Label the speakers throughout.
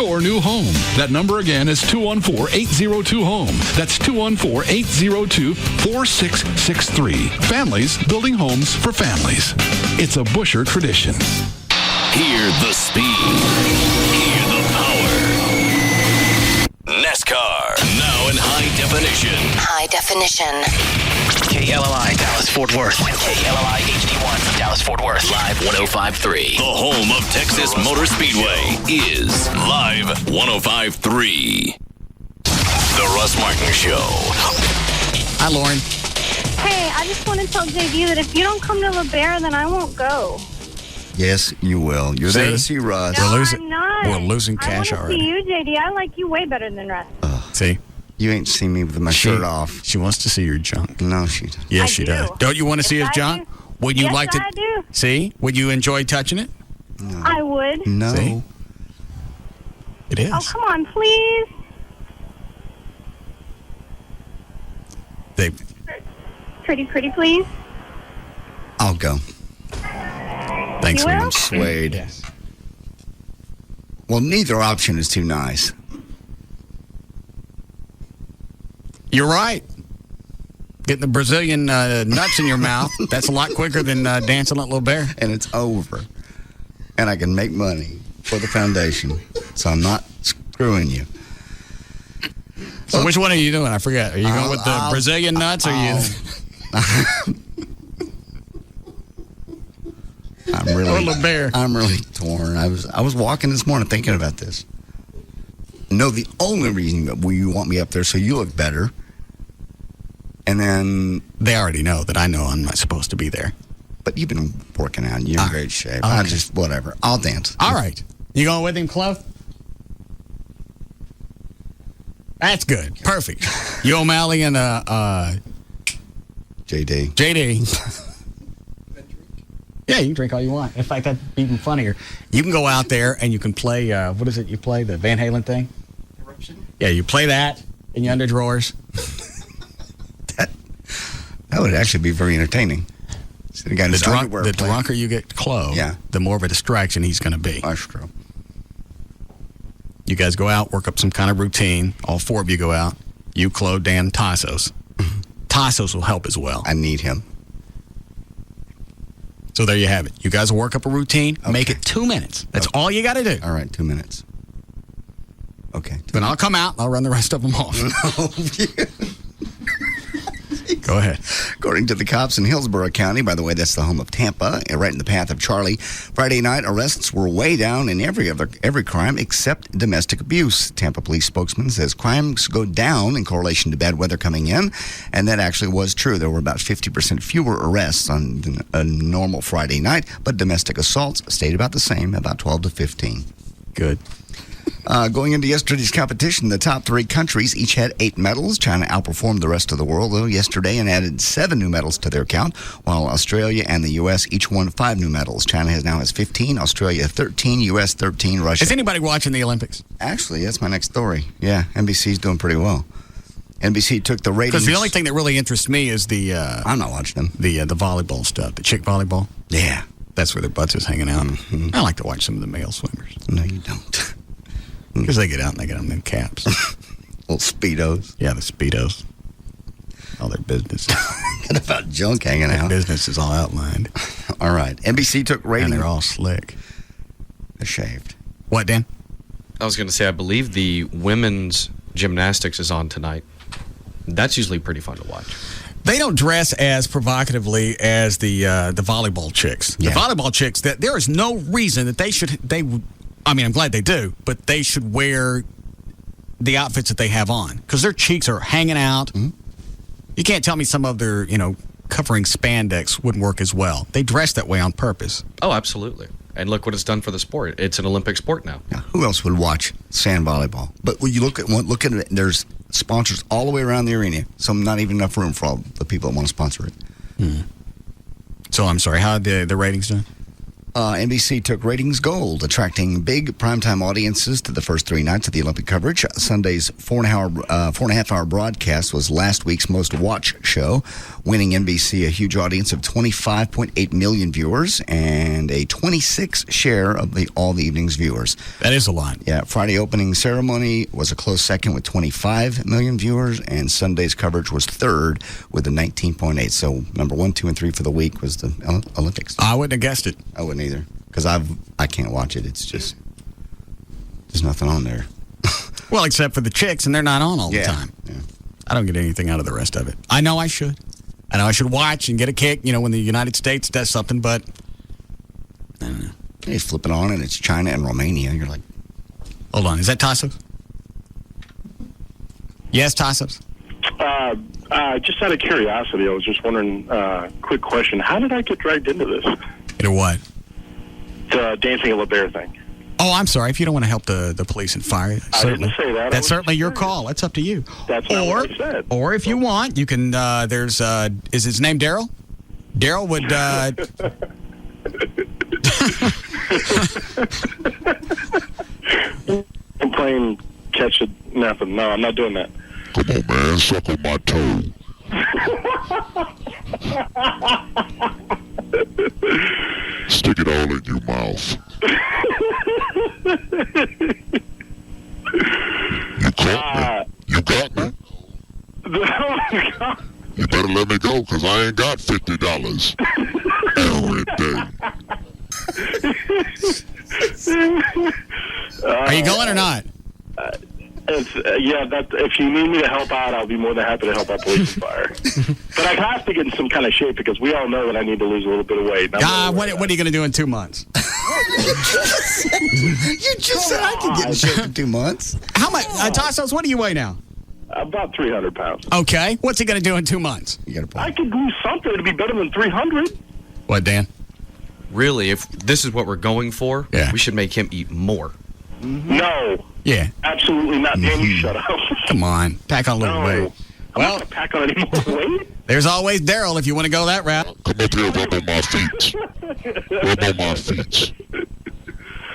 Speaker 1: Your new home. That number again is 214-802-HOME. That's 214-802-4663. Families building homes for families. It's a Busher tradition.
Speaker 2: Hear the speed. Hear the power. NASCAR. Now in high definition.
Speaker 3: High definition.
Speaker 4: KLLI, Dallas, Fort Worth.
Speaker 2: KLLI HD1, Dallas, Fort Worth. Live 105.3. The home of Texas Motor Speedway is Live 105.3. The Russ Martin Show.
Speaker 4: Hi, Lauren.
Speaker 5: Hey, I just want to tell JD that if you don't come to LeBaron, then I won't go.
Speaker 6: Yes, you will. You're there to see Russ.
Speaker 5: No,
Speaker 4: We're losing-
Speaker 5: I'm not.
Speaker 4: we're losing cash
Speaker 5: I want
Speaker 4: already.
Speaker 5: to see you, JD. I like you way better than Russ.
Speaker 4: See?
Speaker 6: You ain't seen me with my shirt off.
Speaker 4: She wants to see your junk.
Speaker 6: No, she doesn't.
Speaker 4: Yes,
Speaker 5: I
Speaker 4: she
Speaker 5: do.
Speaker 4: does. Don't you want to see his
Speaker 5: Yes, I
Speaker 4: junk?
Speaker 5: do.
Speaker 4: Would you
Speaker 5: Yes,
Speaker 4: like to
Speaker 5: I do.
Speaker 4: see? Would you enjoy touching it?
Speaker 5: I would.
Speaker 6: No.
Speaker 4: See? It is.
Speaker 5: Oh, come on, please.
Speaker 4: They,
Speaker 5: Pretty, please.
Speaker 6: I'll go.
Speaker 4: thanks,
Speaker 5: You will?
Speaker 4: Lauren.
Speaker 6: I'm swayed.
Speaker 4: Yes.
Speaker 6: Well, neither option is too nice.
Speaker 4: You're right. Getting the Brazilian nuts in your mouth, that's a lot quicker than dancing like Little Bear.
Speaker 6: And it's over. And I can make money for the foundation. So I'm not screwing you.
Speaker 4: So which one are you doing? I forget. Are you going with the
Speaker 6: I'll-
Speaker 4: Brazilian nuts or you?
Speaker 6: I'm really,
Speaker 4: Or Little Bear?
Speaker 6: I'm really torn. I was walking this morning thinking about this. No, the only reason that you want me up there so you look better. And then,
Speaker 4: They already know that I know I'm not supposed to be there.
Speaker 6: but you've been working out. You're in great shape. I
Speaker 4: Okay.
Speaker 6: just, whatever. I'll dance.
Speaker 4: All right. You going with him, Clove? That's good. Perfect. You, O'Malley, and
Speaker 6: JD.
Speaker 4: JD. Yeah, you can drink all you want. In fact, that's even funnier. You can go out there and you can play, what is it you play? The Van Halen thing? Eruption? Yeah, you play that in your underdrawers.
Speaker 6: That would actually be very entertaining. So the guy in his underwear
Speaker 4: The
Speaker 6: playing.
Speaker 4: drunker you get Clove,
Speaker 6: Yeah.
Speaker 4: the more of a distraction he's going to be.
Speaker 6: That's true.
Speaker 4: You guys go out, work up some kind of routine. All four of you go out. You, Clove, Dan, Tassos. Tassos will help as well.
Speaker 6: I need him.
Speaker 4: So there you have it. You guys will work up a routine.
Speaker 6: Okay.
Speaker 4: Make it 2 minutes. That's all you got to do.
Speaker 6: All right, 2 minutes. Okay.
Speaker 4: Then I'll come out and I'll run the rest of them off. Go ahead.
Speaker 6: According to the cops in Hillsborough County, by the way, that's the home of Tampa, right in the path of Charlie. Friday night, arrests were way down in every crime except domestic abuse. Tampa police spokesman says crimes go down in correlation to bad weather coming in, and that actually was true. There were about 50% fewer arrests on a normal Friday night, but domestic assaults stayed about the same, about 12 to 15.
Speaker 4: Good.
Speaker 6: Going into yesterday's competition, the top three countries each had 8 medals. China outperformed the rest of the world, though, yesterday and added 7 new medals to their count, while Australia and the U.S. each won 5 new medals. China now has 15, Australia 13, U.S. 13, Russia.
Speaker 4: Is anybody watching the Olympics?
Speaker 6: Actually, that's my next story. Yeah, NBC's doing pretty well. NBC took the ratings.
Speaker 4: Because the only thing that really interests me is the
Speaker 6: I'm not watching them.
Speaker 4: the volleyball stuff, the chick volleyball.
Speaker 6: Yeah.
Speaker 4: That's where their butts is hanging out. I like to watch some of the male swimmers
Speaker 6: No, you don't.
Speaker 4: because they get out and they get on them caps.
Speaker 6: Little Speedos.
Speaker 4: Yeah, the Speedos. All their business.
Speaker 6: What about junk hanging
Speaker 4: Their
Speaker 6: out?
Speaker 4: business is all outlined.
Speaker 6: All right. NBC took
Speaker 4: And
Speaker 6: ratings.
Speaker 4: they're all slick.
Speaker 6: They're shaved.
Speaker 4: What, Dan?
Speaker 7: I was going to say, I believe the women's gymnastics is on tonight. That's usually pretty fun to watch.
Speaker 4: They don't dress as provocatively as the volleyball chicks.
Speaker 6: Yeah.
Speaker 4: The volleyball chicks, that there is no reason that I mean, I'm glad they do, but they should wear the outfits that they have on because their cheeks are hanging out.
Speaker 6: Mm-hmm.
Speaker 4: You can't tell me some of their, covering spandex wouldn't work as well. They dress that way on purpose.
Speaker 7: Oh, absolutely. And look what it's done for the sport. It's an Olympic sport now.
Speaker 6: Now, who else would watch sand volleyball? But when you look at it, there's sponsors all the way around the arena. So not even enough room for all the people that want to sponsor it.
Speaker 4: So I'm sorry, how did the ratings do?
Speaker 6: NBC took ratings gold, attracting big primetime audiences to the first 3 nights of the Olympic coverage. Sunday's 4.5-hour broadcast was last week's most watched show, winning NBC a huge audience of 25.8 million viewers and a 26 share of all the evening's viewers.
Speaker 4: That is a lot.
Speaker 6: Yeah, Friday opening ceremony was a close second with 25 million viewers, and Sunday's coverage was third with a 19.8. So number 1, 2, and 3 for the week was the Olympics.
Speaker 4: I wouldn't have guessed it.
Speaker 6: I wouldn't either, because I can't watch it. It's just, there's nothing on there.
Speaker 4: Well, except for the chicks, and they're not on all the time.
Speaker 6: Yeah.
Speaker 4: I don't get anything out of the rest of it. I know I should. I know I should watch and get a kick, when the United States does something, but I don't know.
Speaker 6: You flip it on, and it's China and Romania. You're like,
Speaker 4: hold on. Is that Tassos? Yes, Tassos?
Speaker 3: Just out of curiosity, I was just wondering, quick question. How did I get dragged into this?
Speaker 4: Into what?
Speaker 3: The Dancing at La Bear thing.
Speaker 4: Oh, I'm sorry. If you don't want to help the police and fire,
Speaker 3: I didn't say that.
Speaker 4: That's certainly your call. That's up to you.
Speaker 3: That's not what I said.
Speaker 4: Or if you want, you can, is his name Daryl? Daryl would,
Speaker 3: I'm playing catch it, nothing. No, I'm not doing that.
Speaker 8: Come on, man. Suck on my toe. Stick it all in your mouth. You caught me. You got me. You better let me go, because I ain't got $50 every day.
Speaker 4: Are you going or not?
Speaker 3: If you need me to help out, I'll be more than happy to help out police and fire. But I have to get in some kind of shape, because we all know that I need to lose a little bit of weight.
Speaker 4: What are you going to do in 2 months?
Speaker 6: you just said I could get in shape in 2 months.
Speaker 4: How much? Tassos, what do you weigh now?
Speaker 3: About 300 pounds.
Speaker 4: Okay. What's he going to do in 2 months?
Speaker 3: I could lose something to be better than 300.
Speaker 4: What, Dan?
Speaker 7: Really, if this is what we're going for, we should make him eat more.
Speaker 3: Mm-hmm. No.
Speaker 4: Yeah.
Speaker 3: Absolutely not. Dan, you shut up.
Speaker 4: Come on. Pack on a little weight.
Speaker 3: I'm not going to pack on any more weight.
Speaker 4: There's always Daryl if you want to go that route.
Speaker 8: Come up here, rub on my feet. Rub on my feet.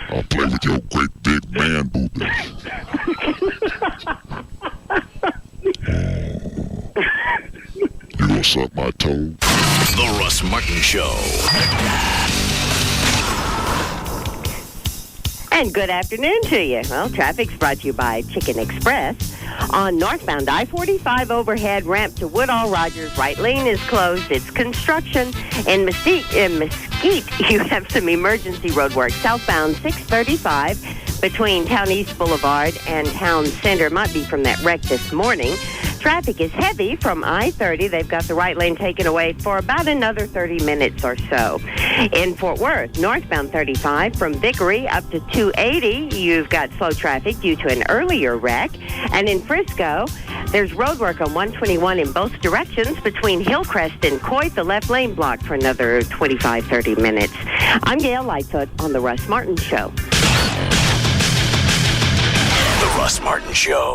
Speaker 8: I'll play with your great big man boobies. You gonna suck my toe?
Speaker 2: The Russ Martin Show.
Speaker 9: And good afternoon to you. Well, traffic's brought to you by Chicken Express. On northbound I-45 overhead ramp to Woodall Rogers, right lane is closed. It's construction. In Mesquite, you have some emergency road work. Southbound 635 between Town East Boulevard and Town Center. Might be from that wreck this morning. Traffic is heavy from I-30. They've got the right lane taken away for about another 30 minutes or so. In Fort Worth, northbound 35 from Vickery up to 280, you've got slow traffic due to an earlier wreck. And in Frisco, there's road work on 121 in both directions between Hillcrest and Coit, the left lane blocked for another 25, 30 minutes. I'm Gail Lightfoot on The Russ Martin Show.
Speaker 2: The Russ Martin Show.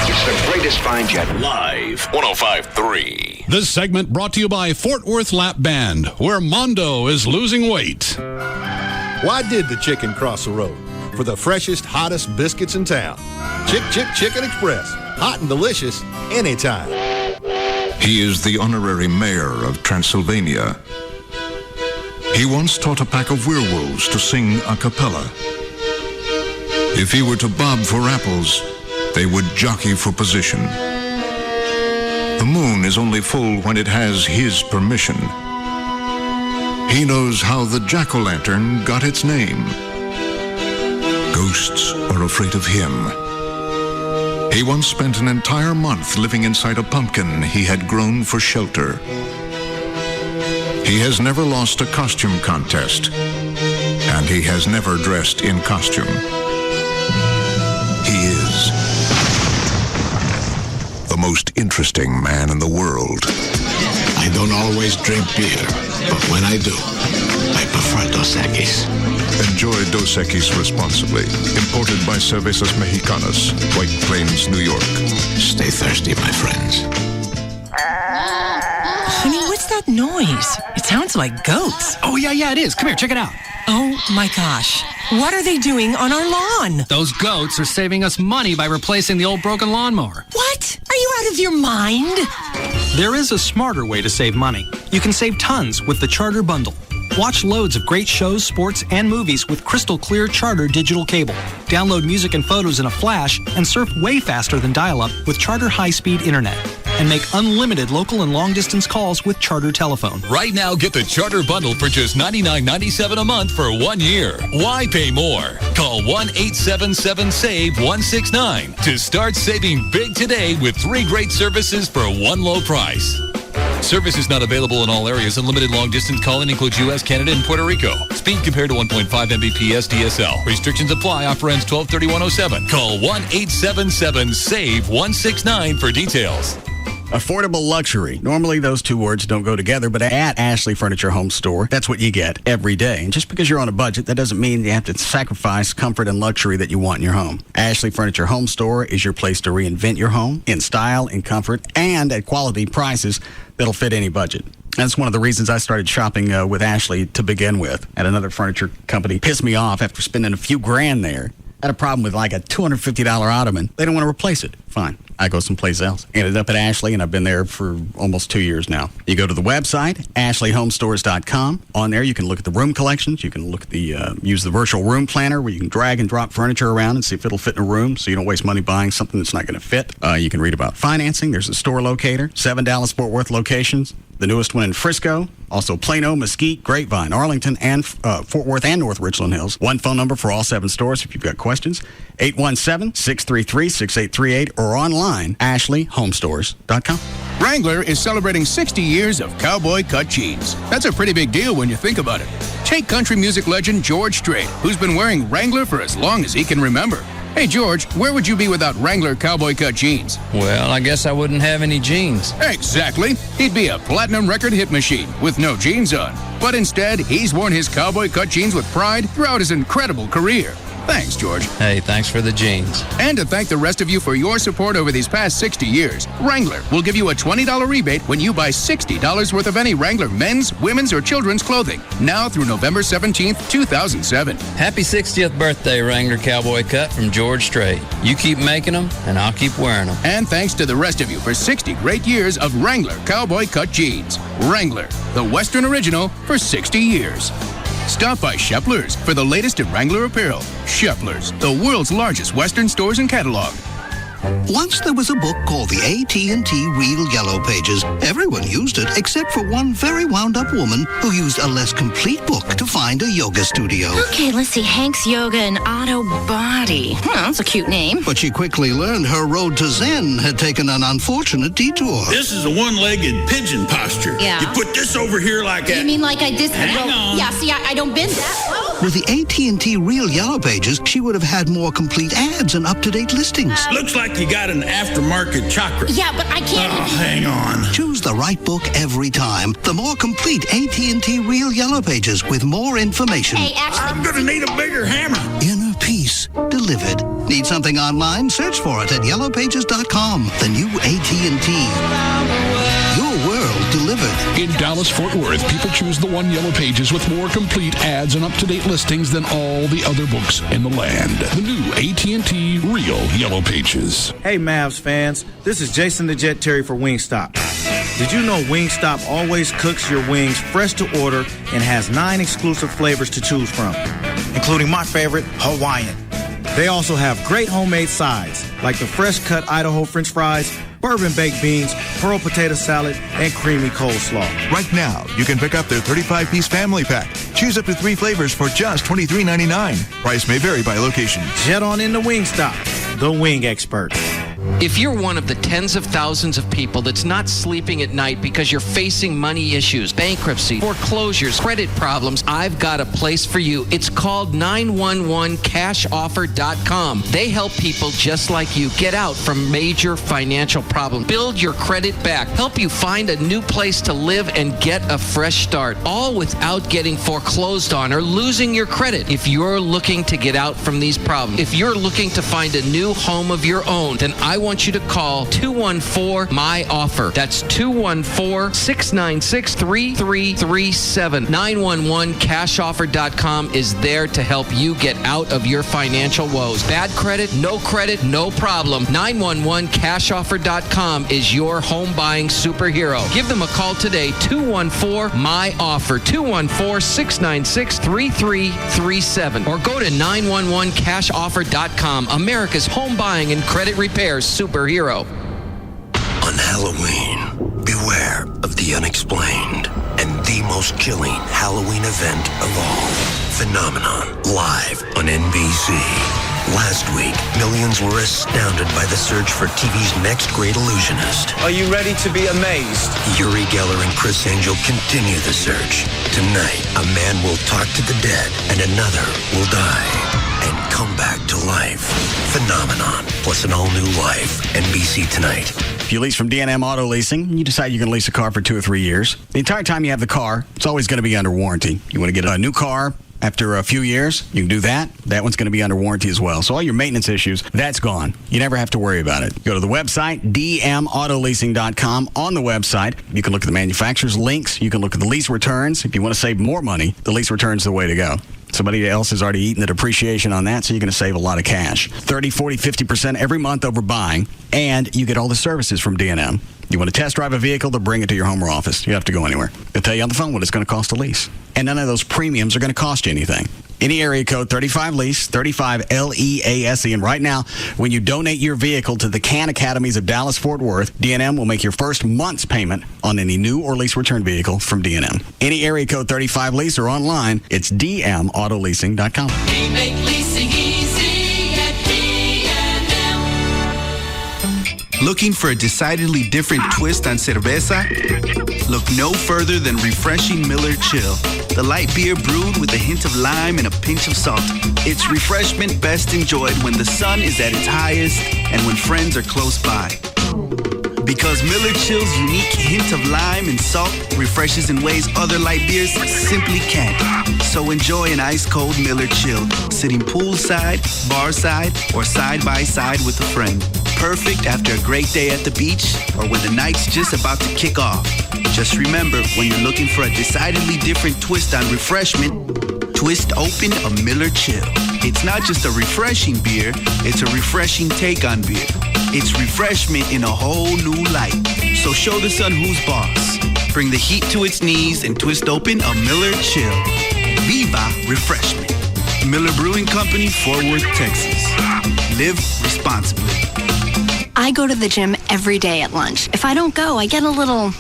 Speaker 10: It's the greatest find yet.
Speaker 2: Live 105.3.
Speaker 1: This segment brought to you by Fort Worth Lap Band, where Mondo is losing weight.
Speaker 11: Why did the chicken cross the road? For the freshest, hottest biscuits in town. Chicken Express. Hot and delicious anytime.
Speaker 12: He is the honorary mayor of Transylvania. He once taught a pack of werewolves to sing a cappella. If he were to bob for apples, they would jockey for position. The moon is only full when it has his permission. He knows how the jack-o'-lantern got its name. Ghosts are afraid of him. He once spent an entire month living inside a pumpkin he had grown for shelter. He has never lost a costume contest, and he has never dressed in costume. He is the most interesting man in the world.
Speaker 13: I don't always drink beer, but when I do, I prefer Dos Equis.
Speaker 12: Enjoy Dos Equis responsibly. Imported by Cervezas Mexicanas, White Plains, New York.
Speaker 13: Stay thirsty, my friends.
Speaker 14: Honey, what's that that noise? It sounds like goats.
Speaker 15: Oh, yeah, it is. Come here, check it out.
Speaker 14: Oh, my gosh. What are they doing on our lawn?
Speaker 15: Those goats are saving us money by replacing the old broken lawnmower.
Speaker 14: What? Are you out of your mind?
Speaker 16: There is a smarter way to save money. You can save tons with the Charter Bundle. Watch loads of great shows, sports, and movies with crystal clear Charter digital cable. Download music and photos in a flash and surf way faster than dial-up with Charter high-speed internet. And make unlimited local and long-distance calls with Charter telephone.
Speaker 17: Right now, get the Charter Bundle for just $99.97 a month for 1 year. Why pay more? Call 1-877-SAVE-169 to start saving big today with 3 great services for one low price. Service is not available in all areas, and limited long-distance calling includes U.S., Canada, and Puerto Rico. Speed compared to 1.5 Mbps DSL. Restrictions apply. Offer ends 12/31/07. Call 1-877-SAVE-169 for details.
Speaker 4: Affordable luxury. Normally those two words don't go together, but at Ashley Furniture Home Store, that's what you get every day. And just because you're on a budget, that doesn't mean you have to sacrifice comfort and luxury that you want in your home. Ashley Furniture Home Store is your place to reinvent your home in style, in comfort, and at quality prices that'll fit any budget. That's one of the reasons I started shopping with Ashley to begin with. At another furniture company pissed me off after spending a few grand there. I had a problem with like a $250 ottoman. They don't want to replace it. Fine. I go someplace else. Ended up at Ashley, and I've been there for almost 2 years now. You go to the website, ashleyhomestores.com. On there, you can look at the room collections. You can look at use the virtual room planner where you can drag and drop furniture around and see if it'll fit in a room so you don't waste money buying something that's not going to fit. You can read about financing. There's a store locator, 7 Dallas-Fort Worth locations. The newest one in Frisco, also Plano, Mesquite, Grapevine, Arlington, and Fort Worth and North Richland Hills. One phone number for all 7 stores if you've got questions, 817-633-6838, or online, ashleyhomestores.com.
Speaker 18: Wrangler is celebrating 60 years of cowboy cut jeans. That's a pretty big deal when you think about it. Take country music legend George Strait, who's been wearing Wrangler for as long as he can remember. Hey, George, where would you be without Wrangler cowboy cut jeans?
Speaker 19: Well, I guess I wouldn't have any jeans.
Speaker 18: Exactly. He'd be a platinum record hit machine with no jeans on. But instead, he's worn his cowboy cut jeans with pride throughout his incredible career. Thanks, George.
Speaker 19: Hey, thanks for the jeans.
Speaker 18: And to thank the rest of you for your support over these past 60 years, Wrangler will give you a $20 rebate when you buy $60 worth of any Wrangler men's, women's, or children's clothing. Now through November 17th, 2007.
Speaker 19: Happy 60th birthday, Wrangler Cowboy Cut from George Strait. You keep making them, and I'll keep wearing them.
Speaker 18: And thanks to the rest of you for 60 great years of Wrangler Cowboy Cut jeans. Wrangler, the Western original for 60 years. Stop by Sheplers for the latest in Wrangler apparel. Sheplers, the world's largest Western stores and catalog.
Speaker 20: Once there was a book called the AT&T Real Yellow Pages. Everyone used it except for one very wound-up woman who used a less complete book to find a yoga studio.
Speaker 21: Okay, let's see. Hank's Yoga and Auto Body. That's a cute name.
Speaker 20: But she quickly learned her road to Zen had taken an unfortunate detour.
Speaker 22: This is a one-legged pigeon posture.
Speaker 21: Yeah.
Speaker 22: You put this over here like that.
Speaker 21: You mean like I did?
Speaker 22: Hang on.
Speaker 21: Yeah, see, I don't bend that.
Speaker 20: With the AT&T Real Yellow Pages, she would have had more complete ads and up-to-date listings.
Speaker 22: Looks like you got an aftermarket chakra.
Speaker 21: Yeah, but I can't.
Speaker 22: Oh, hang on.
Speaker 20: Choose the right book every time. The more complete AT&T Real Yellow Pages with more information.
Speaker 21: Hey, actually,
Speaker 22: I'm going to need a bigger hammer.
Speaker 20: Inner peace delivered. Need something online? Search for it at yellowpages.com. The new AT&T. Your world delivered.
Speaker 1: In Dallas-Fort Worth, people choose the One Yellow Pages with more complete ads and up-to-date listings than all the other books in the land. The new AT&T Real Yellow Pages.
Speaker 23: Hey, Mavs fans. This is Jason the Jet Terry for Wingstop. Did you know Wingstop always cooks your wings fresh to order and has 9 exclusive flavors to choose from, including my favorite, Hawaiian. They also have great homemade sides, like the fresh-cut Idaho French fries, bourbon baked beans, pearl potato salad, and creamy coleslaw.
Speaker 24: Right now, you can pick up their 35-piece family pack. Choose up to 3 flavors for just $23.99. Price may vary by location.
Speaker 23: Jet on into Wingstop, the wing expert.
Speaker 25: If you're one of the tens of thousands of people that's not sleeping at night because you're facing money issues, bankruptcy, foreclosures, credit problems, I've got a place for you. It's called 911cashoffer.com. They help people just like you get out from major financial problems, build your credit back, help you find a new place to live and get a fresh start, all without getting foreclosed on or losing your credit. If you're looking to get out from these problems, if you're looking to find a new home of your own, then I I want you to call 214-MY-OFFER. That's 214-696-3337. 911cashoffer.com is there to help you get out of your financial woes. Bad credit, no problem. 911cashoffer.com is your home buying superhero. Give them a call today, 214-MY-OFFER, 214-696-3337, or go to 911cashoffer.com, America's home buying and credit repair superhero.
Speaker 3: On Halloween, beware of the unexplained and the most chilling Halloween event of all. Phenomenon, live on NBC. Last week, millions were astounded by the search for TV's next great illusionist.
Speaker 5: Are you ready to be amazed?
Speaker 3: Uri Geller and Chris Angel continue the search. Tonight, a man will talk to the dead and another will die and come back to life. Phenomenon, plus an all-new life. NBC tonight.
Speaker 4: If you lease from D&M Auto Leasing, you decide you're going to lease a car for 2 or 3 years. The entire time you have the car, it's always going to be under warranty. You want to get a new car after a few years, you can do that. That one's going to be under warranty as well. So all your maintenance issues, that's gone. You never have to worry about it. Go to the website, dmautoleasing.com. On the website, you can look at the manufacturer's links. You can look at the lease returns. If you want to save more money, the lease return's the way to go. Somebody else has already eaten the depreciation on that, so you're going to save a lot of cash. 30, 40, 50% every month over buying, and you get all the services from D&M. You want to test drive a vehicle, they'll bring it to your home or office. You don't have to go anywhere. They'll tell you on the phone what it's going to cost to lease. And none of those premiums are going to cost you anything. Any area code 35LEASE, 35LEASE. And right now, when you donate your vehicle to the CAN Academies of Dallas-Fort Worth, D&M will make your first month's payment on any new or lease return vehicle from D&M. Any area code 35LEASE or online, it's dmautoleasing.com.
Speaker 6: We make leasing easy at D&M.
Speaker 7: Looking for a decidedly different twist on cerveza? Look no further than refreshing Miller Chill. The light beer brewed with a hint of lime and a pinch of salt. It's refreshment best enjoyed when the sun is at its highest and when friends are close by. Because Miller Chill's unique hint of lime and salt refreshes in ways other light beers simply can't. So enjoy an ice-cold Miller Chill, sitting poolside, barside, or side by side with a friend. Perfect after a great day at the beach or when the night's just about to kick off. Just remember, when you're looking for a decidedly different twist on refreshment, twist open a Miller Chill. It's not just a refreshing beer, it's a refreshing take on beer. It's refreshment in a whole new light. So show the sun who's boss. Bring the heat to its knees and twist open a Miller Chill. Viva Refreshment. Miller Brewing Company, Fort Worth, Texas. Live responsibly.
Speaker 8: I go to the gym every day at lunch. If I don't go, I get a little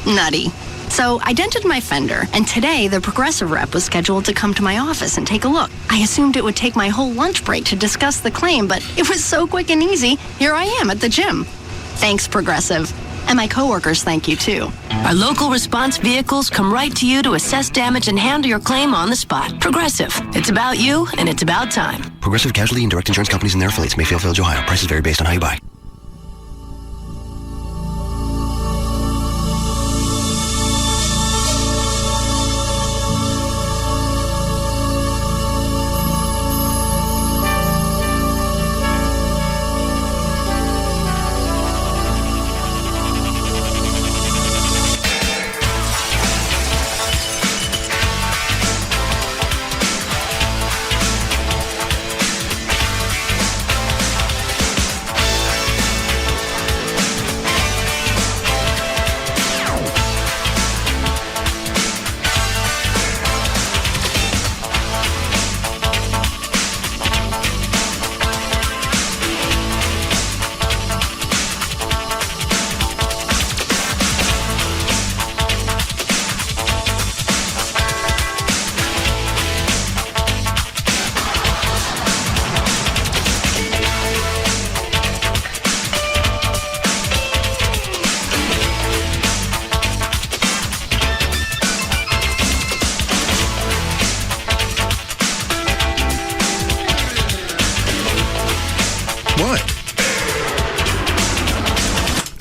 Speaker 8: nutty. So I dented my fender, and today the Progressive rep was scheduled to come to my office and take a look. I assumed it would take my whole lunch break to discuss the claim, but it was so quick and easy. Here I am at the gym. Thanks, Progressive. And my coworkers thank you, too.
Speaker 26: Our local response vehicles come right to you to assess damage and handle your claim on the spot. Progressive. It's about you, and it's about time.
Speaker 27: Progressive Casualty and Direct Insurance Companies and their affiliates, Mayfield Village, Ohio. Prices vary based on how you buy.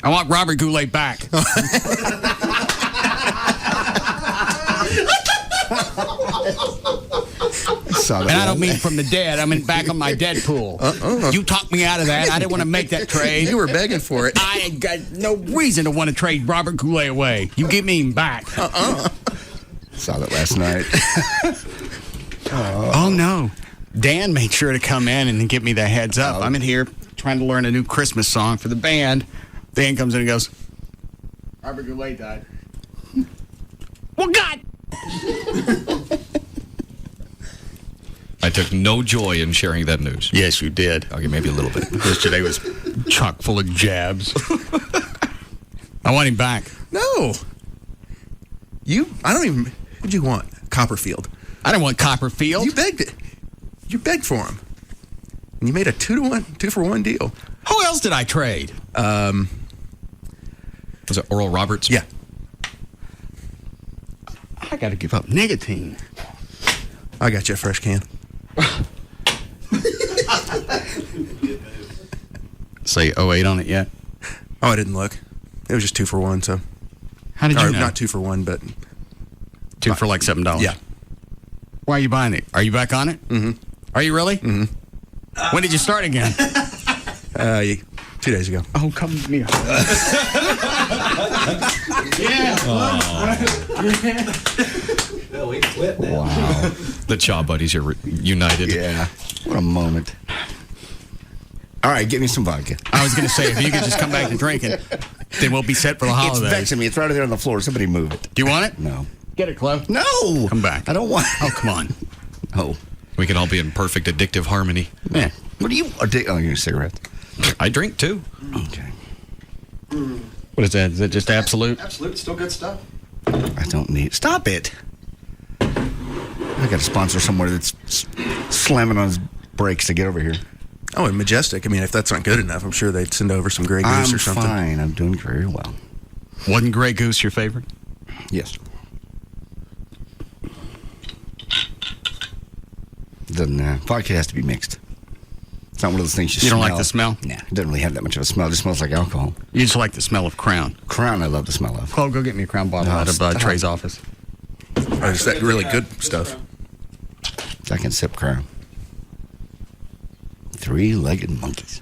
Speaker 28: I want Robert Goulet back.
Speaker 2: Saw that
Speaker 28: And I don't
Speaker 2: one.
Speaker 28: mean from the dead. I mean back on my Deadpool. You talked me out of that. I didn't want to make that trade.
Speaker 2: You were begging for it.
Speaker 28: I ain't got no reason to want to trade Robert Goulet away. You give me him back.
Speaker 2: Saw that last night.
Speaker 28: Oh, no. Dan made sure to come in and give me the heads up. I'm in here trying to learn a new Christmas song for the band. Dan comes in and goes, Robert Goulet died. Well, God!
Speaker 9: I took no joy in sharing that news.
Speaker 28: Yes, you did.
Speaker 9: Okay, maybe a little bit.
Speaker 28: Yesterday was chock full of jabs. I want him back.
Speaker 2: No. I don't even, who'd you want? Copperfield.
Speaker 28: I didn't want Copperfield.
Speaker 2: You begged it. You begged for him. And you made a 2-for-1 deal.
Speaker 28: Who else did I trade?
Speaker 9: Was it Oral Roberts?
Speaker 2: Yeah.
Speaker 28: I got to give up nicotine.
Speaker 2: I got you a fresh can.
Speaker 28: Say 08 on it yet?
Speaker 2: Oh, I didn't look. It was just 2-for-1, so.
Speaker 28: How did you know?
Speaker 2: Not 2-for-1, but
Speaker 28: 2 for like $7.
Speaker 2: Yeah.
Speaker 28: Why are you buying it? Are you back on it?
Speaker 2: Mm-hmm.
Speaker 28: Are you really?
Speaker 2: Mm-hmm.
Speaker 28: When did you start again?
Speaker 2: 2 days ago.
Speaker 28: Oh, come to me.
Speaker 9: Wow. The Chaw Buddies are united.
Speaker 2: Yeah. What a moment. All right, give me some vodka.
Speaker 28: I was going to say, if you could just come back to drinking, then we'll be set for the holidays.
Speaker 2: It's vexing me. It's right there on the floor. Somebody move it.
Speaker 28: Do you want it?
Speaker 2: No.
Speaker 28: Get it, Chloe.
Speaker 2: No.
Speaker 28: Come back.
Speaker 2: I don't want
Speaker 28: Oh, come on.
Speaker 2: Oh.
Speaker 9: We can all be in perfect addictive harmony.
Speaker 28: Yeah.
Speaker 2: What do you... Oh, you're a cigarette.
Speaker 9: I drink, too.
Speaker 2: Okay.
Speaker 28: What is that? Is that just Absolute?
Speaker 10: Absolute. Still good stuff.
Speaker 2: I don't need... Stop it. I got a sponsor somewhere that's slamming on his brakes to get over here.
Speaker 23: Oh, and Majestic. I mean, if that's not good enough, I'm sure they'd send over some Grey Goose or something.
Speaker 2: I'm fine. I'm doing very well.
Speaker 28: Wasn't Grey Goose your favorite?
Speaker 2: Yes. Doesn't vodka has to be mixed. It's not one of those things
Speaker 28: you don't like the smell?
Speaker 2: Nah, it doesn't really have that much of a smell. It just smells like alcohol.
Speaker 28: You just like the smell of Crown.
Speaker 2: Crown, I love the smell of.
Speaker 28: Chloe, go get me a Crown bottle out of Trey's office.
Speaker 23: Oh, it's that really good stuff.
Speaker 2: I can sip Crown. 3-legged monkeys.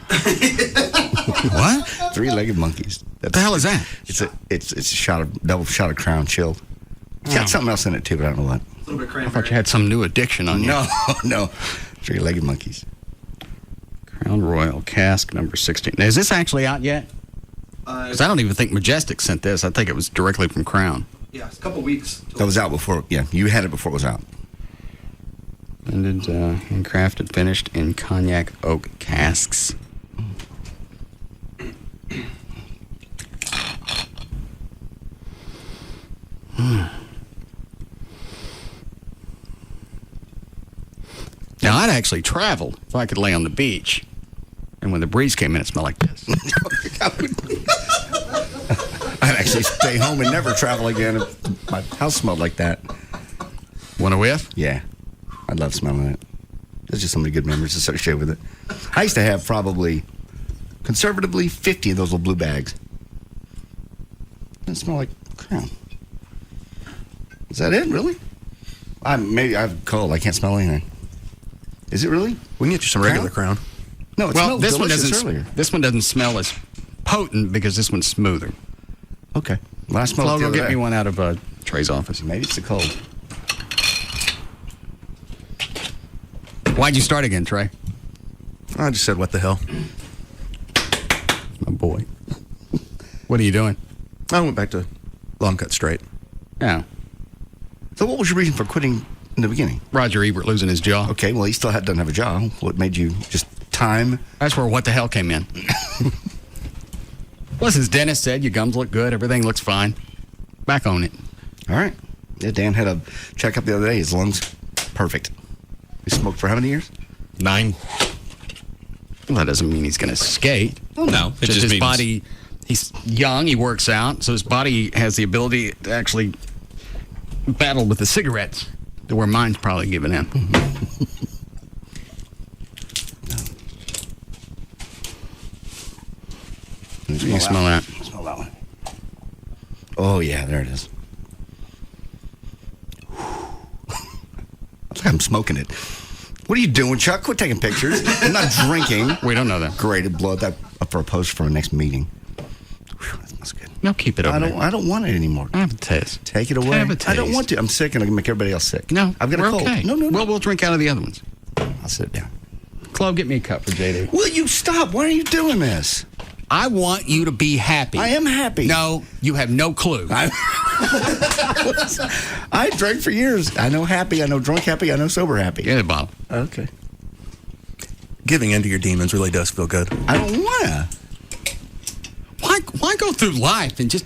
Speaker 28: What?
Speaker 2: 3-legged monkeys.
Speaker 28: What the hell is that?
Speaker 2: It's a double shot of Crown chilled. It's got something else in it too, but I don't know what.
Speaker 10: A little bit of
Speaker 28: I
Speaker 10: cranberry.
Speaker 28: thought you had some new addiction on you.
Speaker 2: No. 3-legged monkeys.
Speaker 28: Crown Royal cask number 16. Now, is this actually out yet? Because I don't even think Majestic sent this. I think it was directly from Crown.
Speaker 10: Yeah, it's a couple weeks.
Speaker 2: That was out before. Yeah, you had it before it was out.
Speaker 28: Blended, handcrafted, finished in cognac oak casks. Now, I'd actually travel if I could lay on the beach. And when the breeze came in, it smelled like this.
Speaker 2: I'd actually stay home and never travel again if my house smelled like that.
Speaker 28: Want a whiff?
Speaker 2: Yeah. I love smelling it. There's just so many good memories associated with it. I used to have probably, conservatively, 50 of those little blue bags. It smell like Crown. Is that it, really? Maybe I've cold. I can't smell anything. Is it really?
Speaker 23: We can get you some regular Crown.
Speaker 2: No, it smelled delicious earlier.
Speaker 28: This one doesn't smell as potent because this one's smoother.
Speaker 2: Okay. Well, I smelled
Speaker 28: Flo,
Speaker 2: it the
Speaker 28: go
Speaker 2: other
Speaker 28: get
Speaker 2: day.
Speaker 28: me one out of Trey's office.
Speaker 2: Maybe it's the cold.
Speaker 28: Why'd you start again, Trey?
Speaker 23: I just said, what the hell?
Speaker 28: My boy. What are you doing?
Speaker 23: I went back to long cut straight.
Speaker 28: Yeah.
Speaker 2: So what was your reason for quitting in the beginning?
Speaker 28: Roger Ebert losing his jaw.
Speaker 2: Okay, well, he still doesn't have a job. What made you just time?
Speaker 28: That's where what the hell came in. Plus, as Dennis said, your gums look good. Everything looks fine. Back on it.
Speaker 2: All right. Yeah, Dan had a checkup the other day. His lungs, perfect. He smoked for how many years?
Speaker 9: 9.
Speaker 28: Well, that doesn't mean he's going to skate.
Speaker 9: Oh, no. It just
Speaker 28: his
Speaker 9: means
Speaker 28: body, he's young, he works out, so his body has the ability to actually battle with the cigarettes, to where mine's probably giving in. You can smell that.
Speaker 2: Smell that one. Oh, yeah, there it is. I'm smoking it. What are you doing, Chuck? Quit taking pictures. I'm not drinking.
Speaker 28: We don't know that.
Speaker 2: Great. To blow that up for a post for our next meeting. Whew, that smells good.
Speaker 28: No, keep it over there.
Speaker 2: I don't want it anymore.
Speaker 28: Have a taste.
Speaker 2: Take it away.
Speaker 28: Have a taste.
Speaker 2: I don't want to. I'm sick and I'm going to make everybody else sick.
Speaker 28: No,
Speaker 2: I've got a cold.
Speaker 28: okay.
Speaker 2: No.
Speaker 28: Well, we'll drink out of the other ones.
Speaker 2: I'll sit down.
Speaker 28: Chloe, get me a cup for JD.
Speaker 2: Will you stop? Why are you doing this?
Speaker 28: I want you to be happy.
Speaker 2: I am happy.
Speaker 28: No, you have no clue.
Speaker 2: I drank for years. I know happy. I know drunk happy. I know sober happy.
Speaker 28: Get a bottle.
Speaker 2: Okay.
Speaker 24: Giving in to your demons really does feel good.
Speaker 2: I don't want to.
Speaker 28: Why go through life and just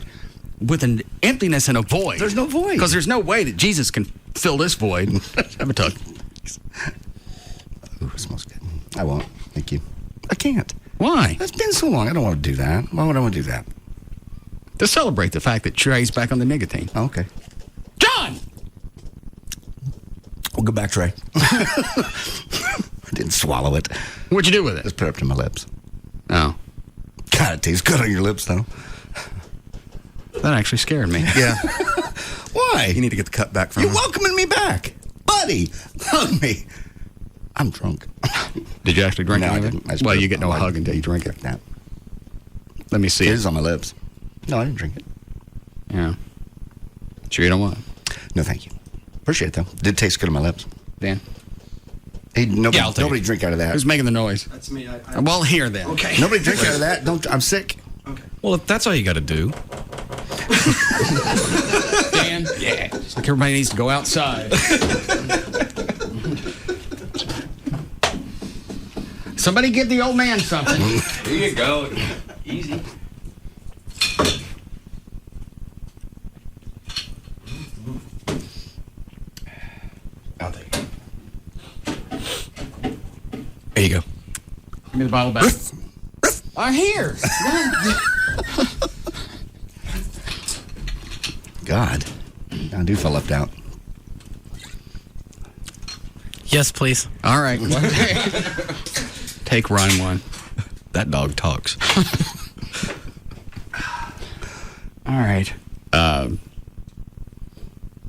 Speaker 28: with an emptiness and a void?
Speaker 2: There's no void.
Speaker 28: Because there's no way that Jesus can fill this void. Have a tug.
Speaker 2: Ooh, it smells good. I won't. Thank you. I can't.
Speaker 28: Why?
Speaker 2: It's been so long. I don't want to do that. Why would I want to do that?
Speaker 28: To celebrate the fact that Trey's back on the nicotine.
Speaker 2: Oh, okay.
Speaker 28: John!
Speaker 2: We'll go back, Trey. I didn't swallow it.
Speaker 28: What'd you do with it?
Speaker 2: Just put it up to my lips.
Speaker 28: Oh.
Speaker 2: God, it tastes good on your lips, though.
Speaker 28: That actually scared me.
Speaker 24: Yeah.
Speaker 2: Why?
Speaker 24: You need to get the cut back from
Speaker 2: You're
Speaker 24: him.
Speaker 2: welcoming me back. Buddy, hug me. I'm drunk.
Speaker 28: Did you actually drink
Speaker 2: No,
Speaker 28: any
Speaker 2: I
Speaker 28: of it?
Speaker 2: didn't. I just
Speaker 28: Well,
Speaker 2: put
Speaker 28: you
Speaker 2: it
Speaker 28: get no
Speaker 2: on my-
Speaker 28: hug until you drink it.
Speaker 2: No.
Speaker 28: Let me see
Speaker 2: It
Speaker 28: it.
Speaker 2: is on my lips. No, I didn't drink it.
Speaker 28: Yeah. Sure you don't want it?
Speaker 2: No, thank you. Appreciate it, though. Did taste good on my lips.
Speaker 28: Dan?
Speaker 2: Hey, nobody,
Speaker 28: Yeah, I'll take
Speaker 2: nobody
Speaker 28: it.
Speaker 2: drink out of that.
Speaker 28: Who's making the noise?
Speaker 10: That's me.
Speaker 28: Well, here then.
Speaker 10: Okay.
Speaker 2: Nobody drink out of that. I'm sick.
Speaker 9: Well, if that's all you got to do.
Speaker 28: Dan? Yeah. It's like everybody needs to go outside. Somebody give the old man something.
Speaker 9: Here you go. Easy.
Speaker 10: I'll take it.
Speaker 9: There you go.
Speaker 28: Give me the bottle back. I'm here.
Speaker 2: God. I do feel left out.
Speaker 11: Yes, please.
Speaker 28: All right. Take rhyme one.
Speaker 9: That dog talks.
Speaker 28: All right.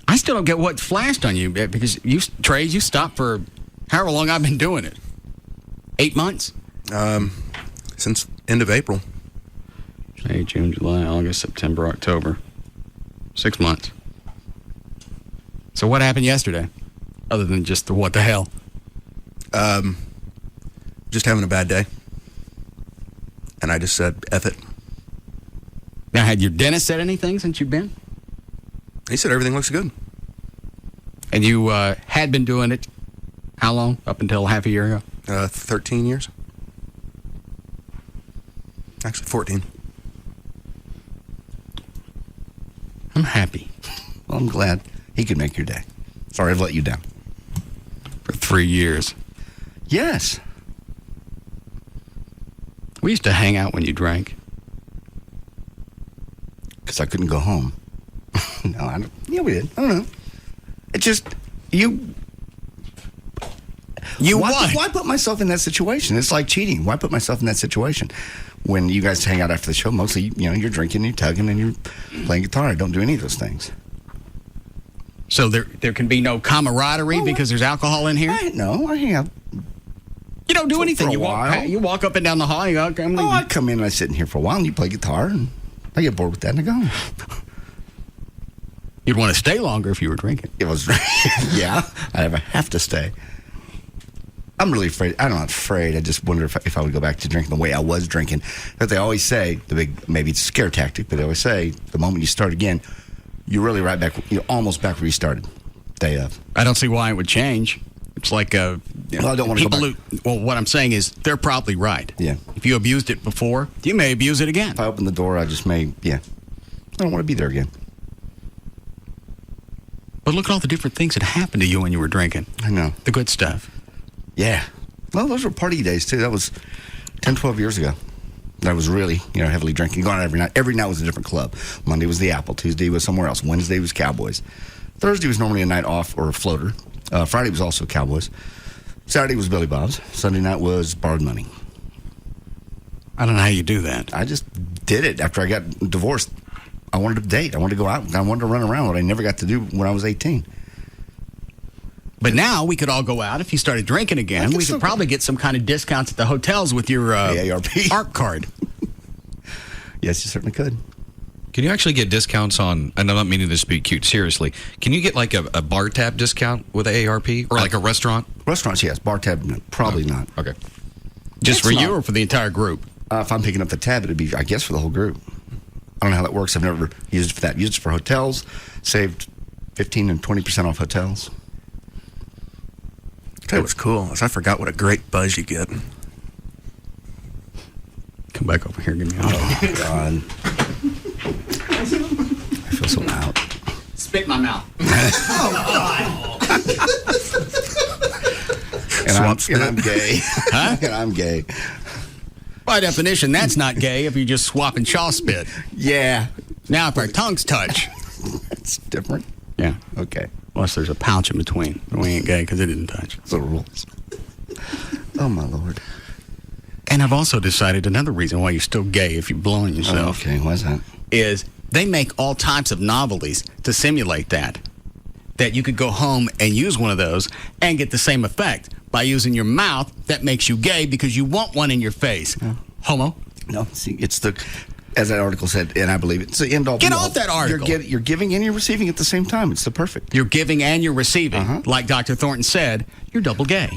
Speaker 28: I still don't get what flashed on you because Trey, you stopped for however long I've been doing it. 8 months?
Speaker 24: Since end of April.
Speaker 28: May, June, July, August, September, October. 6 months. So what happened yesterday? Other than just the what the hell?
Speaker 24: Just having a bad day. And I just said, F it.
Speaker 28: Now, had your dentist said anything since you've been?
Speaker 24: He said everything looks good.
Speaker 28: And you had been doing it how long? Up until half a year ago?
Speaker 24: 13 years. Actually, 14.
Speaker 28: I'm happy.
Speaker 2: Well, I'm glad he could make your day. Sorry I've let you down.
Speaker 28: For 3 years.
Speaker 2: Yes.
Speaker 28: We used to hang out when you drank.
Speaker 2: Because I couldn't go home. No, I don't. Yeah, we did. I don't know. It just, you why put myself in that situation? It's like cheating. Why put myself in that situation? When you guys hang out after the show, mostly, you're drinking, you're tugging, and you're playing guitar. I don't do any of those things.
Speaker 28: So there can be no camaraderie because there's alcohol in here?
Speaker 2: No, I hang out.
Speaker 28: You don't do anything.
Speaker 2: For a while.
Speaker 28: You walk up and down the hall. You go, okay, I'm leaving.
Speaker 2: I come in and I sit in here for a while, and you play guitar, and I get bored with that, and I go home.
Speaker 28: You'd want to stay longer if you were drinking.
Speaker 2: It was, yeah, I'd have to stay. I'm really afraid. I'm not afraid. I just wonder if I would go back to drinking the way I was drinking. But they always say, maybe it's a scare tactic, but they always say, the moment you start again, you're really right back, you're almost back where you started. Day of.
Speaker 28: I don't see why it would change. It's like,
Speaker 2: well, I don't want to go back.
Speaker 28: Well, what I'm saying is, they're probably right.
Speaker 2: Yeah.
Speaker 28: If you abused it before, you may abuse it again.
Speaker 2: If I open the door, I just may, I don't want to be there again.
Speaker 28: But look at all the different things that happened to you when you were drinking.
Speaker 2: I know.
Speaker 28: The good stuff.
Speaker 2: Yeah. Well, those were party days, too. That was 10, 12 years ago. I was really, heavily drinking. Going out every night. Every night was a different club. Monday was the Apple. Tuesday was somewhere else. Wednesday was Cowboys. Thursday was normally a night off or a floater. Friday was also Cowboys. Saturday was Billy Bob's. Sunday night was Borrowed Money.
Speaker 28: I don't know how you do that.
Speaker 2: I just did it after I got divorced. I wanted to date. I wanted to go out. I wanted to run around, what I never got to do when I was 18.
Speaker 28: But now we could all go out if you started drinking again. We could probably get some kind of discounts at the hotels with your ARP card.
Speaker 2: Yes, you certainly could.
Speaker 9: Can you actually get discounts on, and I'm not meaning this to be cute, seriously, can you get like a bar tab discount with AARP? Or like a restaurant?
Speaker 2: Restaurants, yes. Bar tab, probably not.
Speaker 9: Okay.
Speaker 28: Just for you or for the entire group?
Speaker 2: If I'm picking up the tab, it'd be, I guess, for the whole group. I don't know how that works. I've never used it for that. Used it for hotels. Saved 15 and 20% off hotels.
Speaker 28: That was cool. I forgot what a great buzz you get. Come back over here and give me a hug.
Speaker 2: Oh, God. I feel so out.
Speaker 28: Spit in my mouth.
Speaker 2: And I'm gay.
Speaker 28: Huh?
Speaker 2: And I'm gay.
Speaker 28: By definition, that's not gay if you're just swapping chaw spit.
Speaker 2: Yeah.
Speaker 28: Now, if our tongues touch.
Speaker 2: That's different.
Speaker 28: Yeah.
Speaker 2: Okay.
Speaker 28: Unless there's a pouch in between. We ain't gay because it didn't touch.
Speaker 2: Those are the rules. Oh, my Lord.
Speaker 28: And I've also decided another reason why you're still gay if you're blowing yourself.
Speaker 2: Okay, why's that?
Speaker 28: Is they make all types of novelties to simulate that. That you could go home and use one of those and get the same effect by using your mouth that makes you gay because you want one in your face.
Speaker 2: Yeah.
Speaker 28: Homo?
Speaker 2: No, see, it's the, as that article said, and I believe it's the end all.
Speaker 28: Get off that article.
Speaker 2: You're giving and you're receiving at the same time. It's the perfect.
Speaker 28: You're giving and you're receiving. Like Dr. Thornton said, you're double gay.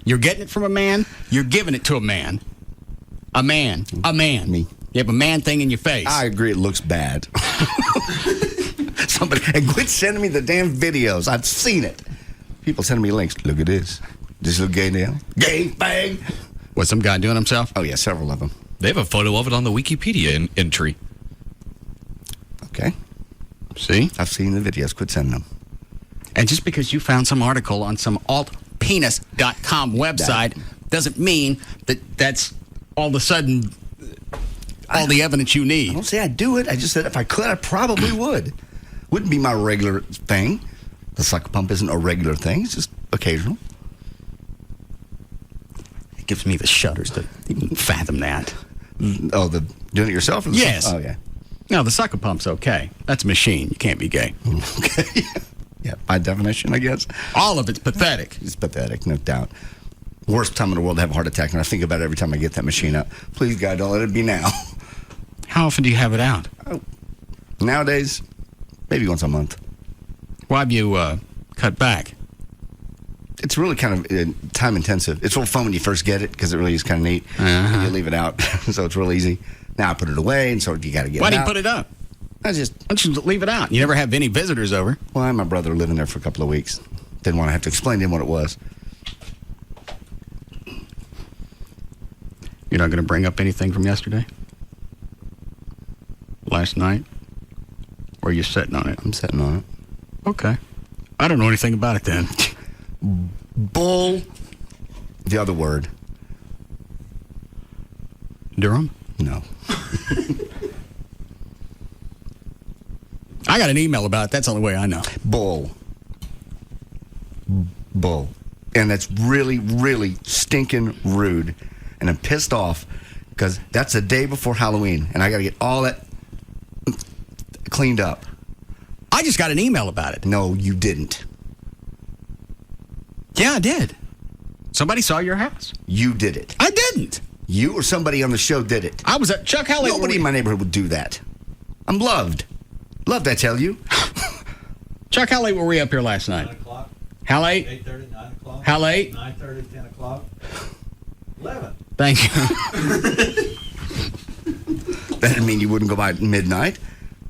Speaker 28: You're getting it from a man, you're giving it to a man. A man. A man.
Speaker 2: Me.
Speaker 28: You have a man thing in your face.
Speaker 2: I agree, it looks bad. Somebody, and quit sending me the damn videos. I've seen it. People sending me links. Look at this. This little gay now. Gay bang.
Speaker 28: What, some guy doing himself?
Speaker 2: Oh, yeah, several of them.
Speaker 9: They have a photo of it on the Wikipedia entry.
Speaker 2: Okay.
Speaker 28: See?
Speaker 2: I've seen the videos. Quit sending them.
Speaker 28: And just because you found some article on some altpenis.com website doesn't mean that that's all of a sudden all the evidence you need.
Speaker 2: I don't say I do it. I just said if I could, I probably would. Wouldn't be my regular thing. The sucker pump isn't a regular thing. It's just occasional.
Speaker 28: It gives me the shudders to even fathom that.
Speaker 2: Oh, the doing it yourself? Or the
Speaker 28: yes.
Speaker 2: Oh, yeah.
Speaker 28: No, the sucker pump's okay. That's a machine. You can't be gay.
Speaker 2: Okay. Yeah, by definition, I guess.
Speaker 28: All of it's pathetic.
Speaker 2: It's pathetic, no doubt. Worst time in the world to have a heart attack, and I think about it every time I get that machine up. Please, God, don't let it be now.
Speaker 28: How often do you have it out?
Speaker 2: Nowadays, maybe once a month.
Speaker 28: Why have you cut back?
Speaker 2: It's really kind of time intensive. It's real fun when you first get it because it really is kind of neat. You leave it out, so it's real easy. Now I put it away, and so you got to get it out.
Speaker 28: Why do you put it up?
Speaker 2: Why
Speaker 28: don't you leave it out? You never have any visitors over.
Speaker 2: Well, I had my brother living there for a couple of weeks. Didn't want to have to explain to him what it was.
Speaker 28: You're not going to bring up anything from yesterday? Last night? Or are you sitting on it?
Speaker 2: I'm sitting on it.
Speaker 28: Okay. I don't know anything about it then.
Speaker 2: Bull. The other word.
Speaker 28: Durham?
Speaker 2: No.
Speaker 28: I got an email about it. That's the only way I know.
Speaker 2: Bull. Bull. And that's really, really stinking rude. And I'm pissed off because that's the day before Halloween. And I got to get all that cleaned up.
Speaker 28: I just got an email about it.
Speaker 2: No, you didn't.
Speaker 28: Yeah, I did. Somebody saw your house.
Speaker 2: You did it.
Speaker 28: I didn't.
Speaker 2: You or somebody on the show did it.
Speaker 28: I was at Chuck Halley.
Speaker 2: Nobody in my neighborhood would do that. I'm loved. Loved, I tell you.
Speaker 28: Chuck, how late were we up here last night?
Speaker 12: 9 o'clock.
Speaker 28: How late?
Speaker 12: 8:30, 9 o'clock.
Speaker 28: How late?
Speaker 12: 9:30, 10 o'clock. 11.
Speaker 28: Thank you.
Speaker 2: That didn't mean you wouldn't go by at midnight.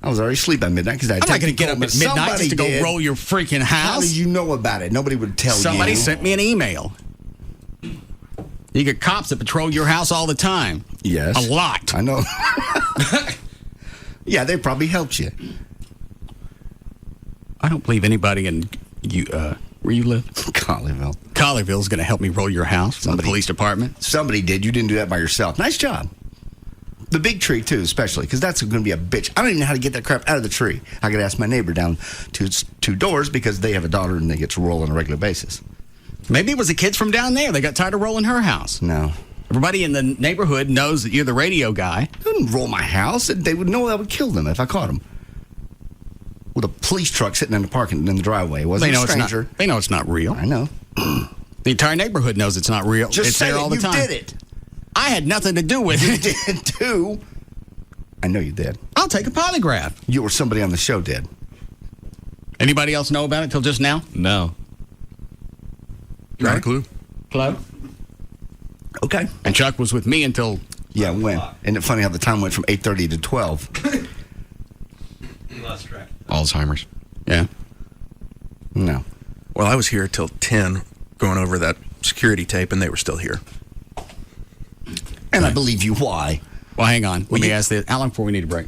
Speaker 2: I was already asleep by midnight because I.
Speaker 28: I'm not going to get up at midnight just to go roll your freaking house.
Speaker 2: How did you know about it? Nobody would tell you.
Speaker 28: Somebody sent me an email. You get cops that patrol your house all the time.
Speaker 2: Yes.
Speaker 28: A lot.
Speaker 2: I know. Yeah, they probably helped you.
Speaker 28: I don't believe anybody in where you live?
Speaker 2: Colleyville.
Speaker 28: Colleyville's going to help me roll your house. The police department.
Speaker 2: Somebody did. You didn't do that by yourself. Nice job. The big tree, too, especially, because that's going to be a bitch. I don't even know how to get that crap out of the tree. I could ask my neighbor down two doors because they have a daughter and they get to roll on a regular basis.
Speaker 28: Maybe it was the kids from down there. They got tired of rolling her house.
Speaker 2: No.
Speaker 28: Everybody in the neighborhood knows that you're the radio guy.
Speaker 2: They wouldn't roll my house. They would know I would kill them if I caught them. with a police truck sitting in the parking in the driveway. It wasn't a stranger.
Speaker 28: They know it's not real.
Speaker 2: I know.
Speaker 28: The entire neighborhood knows it's not real.
Speaker 2: Just
Speaker 28: it's
Speaker 2: say
Speaker 28: there all the
Speaker 2: you
Speaker 28: time.
Speaker 2: did it.
Speaker 28: I had nothing to do with it.
Speaker 2: You did too. I know you did.
Speaker 28: I'll take a polygraph.
Speaker 2: You or somebody on the show did.
Speaker 28: Anybody else know about it till just now?
Speaker 9: No.
Speaker 24: Not a clue.
Speaker 28: Club?
Speaker 2: Okay.
Speaker 28: And Chuck was with me until...
Speaker 2: Yeah, when? Isn't it funny how the time went from 8:30 to 12?
Speaker 12: You lost track.
Speaker 9: Alzheimer's.
Speaker 28: Yeah.
Speaker 2: No.
Speaker 24: Well, I was here till 10 going over that security tape, and they were still here.
Speaker 2: And I believe you. Why?
Speaker 28: Well, hang on. Let me ask this. How long before we need a break?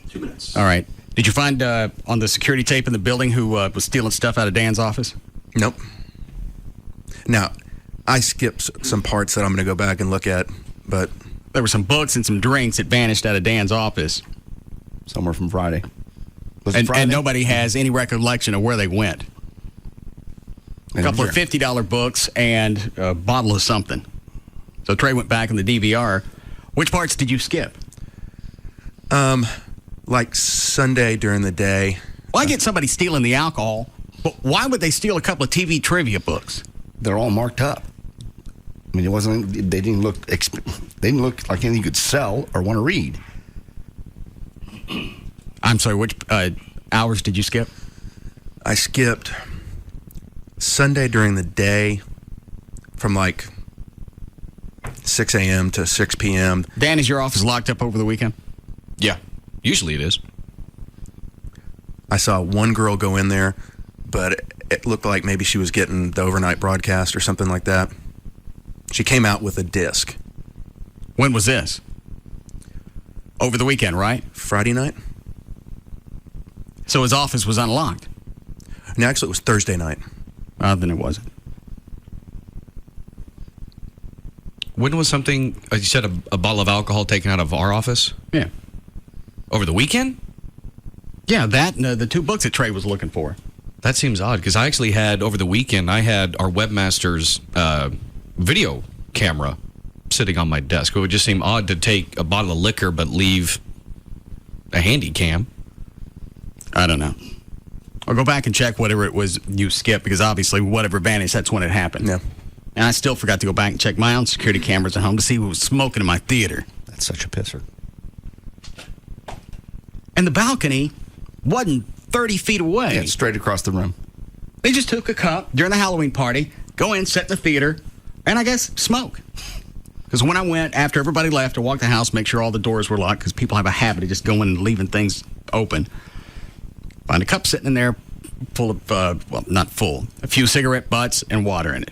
Speaker 12: 2 minutes.
Speaker 28: All right. Did you find on the security tape in the building who was stealing stuff out of Dan's office?
Speaker 24: Nope. Now, I skipped some parts that I'm going to go back and look at, but...
Speaker 28: There were some books and some drinks that vanished out of Dan's office.
Speaker 2: Somewhere from Friday. Was it Friday?
Speaker 28: And nobody has any recollection of where they went. A couple of $50 books and a bottle of something. So Trey went back in the DVR. Which parts did you skip?
Speaker 24: Like Sunday during the day.
Speaker 28: Well, I get somebody stealing the alcohol, but why would they steal a couple of TV trivia books?
Speaker 2: They're all marked up. I mean, it wasn't. They didn't look. They didn't look like anything you could sell or want to read.
Speaker 28: I'm sorry. Which hours did you skip?
Speaker 24: I skipped Sunday during the day from like 6 a.m. to 6 p.m.
Speaker 28: Dan, is your office locked up over the weekend?
Speaker 9: Yeah. Usually it is.
Speaker 24: I saw one girl go in there, but it looked like maybe she was getting the overnight broadcast or something like that. She came out with a disc.
Speaker 28: When was this? Over the weekend, right?
Speaker 24: Friday night.
Speaker 28: So his office was unlocked?
Speaker 24: No, actually, it was Thursday night.
Speaker 28: Then it wasn't.
Speaker 9: When was something, you said a bottle of alcohol taken out of our office?
Speaker 28: Yeah.
Speaker 9: Over the weekend?
Speaker 28: Yeah, that and the two books that Trey was looking for.
Speaker 9: That seems odd, because I actually had, over the weekend, I had our webmaster's video camera sitting on my desk. It would just seem odd to take a bottle of liquor but leave a handy cam.
Speaker 28: I don't know. I'll go back and check whatever it was you skipped, because obviously whatever vanished, that's when it happened.
Speaker 24: Yeah.
Speaker 28: And I still forgot to go back and check my own security cameras at home to see who was smoking in my theater.
Speaker 2: That's such a pisser.
Speaker 28: And the balcony wasn't 30 feet away.
Speaker 2: Yeah, straight across the room.
Speaker 28: They just took a cup during the Halloween party, go in, set in the theater, and I guess smoke. Because when I went, after everybody left, I walked the house, make sure all the doors were locked, because people have a habit of just going and leaving things open. Find a cup sitting in there full of, well, not full, a few cigarette butts and water in it.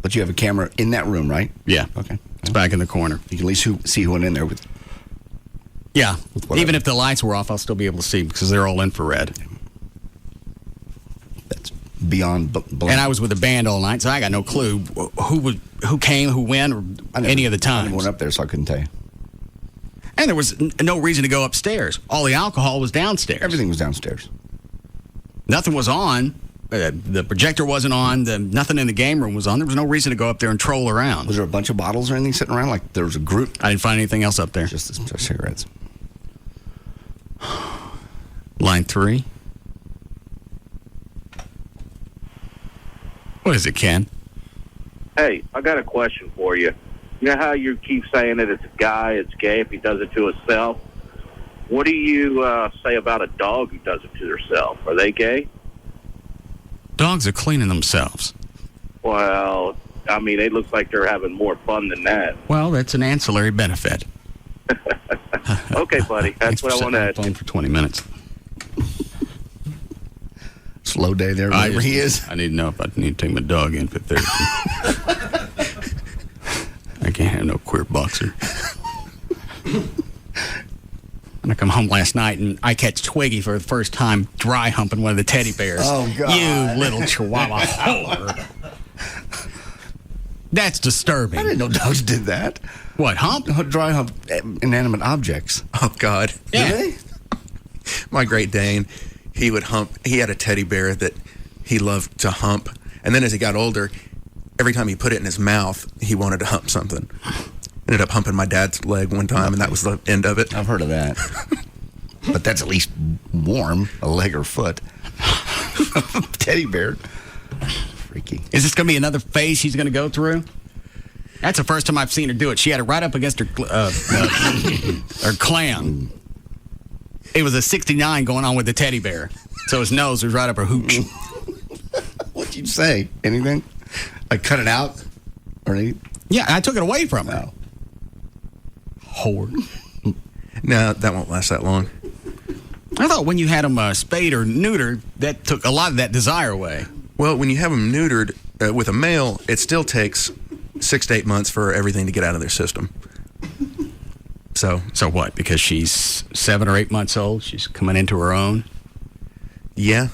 Speaker 2: But you have a camera in that room, right?
Speaker 28: Yeah.
Speaker 2: Okay.
Speaker 28: It's back in the corner.
Speaker 2: You can at least see who went in there with.
Speaker 28: Yeah. Even if the lights were off, I'll still be able to see because they're all infrared.
Speaker 2: That's beyond.
Speaker 28: And I was with the band all night, so I got no clue who came, who went, or any of the times.
Speaker 2: I never went up there, so I couldn't tell you.
Speaker 28: And there was no reason to go upstairs. All the alcohol was downstairs.
Speaker 2: Everything was downstairs.
Speaker 28: Nothing was on. The projector wasn't on. Nothing in the game room was on. There was no reason to go up there and troll around.
Speaker 2: Was there a bunch of bottles or anything sitting around? Like there was a group?
Speaker 28: I didn't find anything else up there.
Speaker 2: Just cigarettes.
Speaker 28: Line 3. What is it, Ken?
Speaker 13: Hey, I got a question for you. You know how you keep saying that it's a guy, it's gay if he does it to himself? What do you say about a dog who does it to herself? Are they gay?
Speaker 28: Dogs are cleaning themselves.
Speaker 13: Well, I mean, it looks like they're having more fun than that.
Speaker 28: Well, that's an ancillary benefit.
Speaker 13: Okay, buddy. That's what I want to add.
Speaker 28: Phone for 20 minutes.
Speaker 2: Slow day there, wherever he is.
Speaker 28: I need to know if I need to take my dog in for therapy. I can't have no queer boxer. And I come home last night and I catch Twiggy for the first time dry humping one of the teddy bears.
Speaker 2: Oh, God.
Speaker 28: You little chihuahua whore. That's disturbing.
Speaker 2: I didn't know dogs did that.
Speaker 28: What, hump?
Speaker 2: Dry hump inanimate objects.
Speaker 24: Oh, God.
Speaker 28: Yeah.
Speaker 2: Really?
Speaker 24: My Great Dane, he would hump. He had a teddy bear that he loved to hump. And then as he got older, every time he put it in his mouth, he wanted to hump something. Ended up humping my dad's leg one time, and that was the end of it.
Speaker 2: I've heard of that. But that's at least warm, a leg or foot. Teddy bear. Freaky.
Speaker 28: Is this going to be another phase she's going to go through? That's the first time I've seen her do it. She had it right up against her clam. It was a 69 going on with the teddy bear. So his nose was right up her hooch.
Speaker 2: What'd you say? Anything? I cut it out? Or anything?
Speaker 28: Yeah, I took it away from her. Whore.
Speaker 24: No, that won't last that long.
Speaker 28: I thought when you had them spayed or neutered, that took a lot of that desire away.
Speaker 24: Well, when you have them neutered with a male, it still takes 6 to 8 months for everything to get out of their system. So
Speaker 28: what? Because she's 7 or 8 months old, she's coming into her own.
Speaker 24: Yeah,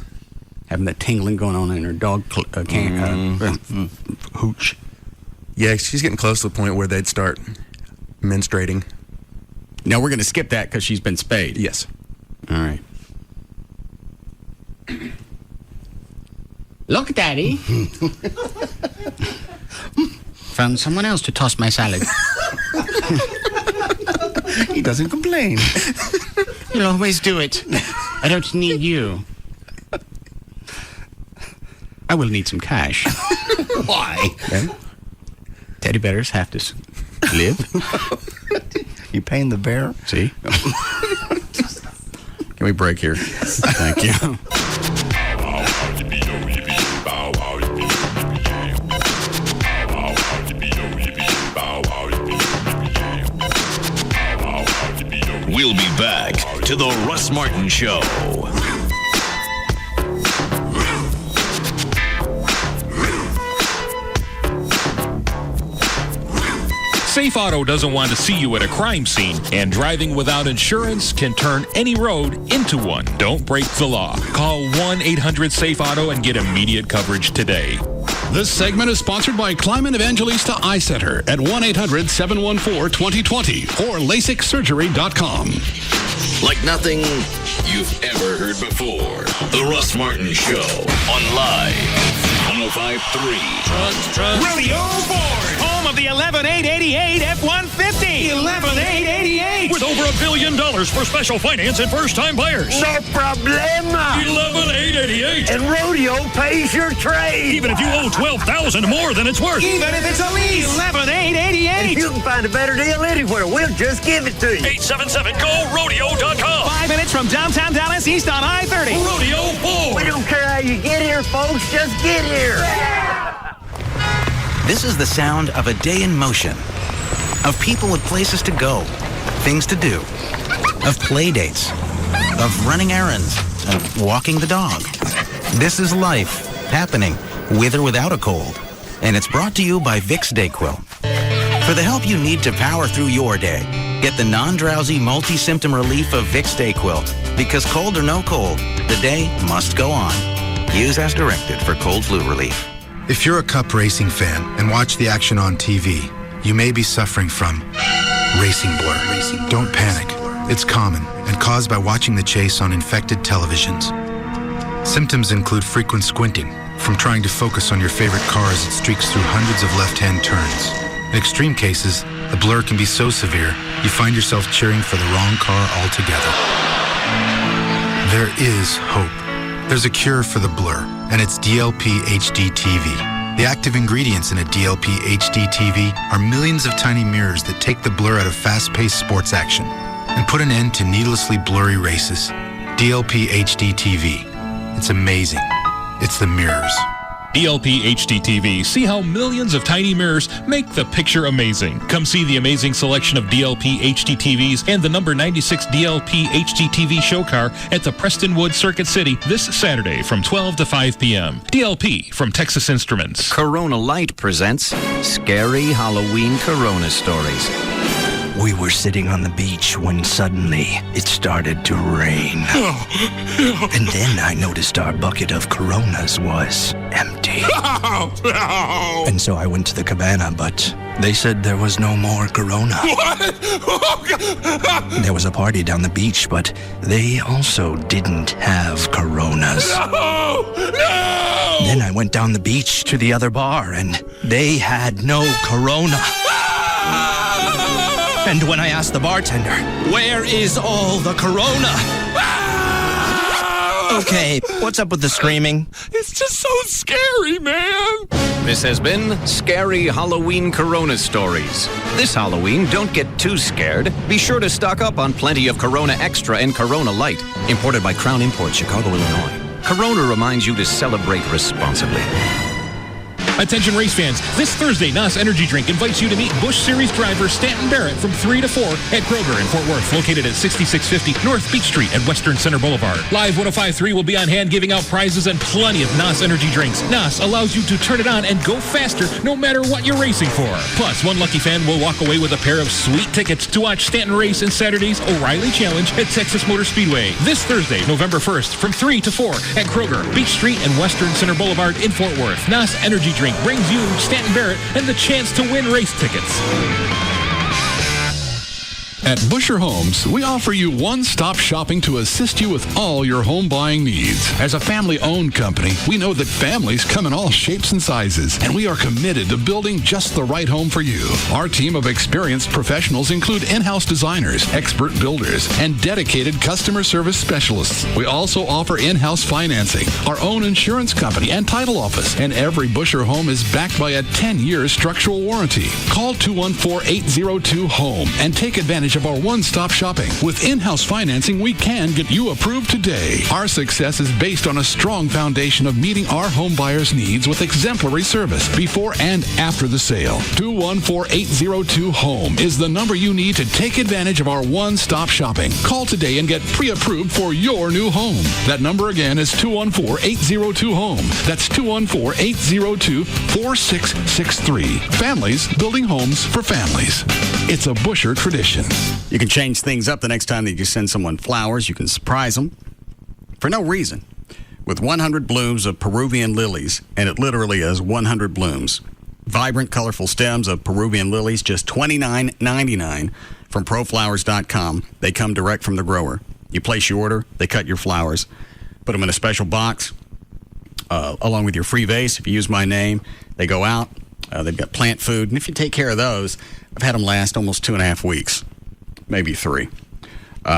Speaker 28: having that tingling going on in her dog hooch.
Speaker 24: Yeah, she's getting close to the point where they'd start menstruating.
Speaker 28: Now we're going to skip that because she's been spayed.
Speaker 24: Yes.
Speaker 28: All right. Look, Daddy. Found someone else to toss my salad.
Speaker 2: He doesn't complain.
Speaker 28: You'll always do it. I don't need you. I will need some cash.
Speaker 2: Why?
Speaker 28: Okay. Teddy bears have to live.
Speaker 2: You paying the bear?
Speaker 28: See? Can we break here? Thank you.
Speaker 14: We'll be back to the Russ Martin Show.
Speaker 15: Safe Auto doesn't want to see you at a crime scene, and driving without insurance can turn any road into one. Don't break the law. Call 1-800-SAFE-AUTO and get immediate coverage today.
Speaker 1: This segment is sponsored by Clyman Evangelista Eye Center at 1-800-714-2020 or LASIKsurgery.com.
Speaker 14: Like nothing you've ever heard before. The Russ Martin Show on Live 105.3.
Speaker 16: Rodeo Ford, home of the 11888 F-150. 11888.
Speaker 15: With over $1 billion for special finance and first-time buyers.
Speaker 16: No problema.
Speaker 15: 11888.
Speaker 16: And Rodeo pays your trade.
Speaker 15: Even if you owe $12,000 more than it's worth.
Speaker 16: Even if it's a lease. 11888. If you can find a better deal anywhere, we'll just give it to you.
Speaker 15: 877-GO-RODEO.com.
Speaker 16: 5 minutes from downtown Dallas, east on I-30.
Speaker 15: Rodeo Ford.
Speaker 16: We don't care how you get here, folks. Just get here.
Speaker 17: This is the sound of a day in motion. Of people with places to go, things to do. Of play dates. Of running errands and walking the dog. This is life happening with or without a cold. And it's brought to you by Vicks DayQuil. For the help you need to power through your day, get the non-drowsy multi-symptom relief of Vicks DayQuil. Because cold or no cold, the day must go on. Use as directed for cold flu relief.
Speaker 18: If you're a Cup racing fan and watch the action on TV, you may be suffering from racing blur. Don't panic. It's common and caused by watching the chase on infected televisions. Symptoms include frequent squinting from trying to focus on your favorite car as it streaks through hundreds of left-hand turns. In extreme cases, the blur can be so severe, you find yourself cheering for the wrong car altogether. There is hope. There's a cure for the blur, and it's DLP HD TV. The active ingredients in a DLP HD TV are millions of tiny mirrors that take the blur out of fast-paced sports action and put an end to needlessly blurry races. DLP HD TV. It's amazing. It's the mirrors.
Speaker 15: DLP HD TV. See how millions of tiny mirrors make the picture amazing. Come see the amazing selection of DLP HD TVs and the number 96 DLP HD TV show car at the Prestonwood Circuit City this Saturday from 12 to 5 p.m. DLP from Texas Instruments.
Speaker 19: Corona Light presents Scary Halloween Corona Stories. We were sitting on the beach when suddenly it started to rain. And then I noticed our bucket of Coronas was empty. And so I went to the cabana, but they said there was no more Corona.
Speaker 6: What?
Speaker 19: There was a party down the beach, but they also didn't have Coronas.
Speaker 6: No! No!
Speaker 19: Then I went down the beach to the other bar, and they had no Corona. And when I asked the bartender, where is all the Corona? Okay, what's up with the screaming?
Speaker 1: It's just so scary, man.
Speaker 3: This has been Scary Halloween Corona Stories. This Halloween, don't get too scared. Be sure to stock up on plenty of Corona Extra and Corona Light, imported by Crown Imports, Chicago, Illinois. Corona reminds you to celebrate responsibly.
Speaker 15: Attention race fans, this Thursday, NOS Energy Drink invites you to meet Busch Series driver Stanton Barrett from 3 to 4 at Kroger in Fort Worth, located at 6650 North Beach Street and Western Center Boulevard. Live 105.3 will be on hand giving out prizes and plenty of NOS Energy Drinks. NOS allows you to turn it on and go faster no matter what you're racing for. Plus, one lucky fan will walk away with a pair of sweet tickets to watch Stanton race in Saturday's O'Reilly Challenge at Texas Motor Speedway. This Thursday, November 1st, from 3 to 4 at Kroger, Beach Street and Western Center Boulevard in Fort Worth. NOS Energy Drink brings you, Stanton Barrett, and the chance to win race tickets.
Speaker 1: At Busher Homes, we offer you one-stop shopping to assist you with all your home buying needs. As a family-owned company, we know that families come in all shapes and sizes, and we are committed to building just the right home for you. Our team of experienced professionals include in-house designers, expert builders, and dedicated customer service specialists. We also offer in-house financing, our own insurance company, and title office, and every Busher home is backed by a 10-year structural warranty. Call 214-802-HOME and take advantage of our one-stop shopping. With in-house financing, we can get you approved today. Our success is based on a strong foundation of meeting our home buyers' needs with exemplary service before and after the sale. 214-802-HOME is the number you need to take advantage of our one-stop shopping. Call today and get pre-approved for your new home. That number again is 214-802-HOME. That's 214-802-4663. Families building homes for families. It's a Busher tradition.
Speaker 28: You can change things up the next time that you send someone flowers. You can surprise them for no reason with 100 blooms of Peruvian lilies, and it literally is 100 blooms. Vibrant, colorful stems of Peruvian lilies, just $29.99 from proflowers.com. They come direct from the grower. You place your order, they cut your flowers, put them in a special box along with your free vase. If you use my name, they go out. They've got plant food, and if you take care of those, I've had them last almost 2.5 weeks. Maybe 3.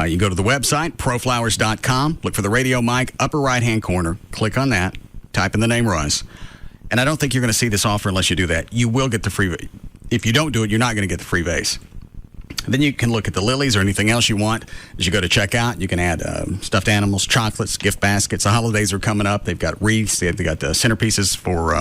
Speaker 28: You go to the website, proflowers.com, look for the radio mic, upper right-hand corner, click on that, type in the name Russ. And I don't think you're going to see this offer unless you do that. You will get the free vase. If you don't do it, you're not going to get the free vase. Then you can look at the lilies or anything else you want. As you go to checkout, you can add stuffed animals, chocolates, gift baskets. The holidays are coming up. They've got wreaths. They've got the centerpieces for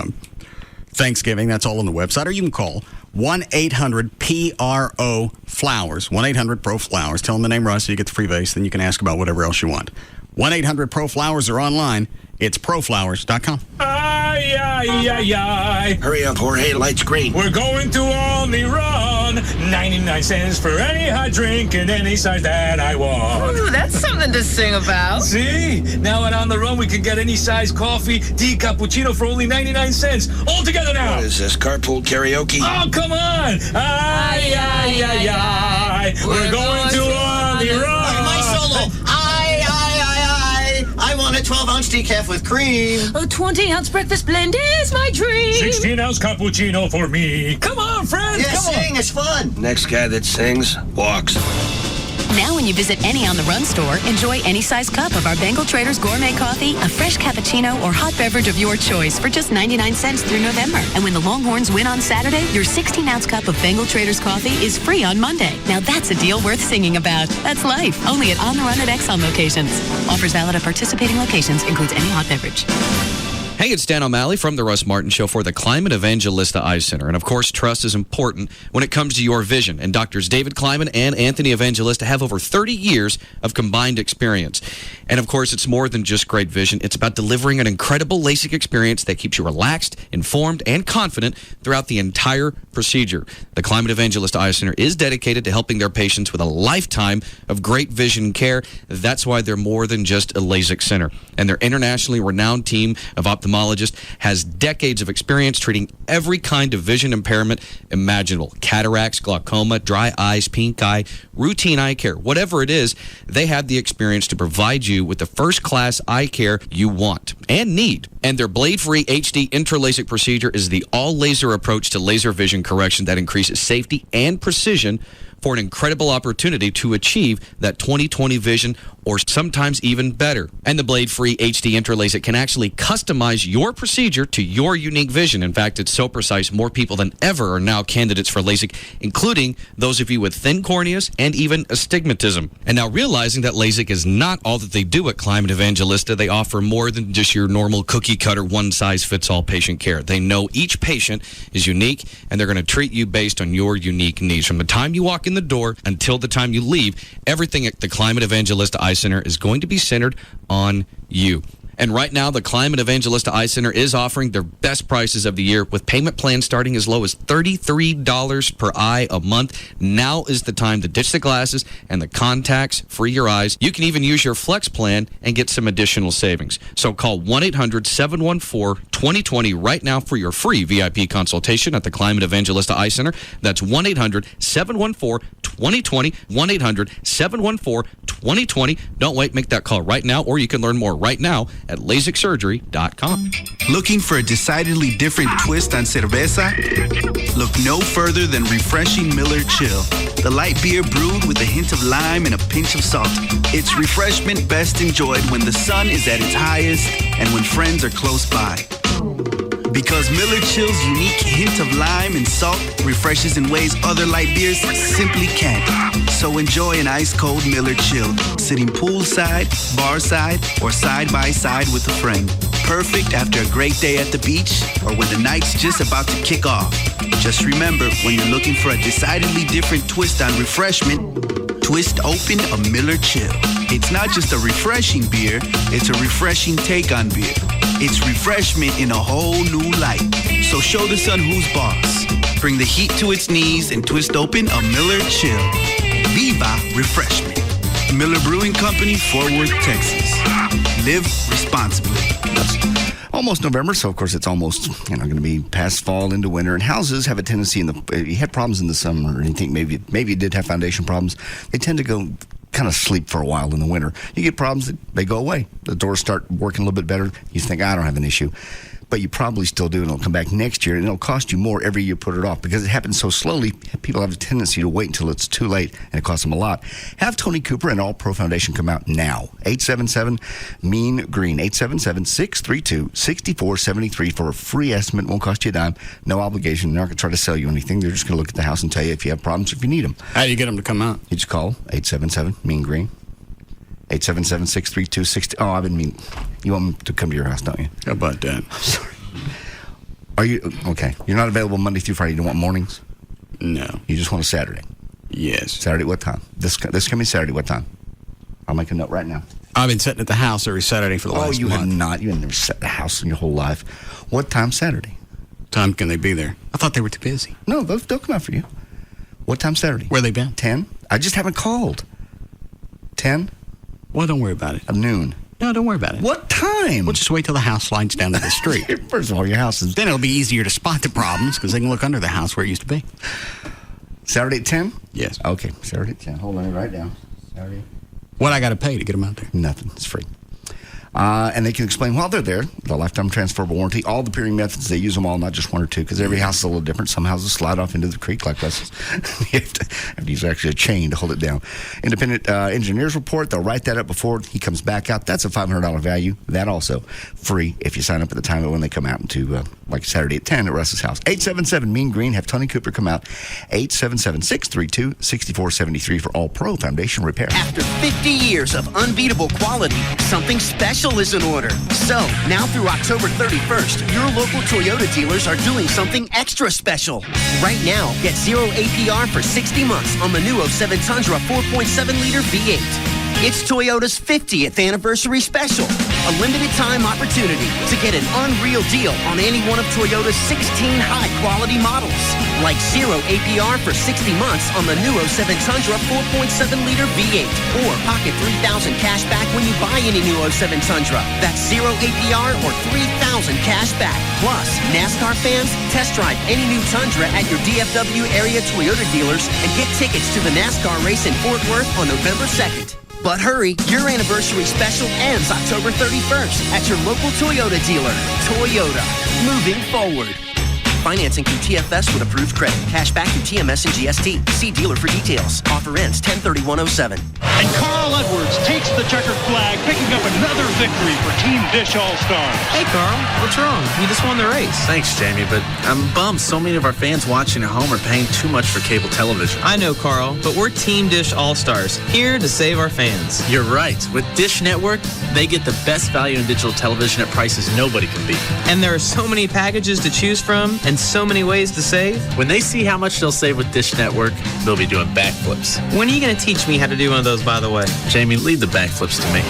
Speaker 28: Thanksgiving. That's all on the website. Or you can call 1-800-PRO-FLOWERS. 1-800-PRO-FLOWERS. Tell them the name Russ so you get the free vase. Then you can ask about whatever else you want. 1-800-PRO-FLOWERS or online. It's proflowers.com.
Speaker 16: Ay, ay, ay, ay.
Speaker 19: Hurry up, Jorge. Light's green.
Speaker 16: We're going to only run 99 cents for any hot drink in any size that I want.
Speaker 6: Ooh, that's something to sing about.
Speaker 16: See? Now and on the run, we can get any size coffee, tea, cappuccino for only 99 cents. All together now.
Speaker 19: What is this, carpool karaoke?
Speaker 16: Oh, come on. Ay, ay, ay, ay. We're going to only run.
Speaker 19: My solo. I want a 12-ounce decaf with cream.
Speaker 6: A 20-ounce breakfast blend is my dream.
Speaker 16: 16-ounce cappuccino for me. Come on, friends.
Speaker 19: Yeah,
Speaker 16: come
Speaker 19: sing.
Speaker 16: on.
Speaker 19: It's fun. Next guy that sings walks.
Speaker 26: Now when you visit any On the Run store, enjoy any size cup of our Bengal Traders gourmet coffee, a fresh cappuccino, or hot beverage of your choice for just 99 cents through November. And when the Longhorns win on Saturday, your 16-ounce cup of Bengal Traders coffee is free on Monday. Now that's a deal worth singing about. That's life. Only at On the Run at Exxon locations. Offers valid at participating locations. Includes any hot beverage.
Speaker 9: Hey, it's Dan O'Malley from the Russ Martin Show for the Climate Evangelista Eye Center. And of course, trust is important when it comes to your vision. And Doctors David Kleiman and Anthony Evangelista have over 30 years of combined experience. And of course, it's more than just great vision. It's about delivering an incredible LASIK experience that keeps you relaxed, informed, and confident throughout the entire procedure. The Climate Evangelista Eye Center is dedicated to helping their patients with a lifetime of great vision care. That's why they're more than just a LASIK center. And their internationally renowned team of ophthalmologists has decades of experience treating every kind of vision impairment imaginable. Cataracts, glaucoma, dry eyes, pink eye, routine eye care, whatever it is, they have the experience to provide you with the first-class eye care you want and need. And their blade-free HD intra-LASIK procedure is the all-laser approach to laser vision correction that increases safety and precision for an incredible opportunity to achieve that 20/20 vision or sometimes even better. And the blade-free HD Intralaser can actually customize your procedure to your unique vision. In fact, it's so precise, more people than ever are now candidates for LASIK, including those of you with thin corneas and even astigmatism. And now realizing that LASIK is not all that they do at Climate Evangelista, they offer more than just your normal cookie-cutter, one-size-fits-all patient care. They know each patient is unique, and they're going to treat you based on your unique needs. From the time you walk in the door until the time you leave, everything at the Climate Evangelista Eye Center is going to be centered on you. And right now, the Climate Evangelista Eye Center is offering their best prices of the year with payment plans starting as low as $33 per eye a month. Now is the time to ditch the glasses and the contacts, free your eyes. You can even use your Flex plan and get some additional savings. So call 1-800-714-2020 right now for your free VIP consultation at the Climate Evangelista Eye Center. That's 1-800-714-2020, 1-800-714-2020. Don't wait, make that call right now, or you can learn more right now at LASIKsurgery.com.
Speaker 4: Looking for a decidedly different twist on cerveza? Look no further than refreshing Miller Chill, the light beer brewed with a hint of lime and a pinch of salt. It's refreshment best enjoyed when the sun is at its highest and when friends are close by. Because Miller Chill's unique hint of lime and salt refreshes in ways other light beers simply can't. So enjoy an ice-cold Miller Chill, sitting poolside, barside, or side by side with a friend. Perfect after a great day at the beach or when the night's just about to kick off. Just remember, when you're looking for a decidedly different twist on refreshment, twist open a Miller Chill. It's not just a refreshing beer, it's a refreshing take on beer. It's refreshment in a whole new light. So show the sun who's boss. Bring the heat to its knees and twist open a Miller Chill. Viva Refreshment. Miller Brewing Company, Fort Worth, Texas. Live responsibly.
Speaker 2: That's almost November, so of course it's almost going to be past fall into winter. And houses have a tendency you had problems in the summer, or anything maybe you did have foundation problems. They tend to go kind of sleep for a while in the winter. You get problems, they go away. The doors start working a little bit better. You think, I don't have an issue. But you probably still do, and it'll come back next year, and it'll cost you more every year you put it off. Because it happens so slowly, people have a tendency to wait until it's too late, and it costs them a lot. Have Tony Cooper and All Pro Foundation come out now. 877-MEAN-GREEN. 877-632-6473 for a free estimate. Won't cost you a dime. No obligation. They're not going to try to sell you anything. They're just going to look at the house and tell you if you have problems, if you need them.
Speaker 28: How do you get them to come out?
Speaker 2: You just call 877-MEAN-GREEN. 877-632-60. Oh, I didn't mean. You want me to come to your house, don't you?
Speaker 28: How about that?
Speaker 2: Sorry. Are you okay? You're not available Monday through Friday. You don't want mornings?
Speaker 28: No.
Speaker 2: You just want a Saturday?
Speaker 28: Yes.
Speaker 2: Saturday, what time? This coming Saturday, what time? I'll make a note right now.
Speaker 28: I've been sitting at the house every Saturday for the last month.
Speaker 2: Oh, you have not. You have never sat at the house in your whole life. What time Saturday?
Speaker 28: Time can they be there? I thought they were too busy.
Speaker 2: No, they'll come out for you. What time Saturday?
Speaker 28: Where they been?
Speaker 2: 10? I just haven't called. 10?
Speaker 28: Well, don't worry about it.
Speaker 2: At noon.
Speaker 28: No, don't worry about it.
Speaker 2: What time?
Speaker 28: We'll just wait till the house slides down to the street.
Speaker 2: First of all, your house is...
Speaker 28: Then it'll be easier to spot the problems because they can look under the house where it used to be.
Speaker 2: Saturday at 10?
Speaker 28: Yes.
Speaker 2: Okay, Saturday at 10. Hold on, write down. Saturday.
Speaker 28: What I got to pay to get them out there?
Speaker 2: Nothing. It's free. And they can explain while they're there, the lifetime transferable warranty, all the peering methods. They use them all, not just one or two, because every house is a little different. Some houses slide off into the creek like this. You have to use actually a chain to hold it down. Independent engineers report. They'll write that up before he comes back out. That's a $500 value. That also free if you sign up at the time of when they come out into like Saturday at 10 at Russ's house. 877-MEAN-GREEN. Have Tony Cooper come out. 877-632-6473 for All Pro Foundation Repair.
Speaker 5: After 50 years of unbeatable quality, something special is in order. So, now through October 31st, your local Toyota dealers are doing something extra special. Right now, get 0 APR for 60 months on the new 07 Tundra 4.7-liter V8. It's Toyota's 50th anniversary special, a limited time opportunity to get an unreal deal on any one of Toyota's 16 high-quality models, like 0 APR for 60 months on the new 07 Tundra 4.7-liter V8, or pocket $3,000 cash back when you buy any new 07 Tundra. That's 0 APR or $3,000 cash back. Plus, NASCAR fans, test drive any new Tundra at your DFW area Toyota dealers and get tickets to the NASCAR race in Fort Worth on November 2nd. But hurry, your anniversary special ends October 31st at your local Toyota dealer. Toyota, moving forward. Financing through TFS with approved credit. Cash back through TMS and GST. See dealer for details. Offer ends 10/31/07.
Speaker 7: And Carl Edwards takes the checkered flag, picking up another victory for Team Dish All-Stars.
Speaker 8: Hey, Carl, what's wrong? You just won the race.
Speaker 20: Thanks, Jamie, but I'm bummed so many of our fans watching at home are paying too much for cable television.
Speaker 8: I know, Carl, but we're Team Dish All-Stars, here to save our fans.
Speaker 20: You're right. With Dish Network, they get the best value in digital television at prices nobody can beat.
Speaker 8: And there are so many packages to choose from and so many ways to save.
Speaker 20: When they see how much they'll save with Dish Network, they'll be doing backflips.
Speaker 8: When are you going to teach me how to do one of those, by the way?
Speaker 20: Jamie, leave the backflips to me.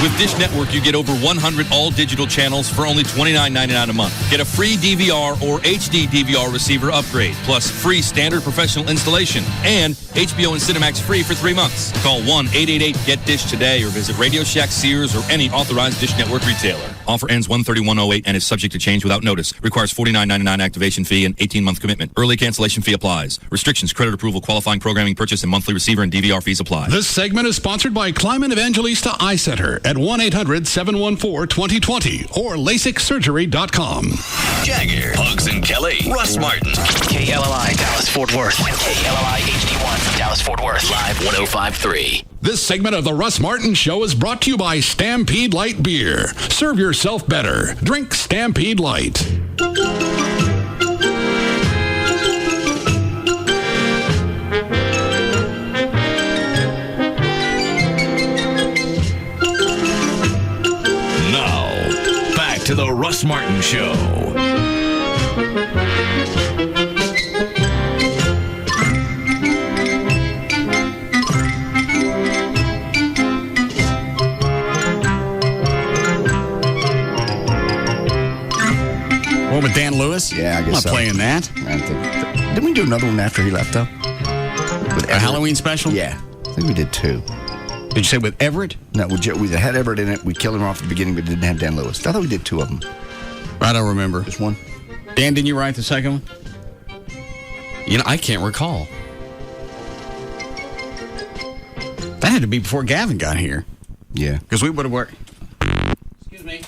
Speaker 15: With Dish Network, you get over 100 all-digital channels for only $29.99 a month. Get a free DVR or HD DVR receiver upgrade, plus free standard professional installation, and HBO and Cinemax free for 3 months. Call 1-888-GET-DISH today or visit Radio Shack, Sears, or any authorized Dish Network retailer. Offer ends 1/31/08 and is subject to change without notice. Requires $49.99 activation fee and 18-month commitment. Early cancellation fee applies. Restrictions, credit approval, qualifying programming purchase, and monthly receiver and DVR fees apply.
Speaker 1: This segment is sponsored by Kleiman Evangelista Eye Center at 1-800-714-2020 or LASIKsurgery.com.
Speaker 14: Jagger, Pugs and Kelly, Russ Martin.
Speaker 19: KLLI, Dallas-Fort Worth. KLLI HD1, Dallas-Fort Worth.
Speaker 14: Live 105.3.
Speaker 1: This segment of the Russ Martin Show is brought to you by Stampede Light Beer. Serve yourself better. Drink Stampede Light.
Speaker 14: Now, back to the Russ Martin Show.
Speaker 28: What with Dan Lewis?
Speaker 2: Yeah, I guess
Speaker 28: I'm not
Speaker 2: so.
Speaker 28: playing that.
Speaker 2: Didn't we do another one after he left, though? With
Speaker 28: A Halloween special?
Speaker 2: Yeah. I think we did 2.
Speaker 28: Did you say with Everett?
Speaker 2: No, we had Everett in it. We killed him off at the beginning, but didn't have Dan Lewis. I thought we did 2 of them.
Speaker 28: I don't remember.
Speaker 2: Just one.
Speaker 28: Dan, didn't you write the second one?
Speaker 9: You know, I can't recall.
Speaker 28: That had to be before Gavin got here.
Speaker 2: Yeah.
Speaker 28: Because we would have worked.
Speaker 8: Excuse me.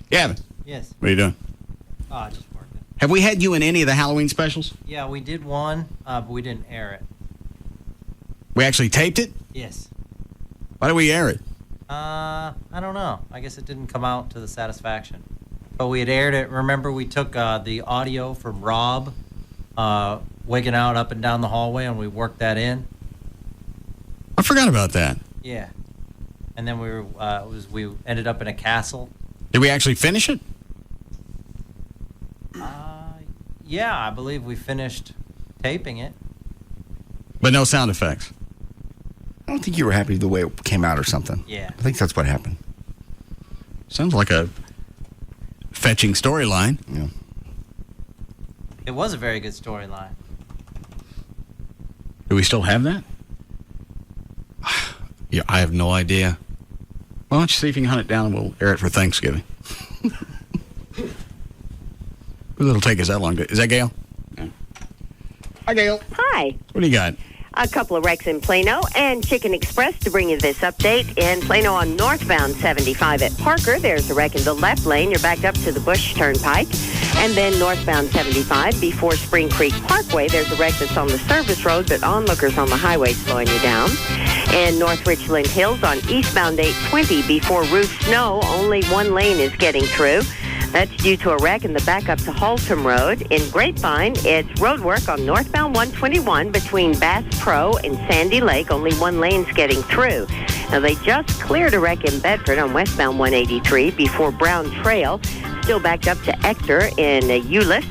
Speaker 28: Gavin.
Speaker 21: Yes.
Speaker 28: What are you doing?
Speaker 21: Just working.
Speaker 28: Have we had you in any of the Halloween specials?
Speaker 21: Yeah, we did one, but we didn't air it.
Speaker 28: We actually taped it?
Speaker 21: Yes.
Speaker 28: Why did we air it?
Speaker 21: I don't know. I guess it didn't come out to the satisfaction. But we had aired it. Remember, we took the audio from Rob wigging out up and down the hallway, and we worked that in.
Speaker 28: I forgot about that.
Speaker 21: Yeah. And then we ended up in a castle.
Speaker 28: Did we actually finish it?
Speaker 21: Yeah, I believe we finished taping it.
Speaker 28: But no sound effects.
Speaker 2: I don't think you were happy with the way it came out or something.
Speaker 21: Yeah.
Speaker 2: I think that's what happened.
Speaker 28: Sounds like a fetching storyline.
Speaker 2: Yeah.
Speaker 21: It was a very good storyline.
Speaker 28: Do we still have that?
Speaker 9: Yeah, I have no idea.
Speaker 28: Why don't you see if you can hunt it down and we'll air it for Thanksgiving. It'll take us that long. Is that Gail? Yeah. Hi, Gail.
Speaker 22: Hi.
Speaker 28: What do you got?
Speaker 22: A couple of wrecks in Plano and Chicken Express to bring you this update. In Plano on northbound 75 at Parker, there's a wreck in the left lane. You're backed up to the Bush Turnpike. And then northbound 75 before Spring Creek Parkway, there's a wreck that's on the service road, but onlookers on the highway slowing you down. In North Richland Hills on eastbound 820 before Roof Snow, only one lane is getting through. That's due to a wreck in the backup to Haltom Road. In Grapevine, it's road work on northbound 121 between Bass Pro and Sandy Lake. Only one lane's getting through. Now, they just cleared a wreck in Bedford on westbound 183 before Brown Trail. Still backed up to Ector in Euless.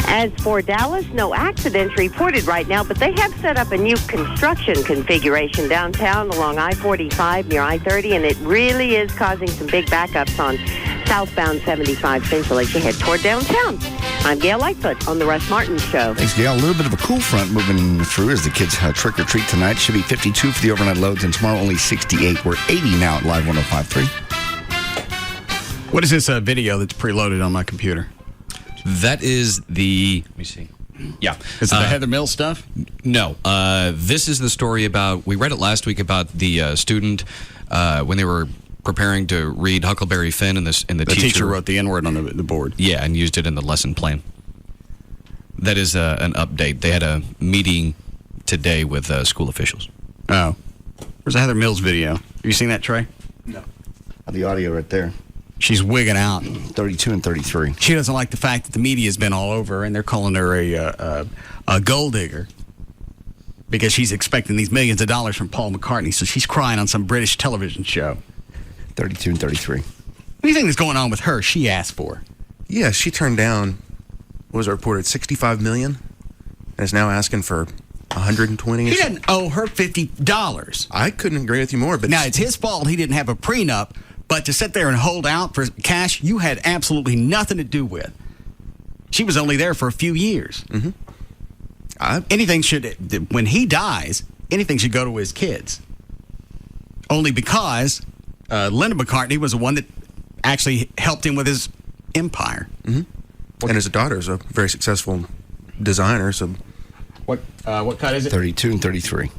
Speaker 22: As for Dallas, no accidents reported right now, but they have set up a new construction configuration downtown along I-45 near I-30, and it really is causing some big backups on southbound 75 Central as you head toward downtown. I'm Gail Lightfoot on the Russ Martin Show.
Speaker 2: Thanks, Gail. A little bit of a cool front moving through as the kids trick-or-treat tonight. Should be 52 for the overnight loads, and tomorrow only 68. We're 80 now at Live 105.3.
Speaker 28: What is this video that's preloaded on my computer?
Speaker 9: That is the... Let me see. Yeah.
Speaker 28: Is it the Heather Mills stuff?
Speaker 9: No. This is the story about... We read it last week about the student when they were preparing to read Huckleberry Finn, and the
Speaker 28: teacher wrote the N-word on the board.
Speaker 9: Yeah, and used it in the lesson plan. That is an update. They had a meeting today with school officials.
Speaker 28: Oh. There's a Heather Mills video. Have you seen that, Trey?
Speaker 2: No. The audio right there.
Speaker 28: She's wigging out.
Speaker 2: 32 and 33.
Speaker 28: She doesn't like the fact that the media's been all over, and they're calling her a gold digger because she's expecting these millions of dollars from Paul McCartney. So she's crying on some British television show.
Speaker 2: 32 and 33.
Speaker 28: Anything that's going on with her, she asked for.
Speaker 10: Yeah, she turned down, what was it reported, $65 million, and is now asking for 120.
Speaker 28: He didn't owe her $50.
Speaker 10: I couldn't agree with you more. But
Speaker 28: now it's his fault he didn't have a prenup, but to sit there and hold out for cash, you had absolutely nothing to do with. She was only there for a few years.
Speaker 10: Mm-hmm.
Speaker 28: Anything should, when he dies, anything should go to his kids. Only because Linda McCartney was the one that actually helped him with his empire.
Speaker 10: Mm-hmm. And his daughter is a very successful designer, so...
Speaker 28: What cut is it?
Speaker 2: 32 and 33.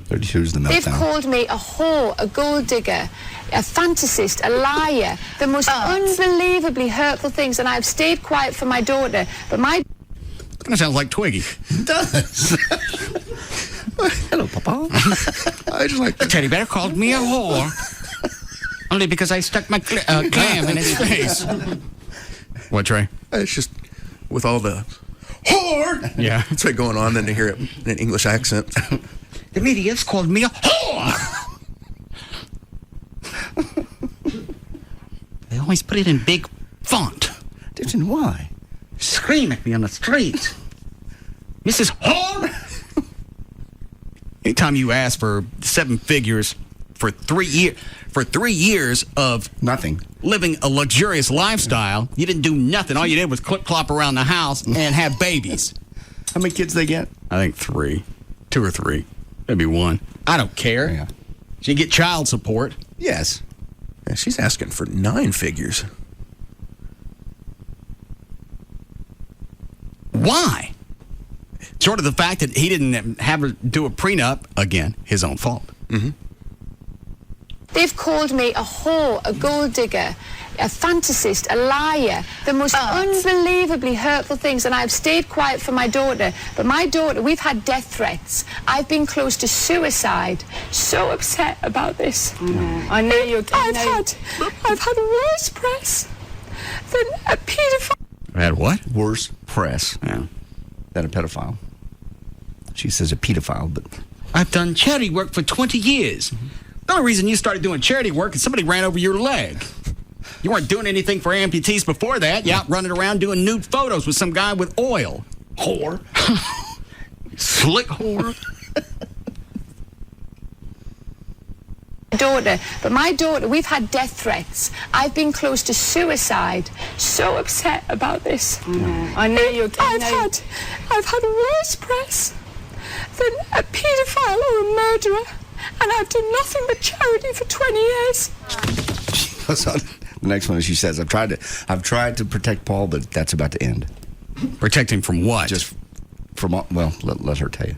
Speaker 2: 32 is the meltdown.
Speaker 11: They've called me a whore, a gold digger, a fantasist, a liar, the most unbelievably hurtful things, and I've stayed quiet for my daughter, but my...
Speaker 28: Kind of sounds like Twiggy.
Speaker 2: It does. Hello, Papa.
Speaker 28: I just like... The teddy bear called me a whore. Only because I stuck my clam in his face. What, Trey?
Speaker 10: It's just with all the whore.
Speaker 28: Yeah.
Speaker 10: It's like going on, then to hear it in an English accent.
Speaker 28: The media's called me a whore. They always put it in big font.
Speaker 2: Didn't why?
Speaker 28: Scream at me on the street. Mrs. Whore. Anytime you ask for 7 figures for 3 years of
Speaker 2: nothing,
Speaker 28: living a luxurious lifestyle, you didn't do nothing. All you did was clip-clop around the house and have babies.
Speaker 2: How many kids they get?
Speaker 28: I think 3. 2 or 3. Maybe 1. I don't care.
Speaker 2: Yeah.
Speaker 28: She get child support.
Speaker 2: Yes.
Speaker 10: Yeah, she's asking for 9 figures.
Speaker 28: Why? Short of the fact that he didn't have her do a prenup, again, his own fault.
Speaker 10: Mm-hmm.
Speaker 11: They've called me a whore, a gold digger, a fantasist, a liar, the most unbelievably hurtful things, and I've stayed quiet for my daughter, but my daughter, we've had death threats. I've been close to suicide. So upset about this. I know you're... I've had worse press than a paedophile.
Speaker 28: Had what?
Speaker 2: Worse press than a pedophile. She says a pedophile, but...
Speaker 28: I've done charity work for 20 years. The only reason you started doing charity work is somebody ran over your leg. You weren't doing anything for amputees before that. You out running around doing nude photos with some guy with oil. Whore. Slick whore.
Speaker 11: Daughter, but my daughter, we've had death threats. I've been close to suicide. So upset about this. I know you're... I've had worse press than a paedophile or a murderer, and I've done nothing but charity for 20 years.
Speaker 2: The next one is she says, I've tried to protect Paul, but that's about to end.
Speaker 28: Protect him from what?
Speaker 2: Just from, well, let her tell you.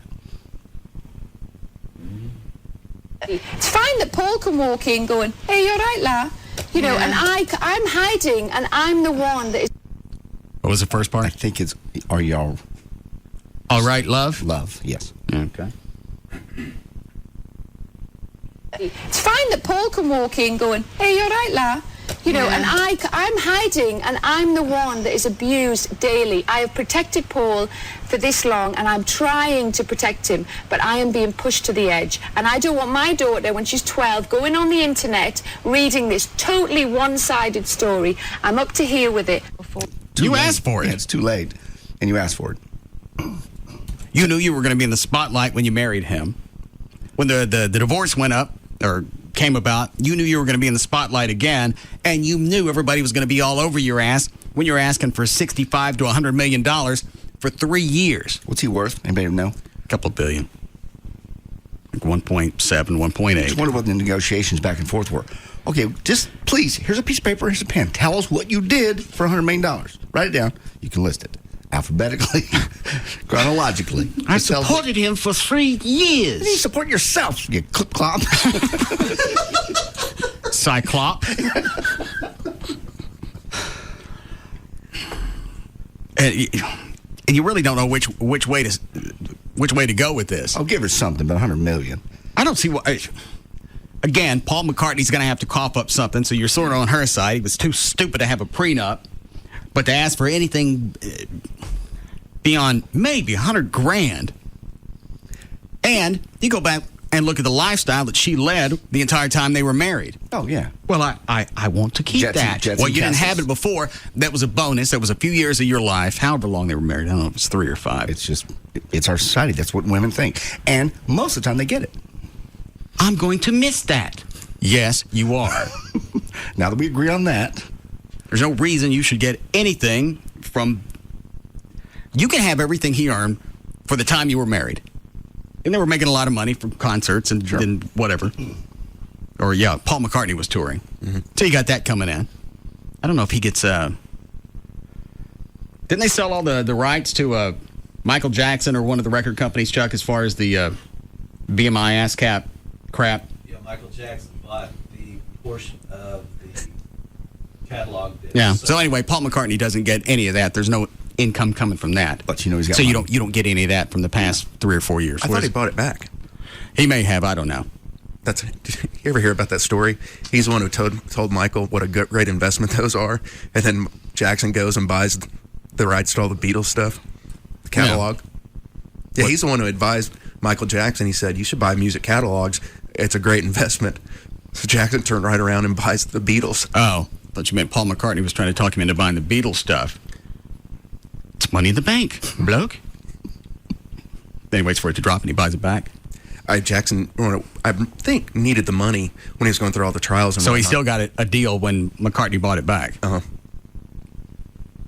Speaker 11: It's fine that Paul can walk in going, hey, you're right, La. You know, and I'm hiding, and I'm the one that is...
Speaker 28: What was the first part?
Speaker 2: I think it's, are y'all...
Speaker 28: All right, love?
Speaker 2: Love, yes.
Speaker 28: Okay.
Speaker 11: It's fine that Paul can walk in going, hey, you're right, La. You know, and I'm hiding, and I'm the one that is abused daily. I have protected Paul for this long, and I'm trying to protect him, but I am being pushed to the edge. And I don't want my daughter, when she's 12, going on the internet, reading this totally one-sided story. I'm up to here with it.
Speaker 28: You asked for it.
Speaker 2: Yeah, it's too late, and you asked for it.
Speaker 28: You knew you were going to be in the spotlight when you married him. When the divorce went up, or came about, you knew you were going to be in the spotlight again, and you knew everybody was going to be all over your ass when you're asking for $65 to $100 million for 3 years.
Speaker 2: What's he worth? Anybody know?
Speaker 28: A couple of billion. Like 1.7, 1.8.
Speaker 2: I just wonder what the negotiations back and forth were. Okay, just please, here's a piece of paper, here's a pen. Tell us what you did for $100 million. Write it down. You can list it. alphabetically, chronologically.
Speaker 28: I supported him for 3 years.
Speaker 2: You support yourself, you clip-clop.
Speaker 28: Cyclop. And you really don't know which way to go with this.
Speaker 2: I'll give her something, but $100 million.
Speaker 28: I don't see why. Again, Paul McCartney's going to have to cough up something, so you're sort of on her side. He was too stupid to have a prenup, but to ask for anything beyond maybe $100,000. And you go back and look at the lifestyle that she led the entire time they were married.
Speaker 2: Oh, yeah.
Speaker 28: Well, I want to keep that. Well, you didn't have it before. That was a bonus. That was a few years of your life, however long they were married. I don't know if it's 3 or 5.
Speaker 2: It's our society. That's what women think. And most of the time they get it.
Speaker 28: I'm going to miss that. Yes, you are.
Speaker 2: Now that we agree on that.
Speaker 28: There's no reason you should get anything from... You can have everything he earned for the time you were married. And they were making a lot of money from concerts and whatever. Or, yeah, Paul McCartney was touring. Mm-hmm. So you got that coming in. I don't know if he gets... Didn't they sell all the rights to Michael Jackson or one of the record companies, Chuck, as far as the BMI ASCAP crap?
Speaker 12: Yeah, Michael Jackson bought the portion of the catalog.
Speaker 28: Yeah. So anyway, Paul McCartney doesn't get any of that. There's no income coming from that.
Speaker 2: But you know he's got
Speaker 28: so
Speaker 2: money.
Speaker 28: you don't get any of that from the past 3 or 4 years.
Speaker 10: I thought he bought it back.
Speaker 28: He may have. I don't know.
Speaker 10: Did you ever hear about that story? He's the one who told Michael what a great investment those are, and then Jackson goes and buys the rights to all the Beatles stuff, the catalog. Yeah, he's the one who advised Michael Jackson. He said, you should buy music catalogs. It's a great investment. So Jackson turned right around and buys the Beatles.
Speaker 28: Oh, I thought you meant Paul McCartney was trying to talk him into buying the Beatles stuff. It's money in the bank, bloke. Then he waits for it to drop and he buys it back.
Speaker 10: Jackson, I think, needed the money when he was going through all the trials. And
Speaker 28: so he still got a deal when McCartney bought it back.
Speaker 10: Uh-huh.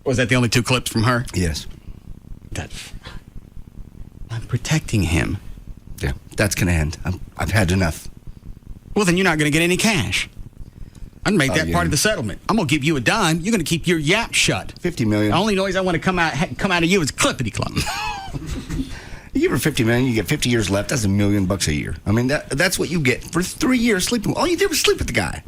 Speaker 28: Was that the only 2 clips from her?
Speaker 2: Yes.
Speaker 28: I'm protecting him.
Speaker 2: Yeah, that's going to end. I've had enough.
Speaker 28: Well, then you're not going to get any cash. I'd make that part of the settlement. I'm going to give you a dime. You're going to keep your yap shut.
Speaker 2: $50 million.
Speaker 28: The only noise I want to come out of you is clippity-clop.
Speaker 2: You give her $50 million, you get 50 years left. That's $1 million a year. I mean, that's what you get for 3 years sleeping. All you did was sleep with the guy.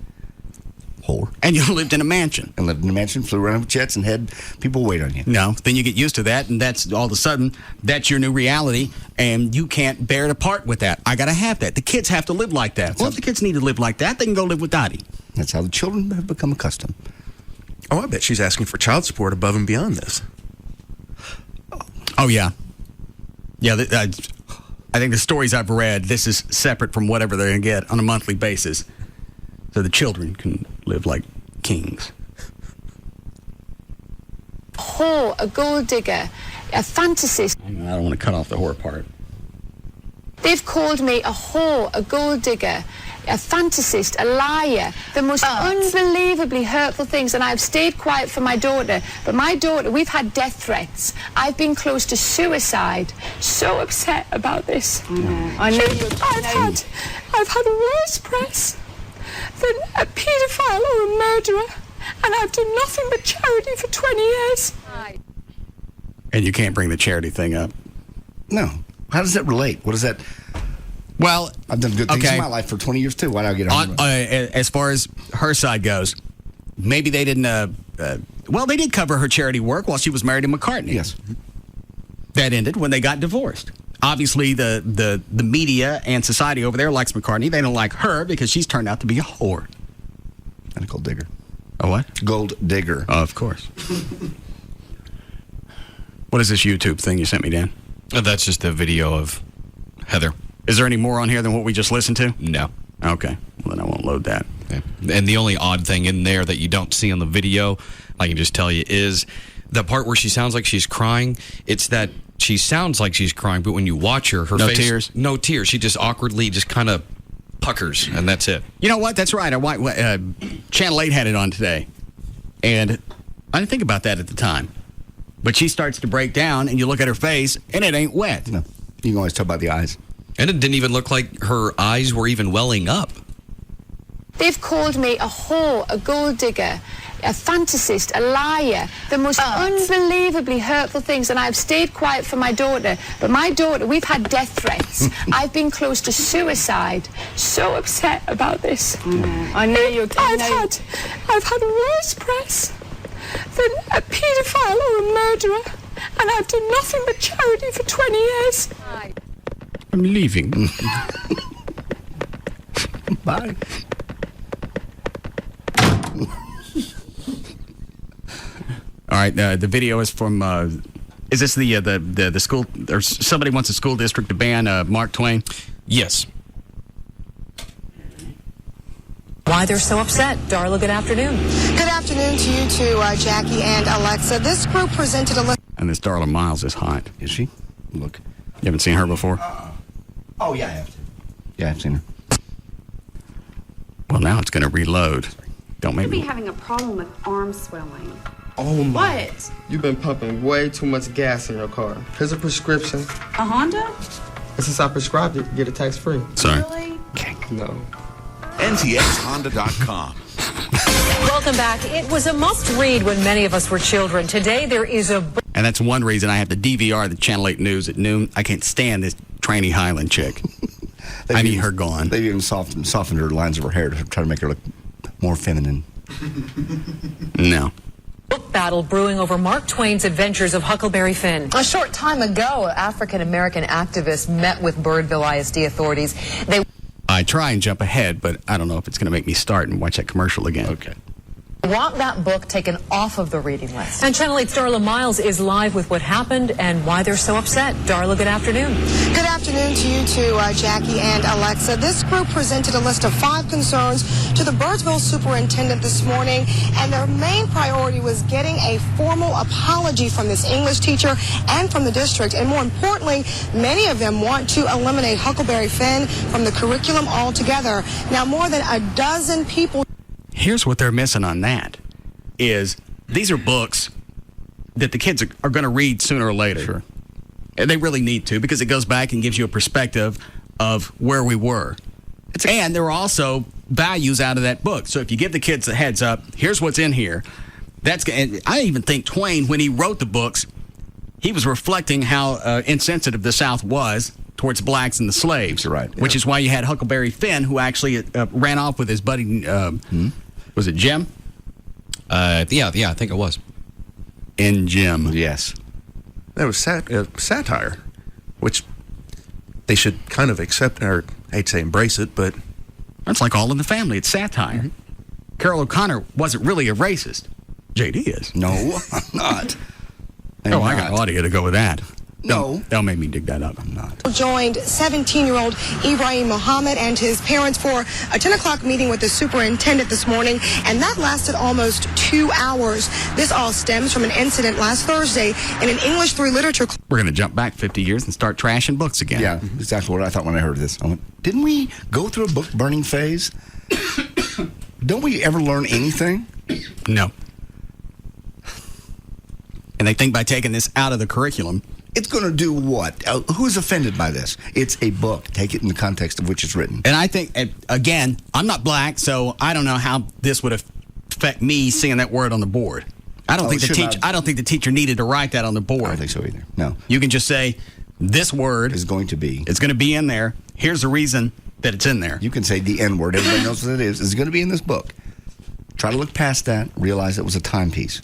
Speaker 2: Whore.
Speaker 28: And you lived in a mansion.
Speaker 2: And lived in a mansion, flew around with jets, and had people wait on you.
Speaker 28: No, then you get used to that, and that's all of a sudden, that's your new reality, and you can't bear to part with that. I got to have that. The kids have to live like that. Well, if the kids need to live like that, they can go live with Dottie.
Speaker 2: That's how the children have become accustomed.
Speaker 10: Oh, I bet she's asking for child support above and beyond this.
Speaker 28: Oh, yeah. Yeah, I think the stories I've read, this is separate from whatever they're going to get on a monthly basis. So the children can live like kings.
Speaker 11: Whore, a gold digger, a fantasist.
Speaker 28: I don't want to cut off the whore part.
Speaker 11: They've called me a whore, a gold digger, a fantasist, a liar, the most unbelievably hurtful things, and I've stayed quiet for my daughter. But my daughter, we've had death threats. I've been close to suicide. So upset about this.
Speaker 22: I know
Speaker 11: I've had worse press than a paedophile or a murderer, and I've done nothing but charity for 20 years.
Speaker 28: And you can't bring the charity thing up.
Speaker 2: No. How does that relate? What is that?
Speaker 28: Well,
Speaker 2: I've done good things in my life for 20 years, too. Why do I get on
Speaker 28: as far as her side goes, maybe they didn't... well, they did cover her charity work while she was married to McCartney.
Speaker 2: Yes.
Speaker 28: That ended when they got divorced. Obviously, the media and society over there likes McCartney. They don't like her because she's turned out to be a whore.
Speaker 2: And a gold digger.
Speaker 28: A what?
Speaker 2: Gold digger.
Speaker 28: Oh, of course. What is this YouTube thing you sent me, Dan?
Speaker 9: That's just a video of Heather.
Speaker 28: Is there any more on here than what we just listened to?
Speaker 9: No.
Speaker 28: Okay. Well, then I won't load that.
Speaker 9: Yeah. And the only odd thing in there that you don't see on the video, I can just tell you, is the part where she sounds like she's crying. It's that she sounds like she's crying, but when you watch her
Speaker 28: no
Speaker 9: face...
Speaker 28: tears?
Speaker 9: No tears. She just awkwardly just kind of puckers, and that's it.
Speaker 28: You know what? That's right. Channel 8 had it on today. And I didn't think about that at the time. But she starts to break down, and you look at her face, and it ain't wet.
Speaker 2: No. You can always tell by the eyes.
Speaker 9: And it didn't even look like her eyes were even welling up.
Speaker 11: They've called me a whore, a gold digger, a fantasist, a liar, the most unbelievably hurtful things. And I've stayed quiet for my daughter. But my daughter, we've had death threats. I've been close to suicide. So upset about this.
Speaker 3: I know you're.
Speaker 11: I've had worse press than a paedophile or a murderer. And I've done nothing but charity for 20 years.
Speaker 28: I'm leaving.
Speaker 2: Bye.
Speaker 28: All right, the video is from. Is this the school or somebody wants a school district to ban Mark Twain?
Speaker 9: Yes.
Speaker 13: Why they're so upset. Darla, good afternoon.
Speaker 17: Good afternoon to you too, Jackie and Alexa. This group presented a list.
Speaker 28: And this Darla Miles is hot.
Speaker 2: Is she? Look.
Speaker 28: You haven't seen her before?
Speaker 2: Oh, yeah, I have. Yeah, I've seen her.
Speaker 28: Well, now it's going to reload. Don't make
Speaker 18: You'd be
Speaker 28: me.
Speaker 18: having a problem with arm swelling.
Speaker 23: Oh my.
Speaker 18: What?
Speaker 23: You've been pumping way too much gas in your car. Here's a prescription.
Speaker 18: A Honda?
Speaker 23: And since I prescribed it, get it tax free.
Speaker 28: Sorry.
Speaker 18: Really?
Speaker 23: No.
Speaker 14: NTXHonda.com.
Speaker 13: Welcome back. It was a must-read when many of us were children. Today there is a...
Speaker 28: And that's one reason I have to DVR the Channel 8 News at noon. I can't stand this trainee Highland chick. I need her gone.
Speaker 2: They've even softened her lines of her hair to try to make her look more feminine.
Speaker 28: No.
Speaker 13: book battle brewing over Mark Twain's adventures of Huckleberry Finn.
Speaker 24: A short time ago, African-American activists met with Birdville ISD authorities.
Speaker 28: I try and jump ahead, but I don't know if it's going to make me start and watch that commercial again.
Speaker 2: Okay.
Speaker 24: Want that book taken off of the reading list.
Speaker 13: And Channel 8's Darla Miles is live with what happened and why they're so upset. Darla, good afternoon.
Speaker 17: Good afternoon to you too, Jackie and Alexa. This group presented a list of 5 concerns to the Birdsville superintendent this morning, and their main priority was getting a formal apology from this English teacher and from the district. And more importantly, many of them want to eliminate Huckleberry Finn from the curriculum altogether. Now, more than a dozen people...
Speaker 28: Here's what they're missing on that, is these are books that the kids are going to read sooner or later. Sure. And they really need to, because it goes back and gives you a perspective of where we were. And there are also values out of that book. So if you give the kids a heads up, here's what's in here. And I even think Twain, when he wrote the books, he was reflecting how insensitive the South was towards blacks and the slaves.
Speaker 2: You're right. Yeah.
Speaker 28: Which is why you had Huckleberry Finn, who actually ran off with his buddy, was it Jim?
Speaker 9: Yeah, I think it was.
Speaker 28: In Jim.
Speaker 2: Yes.
Speaker 10: That was satire, which they should kind of accept, or I'd say embrace it, but...
Speaker 28: That's like All in the Family. It's satire. Mm-hmm. Carol O'Connor wasn't really a racist. JD is.
Speaker 2: No, I'm not.
Speaker 28: I got audio to go with that.
Speaker 2: No.
Speaker 28: Don't make me dig that up. I'm not.
Speaker 17: Joined 17-year-old Ibrahim Muhammad and his parents for a 10 o'clock meeting with the superintendent this morning, and that lasted almost 2 hours. This all stems from an incident last Thursday in an English 3 literature class.
Speaker 28: We're going to jump back 50 years and start trashing books again.
Speaker 2: Yeah, exactly what I thought when I heard this. I went, didn't we go through a book burning phase? Don't we ever learn anything?
Speaker 28: No. And they think by taking this out of the curriculum,
Speaker 2: it's going to do what? Who's offended by this? It's a book. Take it in the context of which it's written.
Speaker 28: And I think, again, I'm not black, so I don't know how this would affect me seeing that word on the board. I don't think the teacher needed to write that on the board.
Speaker 2: I don't think so either. No.
Speaker 28: You can just say, this word
Speaker 2: is going to be.
Speaker 28: It's going to be in there. Here's the reason that it's in there.
Speaker 2: You can say the N word. Everybody knows what it is. It's going to be in this book. Try to look past that. Realize it was a timepiece.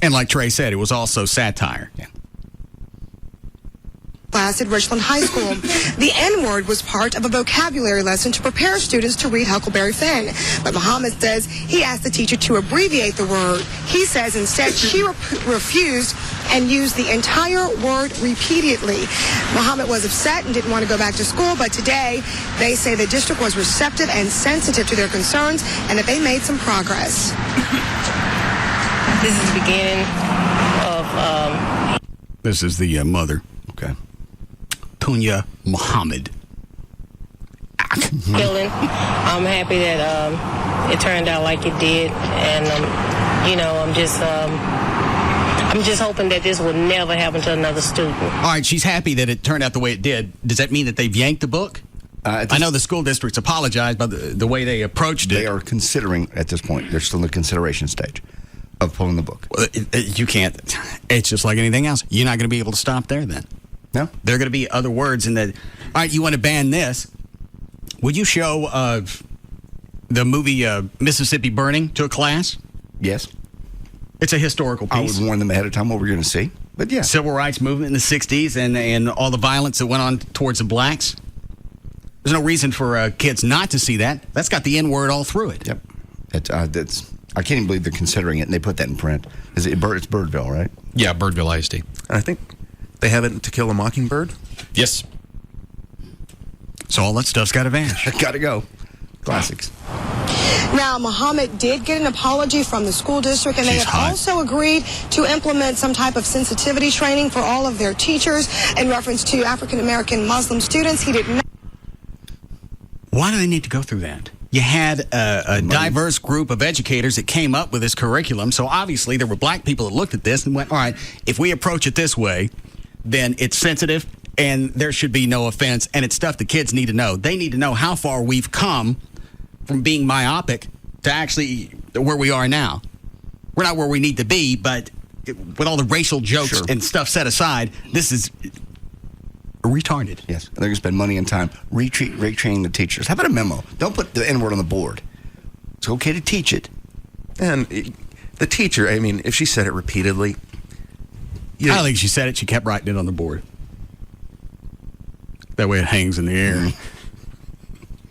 Speaker 28: And like Trey said, it was also satire.
Speaker 2: Yeah.
Speaker 17: Class at Richland High School. The N-word was part of a vocabulary lesson to prepare students to read Huckleberry Finn. But Muhammad says he asked the teacher to abbreviate the word. He says instead she refused and used the entire word repeatedly. Muhammad was upset and didn't want to go back to school, but today they say the district was receptive and sensitive to their concerns and that they made some progress.
Speaker 25: This is the beginning of...
Speaker 28: This is the mother.
Speaker 2: Okay.
Speaker 28: Tunya Muhammad.
Speaker 25: Healing. I'm happy that it turned out like it did, and I'm just hoping that this will never happen to another student.
Speaker 28: All right, she's happy that it turned out the way it did. Does that mean that they've yanked the book? I know the school districts apologized by the way they approached it.
Speaker 2: They are considering, at this point, they're still in the consideration stage of pulling the book.
Speaker 28: Well, you can't. It's just like anything else. You're not going to be able to stop there then.
Speaker 2: No.
Speaker 28: There are going to be other words in the... All right, you want to ban this. Would you show the movie Mississippi Burning to a class?
Speaker 2: Yes.
Speaker 28: It's a historical piece.
Speaker 2: I would warn them ahead of time what we're going to see. But yeah.
Speaker 28: Civil rights movement in the 60s and all the violence that went on towards the blacks. There's no reason for kids not to see that. That's got the N-word all through it.
Speaker 2: Yep. I can't even believe they're considering it, and they put that in print. It's Birdville, right?
Speaker 9: Yeah, Birdville ISD.
Speaker 10: And I think they have it To Kill a Mockingbird.
Speaker 9: Yes.
Speaker 28: So all that stuff's got to vanish.
Speaker 2: Got to go. Classics.
Speaker 17: Now, Muhammad did get an apology from the school district, and they have also agreed to implement some type of sensitivity training for all of their teachers in reference to African-American Muslim students. He did not.
Speaker 28: Why do they need to go through that? You had a diverse group of educators that came up with this curriculum, so obviously there were black people that looked at this and went, all right, if we approach it this way, then it's sensitive and there should be no offense, and it's stuff the kids need to know. They need to know how far we've come from being myopic to actually where we are now. We're not where we need to be, but with all the racial jokes and stuff set aside, this is retarded.
Speaker 2: Yes. They're going to spend money and time retraining the teachers. How about a memo? Don't put the N-word on the board. It's okay to teach it.
Speaker 10: And the teacher, I mean, if she said it repeatedly.
Speaker 28: I don't think she said it. She kept writing it on the board. That way it hangs in the air.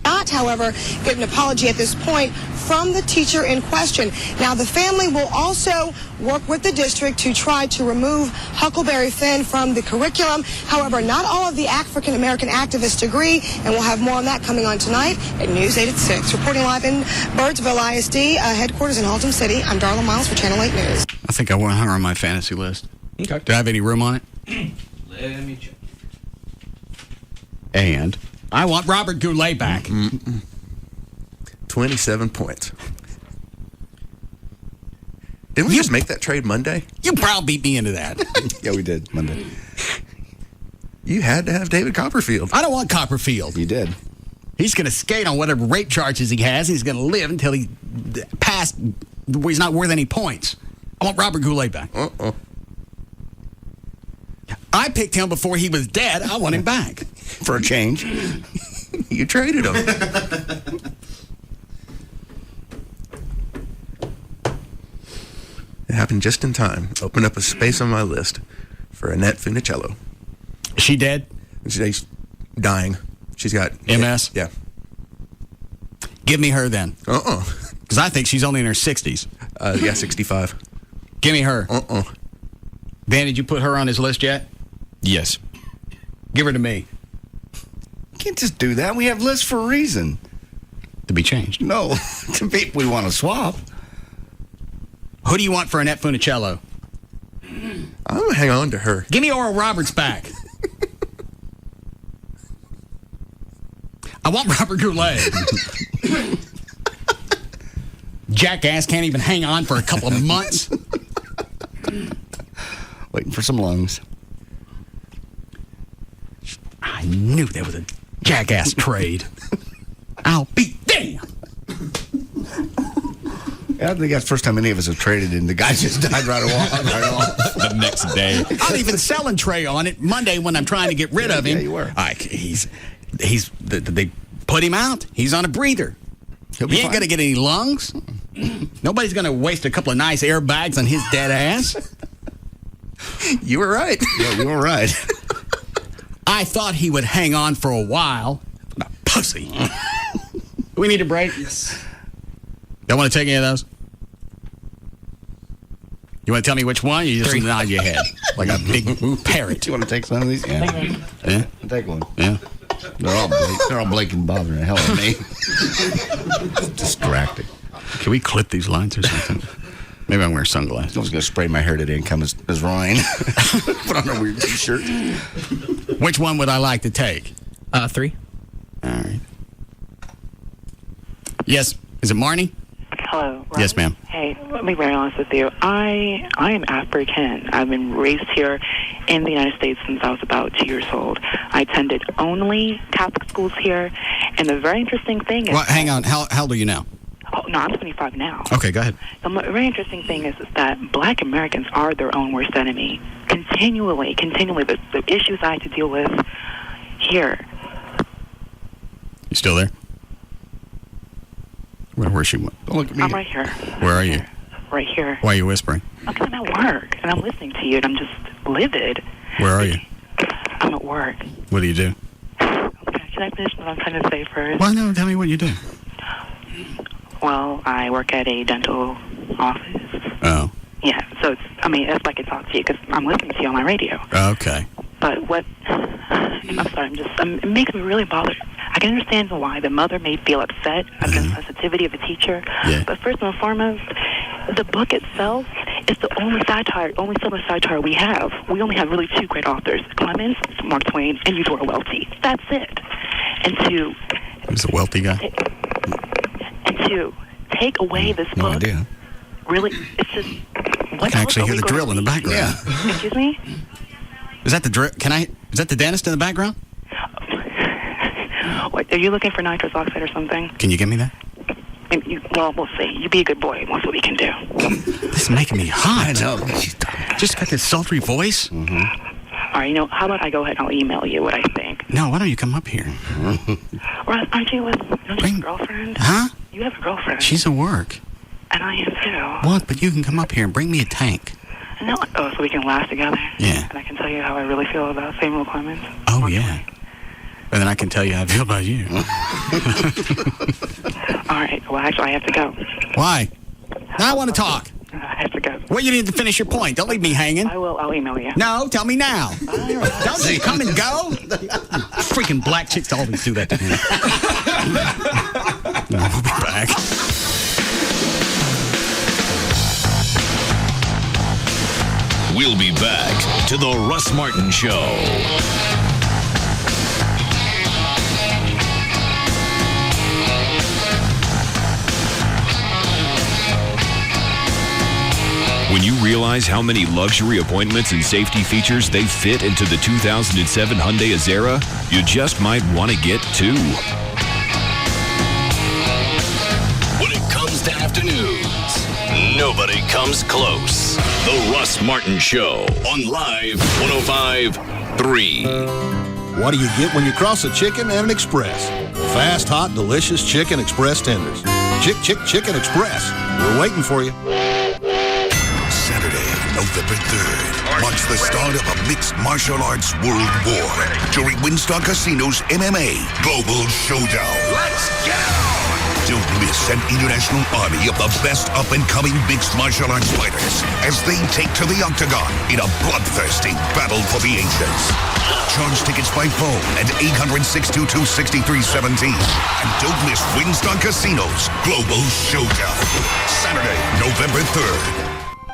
Speaker 17: Not, however, get an apology at this point from the teacher in question. Now, the family will also work with the district to try to remove Huckleberry Finn from the curriculum. However, not all of the African-American activists agree, and we'll have more on that coming on tonight at News 8 at 6. Reporting live in Birdsville ISD, headquarters in Haltom City, I'm Darla Miles for Channel 8 News.
Speaker 28: I think I want her on my fantasy list. Okay. Do I have any room on it?
Speaker 12: Let me check.
Speaker 28: And I want Robert Goulet back.
Speaker 10: 27 points. Didn't we just make that trade Monday?
Speaker 28: You probably beat me into that.
Speaker 2: Yeah, we did Monday.
Speaker 10: You had to have David Copperfield.
Speaker 28: I don't want Copperfield.
Speaker 2: You did.
Speaker 28: He's going to skate on whatever rape charges he has. He's going to live until he passed where he's not worth any points. I want Robert Goulet back. I picked him before he was dead. I want him back.
Speaker 2: For a change.
Speaker 10: You traded him. It happened just in time. Opened up a space on my list for Annette Funicello.
Speaker 28: Is she dead?
Speaker 10: She's dying. She's got
Speaker 28: MS?
Speaker 10: Yeah.
Speaker 28: Give me her then. Because I think she's only in her 60s.
Speaker 10: Yeah, 65.
Speaker 28: Give me her. Dan, did you put her on his list yet?
Speaker 9: Yes.
Speaker 28: Give her to me.
Speaker 2: You can't just do that. We have lists for a reason.
Speaker 28: To be changed.
Speaker 2: No. We want to swap.
Speaker 28: Who do you want for Annette Funicello?
Speaker 10: I'm going to hang on to her.
Speaker 28: Give me Oral Roberts back. I want Robert Goulet. Jackass can't even hang on for a couple of months.
Speaker 2: Waiting for some lungs.
Speaker 28: I knew there was a jackass trade. I'll be damned.
Speaker 2: I think that's the first time any of us have traded, and the guy just died right off.
Speaker 9: The next day.
Speaker 28: I'm even selling Trey on it Monday when I'm trying to get rid of him.
Speaker 2: Yeah, you were.
Speaker 28: They put him out. He's on a breather. He ain't going to get any lungs. Nobody's going to waste a couple of nice airbags on his dead ass.
Speaker 10: You were right.
Speaker 2: Yeah, you were right.
Speaker 28: I thought he would hang on for a while. What a pussy. Do we need a break?
Speaker 12: Yes.
Speaker 28: Don't want to take any of those? You want to tell me which one? You just nod your head like a big parrot.
Speaker 2: You want to take some of these? Yeah.
Speaker 28: Yeah?
Speaker 2: Take one.
Speaker 28: Yeah.
Speaker 2: They're all Blake bothering the hell out of me. Distracting.
Speaker 28: Can we clip these lines or something? Maybe I'm wearing sunglasses.
Speaker 2: I was going to spray my hair today and come as Ryan. Put on a weird t-shirt.
Speaker 28: Which one would I like to take?
Speaker 8: 3.
Speaker 28: All right. Yes. Is it Marnie?
Speaker 3: Hello. Ryan?
Speaker 28: Yes, ma'am.
Speaker 3: Hey, let me be very honest with you. I am African. I've been raised here, in the United States since I was about 2 years old. I attended only Catholic schools here, and the very interesting thing is...
Speaker 28: Well, hang on. How old are you now?
Speaker 3: Oh, no, I'm 25 now.
Speaker 28: Okay, go ahead.
Speaker 3: The very interesting thing is that black Americans are their own worst enemy. Continually, the issues I have to deal with here.
Speaker 28: You still there? Where's she? Don't look at me.
Speaker 3: I'm right here.
Speaker 28: Where are you?
Speaker 3: Right here.
Speaker 28: Why are you whispering?
Speaker 3: Because I'm at work, and I'm listening to you, and I'm just livid.
Speaker 28: Where are you?
Speaker 3: I'm at work.
Speaker 28: What do you do?
Speaker 3: Can I finish what I'm trying to say first?
Speaker 28: Well, no, tell me what you do.
Speaker 3: Well, I work at a dental office.
Speaker 28: Oh.
Speaker 3: Yeah, so it's like I talk to you because I'm listening to you on my radio.
Speaker 28: Okay.
Speaker 3: But I'm sorry, it makes me really bothered. I can understand why the mother may feel upset at the sensitivity of the teacher.
Speaker 28: Yeah.
Speaker 3: But first and foremost, the book itself is the only summer satire we have. We only have really two great authors, Clemens, Mark Twain, and Eudora Welty. That's it. And
Speaker 28: who's the Welty guy?
Speaker 3: To take away this
Speaker 28: no
Speaker 3: book,
Speaker 28: idea.
Speaker 3: Really, it's just...
Speaker 28: I can actually hear the drill in the background.
Speaker 3: Yeah. Excuse me?
Speaker 28: Is that the drill? Is that the dentist in the background?
Speaker 3: What, are you looking for nitrous oxide or something?
Speaker 28: Can you give me that?
Speaker 3: Well, we'll see. You be a good boy. That's what we can do.
Speaker 28: This is making me hot.
Speaker 2: I know.
Speaker 28: Just got this sultry voice.
Speaker 2: Mm-hmm.
Speaker 3: All right, how about I go ahead and I'll email you what I think?
Speaker 28: No, why don't you come up here?
Speaker 3: Or aren't you don't you have a girlfriend?
Speaker 28: Huh?
Speaker 3: You have a girlfriend.
Speaker 28: She's at work.
Speaker 3: And I am too.
Speaker 28: What? But you can come up here and bring me a tank.
Speaker 3: No, so we can laugh together?
Speaker 28: Yeah.
Speaker 3: And I can tell you how I really feel about Samuel Clemens?
Speaker 28: Oh, yeah. And then I can tell you how I feel about you.
Speaker 3: All right, well, actually, I have to go.
Speaker 28: Why? Now I want to talk.
Speaker 3: I have to go.
Speaker 28: Well, you need to finish your point. Don't leave me hanging.
Speaker 3: I will. I'll email you.
Speaker 28: No, tell me now. Don't you come and go? Freaking black chicks always do that to me. No, we'll be back.
Speaker 14: We'll be back to the Russ Martin Show. When you realize how many luxury appointments and safety features they fit into the 2007 Hyundai Azera, you just might want to get two. When it comes to afternoons, nobody comes close. The Russ Martin Show on Live 105.3.
Speaker 4: What do you get when you cross a chicken and an express? Fast, hot, delicious Chicken Express tenders. Chicken Express. We're waiting for you.
Speaker 5: Saturday, November 3rd, marks the start of a mixed martial arts world war during Winstar Casino's MMA Global Showdown. Let's go! Don't miss an international army of the best up-and-coming mixed martial arts fighters as they take to the octagon in a bloodthirsty battle for the ages. Charge tickets by phone at 800-622-6317. And don't miss Winstar Casino's Global Showdown. Saturday, November 3rd.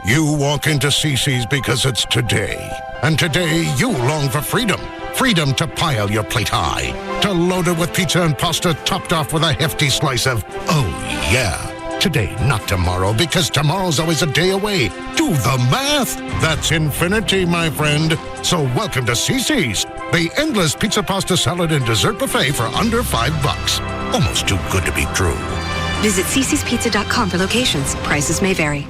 Speaker 6: You walk into CC's because it's today. And today, you long for freedom. Freedom to pile your plate high. To load it with pizza and pasta topped off with a hefty slice of, oh yeah. Today, not tomorrow, because tomorrow's always a day away. Do the math. That's infinity, my friend. So welcome to CC's. The endless pizza, pasta, salad, and dessert buffet for under $5. Almost too good to be true.
Speaker 7: Visit ccspizza.com for locations. Prices may vary.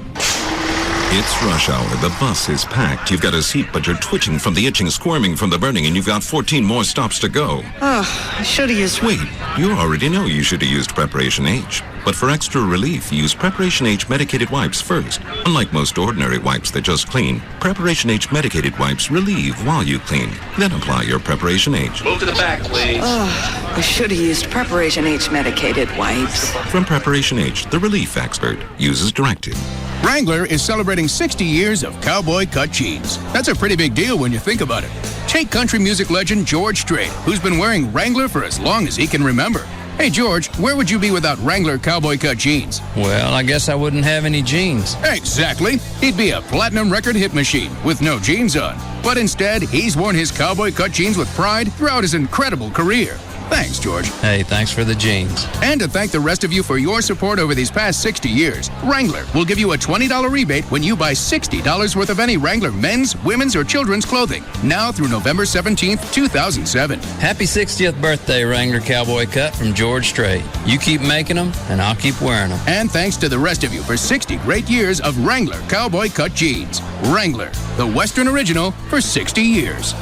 Speaker 16: It's rush hour. The bus is packed. You've got a seat, but you're twitching from the itching, squirming from the burning, and you've got 14 more stops to go.
Speaker 7: Oh, I should have used...
Speaker 16: Wait, you already know you should have used Preparation H. But for extra relief, use Preparation H medicated wipes first. Unlike most ordinary wipes that just clean, Preparation H medicated wipes relieve while you clean. Then apply your Preparation H.
Speaker 20: Move to the back, please.
Speaker 7: Oh, I should have used Preparation H medicated wipes.
Speaker 16: From Preparation H, the relief expert. Use as directed.
Speaker 26: Wrangler is celebrating 60 years of cowboy cut jeans. That's a pretty big deal when you think about it. Take country music legend George Strait, who's been wearing Wrangler for as long as he can remember. Hey, George, where would you be without Wrangler cowboy cut jeans?
Speaker 27: Well, I guess I wouldn't have any jeans.
Speaker 26: Exactly. He'd be a platinum record hit machine with no jeans on. But instead, he's worn his cowboy cut jeans with pride throughout his incredible career. Thanks, George.
Speaker 27: Hey, thanks for the jeans.
Speaker 26: And to thank the rest of you for your support over these past 60 years, Wrangler will give you a $20 rebate when you buy $60 worth of any Wrangler men's, women's, or children's clothing. Now through November 17th, 2007.
Speaker 27: Happy 60th birthday, Wrangler Cowboy Cut from George Strait. You keep making them, and I'll keep wearing them.
Speaker 26: And thanks to the rest of you for 60 great years of Wrangler Cowboy Cut jeans. Wrangler, the Western original for 60 years.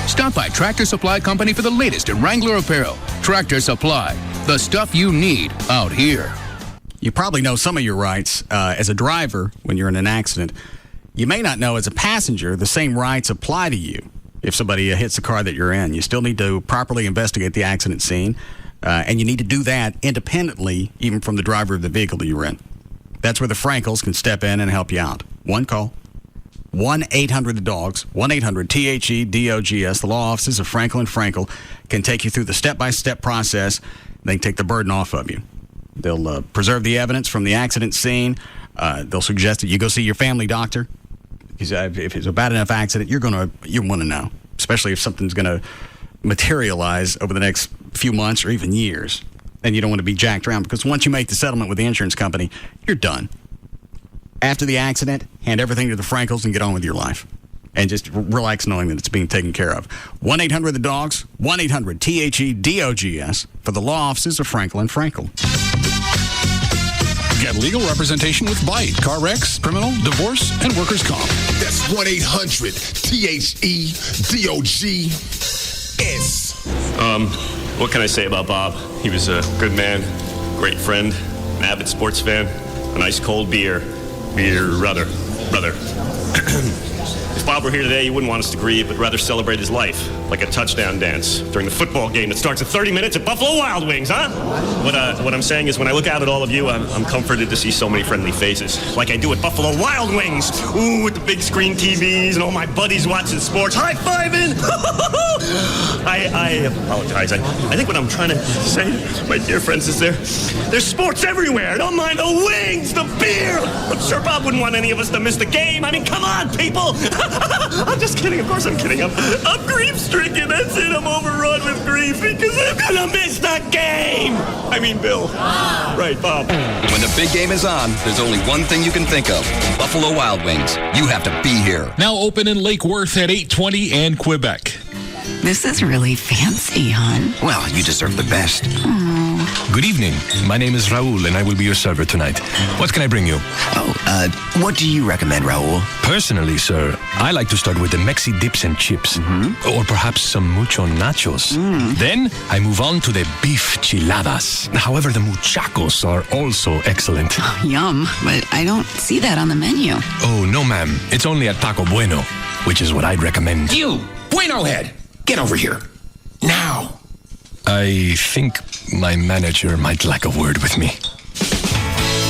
Speaker 26: Stop by Tractor Supply Company for the latest in Wrangler apparel. Tractor Supply, the stuff you need out here.
Speaker 28: You probably know some of your rights as a driver when you're in an accident. You may not know as a passenger the same rights apply to you if somebody hits the car that you're in. You still need to properly investigate the accident scene, and you need to do that independently even from the driver of the vehicle that you're in. That's where the Frankels can step in and help you out. One call. 1-800-DOGS, 1-800-THE-DOGS. The law offices of Frankel & Frankel can take you through the step-by-step process. They can take the burden off of you. They'll preserve the evidence from the accident scene. They'll suggest that you go see your family doctor. Because if it's a bad enough accident, you want to know, especially if something's going to materialize over the next few months or even years. And you don't want to be jacked around, because once you make the settlement with the insurance company, you're done. After the accident, hand everything to the Frankels and get on with your life. And just relax knowing that it's being taken care of. 1-800-DOGS, 1-800-THE-DOGS for the law offices of Frankel & Frankel.
Speaker 1: Get legal representation with Bite, car wrecks, criminal, divorce, and workers' comp.
Speaker 11: That's 1-800-THE-DOGS.
Speaker 15: What can I say about Bob? He was a good man, great friend, an avid sports fan, an ice cold beer. Brother. If Bob were here today, he wouldn't want us to grieve, but rather celebrate his life, like a touchdown dance during the football game that starts in 30 minutes at Buffalo Wild Wings, huh? What I'm saying is, when I look out at all of you, I'm comforted to see so many friendly faces, like I do at Buffalo Wild Wings. Ooh, with the big screen TVs and all my buddies watching sports, high-fiving. I apologize. I think what I'm trying to say, my dear friends, is there's sports everywhere. Don't mind the wings, the beer. I'm sure Bob wouldn't want any of us to miss the game. I mean, come on, people. I'm just kidding. Of course I'm kidding. I'm grief-stricken. That's it. I'm overrun with grief because I'm gonna miss the game. I mean, Bill. Right, Bob.
Speaker 18: When the big game is on, there's only one thing you can think of: Buffalo Wild Wings. You have to be here.
Speaker 19: Now open in Lake Worth at 820 and Quebec.
Speaker 21: This is really fancy, hon.
Speaker 18: Well, you deserve the best.
Speaker 22: Good evening. My name is Raul, and I will be your server tonight. What can I bring you?
Speaker 18: What do you recommend, Raul?
Speaker 22: Personally, sir, I like to start with the Mexi dips and chips. Or perhaps some mucho nachos. Then I move on to the beef chiladas. However, the muchachos are also excellent.
Speaker 21: Oh, yum, but I don't see that on the menu.
Speaker 22: Oh, no, ma'am. It's only at Taco Bueno, which is what I'd recommend.
Speaker 11: You, Bueno Head, get over here. Now.
Speaker 22: I think my manager might like a word with me.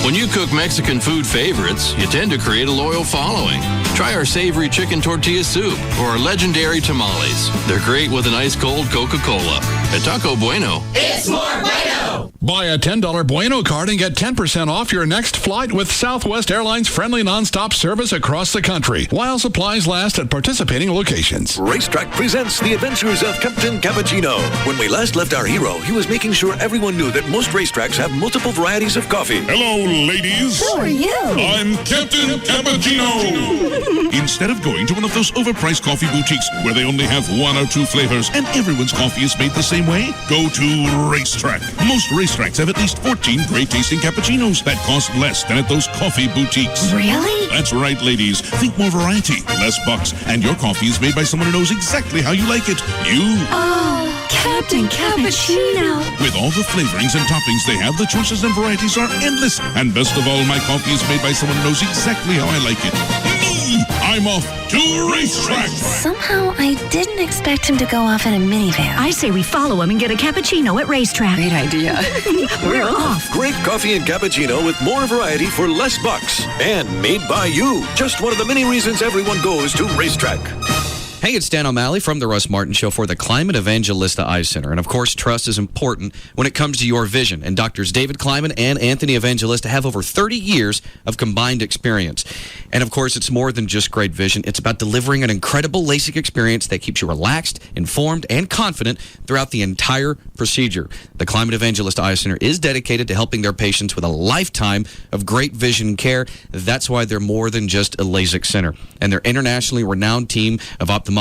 Speaker 23: When you cook Mexican food favorites, you tend to create a loyal following. Try our savory chicken tortilla soup or our legendary tamales. They're great with an ice-cold Coca-Cola. At Taco Bueno,
Speaker 11: it's more Bueno!
Speaker 19: Buy a $10 Bueno card and get 10% off your next flight with Southwest Airlines friendly nonstop service across the country, while supplies last at participating locations.
Speaker 29: Racetrack presents The Adventures of Captain Cappuccino. When we last left our hero, he was making sure everyone knew that most racetracks have multiple varieties of coffee.
Speaker 30: Hello, ladies.
Speaker 21: Who are you?
Speaker 30: I'm Captain Cappuccino. Instead of going to one of those overpriced coffee boutiques where they only have one or two flavors and everyone's coffee is made the same way, go to Racetrack. Most racetracks have at least 14 great-tasting cappuccinos that cost less than at those coffee boutiques.
Speaker 21: Really?
Speaker 30: That's right, ladies. Think more variety, less bucks, and your coffee is made by someone who knows exactly how you like it. You.
Speaker 21: Oh, Captain Cappuccino.
Speaker 30: With all the flavorings and toppings they have, the choices and varieties are endless. And best of all, my coffee is made by someone who knows exactly how I like it. Me! I'm off to Racetrack.
Speaker 31: Somehow, I didn't expect him to go off in a minivan.
Speaker 32: I say we follow him and get a cappuccino at Racetrack.
Speaker 31: Great idea.
Speaker 32: We're off.
Speaker 29: Great coffee and cappuccino with more variety for less bucks. And made by you. Just one of the many reasons everyone goes to Racetrack.
Speaker 2: Hey, it's Dan O'Malley from the Russ Martin Show for the Climate Evangelista Eye Center. And of course, trust is important when it comes to your vision. And Doctors David Kleiman and Anthony Evangelista have over 30 years of combined experience. And of course, it's more than just great vision. It's about delivering an incredible LASIK experience that keeps you relaxed, informed, and confident throughout the entire procedure. The Climate Evangelista Eye Center is dedicated to helping their patients with a lifetime of great vision care. That's why they're more than just a LASIK center. And their internationally renowned team of ophthalmologists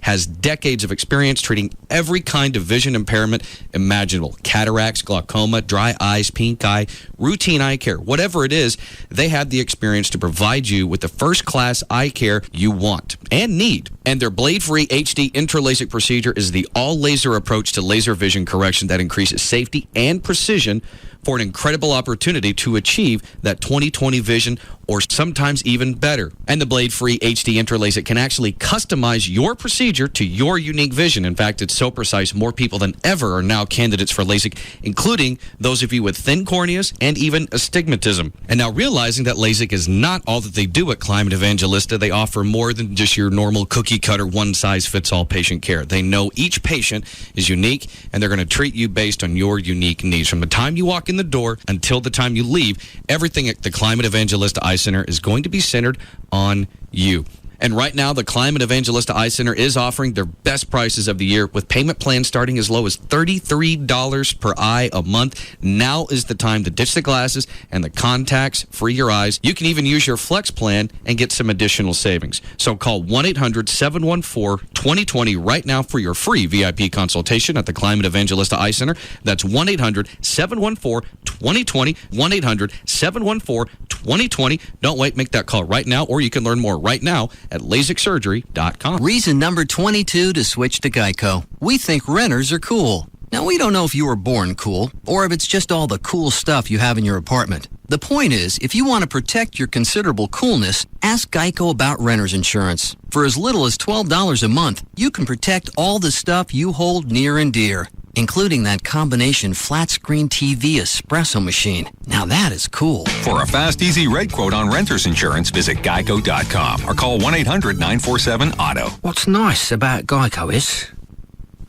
Speaker 2: has decades of experience treating every kind of vision impairment imaginable. Cataracts, glaucoma, dry eyes, pink eye, routine eye care, whatever it is, they have the experience to provide you with the first-class eye care you want and need. And their blade-free HD intralaser procedure is the all-laser approach to laser vision correction that increases safety and precision for an incredible opportunity to achieve that 20/20 vision or sometimes even better. And the blade-free HD intralaser can actually customize your procedure to your unique vision. In fact, it's so precise, more people than ever are now candidates for LASIK, including those of you with thin corneas and even astigmatism. And now realizing that LASIK is not all that they do at Climate Evangelista, they offer more than just your normal cookie-cutter, one-size-fits-all patient care. They know each patient is unique, and they're going to treat you based on your unique needs. From the time you walk in the door until the time you leave, everything at the Climate Evangelista Eye Center is going to be centered on you. And right now, the Climate Evangelista Eye Center is offering their best prices of the year with payment plans starting as low as $33 per eye a month. Now is the time to ditch the glasses and the contacts, free your eyes. You can even use your Flex plan and get some additional savings. So call 1-800-714-2020 right now for your free VIP consultation at the Climate Evangelista Eye Center. That's 1-800-714-2020, 1-800-714-2020. Don't wait, make that call right now, or you can learn more right now at LASIKsurgery.com.
Speaker 3: Reason number 22 to switch to Geico. We think renters are cool. Now, we don't know if you were born cool or if it's just all the cool stuff you have in your apartment. The point is, if you want to protect your considerable coolness, ask Geico about renter's insurance. For as little as $12 a month, you can protect all the stuff you hold near and dear, including that combination flat-screen TV espresso machine. Now that is cool.
Speaker 4: For a fast, easy rate quote on renter's insurance, visit geico.com or call 1-800-947-AUTO.
Speaker 8: What's nice about Geico is,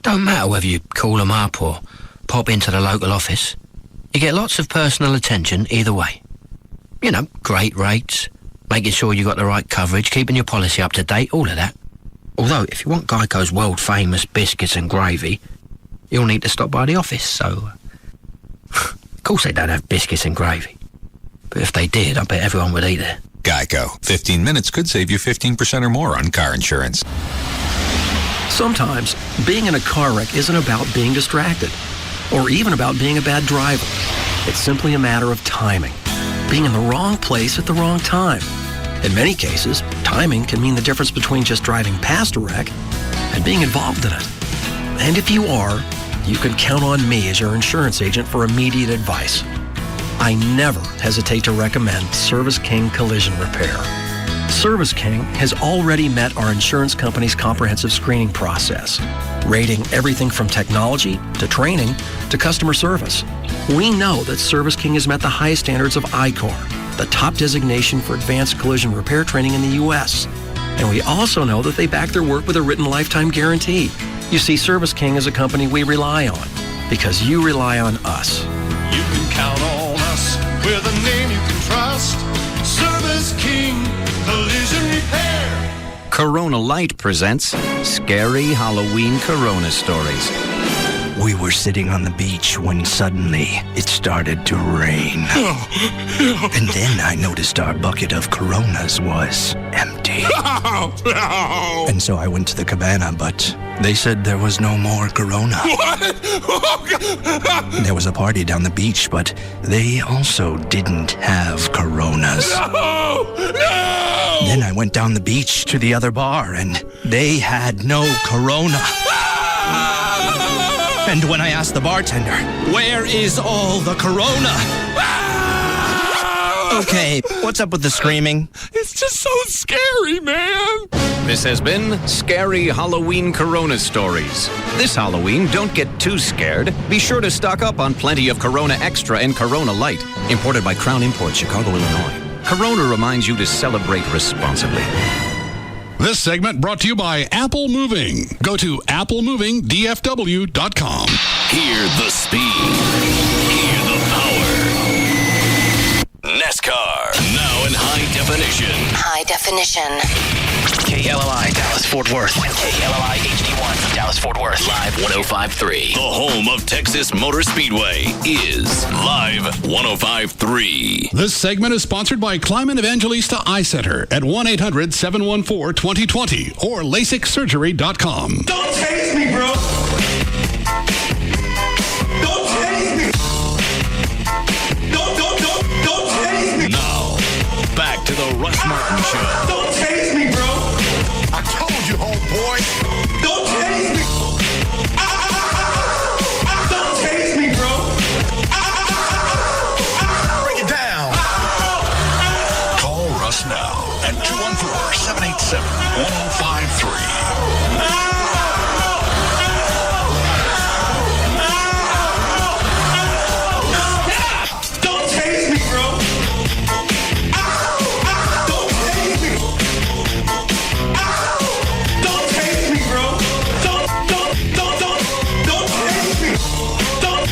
Speaker 8: don't matter whether you call them up or pop into the local office, you get lots of personal attention either way. You know, great rates, making sure you got the right coverage, keeping your policy up to date, all of that. Although, if you want Geico's world-famous biscuits and gravy, you'll need to stop by the office, so... Of course they don't have biscuits and gravy. But if they did, I bet everyone would eat there.
Speaker 4: Geico. 15 minutes could save you 15% or more on car insurance.
Speaker 9: Sometimes, being in a car wreck isn't about being distracted, or even about being a bad driver. It's simply a matter of timing. Being in the wrong place at the wrong time. In many cases, timing can mean the difference between just driving past a wreck and being involved in it. And if you are, you can count on me as your insurance agent for immediate advice. I never hesitate to recommend Service King Collision Repair. Service King has already met our insurance company's comprehensive screening process, rating everything from technology to training to customer service. We know that Service King has met the highest standards of ICOR, the top designation for advanced collision repair training in the U.S. And we also know that they back their work with a written lifetime guarantee. You see, Service King is a company we rely on because you rely on us.
Speaker 10: You can count on us with a name you can trust. Service King Collision Repair.
Speaker 12: Corona Light presents Scary Halloween Corona Stories.
Speaker 13: We were sitting on the beach when suddenly it started to rain. And then I noticed our bucket of Coronas was empty. And so I went to the cabana, but they said there was no more Corona.
Speaker 10: What?
Speaker 13: There was a party down the beach, but they also didn't have Coronas.
Speaker 10: No!
Speaker 13: Then I went down the beach to the other bar, and they had no Corona. And when I asked the bartender, where is all the Corona? Okay, what's up with the screaming?
Speaker 10: It's just so scary, man.
Speaker 12: This has been Scary Halloween Corona Stories. This Halloween, don't get too scared. Be sure to stock up on plenty of Corona Extra and Corona Light. Imported by Crown Imports, Chicago, Illinois. Corona reminds you to celebrate responsibly.
Speaker 19: This segment brought to you by Apple Moving. Go to applemovingdfw.com.
Speaker 5: Hear the speed. Hear the power. NASCAR. Now in high definition.
Speaker 21: High definition.
Speaker 8: KLLI, Dallas, Fort Worth.
Speaker 5: KLLI HD1, Dallas, Fort Worth. Live 105.3. The home of Texas Motor Speedway is Live 105.3.
Speaker 19: This segment is sponsored by Climate Evangelista Eye Center at 1-800-714-2020 or LASIKsurgery.com.
Speaker 10: Don't taste me, bro. Don't taste me. Don't taste me.
Speaker 5: Now, back to the Russ Martin Show.
Speaker 10: Don't taste me, bro.
Speaker 11: I told you, homeboy.
Speaker 10: Don't taste me. Don't taste me, bro.
Speaker 11: Bring it down.
Speaker 19: Call Russ now at 214-787-1053.
Speaker 10: Don't taste me, bro. Don't taste me. Don't taste me, bro. Don't taste me. Don't.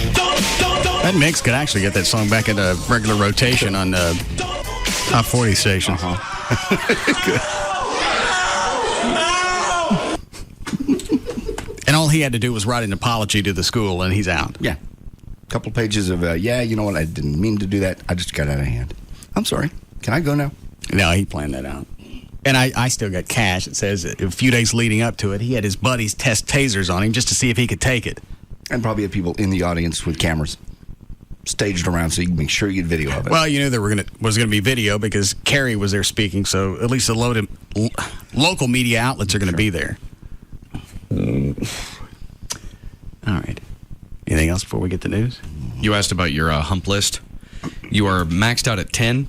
Speaker 6: That mix could actually get that song back into regular rotation on Top 40 station. And all he had to do was write an apology to the school, and he's out.
Speaker 7: Yeah. A couple pages of, you know what, I didn't mean to do that. I just got out of hand. I'm sorry. Can I go now?
Speaker 6: No, he planned that out. And I still got cash. It says a few days leading up to it, he had his buddies test tasers on him just to see if he could take it.
Speaker 7: And probably had people in the audience with cameras staged around so you can make sure you get video of it.
Speaker 6: Well, you knew there was going to be video because Kerry was there speaking, so at least the local media outlets are going to be there. All right. Anything else before we get to news?
Speaker 2: You asked about your hump list. You are maxed out at 10.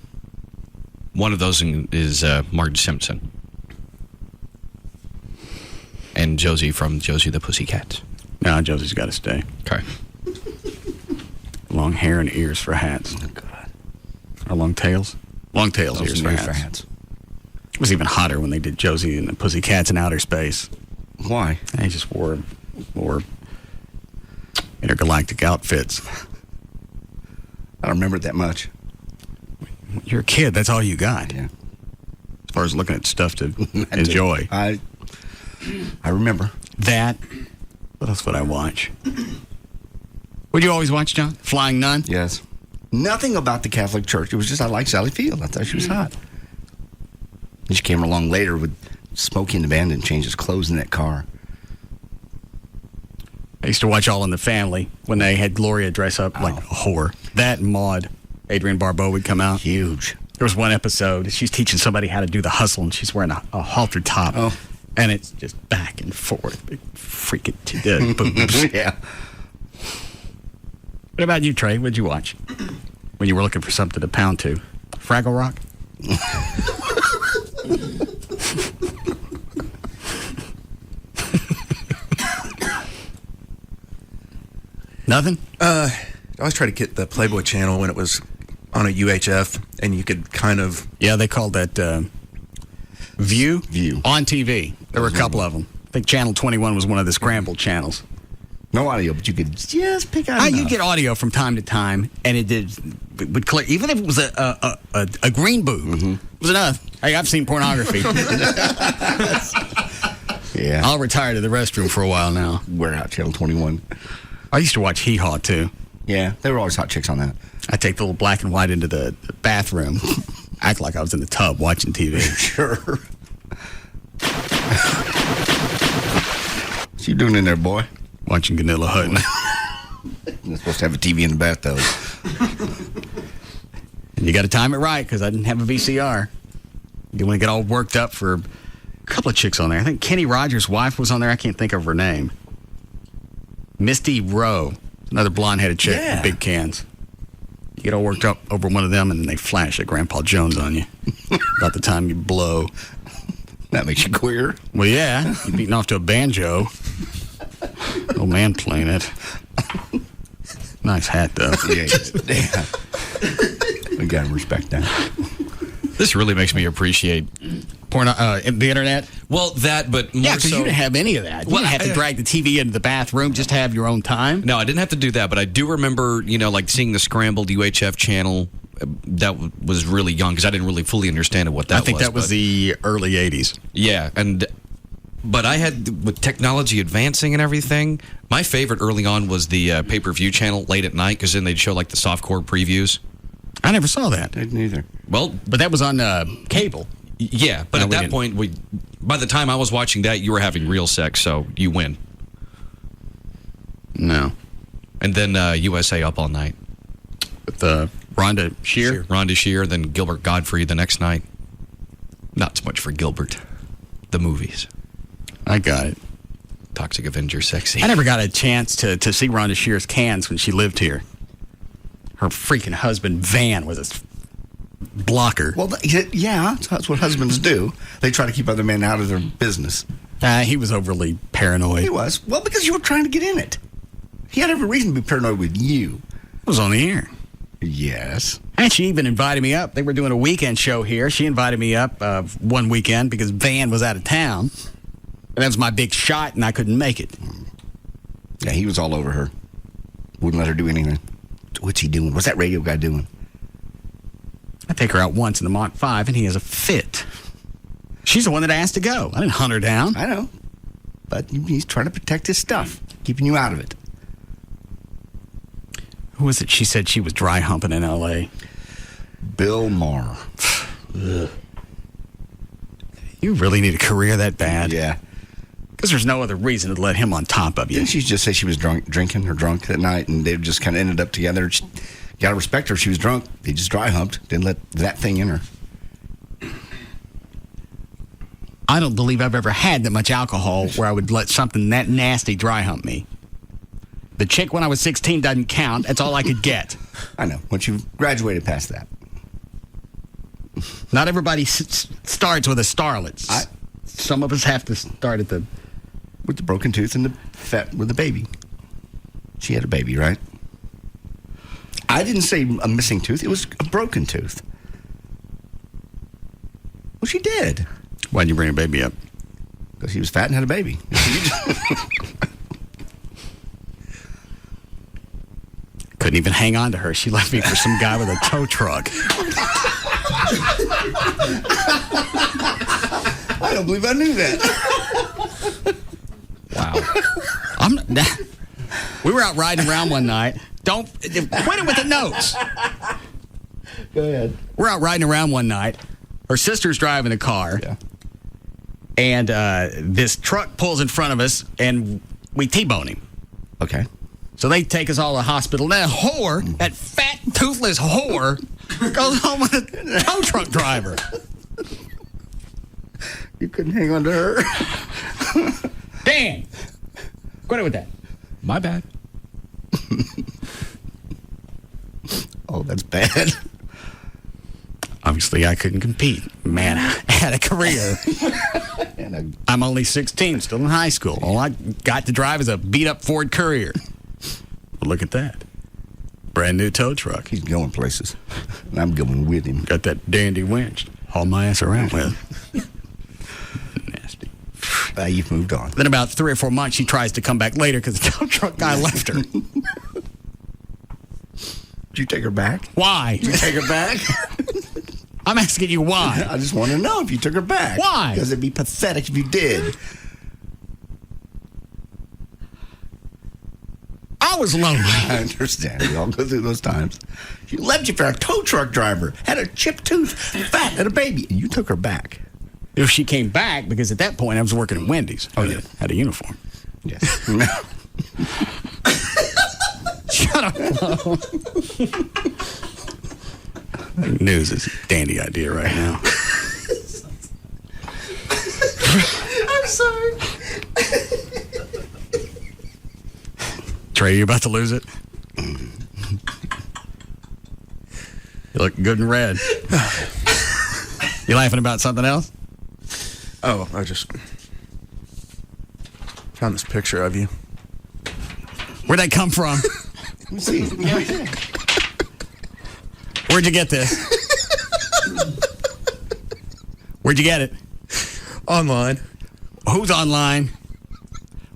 Speaker 2: One of those is Marge Simpson. And Josie from Josie the Pussycats.
Speaker 6: No, Josie's got to stay.
Speaker 2: Okay.
Speaker 6: Long hair and ears for hats.
Speaker 7: Oh, God.
Speaker 6: Or long tails? Long tails, ears for hats. It was even hotter when they did Josie and the Pussycats in outer space.
Speaker 7: Why?
Speaker 6: They just wore intergalactic outfits.
Speaker 7: I don't remember it that much.
Speaker 6: You're a kid. That's all you got.
Speaker 7: Yeah.
Speaker 6: As far as looking at stuff to enjoy.
Speaker 7: I remember.
Speaker 6: That. What else would I watch? Would you always watch, John? Flying Nun?
Speaker 7: Yes. Nothing about the Catholic Church. It was just I liked Sally Field. I thought she was hot. And she came along later with Smokey and the Bandit and changed his clothes in that car.
Speaker 6: I used to watch All in the Family when they had Gloria dress up like a whore. That and Maude. Adrienne Barbeau would come out.
Speaker 7: Huge.
Speaker 6: There was one episode. She's teaching somebody how to do the hustle, and she's wearing a halter top.
Speaker 7: Oh.
Speaker 6: And it's just back and forth. Freaking boobs.
Speaker 7: Yeah.
Speaker 6: What about you, Trey? What'd you watch when you were looking for something to pound to? Fraggle Rock? Nothing?
Speaker 14: I always try to get the Playboy channel when it was on a UHF, and you could kind of...
Speaker 6: Yeah, they called that View on TV. There were a couple of them. I think Channel 21 was one of the scrambled channels.
Speaker 7: No audio, but you could just pick out
Speaker 6: You get audio from time to time, and it would clear. Even if it was a green boob, it was enough. Hey, I've seen pornography.
Speaker 7: Yeah.
Speaker 6: I'll retire to the restroom for a while now.
Speaker 7: Wear out Channel 21.
Speaker 6: I used to watch Hee Haw, too.
Speaker 7: Yeah, there were always hot chicks on that.
Speaker 6: I take the little black and white into the bathroom, act like I was in the tub watching TV.
Speaker 7: Sure. What you doing in there, boy?
Speaker 6: Watching Ganilla Hutton.
Speaker 7: You're supposed to have a TV in the bathtub.
Speaker 6: And you got to time it right, because I didn't have a VCR. You want to get all worked up for a couple of chicks on there. I think Kenny Rogers' wife was on there. I can't think of her name. Misty Rowe, another blonde-headed chick with big cans. You get all worked up over one of them, and then they flash at Grandpa Jones on you. About the time you blow.
Speaker 7: That makes you queer.
Speaker 6: Well, yeah. You're beating off to a banjo. Old man playing it. Nice hat, though.
Speaker 7: Yeah. We got to respect that.
Speaker 2: This really makes me appreciate
Speaker 6: the internet.
Speaker 2: Well, that, but more
Speaker 6: because
Speaker 2: so,
Speaker 6: you didn't have any of that. You didn't have to drag the TV into the bathroom just to have your own time.
Speaker 2: No, I didn't have to do that, but I do remember, like seeing the scrambled UHF channel. That was really young because I didn't really fully understand what that was.
Speaker 6: I think that was the early 80s.
Speaker 2: Yeah, but I had, with technology advancing and everything, my favorite early on was the pay-per-view channel late at night because then they'd show like the softcore previews.
Speaker 6: I never saw that.
Speaker 7: I didn't either.
Speaker 2: Well,
Speaker 6: but that was on cable.
Speaker 2: Yeah, but at that point, by the time I was watching that, you were having real sex, so you win.
Speaker 6: No.
Speaker 2: And then USA Up All Night.
Speaker 6: With Rhonda Shear?
Speaker 2: Rhonda Shear, then Gilbert Godfrey the next night. Not so much for Gilbert. The movies.
Speaker 6: I got it.
Speaker 2: Toxic Avenger Sexy.
Speaker 6: I never got a chance to see Rhonda Shear's cans when she lived here. Her freaking husband, Van, was a blocker.
Speaker 7: Well, yeah, that's what husbands do. They try to keep other men out of their business.
Speaker 6: He was overly paranoid.
Speaker 7: He was. Well, because you were trying to get in it. He had every reason to be paranoid with you.
Speaker 6: It was on the air.
Speaker 7: Yes.
Speaker 6: And she even invited me up. They were doing a weekend show here. She invited me up one weekend because Van was out of town. And that was my big shot, and I couldn't make it.
Speaker 7: Yeah, he was all over her. Wouldn't let her do anything. What's he doing? What's that radio guy doing?
Speaker 6: I take her out once in the Mach 5, and he has a fit. She's the one that asked to go. I didn't hunt her down.
Speaker 7: I know. But he's trying to protect his stuff, keeping you out of it.
Speaker 6: Who was it she said she was dry humping in L.A.?
Speaker 7: Bill Maher.
Speaker 6: You really need a career that bad?
Speaker 7: Yeah.
Speaker 6: Because there's no other reason to let him on top of you.
Speaker 7: Didn't she just say she was drinking or drunk that night, and they just kind of ended up together? You got to respect her. She was drunk. They just dry humped. Didn't let that thing in her.
Speaker 6: I don't believe I've ever had that much alcohol where I would let something that nasty dry hump me. The chick when I was 16 doesn't count. That's all I could get.
Speaker 7: I know. Once you've graduated past that.
Speaker 6: Not everybody starts with a starlet. Some of us have to start
Speaker 7: with the broken tooth and with the baby. She had a baby, right? I didn't say a missing tooth. It was a broken tooth. Well, she did.
Speaker 6: Why'd you bring a baby up?
Speaker 7: Because he was fat and had a baby.
Speaker 6: Couldn't even hang on to her. She left me for some guy with a tow truck.
Speaker 7: I don't believe I knew that.
Speaker 6: Wow. We were out riding around one night. Quit it with the notes.
Speaker 7: Go ahead.
Speaker 6: We're out riding around one night. Her sister's driving the car. Yeah. And this truck pulls in front of us, and we T-bone him.
Speaker 7: Okay.
Speaker 6: So they take us all to the hospital. That whore, that fat, toothless whore, goes home with a tow truck driver.
Speaker 7: You couldn't hang on to her.
Speaker 6: Dan, quit it with that.
Speaker 2: My bad.
Speaker 7: Oh, that's bad.
Speaker 6: Obviously, I couldn't compete. Man, I had a career. I'm only 16, still in high school. All I got to drive is a beat-up Ford Courier. But look at that. Brand new tow truck.
Speaker 7: He's going places. And I'm going with him.
Speaker 6: Got that dandy winch. Haul my ass around with. Nasty.
Speaker 7: You've moved on.
Speaker 6: Then about 3 or 4 months, she tries to come back later because the tow truck guy left her.
Speaker 7: Did you take her back?
Speaker 6: Why?
Speaker 7: Did you take her back?
Speaker 6: I'm asking you why.
Speaker 7: I just want to know if you took her back.
Speaker 6: Why?
Speaker 7: Because it'd be pathetic if you did.
Speaker 6: I was lonely.
Speaker 7: I understand. We all go through those times. She left you for a tow truck driver, had a chipped tooth, fat, and a baby, and you took her back.
Speaker 6: If she came back, because at that point I was working at Wendy's. Oh, yeah. Had a uniform.
Speaker 7: Yes.
Speaker 6: Shut up, Flo. News is a dandy idea right now.
Speaker 7: I'm sorry.
Speaker 6: Trey, you about to lose it? You look good and red. You laughing about something else?
Speaker 14: Oh, I just found this picture of you.
Speaker 6: Where'd that come from?
Speaker 7: Let me see.
Speaker 6: Where'd you get this? Where'd you get it?
Speaker 14: Online.
Speaker 6: Who's online?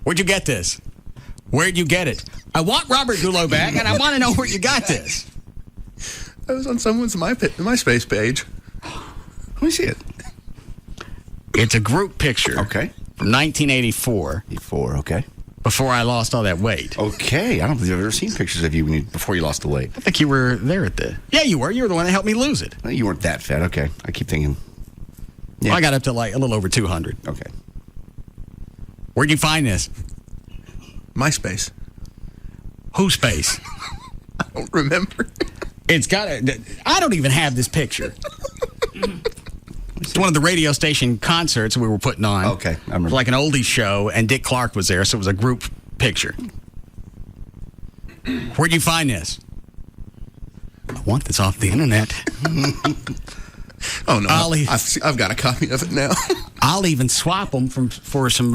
Speaker 6: Where'd you get this? Where'd you get it? I want Robert Goulot back, and I want to know where you got this.
Speaker 14: I was on someone's MySpace page.
Speaker 7: Let me see it.
Speaker 6: It's a group picture.
Speaker 7: Okay.
Speaker 6: From 1984.
Speaker 7: 84, okay.
Speaker 6: Before I lost all that weight.
Speaker 7: Okay. I don't believe I've ever seen pictures of you before you lost the weight.
Speaker 6: I think you were there at the... Yeah, you were. You were the one that helped me lose it.
Speaker 7: No, you weren't that fat. Okay. I keep thinking...
Speaker 6: Yeah. Well, I got up to like a little over 200.
Speaker 7: Okay.
Speaker 6: Where'd you find this?
Speaker 14: MySpace.
Speaker 6: Whose space?
Speaker 14: I don't remember.
Speaker 6: It's got a... I don't even have this picture. It's one of the radio station concerts we were putting on.
Speaker 7: Okay, I remember.
Speaker 6: It was like an oldies show, and Dick Clark was there, so it was a group picture. Where'd you find this? I want this off the internet.
Speaker 14: Oh, no. I've got a copy of it now.
Speaker 6: I'll even swap them for some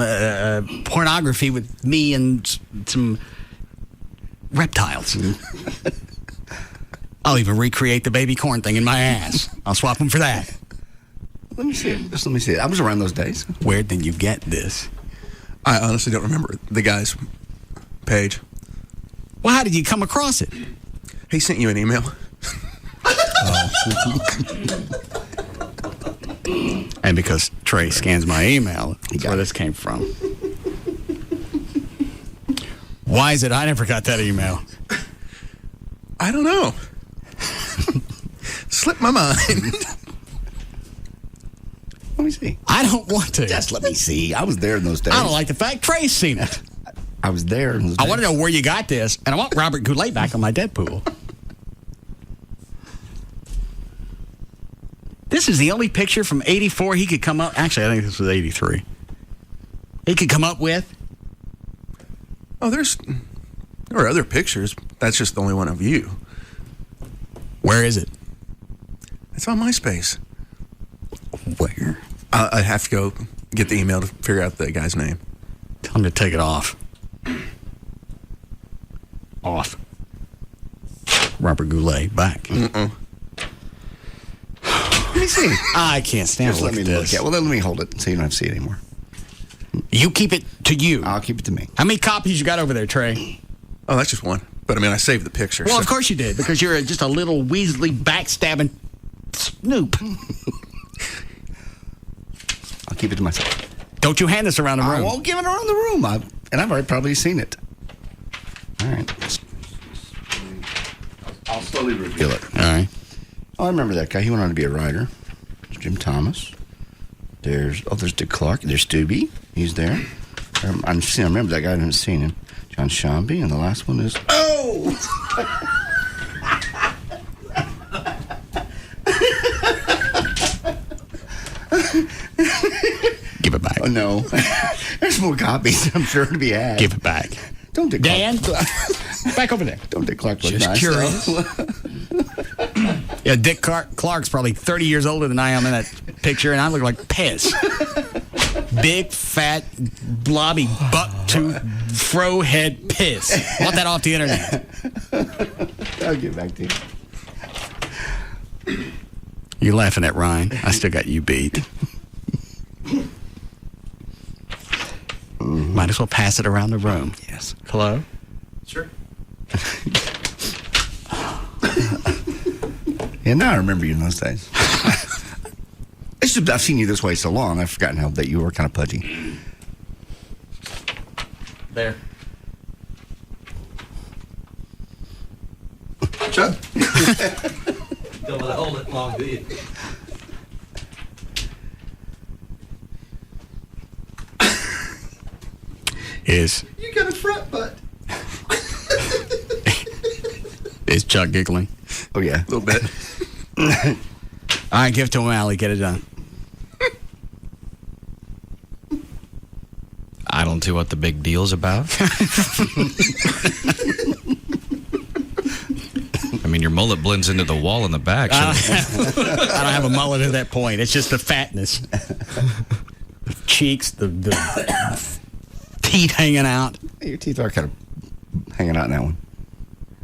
Speaker 6: pornography with me and some reptiles. I'll even recreate the baby corn thing in my ass. I'll swap them for that.
Speaker 7: Let me see it. Just let me see it. I was around those days.
Speaker 6: Where did you get this?
Speaker 14: I honestly don't remember the guy's page.
Speaker 6: Well, how did you come across it?
Speaker 14: He sent you an email.
Speaker 6: And because Trey scans my email, that's where this came from. Why is it I never got that email?
Speaker 14: I don't know. Slipped my mind.
Speaker 7: Let me see.
Speaker 6: I don't want to.
Speaker 7: Just let me see. I was there in those days.
Speaker 6: I don't like the fact Trey's seen it.
Speaker 7: I was there in those days.
Speaker 6: I want to know where you got this, and I want Robert Goulet back on my Deadpool. This is the only picture from 84 he could come up... Actually, I think this was 83. He could come up with.
Speaker 14: Oh, there are other pictures. That's just the only one of you.
Speaker 6: Where is it?
Speaker 14: It's on MySpace.
Speaker 6: Where?
Speaker 14: I'd have to go get the email to figure out the guy's name.
Speaker 6: Tell him to take it off. Off. Robert Goulet, back.
Speaker 14: Mm-mm.
Speaker 7: Let me see.
Speaker 6: I can't stand to look at this.
Speaker 7: Well, then let me hold it so you don't have to see it anymore.
Speaker 6: You keep it to you.
Speaker 7: I'll keep it to me.
Speaker 6: How many copies you got over there, Trey?
Speaker 14: Oh, that's just one. But, I mean, I saved the picture.
Speaker 6: Well, of course you did, because you're just a little Weasley backstabbing snoop.
Speaker 7: I'll keep it to myself.
Speaker 6: Don't you hand this around the room.
Speaker 7: I won't give it around the room. I've already probably seen it. All right. I'll slowly reveal it.
Speaker 6: All right.
Speaker 7: Oh, I remember that guy. He went on to be a writer. Jim Thomas. There's Dick Clark. There's Doobie. He's there. I remember that guy. I haven't seen him. John Shambi. And the last one is... Oh!
Speaker 6: Give it back.
Speaker 7: Oh, no. There's more copies, I'm sure, to be had.
Speaker 6: Give it back.
Speaker 7: Don't Dick
Speaker 6: Dan,
Speaker 7: Clark.
Speaker 6: back over there.
Speaker 7: Don't Dick Clark look
Speaker 6: Just
Speaker 7: nice,
Speaker 6: curious. Yeah, Dick Clark's probably 30 years older than I am in that picture, and I look like piss. Big, fat, blobby, buck-tooth, fro-head piss. Want that off the internet.
Speaker 7: I'll get back to you.
Speaker 6: You're laughing at Ryan. I still got you beat. Might as well pass it around the room.
Speaker 7: Yes.
Speaker 6: Hello?
Speaker 14: Sure.
Speaker 7: Yeah, now I remember you in those days. It's just, I've seen you this way so long, I've forgotten how that you were kind of pudgy.
Speaker 6: There.
Speaker 7: Chuck?
Speaker 1: Don't let it hold it long, do you?
Speaker 7: You got a front butt.
Speaker 6: Is Chuck giggling?
Speaker 7: Oh, yeah.
Speaker 14: A little bit.
Speaker 6: All right, give it to him, Allie. Get it done.
Speaker 2: I don't see what the big deal's about. I mean, your mullet blends into the wall in the back.
Speaker 6: I don't have a mullet at that point. It's just the fatness. The cheeks, the teeth hanging out.
Speaker 7: Your teeth are kind of hanging out in that one.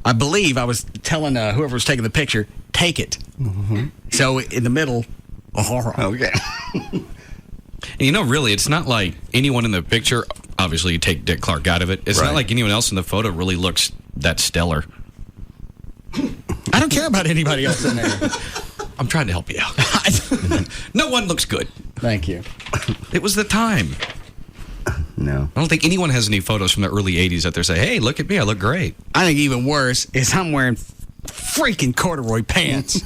Speaker 6: I believe I was telling whoever was taking the picture, take it. Mm-hmm. So in the middle,
Speaker 7: okay.
Speaker 2: And really, it's not like anyone in the picture, obviously you take Dick Clark out of it, it's not like anyone else in the photo really looks that stellar.
Speaker 6: I don't care about anybody else in there.
Speaker 2: I'm trying to help you out. No one looks good.
Speaker 6: Thank you.
Speaker 2: It was the time.
Speaker 7: No.
Speaker 2: I don't think anyone has any photos from the early 80s that they're saying, hey, look at me, I look great.
Speaker 6: I think even worse is I'm wearing freaking corduroy pants.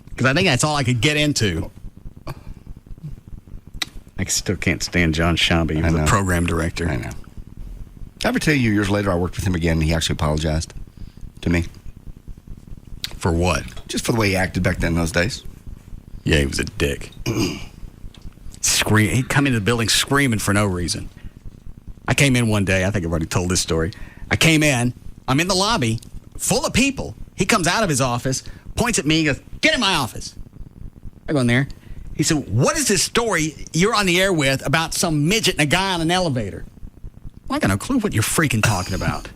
Speaker 6: Because I think that's all I could get into. I still can't stand John Shambi. He was the program director.
Speaker 7: I know. Did I ever tell you years later I worked with him again and he actually apologized to me?
Speaker 6: For what?
Speaker 7: Just for the way he acted back then in those days.
Speaker 6: Yeah, he was a dick. He'd come into the building screaming for no reason. I came in one day. I think I've already told this story. I came in. I'm in the lobby, full of people. He comes out of his office, points at me, and goes, get in my office. I go in there. He said, what is this story you're on the air with about some midget and a guy on an elevator? Well, I got no clue what you're freaking talking about.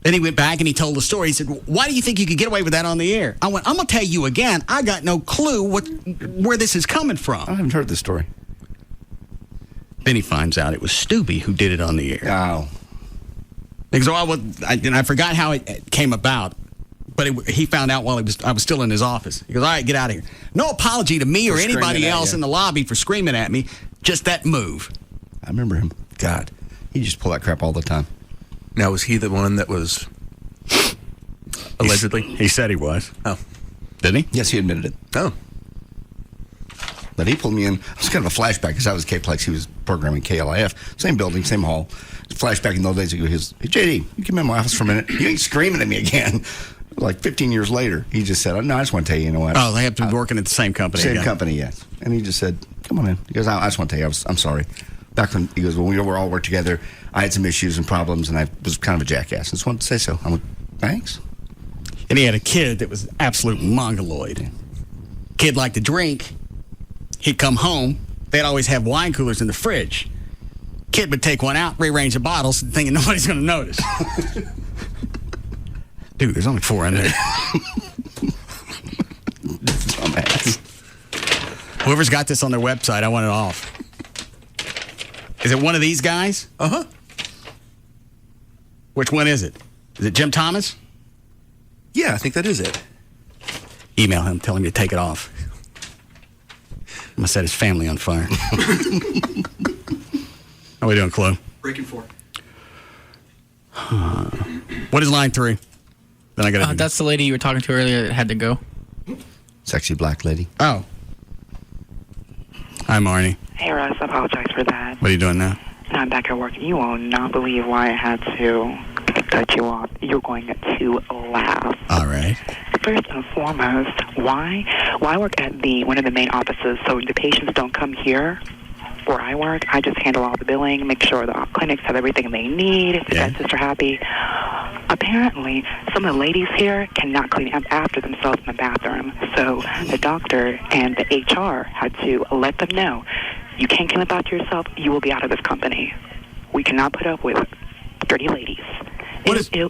Speaker 6: Then he went back and he told the story. He said, why do you think you could get away with that on the air? I went, I'm going to tell you again, I got no clue where this is coming from.
Speaker 7: I haven't heard this story.
Speaker 6: Then he finds out it was Stubby who did it on the air.
Speaker 7: Oh.
Speaker 6: Because I forgot how it came about, but he found out while I was still in his office. He goes, all right, get out of here. No apology to me or anybody else in the lobby for screaming at me, just that move.
Speaker 7: I remember him. God, he just pulled that crap all the time.
Speaker 14: Now, was he the one that was allegedly?
Speaker 6: He said he was.
Speaker 14: Oh.
Speaker 6: Did he?
Speaker 7: Yes, he admitted it.
Speaker 14: Oh.
Speaker 7: But he pulled me in. It was kind of a flashback because I was K-Plex. He was programming KLIF. Same building, same hall. Flashback in those days. He goes, hey, JD, you come in my office for a minute. You ain't screaming at me again. Like 15 years later, he just said, no, I just want to tell you, what?
Speaker 6: Oh, they have to be working at the same company.
Speaker 7: Same company, yes. And he just said, come on in. He goes, I just want to tell you, I'm sorry. Back when, he goes, when we all worked together, I had some issues and problems, and I was kind of a jackass. I just wanted to say so. I'm like, thanks.
Speaker 6: And he had a kid that was an absolute mongoloid. Kid liked to drink. He'd come home. They'd always have wine coolers in the fridge. Kid would take one out, rearrange the bottles, thinking nobody's going to notice. Dude, there's only 4 in there.
Speaker 7: Dumbass.
Speaker 6: Whoever's got this on their website, I want it off. Is it one of these guys?
Speaker 14: Uh-huh.
Speaker 6: Which one is it? Is it Jim Thomas?
Speaker 14: Yeah, I think that is it.
Speaker 6: Email him, tell him to take it off. I'm going to set his family on fire. How are we doing, Chloe?
Speaker 15: Breaking 4.
Speaker 6: What is line 3? Then I got to.
Speaker 16: That's the lady you were talking to earlier that had to go.
Speaker 7: Sexy black lady.
Speaker 6: Oh. Hi, Marnie.
Speaker 17: Hey, Russ. I apologize for that.
Speaker 6: What are you doing now?
Speaker 17: I'm back at work. You will not believe why I had to cut you off. You're going to laugh.
Speaker 6: All right.
Speaker 17: First and foremost, why work at one of the main offices so the patients don't come here where I work? I just handle all the billing, make sure the clinics have everything they need, the dentists are happy. Apparently, some of the ladies here cannot clean up after themselves in the bathroom. So the doctor and the HR had to let them know, you can't clean up after yourself, you will be out of this company. We cannot put up with dirty ladies. Ew.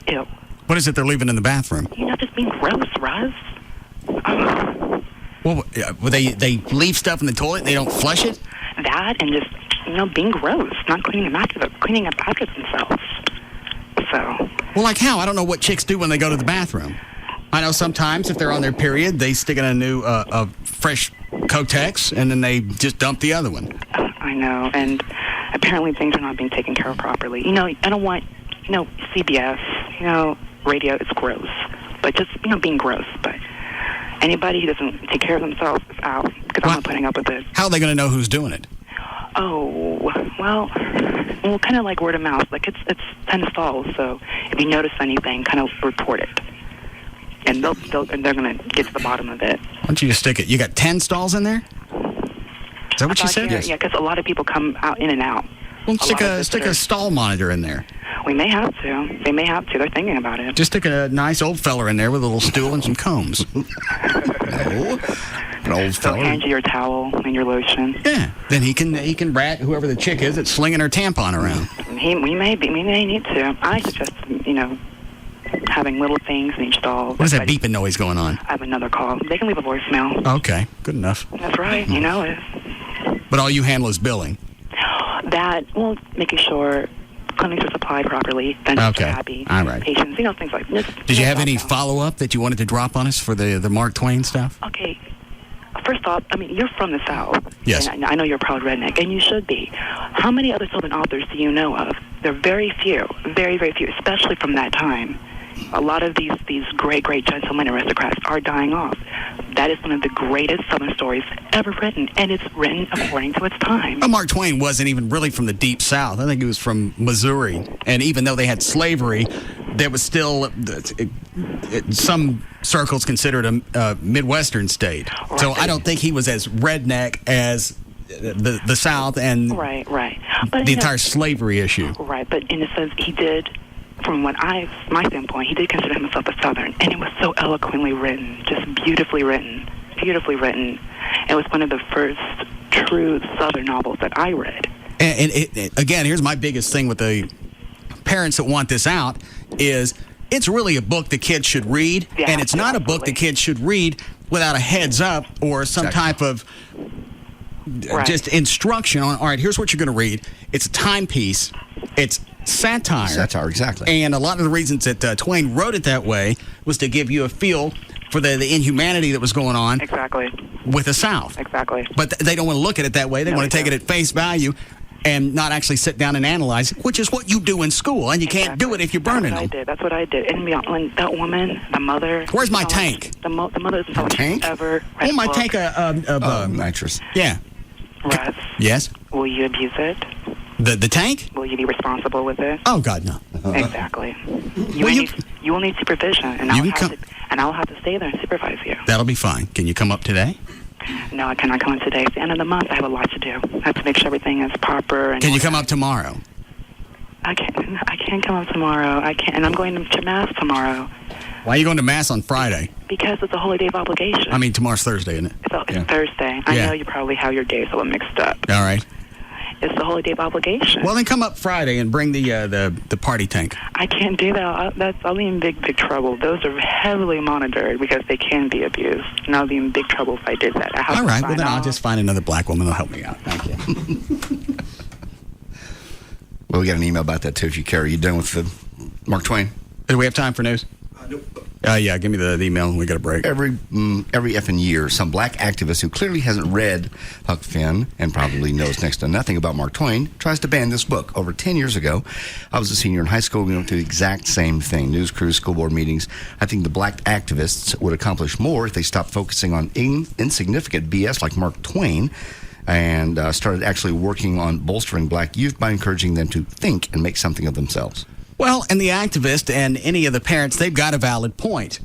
Speaker 6: What is it they're leaving in the bathroom?
Speaker 17: You're not just being gross, Russ.
Speaker 6: Well, they leave stuff in the toilet and they don't flush it?
Speaker 17: That and just, being gross, not cleaning up after themselves. So.
Speaker 6: Well, like how? I don't know what chicks do when they go to the bathroom. I know sometimes if they're on their period, they stick in a new, fresh Kotex, and then they just dump the other one.
Speaker 17: I know, and apparently things are not being taken care of properly. I don't want, CBS, radio, it's gross. But just, being gross. But anybody who doesn't take care of themselves is out, because I'm not putting up with it.
Speaker 6: How are they going to know who's doing it?
Speaker 17: Oh, well, kind of like word of mouth. Like, it's 10 stalls, so if you notice anything, kind of report it. And they're going to get to the bottom of it.
Speaker 6: Why don't you just stick it? You got 10 stalls in there? Is that what you said?
Speaker 17: Yeah, because a lot of people come out in and out.
Speaker 6: Well, stick a stall monitor in there.
Speaker 17: We may have to. They may have to. They're thinking about it.
Speaker 6: Just stick a nice old feller in there with a little stool and some combs.
Speaker 7: No. An old feller.
Speaker 17: They'll hand you your towel and your lotion.
Speaker 6: Yeah. Then he can rat whoever the chick is that's slinging her tampon around.
Speaker 17: We may need to. I suggest, having little things in each stall.
Speaker 6: What is that beeping noise going on?
Speaker 17: I have another call. They can leave a voicemail.
Speaker 6: Okay, good enough.
Speaker 17: That's right. You know it.
Speaker 6: But all you handle is billing.
Speaker 17: That, well, making sure clinics are supplied properly, dentists are happy,
Speaker 6: all right.
Speaker 17: patients, things like this.
Speaker 6: Did you have any follow-up that you wanted to drop on us for the Mark Twain stuff?
Speaker 17: Okay. First off, you're from the South.
Speaker 6: Yes.
Speaker 17: And I know you're a proud redneck, and you should be. How many other Southern authors do you know of? There are very few, very, very few, especially from that time. A lot of these great, great gentlemen aristocrats are dying off. That is one of the greatest Southern stories ever written, and it's written according to its time.
Speaker 6: Well, Mark Twain wasn't even really from the Deep South. I think he was from Missouri. And even though they had slavery, there was still, some circles considered a Midwestern state.
Speaker 17: Right.
Speaker 6: So I don't think he was as redneck as the South and
Speaker 17: right. But
Speaker 6: the entire slavery issue.
Speaker 17: Right, but in a sense, he did, from my standpoint, he did consider himself a Southern, and it was so eloquently written, just beautifully written. It was one of the first true Southern novels that I read.
Speaker 6: And again, here's my biggest thing with the parents that want this out is it's really a book the kids should read, and it's not a book the kids should read without a heads up or some type of just instruction on, all right, here's what you're going to read. It's a timepiece. It's satire.
Speaker 7: Satire, exactly.
Speaker 6: And a lot of the reasons that Twain wrote it that way was to give you a feel for the inhumanity that was going on with the South.
Speaker 17: Exactly.
Speaker 6: But they don't want to look at it that way. They want to take it at face value and not actually sit down and analyze it, which is what you do in school, and you can't do it if you're burning them.
Speaker 17: That's what I did. And when that woman, the mother...
Speaker 6: Where's my tank?
Speaker 17: The mother isn't someone
Speaker 7: tank?
Speaker 17: ever
Speaker 7: Oh,
Speaker 17: read
Speaker 7: my
Speaker 17: book.
Speaker 7: tank nitrous.
Speaker 6: Yeah.
Speaker 17: Russ,
Speaker 6: yes?
Speaker 17: will you abuse it?
Speaker 6: The tank?
Speaker 17: Will you be responsible with it?
Speaker 6: Oh, God, no.
Speaker 17: Exactly. You will need supervision, and I'll have to stay there and supervise you.
Speaker 6: That'll be fine. Can you come up today?
Speaker 17: No, I cannot come in today. It's the end of the month. I have a lot to do. I have to make sure everything is proper. And
Speaker 6: Can you come up tomorrow?
Speaker 17: I can't come up tomorrow. I can't, and I'm going to Mass tomorrow.
Speaker 6: Why are you going to Mass on Friday?
Speaker 17: Because it's a holy day of obligation.
Speaker 6: I mean, tomorr's Thursday, isn't it?
Speaker 17: It's Thursday. I know you probably have your days all mixed up.
Speaker 6: All right.
Speaker 17: It's the holy day of obligation.
Speaker 6: Well, then come up Friday and bring the party tank.
Speaker 17: I can't do that. I'll be in big trouble. Those are heavily monitored because they can be abused. And I'll be in big trouble if I did that.
Speaker 6: All right. Well, then I'll just find another black woman that'll help me out. Thank you.
Speaker 7: Well, we got an email about that, too, if you care. Are you done with Mark Twain?
Speaker 6: Do we have time for news?
Speaker 7: Nope.
Speaker 6: Yeah, give me the email and we got a break.
Speaker 7: Every effing year, some black activist who clearly hasn't read Huck Finn and probably knows next to nothing about Mark Twain tries to ban this book. Over 10 years ago, I was a senior in high school. We went through the exact same thing. News crews, school board meetings. I think the black activists would accomplish more if they stopped focusing on insignificant BS like Mark Twain and started actually working on bolstering black youth by encouraging them to think and make something of themselves.
Speaker 6: Well, and the activist and any of the parents, they've got a valid point.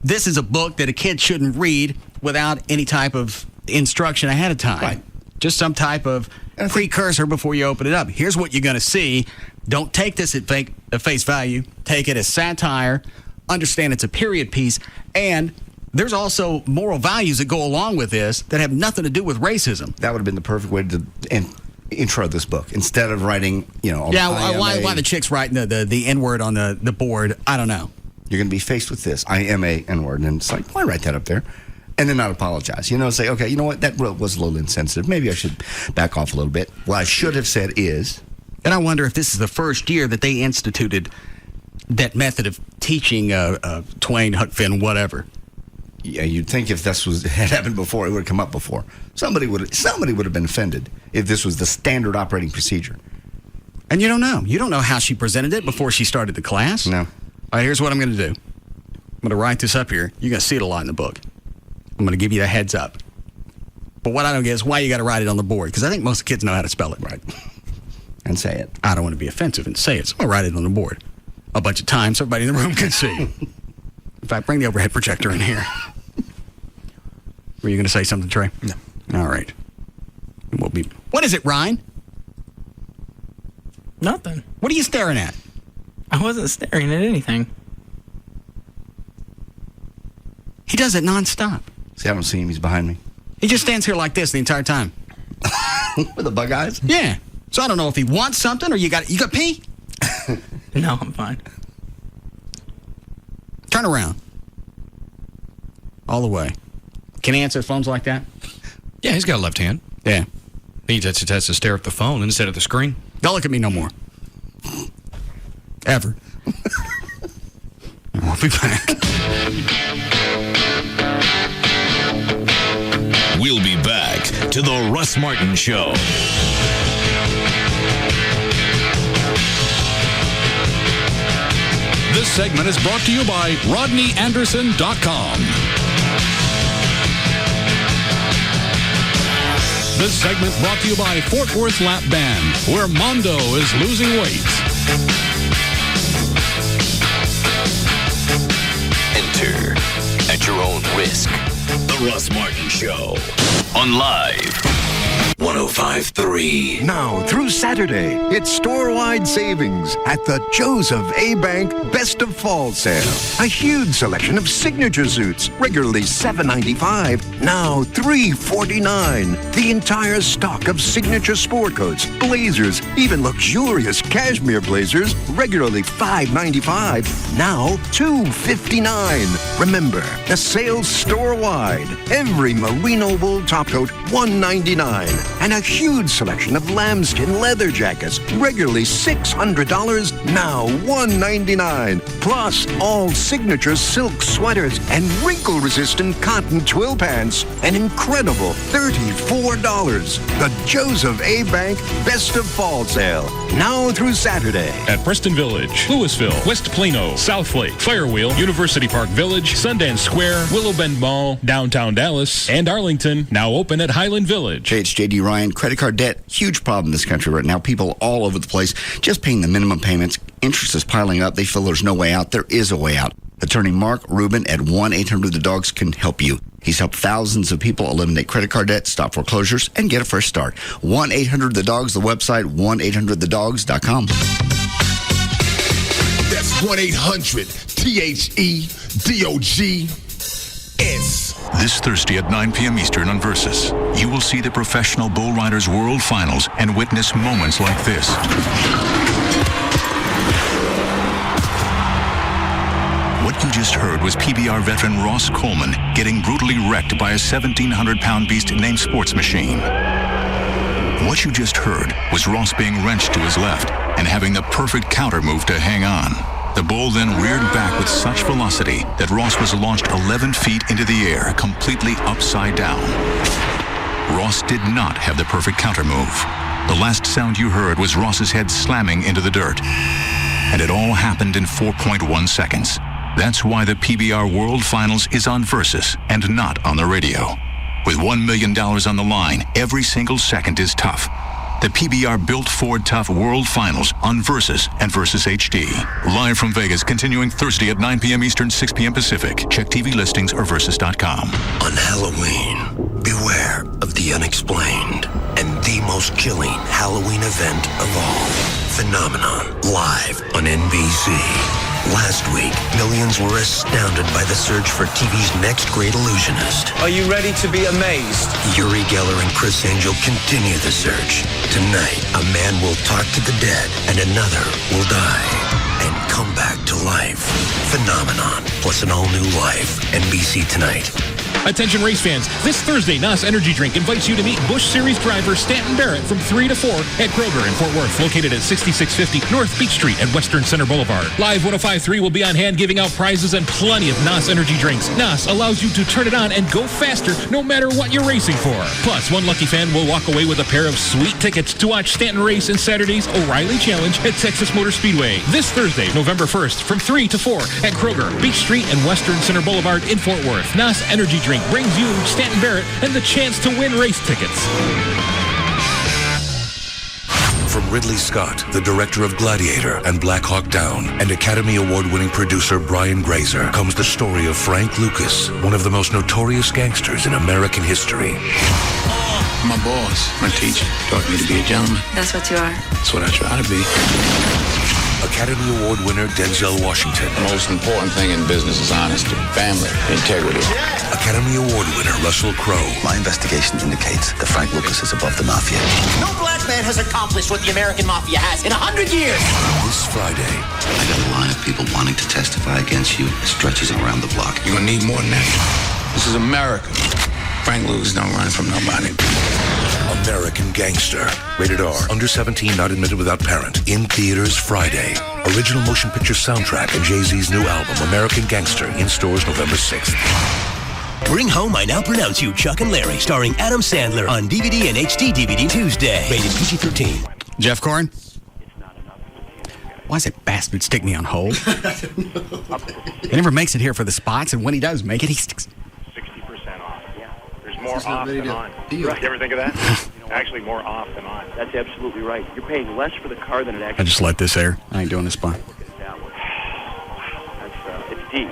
Speaker 6: This is a book that a kid shouldn't read without any type of instruction ahead of time.
Speaker 7: Right.
Speaker 6: Just some type of precursor before you open it up. Here's what you're going to see. Don't take this at face value. Take it as satire. Understand it's a period piece. And there's also moral values that go along with this that have nothing to do with racism.
Speaker 7: That would have been the perfect way to intro this book instead of writing,
Speaker 6: why the chick's writing the N-word on the board, I don't know.
Speaker 7: You're going to be faced with this, I am a N-word, and it's like, why write that up there? And then not apologize. Say, okay, you know what, that was a little insensitive. Maybe I should back off a little bit. What I should have said is...
Speaker 6: And I wonder if this is the first year that they instituted that method of teaching Twain, Huck Finn, whatever.
Speaker 7: Yeah, you'd think if this had happened before, it would have come up before. Somebody would have been offended if this was the standard operating procedure.
Speaker 6: And you don't know. You don't know how she presented it before she started the class.
Speaker 7: No.
Speaker 6: All right, here's what I'm going to do. I'm going to write this up here. You're going to see it a lot in the book. I'm going to give you the heads up. But what I don't get is why you got to write it on the board, because I think most kids know how to spell it.
Speaker 7: Right. And say it.
Speaker 6: I don't want to be offensive and say it, so I'm going to write it on the board a bunch of times so everybody in the room can see. In fact, bring the overhead projector in here. Were you going to say something, Trey?
Speaker 14: No.
Speaker 6: All right. What is it, Ryan?
Speaker 16: Nothing.
Speaker 6: What are you staring at?
Speaker 16: I wasn't staring at anything.
Speaker 6: He does it nonstop.
Speaker 7: See, I don't see him. He's behind me.
Speaker 6: He just stands here like this the entire time.
Speaker 7: With the bug eyes?
Speaker 6: Yeah. So I don't know if he wants something or you got pee?
Speaker 16: No, I'm fine.
Speaker 6: Turn around. All the way. Can he answer phones like that?
Speaker 2: Yeah, he's got a left hand.
Speaker 6: Yeah.
Speaker 2: He just has to stare at the phone instead of the screen.
Speaker 6: Don't look at me no more. Ever. We'll be back.
Speaker 5: We'll be back to the Russ Martin Show.
Speaker 19: This segment is brought to you by RodneyAnderson.com. This segment brought to you by Fort Worth Lap Band, where Mondo is losing weight.
Speaker 5: Enter at your own risk. The Russ Martin Show on Live 105.3.
Speaker 15: Now through Saturday, it's store-wide savings at the Joseph A. Bank Best of Fall Sale. A huge selection of signature suits, regularly $7.95, now $3.49. The entire stock of signature sport coats, blazers, even luxurious cashmere blazers, regularly $5.95, now $2.59. Remember, the sale's store-wide. Every merino wool top coat, $1.99. And a huge selection of lambskin leather jackets, regularly $600, now $199. Plus, all signature silk sweaters and wrinkle-resistant cotton twill pants, an incredible $34. The Joseph A. Bank Best of Fall Sale, now through Saturday.
Speaker 18: At Preston Village, Louisville, West Plano, Southlake, Firewheel, University Park Village, Sundance Square, Willow Bend Mall, downtown Dallas, and Arlington, now open at Highland Village.
Speaker 7: Hey, it's J.D. Ryan. Credit card debt, huge problem in this country right now. People all over the place just paying the minimum payments. Interest is piling up. They feel there's no way out. There is a way out. Attorney Mark Rubin at 1-800-THE-DOGS can help you. He's helped thousands of people eliminate credit card debt, stop foreclosures, and get a fresh start. 1-800-THE-DOGS, the website, 1-800-THEDOGS.com.
Speaker 11: That's 1-800-THEDOGS.
Speaker 20: This Thursday at 9 p.m. Eastern on Versus, you will see the Professional Bull Riders World Finals and witness moments like this. What you just heard was PBR veteran Ross Coleman getting brutally wrecked by a 1,700-pound beast named Sports Machine. What you just heard was Ross being wrenched to his left and having the perfect counter move to hang on. The bull then reared back with such velocity that Ross was launched 11 feet into the air, completely upside down. Ross did not have the perfect counter move. The last sound you heard was Ross's head slamming into the dirt. And it all happened in 4.1 seconds. That's why the PBR World Finals is on Versus and not on the radio. With $1 million on the line, every single second is tough. The PBR Built Ford Tough World Finals on Versus and Versus HD. Live from Vegas, continuing Thursday at 9 p.m. Eastern, 6 p.m. Pacific. Check TV listings or Versus.com.
Speaker 22: On Halloween, beware of the unexplained and the most chilling Halloween event of all. Phenomenon, live on NBC. Last week, millions were astounded by the search for TV's next great illusionist.
Speaker 23: Are you ready to be amazed?
Speaker 22: Uri Geller and Chris Angel continue the search. Tonight, a man will talk to the dead and another will die and come back to life. Phenomenon, plus an all-new life. NBC Tonight.
Speaker 18: Attention race fans, this Thursday, NOS Energy Drink invites you to meet Busch Series driver Stanton Barrett from 3 to 4 at Kroger in Fort Worth, located at 6650 North Beach Street and Western Center Boulevard. Live 105.3 will be on hand giving out prizes and plenty of NOS Energy Drinks. NOS allows you to turn it on and go faster no matter what you're racing for. Plus, one lucky fan will walk away with a pair of sweet tickets to watch Stanton race in Saturday's O'Reilly Challenge at Texas Motor Speedway. This Thursday, November 1st, from 3 to 4 at Kroger, Beach Street and Western Center Boulevard in Fort Worth. NOS Energy Drink brings you Stanton Barrett and the chance to win race tickets.
Speaker 24: From Ridley Scott, the director of Gladiator and Black Hawk Down, and Academy Award-winning producer Brian Grazer, comes the story of Frank Lucas, one of the most notorious gangsters in American history.
Speaker 25: My boss, my teacher, taught me to be a gentleman.
Speaker 21: That's what you are.
Speaker 25: That's what I try to be.
Speaker 24: Academy Award winner Denzel Washington.
Speaker 25: The most important thing in business is honesty, family, integrity.
Speaker 24: Academy Award winner Russell Crowe.
Speaker 26: My investigation indicates that Frank Lucas is above the mafia.
Speaker 27: No black man has accomplished what the American mafia has in 100 years.
Speaker 24: This Friday.
Speaker 26: I got a line of people wanting to testify against you. It stretches around the block.
Speaker 25: You're gonna need more than that. This is America. Frank Lucas don't run from nobody.
Speaker 24: American Gangster. Rated R. Under 17, not admitted without parent. In theaters Friday. Original motion picture soundtrack and Jay-Z's new album, American Gangster, in stores November 6th.
Speaker 3: Bring Home I Now Pronounce You, Chuck and Larry, starring Adam Sandler on DVD and HD DVD Tuesday. Rated PG-13.
Speaker 6: Jeff Corn? Why does that bastard stick me on hold? He never makes it here for the spots, and when he does make it, he sticks.
Speaker 4: 60% off. Yeah. There's more off than on. You ever think of that? Actually, more off than on. That's absolutely right. You're paying less for the car than it actually.
Speaker 6: I just let this air. I ain't doing this spot.
Speaker 4: It's deep.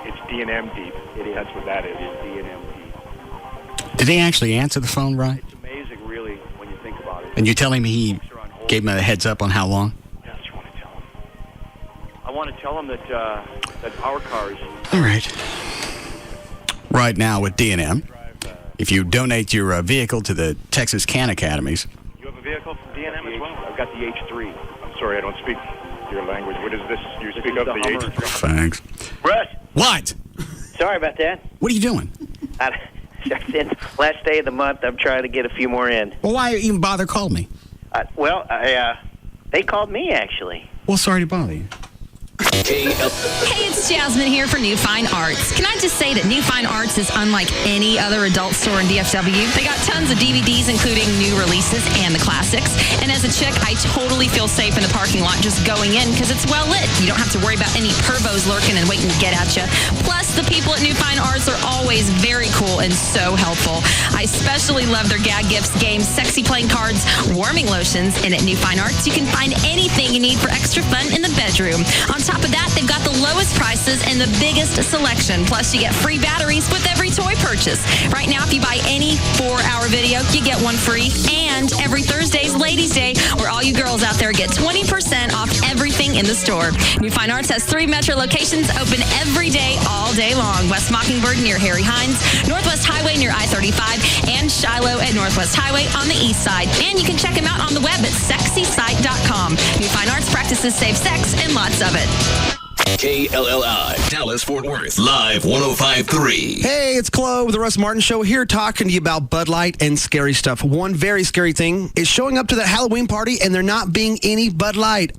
Speaker 4: It's D&M deep. That's what that is. It's D&M deep.
Speaker 6: Did he actually answer the phone right?
Speaker 4: It's amazing, really, when you think about it.
Speaker 6: And you telling me he gave him a heads up on how long?
Speaker 4: Yes, you want to tell him. I want to tell him that our cars.
Speaker 6: All right. Right now with D&M, if you donate your vehicle to the Texas Can Academies.
Speaker 4: You have a vehicle from D&M as well? I've got the H3. I'm sorry, I don't speak your language. What is this? You speak of the H3?
Speaker 6: Thanks.
Speaker 8: Russ.
Speaker 6: What?
Speaker 8: Sorry about that.
Speaker 6: What are you doing?
Speaker 8: Since last day of the month, I'm trying to get a few more in.
Speaker 6: Well, why even bother calling me?
Speaker 8: They called me, actually.
Speaker 6: Well, sorry to bother you.
Speaker 9: Hey, it's Jasmine here for New Fine Arts. Can I just say that New Fine Arts is unlike any other adult store in DFW? They got tons of DVDs, including new releases and the classics. And as a chick, I totally feel safe in the parking lot just going in because it's well lit. You don't have to worry about any pervos lurking and waiting to get at you. Plus, the people at New Fine Arts are always very cool and so helpful. I especially love their gag gifts, games, sexy playing cards, warming lotions. And at New Fine Arts, you can find anything you need for extra fun in the bedroom. On top of that, they've got the lowest prices and the biggest selection. Plus, you get free batteries with every toy purchase. Right now, if you buy any 4-hour video, you get one free. And every Thursday's Ladies' Day, where all you girls out there get 20% off everything in the store. New Fine Arts has 3 metro locations open every day, all day long. West Mockingbird near Harry Hines, Northwest Highway near I-35, and Shiloh at Northwest Highway on the east side. And you can check them out on the web at sexysite.com. New Fine Arts practices safe sex and lots of it.
Speaker 5: KLLI, Dallas, Fort Worth, Live 105.3.
Speaker 12: Hey, it's Chloe with the Russ Martin Show here talking to you about Bud Light and scary stuff. One very scary thing is showing up to that Halloween party and there not being any Bud Light.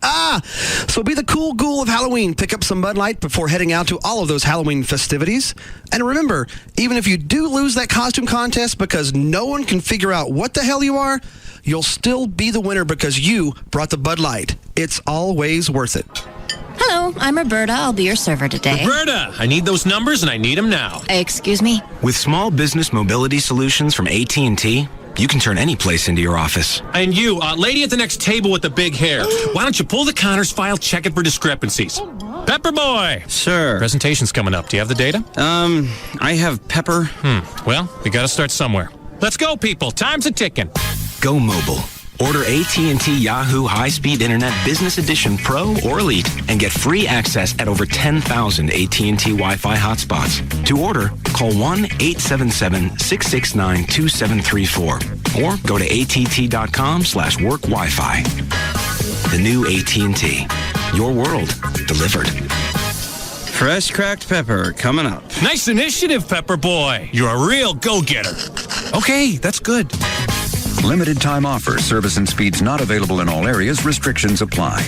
Speaker 12: So be the cool ghoul of Halloween. Pick up some Bud Light before heading out to all of those Halloween festivities. And remember, even if you do lose that costume contest because no one can figure out what the hell you are, you'll still be the winner because you brought the Bud Light. It's always worth it.
Speaker 13: Hello, I'm Roberta. I'll be your server today.
Speaker 27: Roberta, I need those numbers and I need them now.
Speaker 13: Excuse me?
Speaker 28: With small business mobility solutions from AT&T, you can turn any place into your office.
Speaker 27: And you, lady at the next table with the big hair, why don't you pull the counter's file, check it for discrepancies? Pepper Boy!
Speaker 29: Sure.
Speaker 27: Presentation's coming up. Do you have the data?
Speaker 29: I have Pepper.
Speaker 27: Well, we gotta start somewhere. Let's go, people. Time's a ticking.
Speaker 28: Go mobile. Order AT&T Yahoo High-Speed Internet Business Edition Pro or Elite and get free access at over 10,000 AT&T Wi-Fi hotspots. To order, call 1-877-669-2734 or go to att.com/work-Wi-Fi. The new AT&T. Your world delivered.
Speaker 29: Fresh cracked pepper coming up.
Speaker 27: Nice initiative, Pepper Boy. You're a real go-getter. Okay, that's good.
Speaker 20: Limited time offer. Service and speeds not available in all areas. Restrictions apply.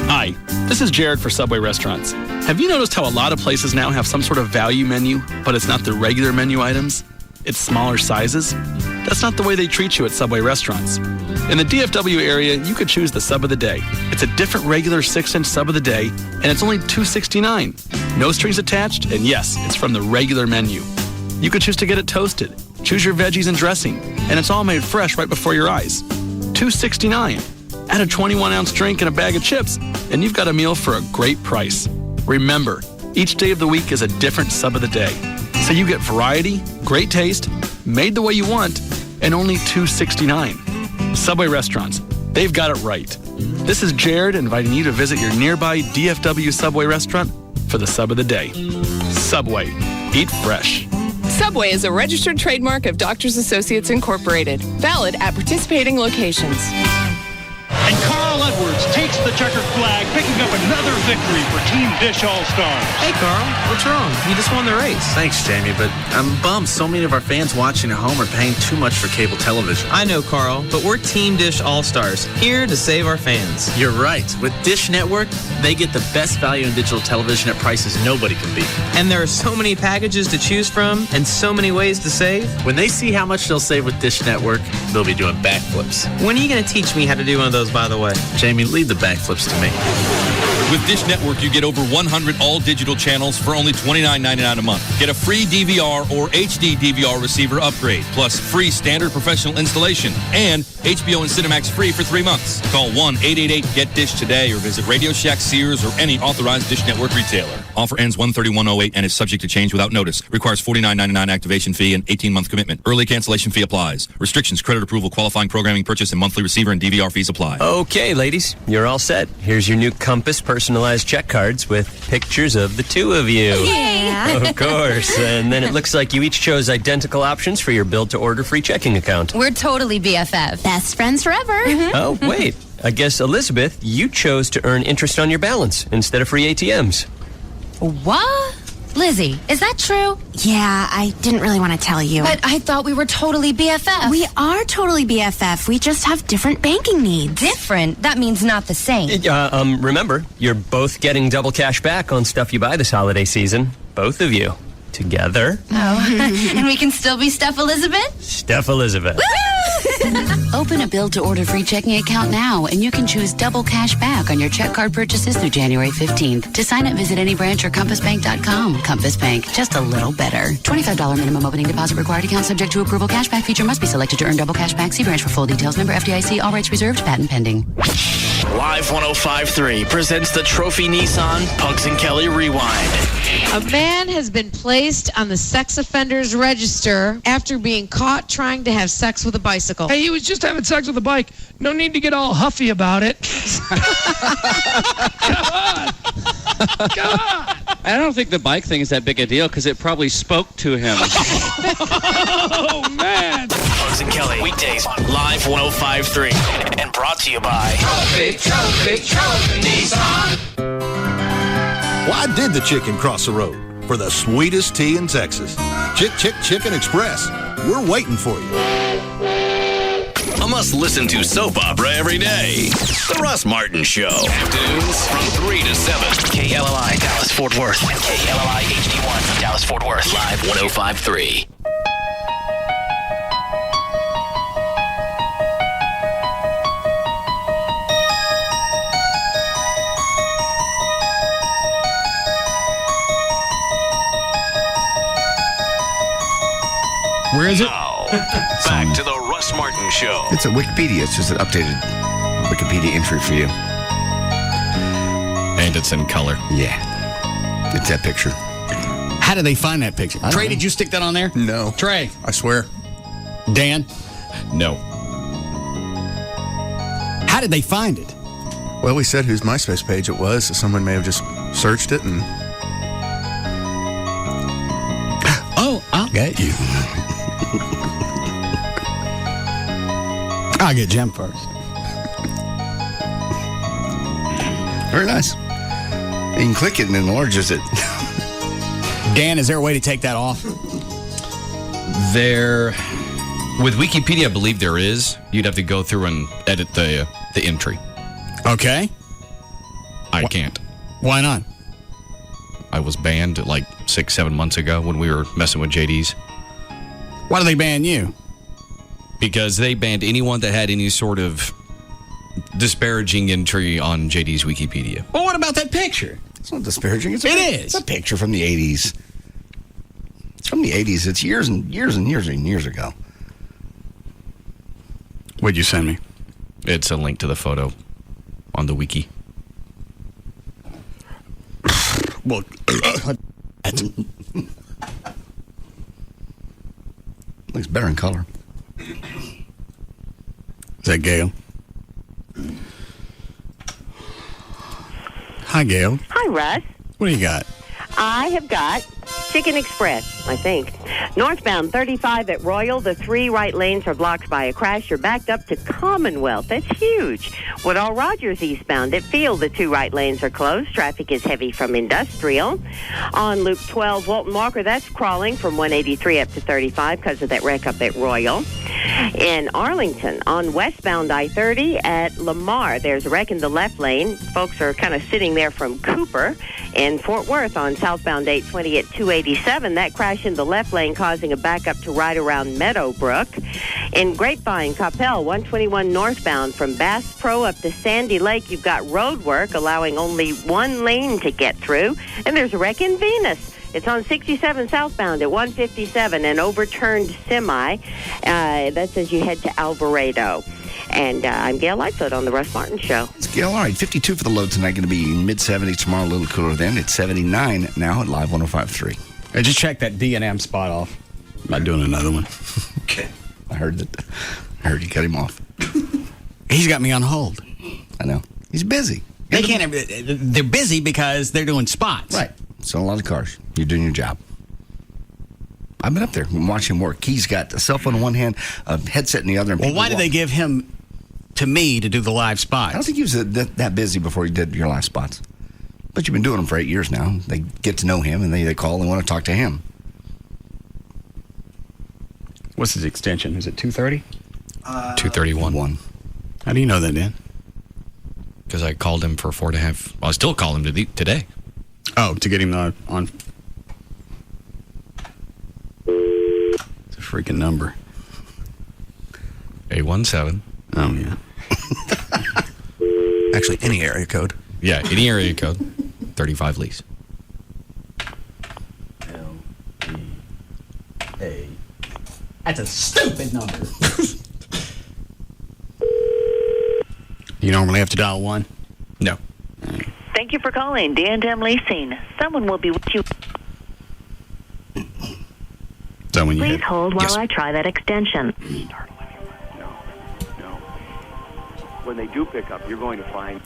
Speaker 30: Hi, this is Jared for Subway Restaurants. Have you noticed how a lot of places now have some sort of value menu, but it's not the regular menu items? It's smaller sizes? That's not the way they treat you at Subway Restaurants. In the DFW area, you could choose the sub of the day. It's a different regular 6-inch sub of the day, and it's only $2.69. No strings attached, and yes, it's from the regular menu. You could choose to get it toasted. Choose your veggies and dressing, and it's all made fresh right before your eyes. $2.69. Add a 21-ounce drink and a bag of chips, and you've got a meal for a great price. Remember, each day of the week is a different sub of the day. So you get variety, great taste, made the way you want, and only $2.69. Subway Restaurants, they've got it right. This is Jared inviting you to visit your nearby DFW Subway restaurant for the sub of the day. Subway, eat fresh.
Speaker 31: Subway is a registered trademark of Doctors Associates Incorporated. Valid at participating locations.
Speaker 27: And Carl
Speaker 1: checkered flag, picking up another victory for Team Dish All-Stars.
Speaker 2: Hey, Carl, what's wrong? You just won the race.
Speaker 7: Thanks, Jamie, but I'm bummed so many of our fans watching at home are paying too much for cable television.
Speaker 2: I know, Carl, but we're Team Dish All-Stars, here to save our fans.
Speaker 7: You're right. With Dish Network, they get the best value in digital television at prices nobody can beat.
Speaker 2: And there are so many packages to choose from and so many ways to save.
Speaker 7: When they see how much they'll save with Dish Network, they'll be doing backflips.
Speaker 2: When are you going to teach me how to do one of those, by the way?
Speaker 7: Jamie, leave the backflips to me.
Speaker 10: With Dish Network, you get over 100 all-digital channels for only $29.99 a month. Get a free DVR or HD DVR receiver upgrade, plus free standard professional installation, and HBO and Cinemax free for 3 months. Call 1-888-GET-DISH today or visit Radio Shack, Sears, or any authorized Dish Network retailer. Offer ends 1/31/08 and is subject to change without notice. Requires $49.99 activation fee and 18-month commitment. Early cancellation fee applies. Restrictions, credit approval, qualifying programming purchase, and monthly receiver and DVR fees apply.
Speaker 11: Okay, ladies, you're all set. Here's your new Compass personalized check cards with pictures of the two of you.
Speaker 13: Yeah.
Speaker 11: Of course. And then it looks like you each chose identical options for your build-to-order free checking account.
Speaker 13: We're totally BFF. Best friends forever. Mm-hmm.
Speaker 11: Oh, wait. I guess, Elizabeth, you chose to earn interest on your balance instead of free ATMs.
Speaker 13: What? Lizzie, is that true?
Speaker 14: Yeah, I didn't really want to tell you.
Speaker 13: But I thought we were totally BFF.
Speaker 14: We are totally BFF. We just have different banking needs.
Speaker 13: Different? That means not the same.
Speaker 11: Remember, you're both getting double cash back on stuff you buy this holiday season. Both of you. Together.
Speaker 13: Oh, and we can still be Steph Elizabeth?
Speaker 11: Steph Elizabeth.
Speaker 21: Open a build-to-order free checking account now, and you can choose double cash back on your check card purchases through January 15th. To sign up, visit any branch or compassbank.com. Compass Bank, just a little better. $25 minimum opening deposit required. Account subject to approval. Cashback feature must be selected to earn double cash back. See branch for full details. Member FDIC. All rights reserved. Patent pending.
Speaker 5: Live 105.3 presents the Trophy Nissan Pugs and Kelly Rewind.
Speaker 15: A man has been placed on the sex offenders register after being caught trying to have sex with a bicycle.
Speaker 16: Hey, he was just having sex with a bike. No need to get all huffy about it. Come on.
Speaker 17: I don't think the bike thing is that big a deal because it probably spoke to him.
Speaker 16: Oh, man.
Speaker 5: Pugs and Kelly, weekdays, Live 105.3. And brought to you by
Speaker 19: Trophy Nissan.
Speaker 23: Why did the chicken cross the road? For the sweetest tea in Texas. Chicken Express. We're waiting for you.
Speaker 5: A must-listen to soap opera every day. The Russ Martin Show. Afternoons from 3 to 7. KLLI, Dallas-Fort Worth. KLLI HD1, Dallas-Fort Worth. Live 105.3.
Speaker 6: Where is it?
Speaker 5: Now, back to the Russ Martin Show.
Speaker 32: It's a Wikipedia. It's just an updated Wikipedia entry for you.
Speaker 6: And it's in color.
Speaker 32: Yeah. It's that picture.
Speaker 6: How did they find that picture? Trey, did you stick that on there?
Speaker 32: No.
Speaker 6: Trey.
Speaker 32: I swear.
Speaker 6: Dan?
Speaker 32: No.
Speaker 6: How did they find it?
Speaker 32: Well, we said whose MySpace page it was, so someone may have just searched it and...
Speaker 6: Oh, I'll get you. I'll get Jim first.
Speaker 32: Very nice. You can click it and it enlarges it.
Speaker 6: Dan, is there a way to take that off?
Speaker 33: With Wikipedia, I believe there is. You'd have to go through and edit the entry.
Speaker 6: Okay.
Speaker 33: I can't.
Speaker 6: Why not?
Speaker 33: I was banned like 6-7 months ago when we were messing with JD's.
Speaker 6: Why do they ban you?
Speaker 33: Because they banned anyone that had any sort of disparaging entry on JD's Wikipedia.
Speaker 6: Well, what about that picture?
Speaker 32: It's not disparaging. It
Speaker 6: is.
Speaker 32: It's a picture from the 80s. It's from the 80s. It's years and years and years and years ago.
Speaker 6: What'd you send me?
Speaker 33: It's a link to the photo on the wiki.
Speaker 6: Well,
Speaker 32: looks better in color.
Speaker 6: Is that Gail? Hi, Gail.
Speaker 34: Hi, Russ.
Speaker 6: What do you got?
Speaker 34: I have got Chicken Express.
Speaker 3: I think. Northbound 35 at Royal, the 3 right lanes are blocked by a crash. You're backed up to Commonwealth. That's huge. Woodall Rogers eastbound at Field, the 2 right lanes are closed. Traffic is heavy from Industrial. On Loop 12, Walton Walker, that's crawling from 183 up to 35 because of that wreck up at Royal. In Arlington, on westbound I-30 at Lamar, there's a wreck in the left lane. Folks are kind of sitting there from Cooper. In Fort Worth, on southbound 820 at 287, that crash in the left lane causing a backup to right around Meadowbrook. In Grapevine, Coppell, 121 northbound from Bass Pro up to Sandy Lake, you've got road work allowing only 1 lane to get through. And there's a wreck in Venus. It's on 67 southbound at 157, an overturned semi. That's as you head to Alvarado. And I'm Gail Lightfoot on the Russ Martin Show.
Speaker 32: It's Gail. All right, 52 for the low tonight. Going to be mid-70s tomorrow, a little cooler then. It's 79 now at Live 105.3.
Speaker 6: I just checked that D&M spot off. I'm not doing another one.
Speaker 32: Okay. I heard you cut him off.
Speaker 6: He's got me on hold.
Speaker 32: I know. He's busy.
Speaker 6: They're busy because they're doing spots.
Speaker 32: Right. Selling a lot of cars. You're doing your job. I've been up there and watching him work. He's got a cell phone in one hand, a headset in the other. And
Speaker 6: well, why did they give him to me to do the live spots?
Speaker 32: I don't think he was that busy before he did your live spots. But you've been doing them for 8 years now. They get to know him, and they call and want to talk to him.
Speaker 6: What's his extension? Is it 230?
Speaker 33: 231.
Speaker 6: How do you know that, Dan?
Speaker 33: Because I called him for 4.5. Well, I still call him today.
Speaker 6: Oh, to get him on. It's a freaking number.
Speaker 33: 817.
Speaker 6: Oh, yeah.
Speaker 32: Actually, any area code.
Speaker 33: Yeah, any area code. 35 lease.
Speaker 6: L-E-A. That's a stupid number. You normally have to dial 1?
Speaker 33: No.
Speaker 3: Thank you for calling D&M Leasing. Someone will be with you. Please hold while I try that extension.
Speaker 4: No. When they do pick up, you're going to find...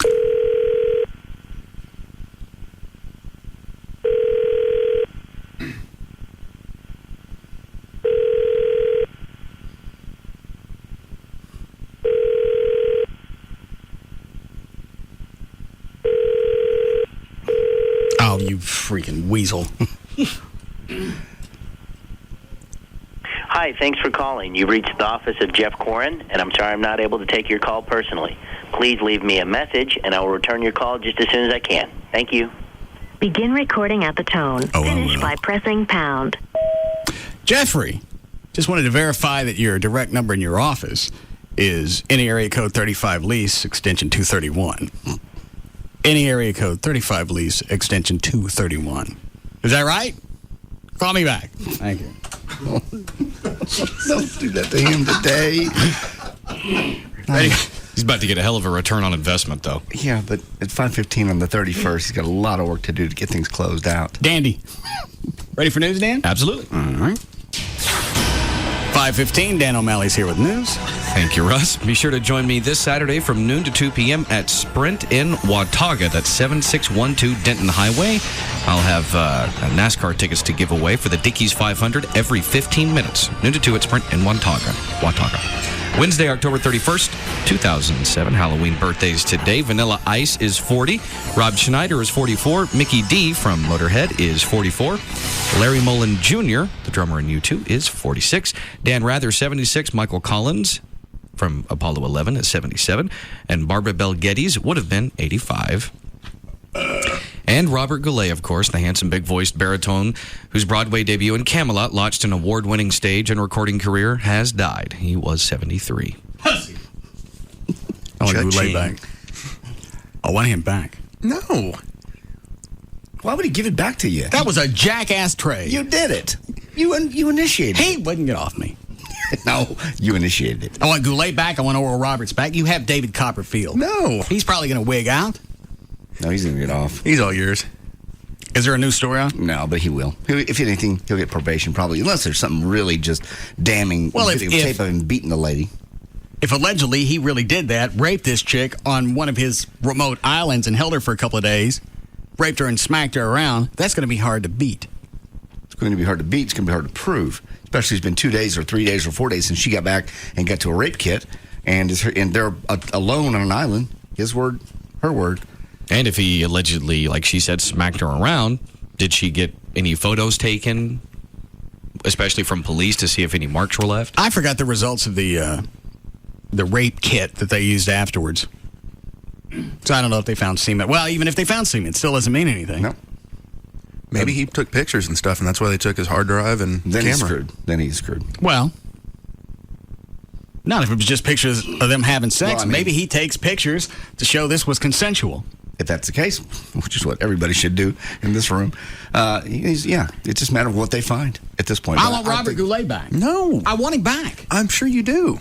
Speaker 6: Oh, you freaking weasel.
Speaker 8: Hi, thanks for calling. You've reached the office of Jeff Corin, and I'm sorry I'm not able to take your call personally. Please leave me a message, and I will return your call just as soon as I can. Thank you.
Speaker 3: Begin recording at the tone. Finish by pressing pound.
Speaker 6: Jeffrey, just wanted to verify that your direct number in your office is any area code 35 lease, extension 231. Any area code 35 lease, extension 231. Is that right? Call me back. Thank you.
Speaker 32: Don't do that to him today.
Speaker 33: He's about to get a hell of a return on investment, though.
Speaker 32: Yeah, but at 5:15 on the 31st, he's got a lot of work to do to get things closed out.
Speaker 6: Dandy. Ready for news, Dan?
Speaker 33: Absolutely.
Speaker 6: All right. 5:15, Dan O'Malley's here with news.
Speaker 33: Thank you, Russ. Be sure to join me this Saturday from noon to 2 p.m. at Sprint in Watauga. That's 7612 Denton Highway. I'll have NASCAR tickets to give away for the Dickies 500 every 15 minutes. Noon to 2 at Sprint in Watauga. Wednesday, October 31st, 2007. Halloween birthdays today. Vanilla Ice is 40. Rob Schneider is 44. Mickey D from Motorhead is 44. Larry Mullen Jr., the drummer in U2, is 46. Dan Rather, 76. Michael Collins from Apollo 11 is 77. And Barbara Bell Geddes would have been 85. And Robert Goulet, of course, the handsome, big-voiced baritone whose Broadway debut in Camelot launched an award-winning stage and recording career, has died. He was 73.
Speaker 6: I want Goulet back. I want him back.
Speaker 32: No. Why would he give it back to you?
Speaker 6: That was a jackass trade.
Speaker 32: You did it. You initiated it.
Speaker 6: He wouldn't get off me.
Speaker 32: No, you initiated it.
Speaker 6: I want Goulet back. I want Oral Roberts back. You have David Copperfield.
Speaker 32: No.
Speaker 6: He's probably going to wig out.
Speaker 32: No, he's going to get off.
Speaker 6: He's all yours. Is there a new story on?
Speaker 32: No, but he will. If anything, he'll get probation probably, unless there's something really just damning.
Speaker 6: Well,
Speaker 32: tape of him beating the lady.
Speaker 6: If allegedly he really did that, raped this chick on one of his remote islands and held her for a couple of days, raped her and smacked her around, that's going to be hard to beat.
Speaker 32: going to be hard to beat. It's going to be hard to prove, especially it's been 2 days or 3 days or 4 days since she got back and got to a rape kit, and they're alone on an island. His word, her word.
Speaker 33: And if he allegedly, like she said, smacked her around, did she get any photos taken, especially from police, to see if any marks were left?
Speaker 6: I forgot the results of the rape kit that they used afterwards. So I don't know if they found semen. Well, even if they found semen, it still doesn't mean anything.
Speaker 32: No.
Speaker 9: Maybe he took pictures and stuff, and that's why they took his hard drive and camera.
Speaker 32: Then he's screwed.
Speaker 6: Well, not if it was just pictures of them having sex.
Speaker 32: Well, I mean,
Speaker 6: maybe he takes pictures to show this was consensual.
Speaker 32: If that's the case, which is what everybody should do in this room, it's just a matter of what they find at this point.
Speaker 6: I want Robert Goulet back.
Speaker 9: No.
Speaker 6: I want him back.
Speaker 9: I'm sure you do.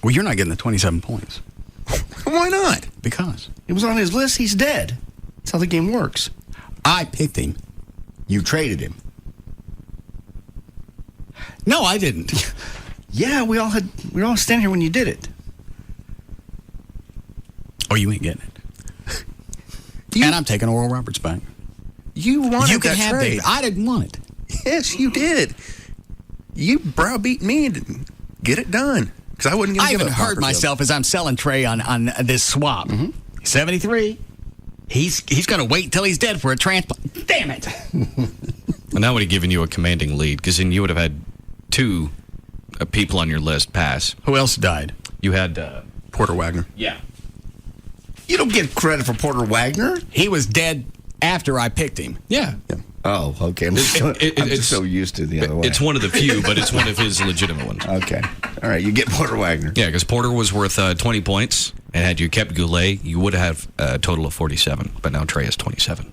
Speaker 6: Well, you're not getting the 27 points.
Speaker 9: Why not?
Speaker 6: Because
Speaker 32: it was on his list. He's dead. That's how the game works.
Speaker 6: I picked him.
Speaker 32: You traded him.
Speaker 6: No, I didn't.
Speaker 32: Yeah, we all standing here when you did it.
Speaker 6: Oh, you ain't getting it. And I'm taking Oral Roberts back.
Speaker 9: You wanted
Speaker 6: You can
Speaker 9: that
Speaker 6: have
Speaker 9: trade.
Speaker 6: David. I didn't want it.
Speaker 9: Yes, you did. You browbeat me to get it done. Because I wouldn't give
Speaker 6: I even
Speaker 9: up
Speaker 6: heard
Speaker 9: Copperfield.
Speaker 6: myself as I'm selling Trey on this swap. 73. He's going to wait until he's dead for a transplant. Damn it.
Speaker 33: And that would have given you a commanding lead, because then you would have had two people on your list pass.
Speaker 6: Who else died?
Speaker 33: You had
Speaker 9: Porter Wagner.
Speaker 33: Yeah.
Speaker 32: You don't get credit for Porter Wagner.
Speaker 6: He was dead after I picked him.
Speaker 33: Yeah.
Speaker 32: Oh, okay. I'm just so used to the other way.
Speaker 33: It's one of the few, but it's one of his legitimate ones.
Speaker 32: Okay. All right, you get Porter Wagner.
Speaker 33: Yeah, because Porter was worth 20 points, and had you kept Goulet, you would have a total of 47, but now Trey has 27.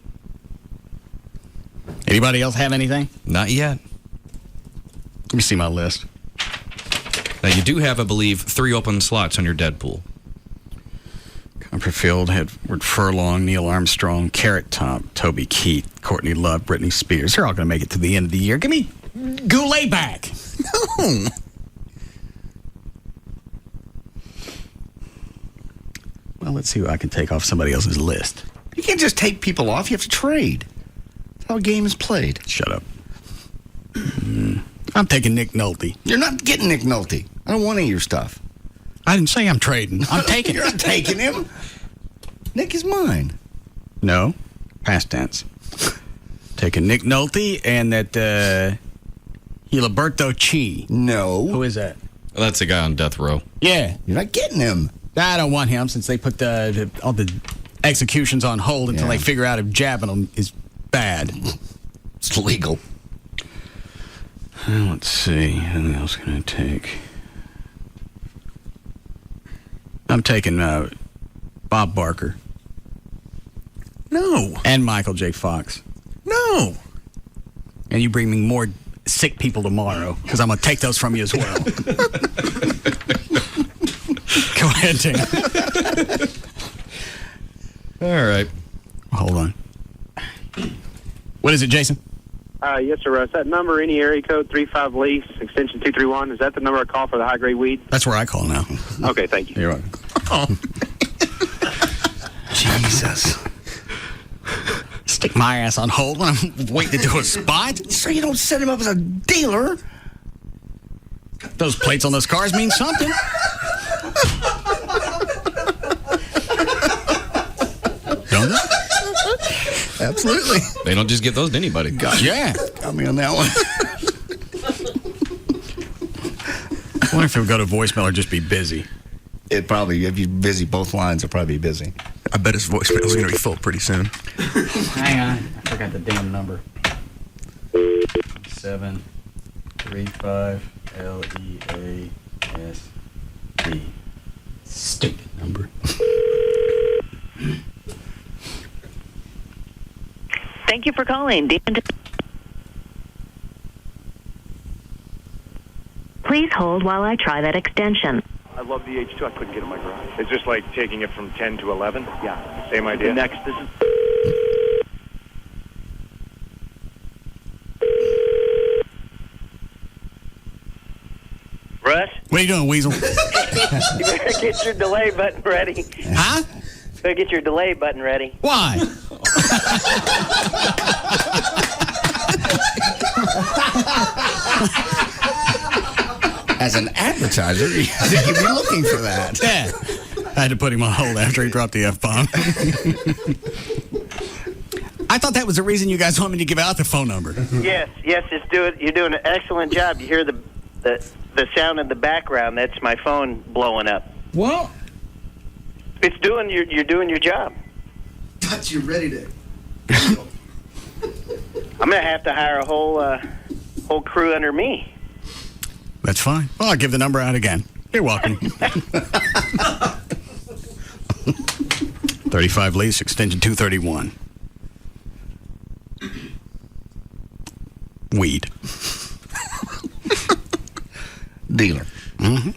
Speaker 6: Anybody else have anything?
Speaker 33: Not yet.
Speaker 6: Let me see my list.
Speaker 33: Now, you do have, I believe, 3 open slots on your Deadpool.
Speaker 6: Copperfield, Edward Furlong, Neil Armstrong, Carrot Top, Toby Keith, Courtney Love, Britney Spears. They're all going to make it to the end of the year. Give me Goulet back.
Speaker 9: No.
Speaker 6: Well, let's see who I can take off somebody else's list.
Speaker 32: You can't just take people off. You have to trade. That's how a game is played.
Speaker 6: Shut up. I'm taking Nick Nolte.
Speaker 32: You're not getting Nick Nolte. I don't want any of your stuff.
Speaker 6: I didn't say I'm trading. I'm taking
Speaker 32: You're not taking him. Nick is mine.
Speaker 6: No. Past tense. Taking Nick Nolte and that Gilberto Chi.
Speaker 32: No.
Speaker 6: Who is that?
Speaker 33: Well, that's the guy on death row.
Speaker 6: Yeah.
Speaker 32: You're not getting him.
Speaker 6: I don't want him since they put all the executions on hold until they figure out if jabbing them is bad.
Speaker 32: It's legal.
Speaker 6: Let's see. Who else can I take? I'm taking Bob Barker.
Speaker 9: No.
Speaker 6: And Michael J. Fox.
Speaker 9: No.
Speaker 6: And you bring me more sick people tomorrow, because I'm going to take those from you as well. Go ahead, Tim.
Speaker 33: All right.
Speaker 6: Hold on. What is it, Jason?
Speaker 12: Yes, sir, Russ. That number, any area code 35 lease, extension 231, is that the number I call for the high-grade weed?
Speaker 6: That's where I call now.
Speaker 12: Okay, thank you.
Speaker 6: You're welcome.
Speaker 9: Oh.
Speaker 32: Jesus.
Speaker 6: Stick my ass on hold when I'm waiting to do a spot?
Speaker 32: So you don't set him up as a dealer.
Speaker 6: Those plates on those cars mean something. Don't they?
Speaker 32: Absolutely.
Speaker 33: They don't just give those to anybody.
Speaker 6: Yeah.
Speaker 32: Got me on that one.
Speaker 6: I wonder if it would go to voicemail or just be busy.
Speaker 32: It probably, if you're busy, both lines will probably be busy.
Speaker 9: I bet his voicemail is going to be full pretty soon.
Speaker 6: Hang on. I forgot the damn number. 735 LEASD. Stupid number.
Speaker 3: Thank you for calling. Please hold while I try that extension.
Speaker 4: I love the H2. I couldn't get it in my garage. It's just like taking it from 10 to 11? Yeah. Same idea? Next, this is...
Speaker 8: Russ?
Speaker 6: What are you doing, Weasel?
Speaker 8: You better get your delay button ready.
Speaker 6: Huh?
Speaker 8: Better get your delay button ready.
Speaker 6: Why?
Speaker 32: As an advertiser, you'd be looking for that.
Speaker 6: Yeah. I had to put him on hold after he dropped the F-bomb. I thought that was the reason you guys want me to give out the phone number.
Speaker 8: Yes, you're doing an excellent job. You hear the sound in the background. That's my phone blowing up.
Speaker 6: Well,
Speaker 8: you're doing your job.
Speaker 32: But you're ready to.
Speaker 8: I'm gonna have to hire a whole crew under me.
Speaker 6: That's fine. Well, I'll give the number out again. You're welcome. 35 lease, extension 231. Weed.
Speaker 32: Dealer.
Speaker 6: Mm-hmm.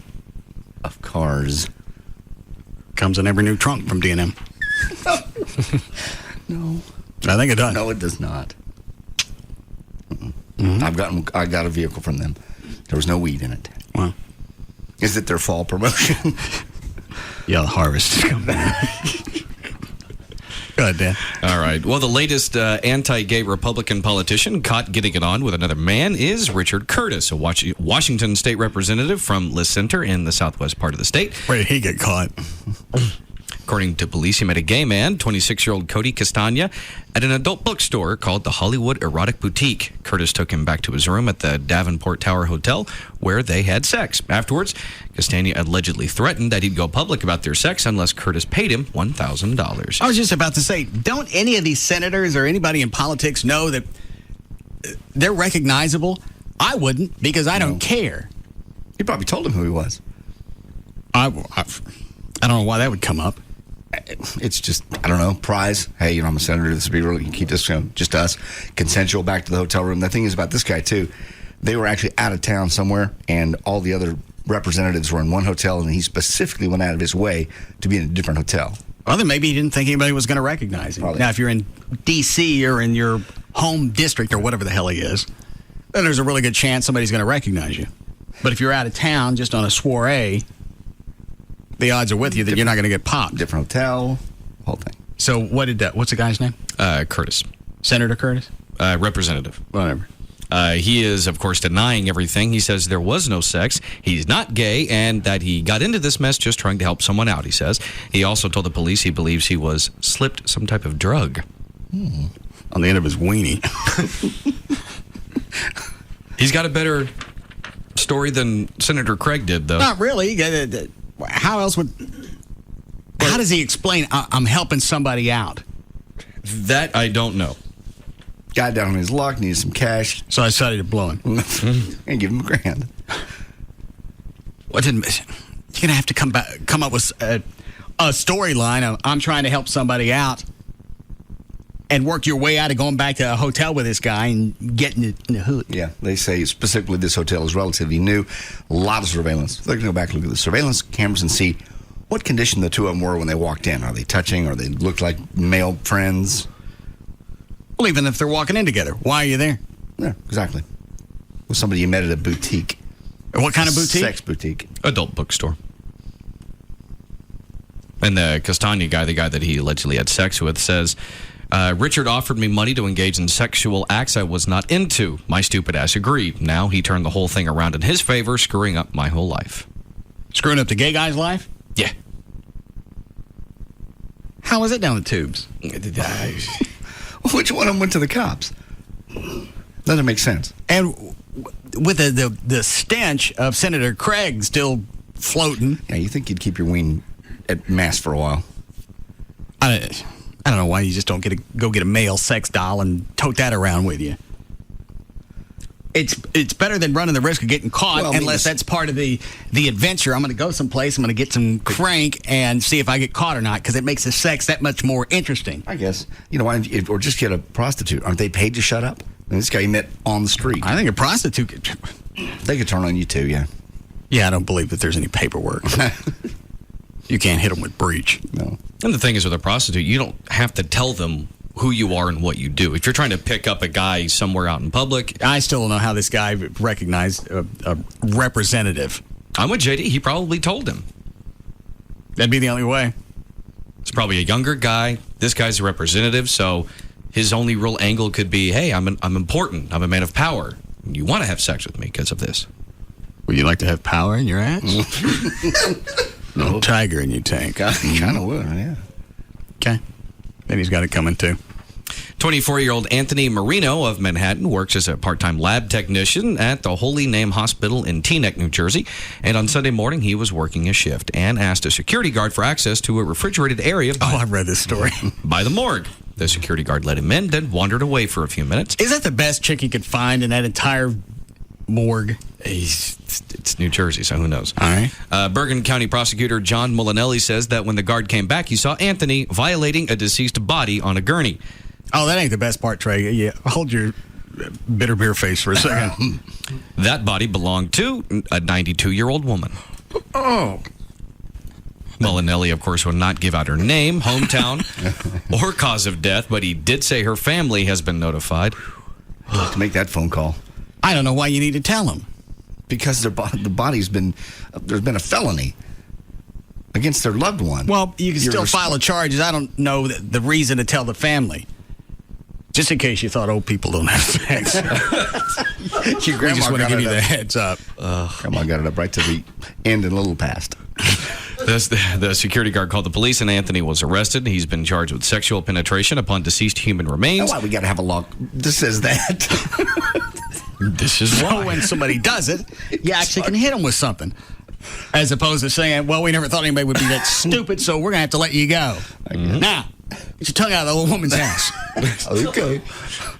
Speaker 32: Of cars.
Speaker 6: Comes in every new trunk from D&M.
Speaker 32: No.
Speaker 6: I think it does.
Speaker 32: No, it does not. Mm-hmm. I got a vehicle from them. There was no weed in it.
Speaker 6: Wow.
Speaker 32: Is it their fall promotion?
Speaker 6: Yeah, the harvest is coming. Go ahead, Dan.
Speaker 33: All right. Well, the latest anti-gay Republican politician caught getting it on with another man is Richard Curtis, a Washington state representative from Liss Center in the southwest part of the state.
Speaker 6: Where did he get caught?
Speaker 33: According to police, he met a gay man, 26-year-old Cody Castagna, at an adult bookstore called the Hollywood Erotic Boutique. Curtis took him back to his room at the Davenport Tower Hotel, where they had sex. Afterwards, Castagna allegedly threatened that he'd go public about their sex unless Curtis paid him $1,000.
Speaker 6: I was just about to say, don't any of these senators or anybody in politics know that they're recognizable? I wouldn't, because I don't care.
Speaker 32: You probably told him who he was.
Speaker 6: I don't know why that would come up.
Speaker 32: It's just, I don't know, prize. Hey, I'm a senator. This would be really, keep this, just us. Consensual, back to the hotel room. The thing is about this guy, too, they were actually out of town somewhere, and all the other representatives were in one hotel, and he specifically went out of his way to be in a different hotel.
Speaker 6: Well, then maybe he didn't think anybody was going to recognize him.
Speaker 32: Probably.
Speaker 6: Now, if you're in D.C. or in your home district or whatever the hell he is, then there's a really good chance somebody's going to recognize you. But if you're out of town just on a soiree, the odds are with you that you're not going to get popped.
Speaker 32: Different hotel, whole thing.
Speaker 6: So what's the guy's name?
Speaker 33: Curtis.
Speaker 6: Senator Curtis?
Speaker 33: Representative.
Speaker 6: Whatever.
Speaker 33: He is, of course, denying everything. He says there was no sex, he's not gay, and that he got into this mess just trying to help someone out, he says. He also told the police he believes he was slipped some type of drug.
Speaker 6: On the end of his weenie.
Speaker 33: He's got a better story than Senator Craig did, though.
Speaker 6: Not really. How else would... How does he explain, I'm helping somebody out?
Speaker 33: That I don't know.
Speaker 32: Guy down on his luck, needed some cash.
Speaker 6: So I decided to blow him.
Speaker 32: And give him $1,000.
Speaker 6: You're going to have to come up with a storyline of, I'm trying to help somebody out, and work your way out of going back to a hotel with this guy and getting in the hood.
Speaker 32: Yeah, they say specifically this hotel is relatively new. A lot of surveillance. They're going to go back and look at the surveillance cameras and see what condition the two of them were when they walked in. Are they touching? Or they looked like male friends?
Speaker 6: Well, even if they're walking in together, why are you there?
Speaker 32: Yeah, exactly. With somebody you met at a boutique.
Speaker 6: What kind of boutique?
Speaker 32: Sex boutique.
Speaker 33: Adult bookstore. And the Castagna guy, the guy that he allegedly had sex with, says... Richard offered me money to engage in sexual acts I was not into. My stupid ass agreed. Now he turned the whole thing around in his favor, screwing up my whole life.
Speaker 6: Screwing up the gay guy's life?
Speaker 33: Yeah.
Speaker 6: How was it down the tubes?
Speaker 32: Which one of them went to the cops? Doesn't make sense.
Speaker 6: And with the stench of Senator Craig still floating.
Speaker 32: Yeah, you think you'd keep your ween at mass for a while.
Speaker 6: I don't know why you just don't go get a male sex doll and tote that around with you. It's better than running the risk of getting caught, unless that's part of the adventure. I'm going to go someplace, I'm going to get some crank and see if I get caught or not, because it makes the sex that much more interesting.
Speaker 32: I guess. Or just get a prostitute. Aren't they paid to shut up? This guy you met on the street.
Speaker 6: I think a prostitute
Speaker 32: they could turn on you too, yeah.
Speaker 6: Yeah, I don't believe that there's any paperwork. You can't hit them with breach.
Speaker 32: No.
Speaker 33: And the thing is with a prostitute, you don't have to tell them who you are and what you do. If you're trying to pick up a guy somewhere out in public...
Speaker 6: I still don't know how this guy recognized a representative.
Speaker 33: I'm with JD. He probably told him.
Speaker 6: That'd be the only way.
Speaker 33: It's probably a younger guy. This guy's a representative, so his only real angle could be, hey, I'm important. I'm a man of power. You want to have sex with me because of this.
Speaker 6: Would you like to have power in your ass? No tiger in your tank.
Speaker 32: Kind of would, yeah.
Speaker 6: Okay. Then he's got it coming too.
Speaker 33: 24-year-old Anthony Marino of Manhattan works as a part-time lab technician at the Holy Name Hospital in Teaneck, New Jersey. And on Sunday morning, he was working a shift and asked a security guard for access to a refrigerated area.
Speaker 6: I've read this story.
Speaker 33: By the morgue. The security guard let him in, then wandered away for a few minutes.
Speaker 6: Is that the best chick he could find in that entire morgue?
Speaker 33: It's New Jersey, so who knows?
Speaker 6: All right.
Speaker 33: Bergen County prosecutor John Molinelli says that when the guard came back, he saw Anthony violating a deceased body on a gurney.
Speaker 6: Oh, that ain't the best part, Trey. Yeah, hold your bitter beer face for a second.
Speaker 33: That body belonged to a 92-year-old woman.
Speaker 6: Oh.
Speaker 33: Molinelli, of course, will not give out her name, hometown, or cause of death, but he did say her family has been notified.
Speaker 32: I'll have to make that phone call.
Speaker 6: I don't know why you need to tell them.
Speaker 32: Because the body's been, there's been a felony against their loved one.
Speaker 6: Well, you can still file a charge. I don't know the reason to tell the family. Just in case you thought old people don't have sex.
Speaker 32: Your grandma
Speaker 6: just want to give you
Speaker 32: the
Speaker 6: heads up.
Speaker 32: Grandma got it up right to the end and a little past.
Speaker 33: The security guard called the police and Anthony was arrested. He's been charged with sexual penetration upon deceased human remains.
Speaker 32: That's why we got to have a log. This says that.
Speaker 33: This is why.
Speaker 6: So when somebody does it, you actually can hit them with something. As opposed to saying, well, we never thought anybody would be that stupid, so we're going to have to let you go. Now, get your tongue out of the little woman's ass.
Speaker 32: Okay.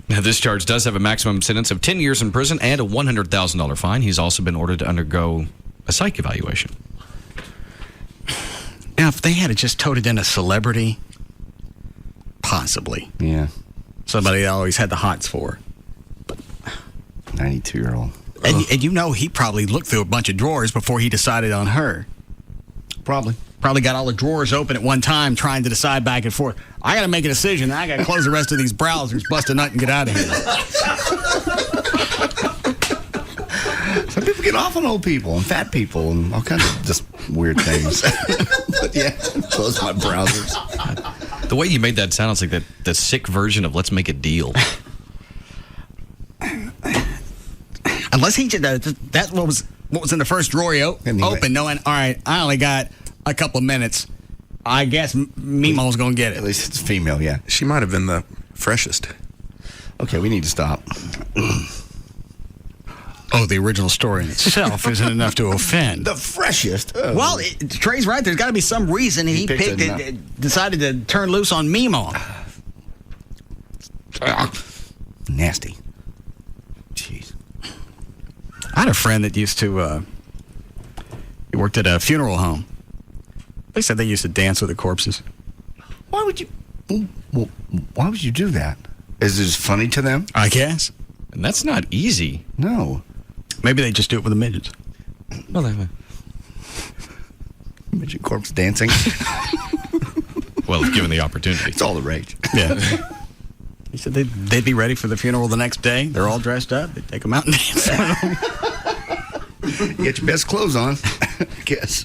Speaker 33: Now, this charge does have a maximum sentence of 10 years in prison and a $100,000 fine. He's also been ordered to undergo a psych evaluation.
Speaker 6: Now, if they had just toted in a celebrity, possibly.
Speaker 32: Yeah.
Speaker 6: Somebody they always had the hots for.
Speaker 32: 92-year-old.
Speaker 6: And you know he probably looked through a bunch of drawers before he decided on her.
Speaker 32: Probably
Speaker 6: got all the drawers open at one time trying to decide back and forth. I got to make a decision. I got to close the rest of these browsers, bust a nut, and get out of here.
Speaker 32: Some people get off on old people and fat people and all kinds of just weird things. But yeah, close my browsers.
Speaker 33: The way you made that sound, it's like the sick version of Let's Make a Deal.
Speaker 6: Unless he did that's what was in the first drawer he opened, knowing, all right, I only got a couple of minutes. I guess Meemaw's going to get it.
Speaker 32: At least it's female, yeah.
Speaker 9: She might have been the freshest.
Speaker 32: Okay, we need to stop.
Speaker 6: Oh, the original story in itself isn't enough to offend.
Speaker 32: The freshest? Oh.
Speaker 6: Well, Trey's right. There's got to be some reason he picked it, decided to turn loose on Meemaw.
Speaker 32: Nasty.
Speaker 6: Jeez. I had a friend that used to, he worked at a funeral home. They said they used to dance with the corpses.
Speaker 32: Why would you do that? Is it funny to them?
Speaker 6: I guess.
Speaker 33: And that's not easy.
Speaker 32: No.
Speaker 6: Maybe they just do it with the midgets.
Speaker 33: Well, they
Speaker 32: midget corpse dancing.
Speaker 33: Well, if given the opportunity.
Speaker 32: It's all the rage.
Speaker 6: Yeah. He said they'd be ready for the funeral the next day. They're all dressed up. They'd take them out and dance with them.
Speaker 32: You get your best clothes on, I guess.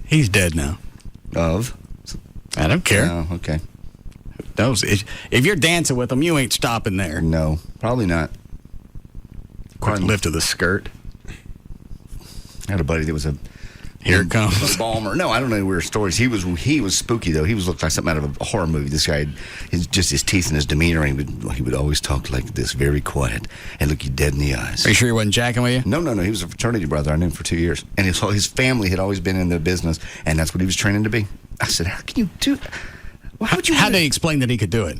Speaker 6: He's dead now.
Speaker 32: Of?
Speaker 6: I don't care.
Speaker 32: Oh, okay.
Speaker 6: Who knows? If you're dancing with them, you ain't stopping there.
Speaker 32: No, probably not.
Speaker 6: Quick lift of the skirt.
Speaker 32: I had a buddy that was
Speaker 6: Here it comes.
Speaker 32: A Balmer. No, I don't know weird stories. He was spooky though. He looked like something out of a horror movie. This guy, his teeth and his demeanor. And he would always talk like this, very quiet, and look you dead in the eyes.
Speaker 6: Are you sure he wasn't jacking with you?
Speaker 32: No. He was a fraternity brother. I knew him for 2 years, and his family had always been in the business, and that's what he was training to be. I said, "How can you do that? Well, how would you?"
Speaker 6: How did he explain that he could do it?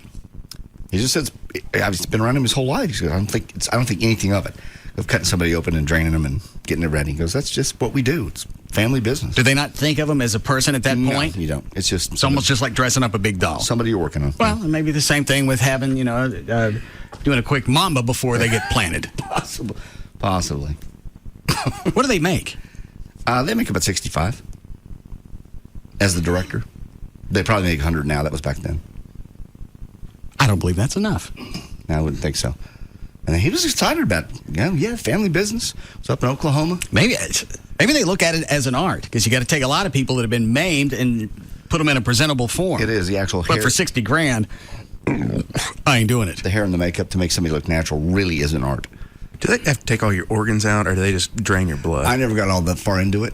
Speaker 32: He just says, "I've been around him his whole life." He said, "I don't think anything of it, of cutting somebody open and draining them and getting it ready." He goes, "That's just what we do. It's family business."
Speaker 6: Do they not think of him as a person at that point?
Speaker 32: You don't. It's just
Speaker 6: it's almost just like dressing up a big doll.
Speaker 32: Somebody you're working on.
Speaker 6: Well, and maybe the same thing with having doing a quick mamba before they get planted.
Speaker 32: Possibly.
Speaker 6: What do they make?
Speaker 32: They make about 65 as the director. They probably make 100 now. That was back then.
Speaker 6: I don't believe that's enough.
Speaker 32: No, I wouldn't think so. And he was excited about it. Family business. It was up in Oklahoma.
Speaker 6: Maybe they look at it as an art, because you got to take a lot of people that have been maimed and put them in a presentable form.
Speaker 32: It is the actual
Speaker 6: But
Speaker 32: hair.
Speaker 6: for $60,000, I ain't doing it.
Speaker 32: The hair and the makeup to make somebody look natural really is an art.
Speaker 9: Do they have to take all your organs out, or do they just drain your blood?
Speaker 32: I never got all that far into it.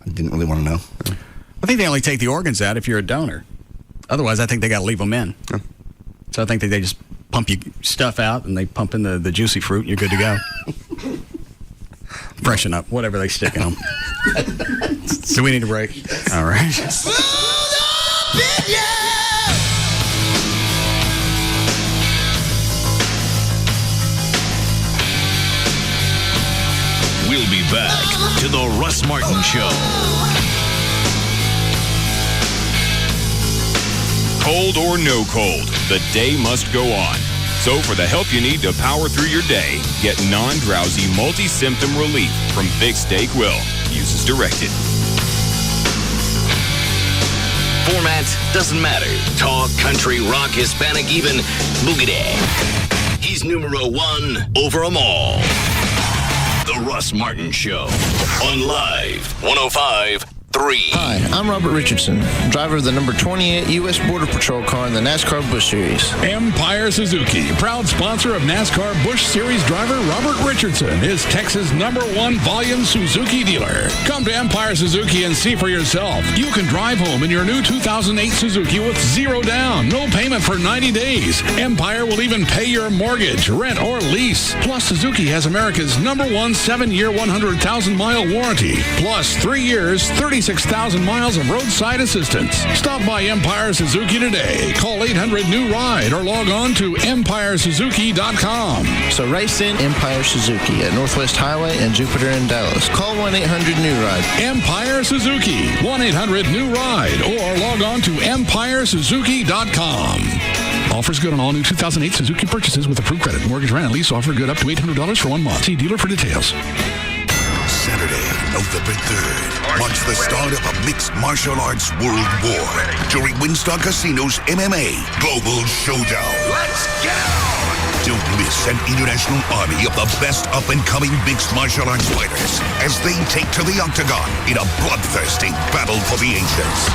Speaker 32: I didn't really want to know.
Speaker 6: I think they only take the organs out if you're a donor. Otherwise, I think they got to leave them in.
Speaker 9: Oh.
Speaker 6: So I think they just pump your stuff out and they pump in the juicy fruit and you're good to go. Freshen up, whatever they stick in them. Do we need a break? All right.
Speaker 5: We'll be back to the Russ Martin Show.
Speaker 1: Cold or no cold, the day must go on. So for the help you need to power through your day, get non-drowsy multi-symptom relief from Vicks DayQuil. Use as directed.
Speaker 5: Format doesn't matter. Talk, country, rock, Hispanic, even boogity. He's numero one over them all. The Russ Martin Show on Live 105.3.
Speaker 2: Hi, I'm Robert Richardson, driver of the number 28 U.S. Border Patrol car in the NASCAR Busch Series.
Speaker 18: Empire Suzuki, proud sponsor of NASCAR Busch Series driver Robert Richardson, is Texas' #1 volume Suzuki dealer. Come to Empire Suzuki and see for yourself. You can drive home in your new 2008 Suzuki with zero down, no payment for 90 days. Empire will even pay your mortgage, rent, or lease. Plus, Suzuki has America's #1 7-year, 100,000-mile warranty. Plus, 3 years, 36,000 miles of roadside assistance. Stop by Empire Suzuki today. Call 800-NEW-RIDE or log on to EmpireSuzuki.com.
Speaker 2: So race in Empire Suzuki at Northwest Highway and Jupiter in Dallas. Call 1-800-NEW-RIDE.
Speaker 18: Empire Suzuki, 1-800-NEW-RIDE or log on to EmpireSuzuki.com. Offers good on all new 2008 Suzuki purchases with approved credit. Mortgage, rent, and lease offer good up to $800 for 1 month. See dealer for details.
Speaker 20: Saturday, November 3rd, marks the start of a mixed martial arts world war during Winstar Casino's MMA Global Showdown.
Speaker 19: Let's go!
Speaker 20: Don't miss an international army of the best up-and-coming mixed martial arts fighters as they take to the octagon in a bloodthirsty battle for the ancients.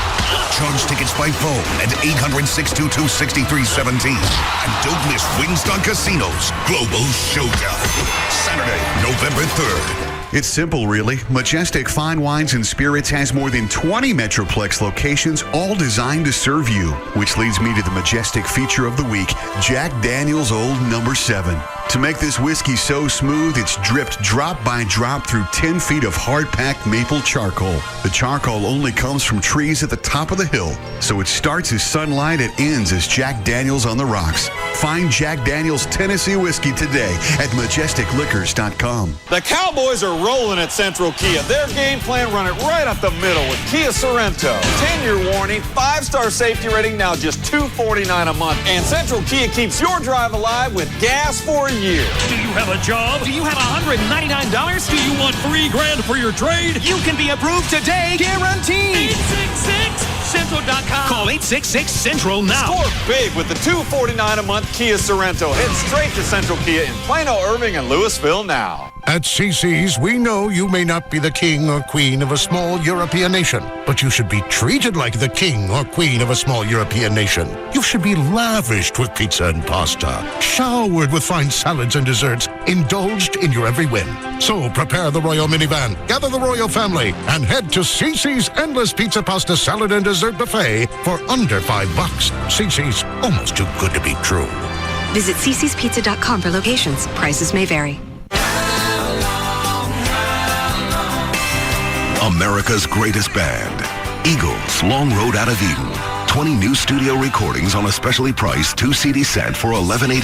Speaker 20: Charge tickets by phone at 800-622-6317. And don't miss Winstar Casino's Global Showdown. Saturday, November 3rd.
Speaker 22: It's simple, really. Majestic Fine Wines and Spirits has more than 20 Metroplex locations, all designed to serve you. Which leads me to the majestic feature of the week, Jack Daniel's Old No. 7. To make this whiskey so smooth, it's dripped drop by drop through 10 feet of hard-packed maple charcoal. The charcoal only comes from trees at the top of the hill, so it starts as sunlight and ends as Jack Daniel's on the rocks. Find Jack Daniel's Tennessee whiskey today at majesticliquors.com.
Speaker 24: The Cowboys are rolling at Central Kia. Their game plan, run it right up the middle with Kia Sorrento. 10-year warranty, 5-star safety rating, now just $249 a month. And Central Kia keeps your drive alive with gas for a year.
Speaker 25: Do you have a job? Do you have $199? Do you want $3,000 for your trade? You can be approved today, guaranteed. 866-Central.com. Call 866-Central now.
Speaker 24: Score big with the $249 a month Kia Sorrento. Head straight to Central Kia in Plano, Irving, and Louisville now.
Speaker 26: At CC's, we know you may not be the king or queen of a small European nation, but you should be treated like the king or queen of a small European nation. You should be lavished with pizza and pasta, showered with fine salads and desserts, indulged in your every whim. So prepare the royal minivan, gather the royal family, and head to CC's Endless Pizza, Pasta, Salad, and Dessert Buffet for under $5. CC's, almost too good to be true.
Speaker 27: Visit ccspizza.com for locations. Prices may vary.
Speaker 20: America's greatest band, Eagles, Long Road Out of Eden. 20 new studio recordings on a specially priced 2-CD set for $11.88.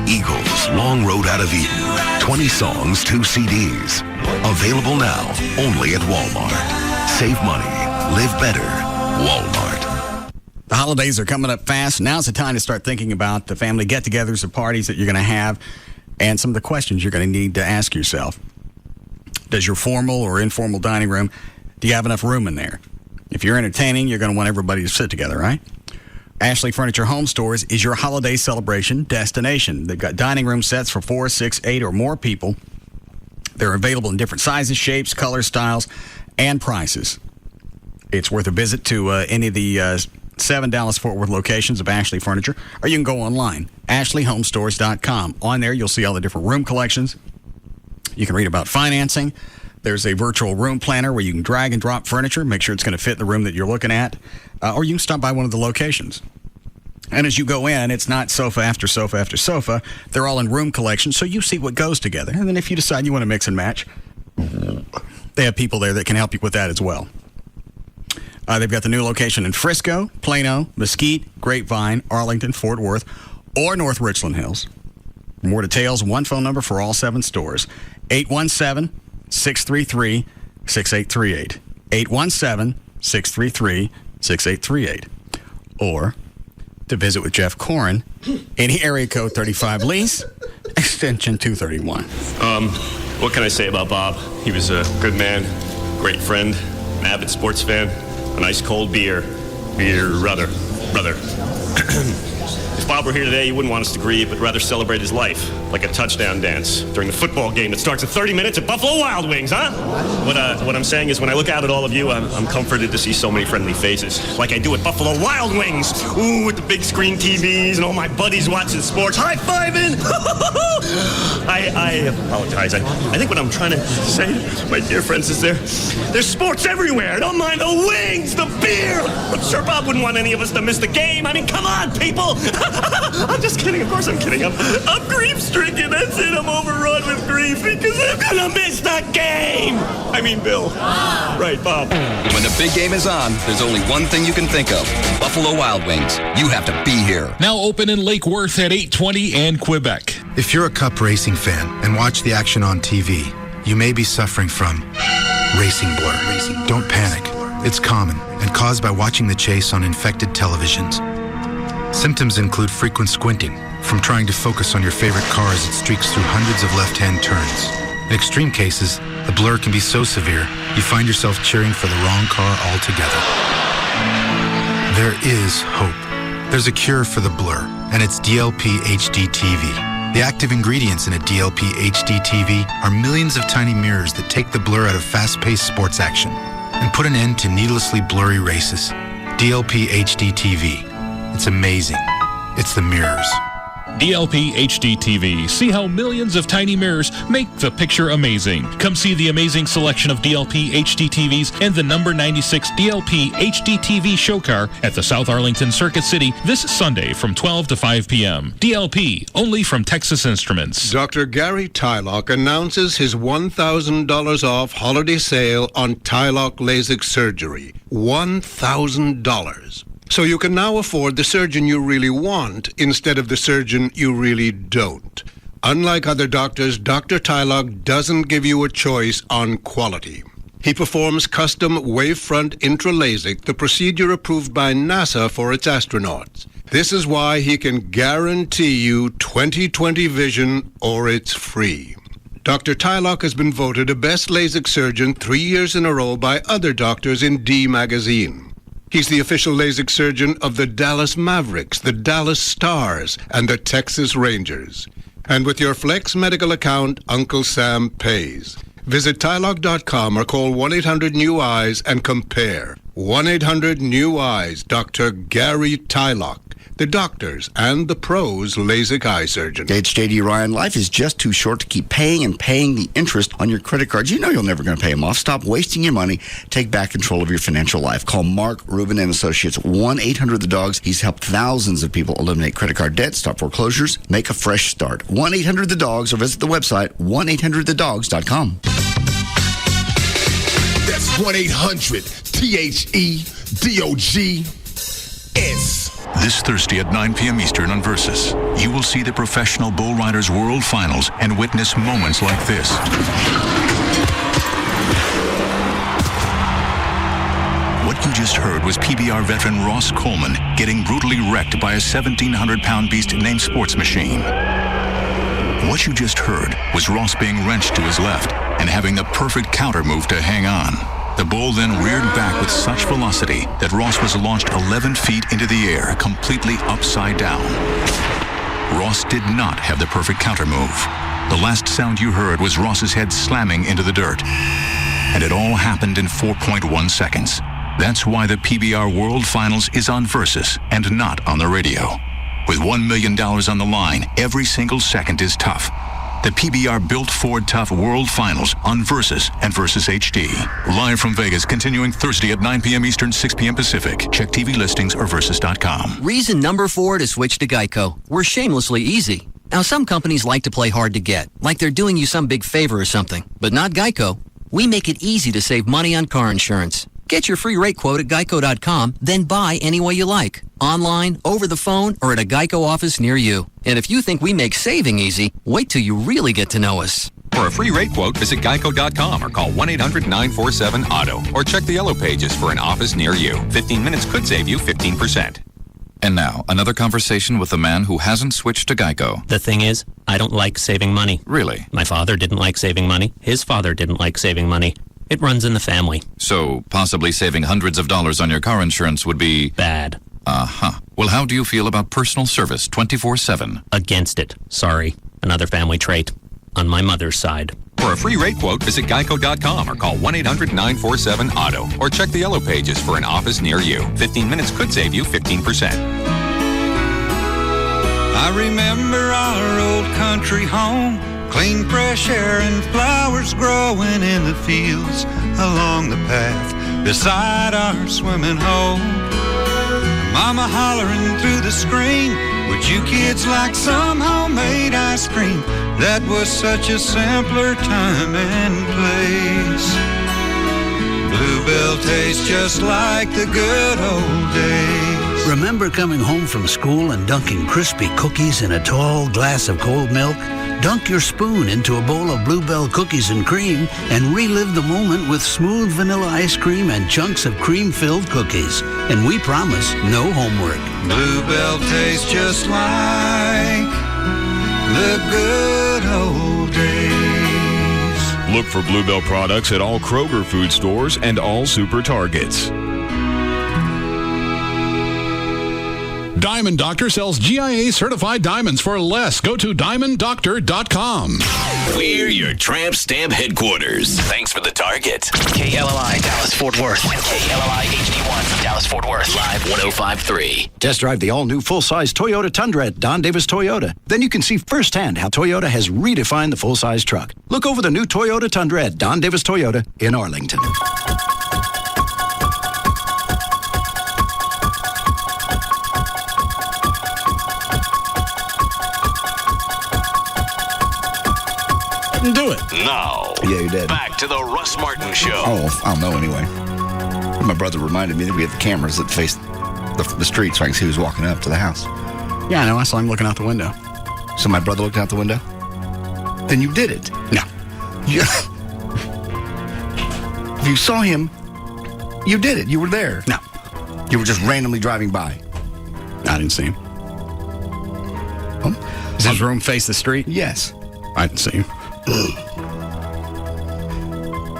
Speaker 20: Eagles, Long Road Out of Eden. 20 songs, 2 CDs. Available now, only at Walmart. Save money. Live better. Walmart.
Speaker 6: The holidays are coming up fast. Now's the time to start thinking about the family get-togethers or parties that you're going to have and some of the questions you're going to need to ask yourself. Does your formal or informal dining room, do you have enough room in there? If you're entertaining, you're going to want everybody to sit together, right? Ashley Furniture Home Stores is your holiday celebration destination. They've got dining room sets for 4, 6, 8, or more people. They're available in different sizes, shapes, colors, styles, and prices. It's worth a visit to any of the 7 Dallas-Fort Worth locations of Ashley Furniture, or you can go online, ashleyhomestores.com. On there, you'll see all the different room collections. You can read about financing. There's a virtual room planner where you can drag and drop furniture, make sure it's going to fit the room that you're looking at, or you can stop by one of the locations. And as you go in, it's not sofa after sofa after sofa. They're all in room collections, so you see what goes together. And then if you decide you want to mix and match, they have people there that can help you with that as well. They've got the new location in Frisco, Plano, Mesquite, Grapevine, Arlington, Fort Worth, or North Richland Hills. For more details, one phone number for all 7 stores, 817-633-6838. 817-633-6838. Or to visit with Jeff Corin, any area code 35 Lease, extension 231.
Speaker 7: What can I say about Bob? He was a good man, great friend, an avid sports fan, a nice cold beer, brother. If Bob were here today, he wouldn't want us to grieve, but rather celebrate his life, like a touchdown dance during the football game that starts in 30 minutes at Buffalo Wild Wings, huh? What I'm saying is, when I look out at all of you, I'm comforted to see so many friendly faces, like I do at Buffalo Wild Wings. Ooh, with the big screen TVs and all my buddies watching sports, high-fiving. I apologize. I think what I'm trying to say, my dear friends, is there's sports everywhere. Don't mind the wings, the beer. I'm sure Bob wouldn't want any of us to miss the game. I mean, come on, people. I'm just kidding. Of course I'm kidding. I'm grief-stricken. That's it. I'm overrun with grief because I'm going to miss the game. I mean, Bill. Right, Bob.
Speaker 10: When the big game is on, there's only one thing you can think of. Buffalo Wild Wings. You have to be here.
Speaker 11: Now open in Lake Worth at 820 and Quebec.
Speaker 13: If you're a Cup racing fan and watch the action on TV, you may be suffering from racing blur. Don't panic. It's common and caused by watching the chase on infected televisions. Symptoms include frequent squinting from trying to focus on your favorite car as it streaks through hundreds of left-hand turns. In extreme cases, the blur can be so severe, you find yourself cheering for the wrong car altogether. There is hope. There's a cure for the blur, and it's DLP HD TV. The active ingredients in a DLP HD TV are millions of tiny mirrors that take the blur out of fast-paced sports action and put an end to needlessly blurry races. DLP HD TV. It's amazing. It's the mirrors.
Speaker 11: DLP HD TV. See how millions of tiny mirrors make the picture amazing. Come see the amazing selection of DLP HD TVs and the number 96 DLP HD TV show car at the South Arlington Circuit City this Sunday from 12 to 5 p.m. DLP, only from Texas Instruments.
Speaker 14: Dr. Gary Tylock announces his $1,000 off holiday sale on Tylock LASIK surgery. $1,000. So you can now afford the surgeon you really want instead of the surgeon you really don't. Unlike other doctors, Dr. Tylock doesn't give you a choice on quality. He performs custom wavefront intra-LASIK, the procedure approved by NASA for its astronauts. This is why he can guarantee you 20/20 vision or it's free. Dr. Tylock has been voted a best LASIK surgeon 3 years in a row by other doctors in D Magazine. He's the official LASIK surgeon of the Dallas Mavericks, the Dallas Stars, and the Texas Rangers. And with your Flex Medical account, Uncle Sam pays. Visit Tylock.com or call 1-800-NEW-EYES and compare. 1-800-NEW-EYES, Dr. Gary Tylock. The doctors and the pros LASIK eye surgeon.
Speaker 32: It's J.D. Ryan. Life is just too short to keep paying and paying the interest on your credit cards. You know you're never going to pay them off. Stop wasting your money. Take back control of your financial life. Call Mark Rubin and Associates, 1-800-THE-DOGS. He's helped thousands of people eliminate credit card debt, stop foreclosures, make a fresh start. 1-800-THE-DOGS or visit the website 1-800-THEDOGS.com.
Speaker 15: That's 1-800-THEDOGS.
Speaker 16: This Thursday at 9 p.m. Eastern on Versus, you will see the Professional Bull Riders World Finals and witness moments like this. What you just heard was PBR veteran Ross Coleman getting brutally wrecked by a 1,700-pound beast named Sports Machine. What you just heard was Ross being wrenched to his left and having the perfect counter move to hang on. The bull then reared back with such velocity that Ross was launched 11 feet into the air, completely upside down. Ross did not have the perfect counter move. The last sound you heard was Ross's head slamming into the dirt. And it all happened in 4.1 seconds. That's why the PBR World Finals is on Versus and not on the radio. With $1 million on the line, every single second is tough. The PBR Built Ford Tough World Finals on Versus and Versus HD. Live from Vegas, continuing Thursday at 9 p.m. Eastern, 6 p.m. Pacific. Check TV listings or Versus.com.
Speaker 3: Reason number 4 to switch to Geico. We're shamelessly easy. Now, some companies like to play hard to get, like they're doing you some big favor or something, but not Geico. We make it easy to save money on car insurance. Get your free rate quote at geico.com, then buy any way you like. Online, over the phone, or at a Geico office near you. And if you think we make saving easy, wait till you really get to know us.
Speaker 4: For a free rate quote, visit geico.com or call 1-800-947-AUTO or check the yellow pages for an office near you. 15 minutes could save you 15%.
Speaker 8: And now, another conversation with the man who hasn't switched to Geico.
Speaker 12: The thing is, I don't like saving money.
Speaker 8: Really?
Speaker 12: My father didn't like saving money. His father didn't like saving money. It runs in the family.
Speaker 8: So, possibly saving hundreds of dollars on your car insurance would be...
Speaker 12: bad.
Speaker 8: Uh-huh. Well, how do you feel about personal service 24/7?
Speaker 12: Against it. Sorry. Another family trait. On my mother's side.
Speaker 4: For a free rate quote, visit geico.com or call 1-800-947-AUTO or check the yellow pages for an office near you. 15 minutes could save you 15%.
Speaker 15: I remember our old country home, clean fresh air and flowers growing in the fields along the path beside our swimming hole. Mama hollering through the screen, would you kids like some homemade ice cream? That was such a simpler time and place. Bluebell tastes just like the good old days.
Speaker 17: Remember coming home from school and dunking crispy cookies in a tall glass of cold milk? Dunk your spoon into a bowl of Bluebell cookies and cream and relive the moment with smooth vanilla ice cream and chunks of cream-filled cookies. And we promise, no homework.
Speaker 15: Bluebell tastes just like the good old days.
Speaker 1: Look for Bluebell products at all Kroger food stores and all Super Targets.
Speaker 18: Diamond Doctor sells GIA certified diamonds for less. Go to diamonddoctor.com.
Speaker 5: We're your tramp stamp headquarters. Thanks for the Target. KLLI Dallas Fort Worth. KLLI HD1 Dallas Fort Worth. Live 105.3.
Speaker 21: Test drive the all-new full-size Toyota Tundra at Don Davis Toyota. Then you can see firsthand how Toyota has redefined the full-size truck. Look over the new Toyota Tundra at Don Davis Toyota in Arlington.
Speaker 6: Do it.
Speaker 8: Now.
Speaker 32: Yeah, you did.
Speaker 5: Back to the Russ Martin Show.
Speaker 32: Oh, I don't know anyway. My brother reminded me that we had the cameras that faced the street so I can see who's walking up to the house.
Speaker 6: Yeah, I know. I saw him looking out the window.
Speaker 32: So my brother looked out the window? Then you did it.
Speaker 6: No.
Speaker 32: If you saw him, you did it. You were there.
Speaker 6: No.
Speaker 32: You were just randomly driving by.
Speaker 6: I didn't see him. Does his room face the street?
Speaker 32: Yes.
Speaker 6: I didn't see him.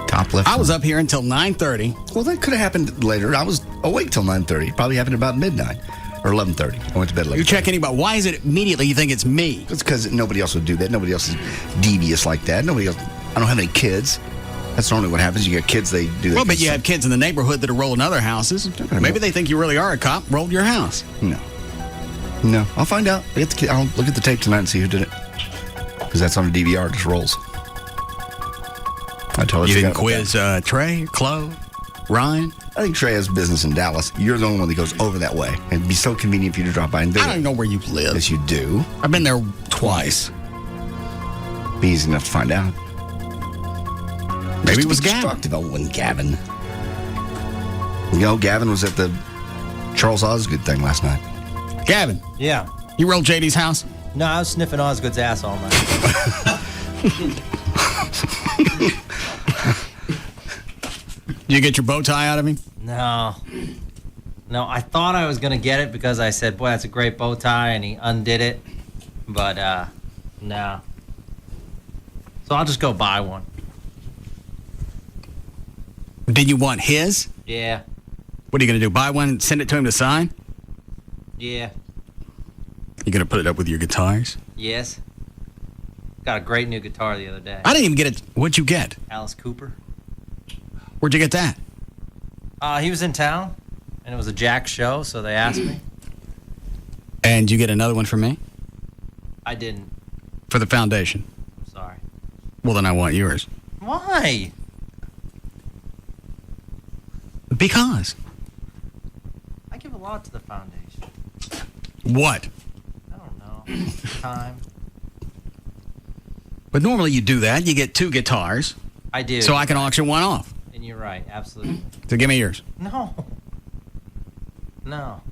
Speaker 32: Top left.
Speaker 6: I was up here until 9:30.
Speaker 32: Well, that could have happened later. I was awake till 9:30. Probably happened about midnight or 11:30. I went to bed late.
Speaker 6: You check anybody. Why is it immediately you think it's me?
Speaker 32: It's because nobody else would do that. Nobody else is devious like that. Nobody else. I don't have any kids. That's normally what happens. You get kids, they do that.
Speaker 6: Well, but you have kids in the neighborhood that are rolling other houses. Maybe they think you really are a cop, rolled your house.
Speaker 32: No. I'll find out. I'll look at the tape tonight and see who did it. Because that's on a DVR, it just rolls. I totally
Speaker 6: You didn't
Speaker 32: forgot
Speaker 6: quiz Trey, Chloe, Ryan?
Speaker 32: I think Trey has business in Dallas. You're the only one that goes over that way. And it'd be so convenient for you to drop by and visit.
Speaker 6: I don't know where you live.
Speaker 32: Yes, you do.
Speaker 6: I've been there twice.
Speaker 32: Be easy enough to find out.
Speaker 6: Maybe it was Gavin.
Speaker 32: It wasn't Gavin. You know, Gavin was at the Charles Osgood thing last night.
Speaker 6: Gavin.
Speaker 23: Yeah.
Speaker 6: You rolled JD's house?
Speaker 23: No, I was sniffing Osgood's ass all night.
Speaker 6: Did you get your bow tie out of him?
Speaker 23: No, I thought I was going to get it because I said, boy, that's a great bow tie, and he undid it. But, no. So I'll just go buy one.
Speaker 6: Did you want his?
Speaker 23: Yeah.
Speaker 6: What are you going to do, buy one and send it to him to sign?
Speaker 23: Yeah.
Speaker 6: You going to put it up with your guitars?
Speaker 23: Yes. Got a great new guitar the other day.
Speaker 6: I didn't even get it. What'd you get?
Speaker 23: Alice Cooper.
Speaker 6: Where'd you get that?
Speaker 23: He was in town, and it was a Jack show, so they asked me.
Speaker 6: And you get another one from me?
Speaker 23: I didn't.
Speaker 6: For the foundation?
Speaker 23: Sorry.
Speaker 6: Well, then I want yours.
Speaker 23: Why?
Speaker 6: Because.
Speaker 23: I give a lot to the foundation.
Speaker 6: What?
Speaker 23: I don't know. Time.
Speaker 6: But normally you do that. You get 2 guitars.
Speaker 23: I do.
Speaker 6: So I can auction one off.
Speaker 23: And you're right. Absolutely.
Speaker 6: So give me yours.
Speaker 23: No. No.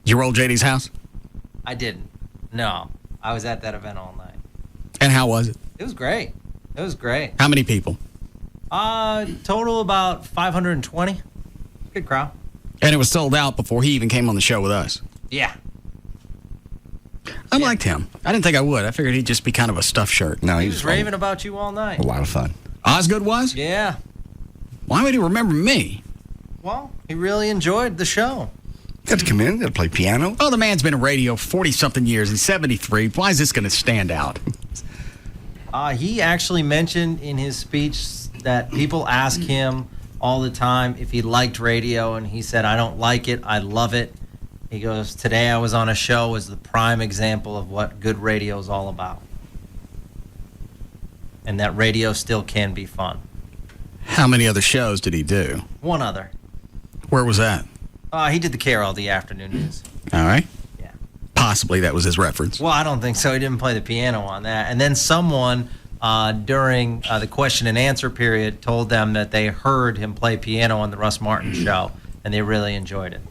Speaker 6: You roll JD's house?
Speaker 23: I didn't. No. I was at that event all night.
Speaker 6: And how was it?
Speaker 23: It was great. It was great.
Speaker 6: How many people?
Speaker 23: Total about 520. Good crowd.
Speaker 6: And it was sold out before he even came on the show with us.
Speaker 23: Yeah.
Speaker 6: I liked him. I didn't think I would. I figured he'd just be kind of a stuffed shirt.
Speaker 23: No, he was raving about you all night.
Speaker 32: A lot of fun.
Speaker 6: Osgood was?
Speaker 23: Yeah.
Speaker 6: Why would he remember me?
Speaker 23: Well, he really enjoyed the show.
Speaker 32: Got to come in, got to play piano.
Speaker 6: Oh, the man's been in radio 40-something years. He's 73. Why is this going to stand out?
Speaker 23: He actually mentioned in his speech that people ask him all the time if he liked radio, and he said, I don't like it, I love it. He goes, today I was on a show was the prime example of what good radio is all about. And that radio still can be fun.
Speaker 6: How many other shows did he do?
Speaker 23: One other.
Speaker 6: Where was that?
Speaker 23: He did the KLLI afternoon news.
Speaker 6: All right.
Speaker 23: Yeah.
Speaker 6: Possibly that was his reference.
Speaker 23: Well, I don't think so. He didn't play the piano on that. And then someone during the question and answer period told them that they heard him play piano on the Russ Martin Show, and they really enjoyed it.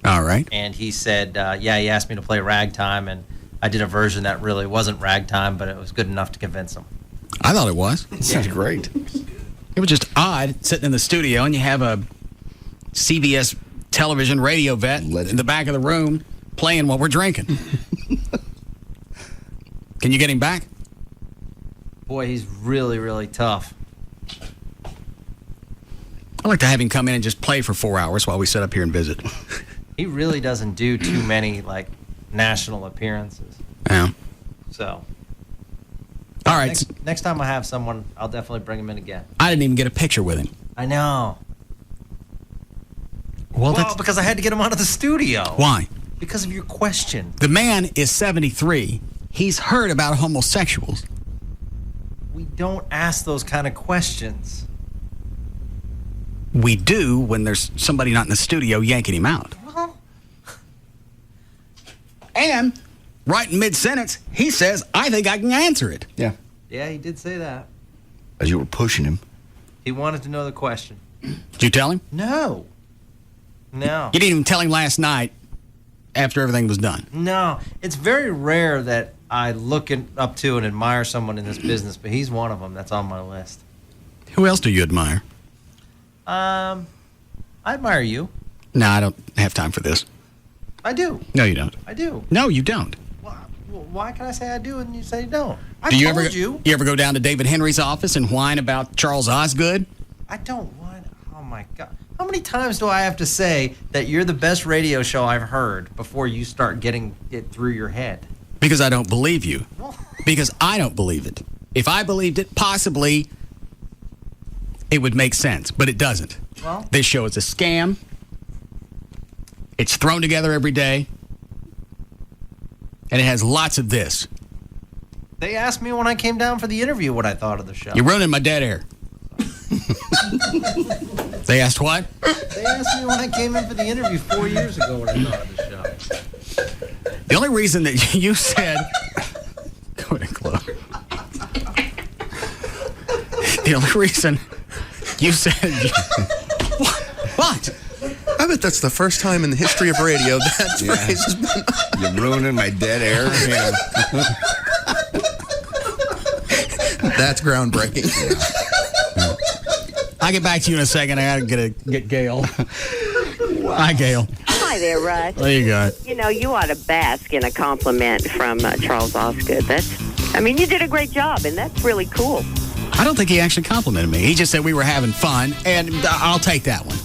Speaker 6: All right.
Speaker 23: And he said, he asked me to play Ragtime, and I did a version that really wasn't Ragtime, but it was good enough to convince him.
Speaker 6: I thought it was.
Speaker 32: It sounds great.
Speaker 6: It was just odd sitting in the studio, and you have a CBS television radio vet in the back of the room playing while we're drinking. Can you get him back?
Speaker 23: Boy, he's really, really tough.
Speaker 6: I'd like to have him come in and just play for 4 hours while we sit up here and visit.
Speaker 23: He really doesn't do too many, national appearances.
Speaker 6: Yeah.
Speaker 23: So.
Speaker 6: All right.
Speaker 23: Next time I have someone, I'll definitely bring him in again.
Speaker 6: I didn't even get a picture with him.
Speaker 23: I know.
Speaker 6: Well,
Speaker 23: because I had to get him out of the studio.
Speaker 6: Why?
Speaker 23: Because of your question.
Speaker 6: The man is 73. He's heard about homosexuals.
Speaker 23: We don't ask those kind of questions.
Speaker 6: We do when there's somebody not in the studio yanking him out.
Speaker 23: Well.
Speaker 6: And right in mid-sentence, he says, I think I can answer it.
Speaker 32: Yeah.
Speaker 23: Yeah, he did say that.
Speaker 32: As you were pushing him.
Speaker 23: He wanted to know the question.
Speaker 6: Did you tell him?
Speaker 23: No. No.
Speaker 6: You didn't even tell him last night after everything was done.
Speaker 23: No. It's very rare that I look up to and admire someone in this business, but he's one of them that's on my list.
Speaker 6: Who else do you admire?
Speaker 23: I admire you.
Speaker 6: No, I don't have time for this.
Speaker 23: I do.
Speaker 6: No, you don't.
Speaker 23: I do.
Speaker 6: No, you don't.
Speaker 23: Why can I say I do and you say no? I
Speaker 6: Do you
Speaker 23: told
Speaker 6: ever
Speaker 23: you.
Speaker 6: You ever go down to David Henry's office and whine about Charles Osgood?
Speaker 23: I don't whine. Oh my God. How many times do I have to say that you're the best radio show I've heard before you start getting it through your head?
Speaker 6: Because I don't believe you. Because I don't believe it. If I believed it, possibly it would make sense, but it doesn't.
Speaker 23: Well,
Speaker 6: this show is a scam. It's thrown together every day. And it has lots of this.
Speaker 23: they asked me when I came down for the interview what I thought of the show.
Speaker 6: You're ruining my dead air. They asked what?
Speaker 23: They asked me when I came in for the interview 4 years ago what I thought of the show.
Speaker 6: The only reason that you said... Go ahead and close. The only reason you said... What?
Speaker 2: I bet that's the first time in the history of radio that phrase has been...
Speaker 32: You're ruining my dead air. Yeah.
Speaker 2: That's groundbreaking.
Speaker 6: I'll get back to you in a second. I gotta get Gail. Hi, Gail.
Speaker 9: Hi there, Russ.
Speaker 6: What do you got?
Speaker 9: You know, you ought to bask in a compliment from Charles Osgood. You did a great job, and that's really cool.
Speaker 6: I don't think he actually complimented me. He just said we were having fun, and I'll take that one.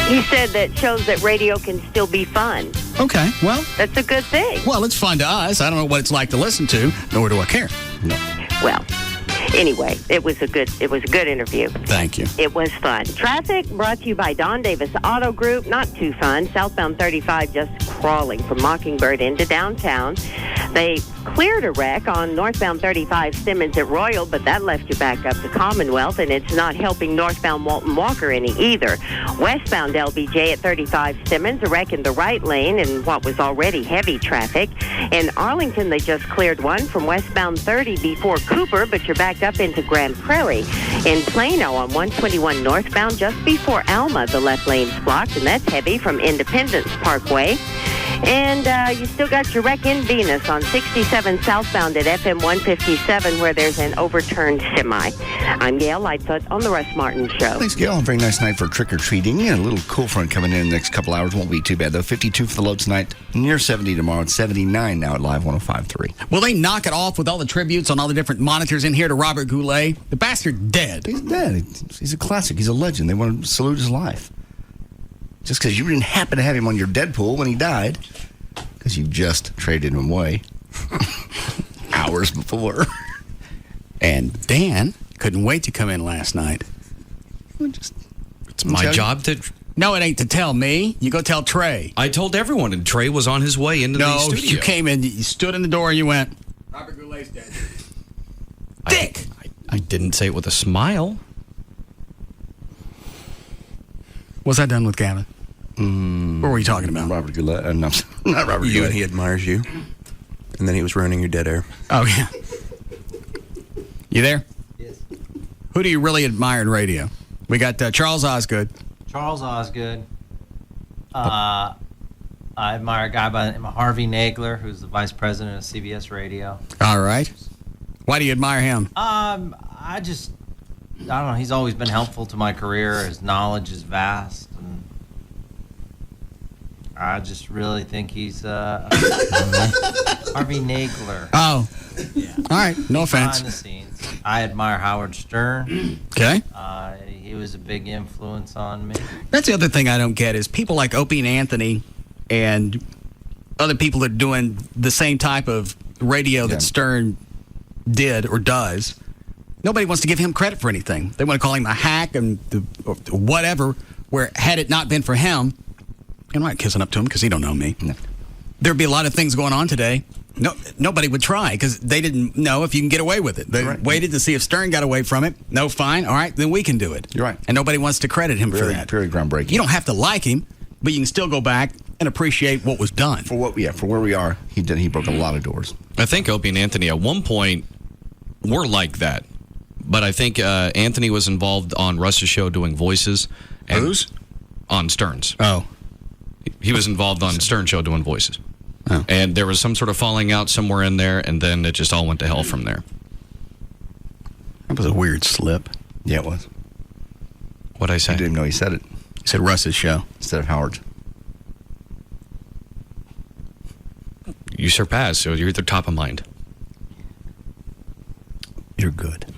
Speaker 9: He said that shows that radio can still be fun.
Speaker 6: Okay, well.
Speaker 9: That's a good thing.
Speaker 6: Well, it's fun to us. I don't know what it's like to listen to, nor do I care. No.
Speaker 9: Well, anyway, it was a good interview.
Speaker 6: Thank you.
Speaker 9: It was fun. Traffic brought to you by Don Davis Auto Group. Not too fun. Southbound 35 just crawling from Mockingbird into downtown. They cleared a wreck on northbound 35 Simmons at Royal, but that left you back up to Commonwealth, and it's not helping northbound Walton Walker any either. Westbound LBJ at 35 Simmons, a wreck in the right lane in what was already heavy traffic. In Arlington, they just cleared one from westbound 30 before Cooper, but you're backed up into Grand Prairie. In Plano on 121 northbound, just before Alma, the left lane's blocked, and that's heavy from Independence Parkway. And you still got your wreck in Venus on 67 southbound at FM 157, where there's an overturned semi. I'm Gail Lightfoot on the Russ Martin Show.
Speaker 32: Thanks, Gail. A very nice night for trick-or-treating. A little cool front coming in the next couple hours. Won't be too bad, though. 52 for the low tonight. Near 70 tomorrow. It's 79 now at Live 105.3.
Speaker 6: Will they knock it off with all the tributes on all the different monitors in here to Robert Goulet? The bastard dead.
Speaker 32: He's dead. He's a classic. He's a legend. They want to salute his life. Just because you didn't happen to have him on your Deadpool when he died, because you just traded him away hours before.
Speaker 6: And Dan couldn't wait to come in last night.
Speaker 7: It's my job to...
Speaker 6: No, it ain't to tell me. You go tell Trey.
Speaker 7: I told everyone, and Trey was on his way into the studio.
Speaker 6: No, you came in, you stood in the door, and you went, Robert Goulet's dead. Dick!
Speaker 7: I didn't say it with a smile.
Speaker 6: Was I done with Gavin? What were you talking about?
Speaker 32: Robert Goulet. No, not Robert
Speaker 2: You
Speaker 32: Goulet.
Speaker 2: and he admires you. And then he was ruining your dead air.
Speaker 6: Oh, yeah. You there?
Speaker 23: Yes.
Speaker 6: Who do you really admire in radio? We got Charles Osgood.
Speaker 23: Charles Osgood. I admire a guy by the name of Harvey Nagler, who's the vice president of CBS Radio.
Speaker 6: All right. Why do you admire him?
Speaker 23: I don't know. He's always been helpful to my career. His knowledge is vast, and I just really think he's Harvey Nagler.
Speaker 6: Oh, yeah. All right. No offense.
Speaker 23: Behind the scenes, I admire Howard Stern.
Speaker 6: Okay.
Speaker 23: He was a big influence on me.
Speaker 6: That's the other thing I don't get is people like Opie and Anthony and other people that are doing the same type of radio that Stern did or does. Nobody wants to give him credit for anything. They want to call him a hack and whatever, where had it not been for him, I'm not kissing up to him because he don't know me. No. There'd be a lot of things going on today. Nobody would try because they didn't know if you can get away with it. They waited to see if Stern got away from it. No, fine. All right, then we can do it.
Speaker 32: You're right.
Speaker 6: And nobody wants to credit him for that.
Speaker 32: Very groundbreaking.
Speaker 6: You don't have to like him, but you can still go back and appreciate what was done.
Speaker 32: For where we are, he broke a lot of doors.
Speaker 7: I think Opie and Anthony at one point were like that. But I think Anthony was involved on Russ's show doing voices.
Speaker 6: Whose?
Speaker 7: On Stern's.
Speaker 6: Oh.
Speaker 7: He was involved on Stern's show doing voices. Oh. And there was some sort of falling out somewhere in there, and then it just all went to hell from there.
Speaker 6: That was a weird slip.
Speaker 32: Yeah, it was.
Speaker 7: What'd I say?
Speaker 32: I didn't even know he said it.
Speaker 6: He said Russ's show.
Speaker 32: Instead of Howard's.
Speaker 7: You surpassed, so you're at the top of mind.
Speaker 32: You're good.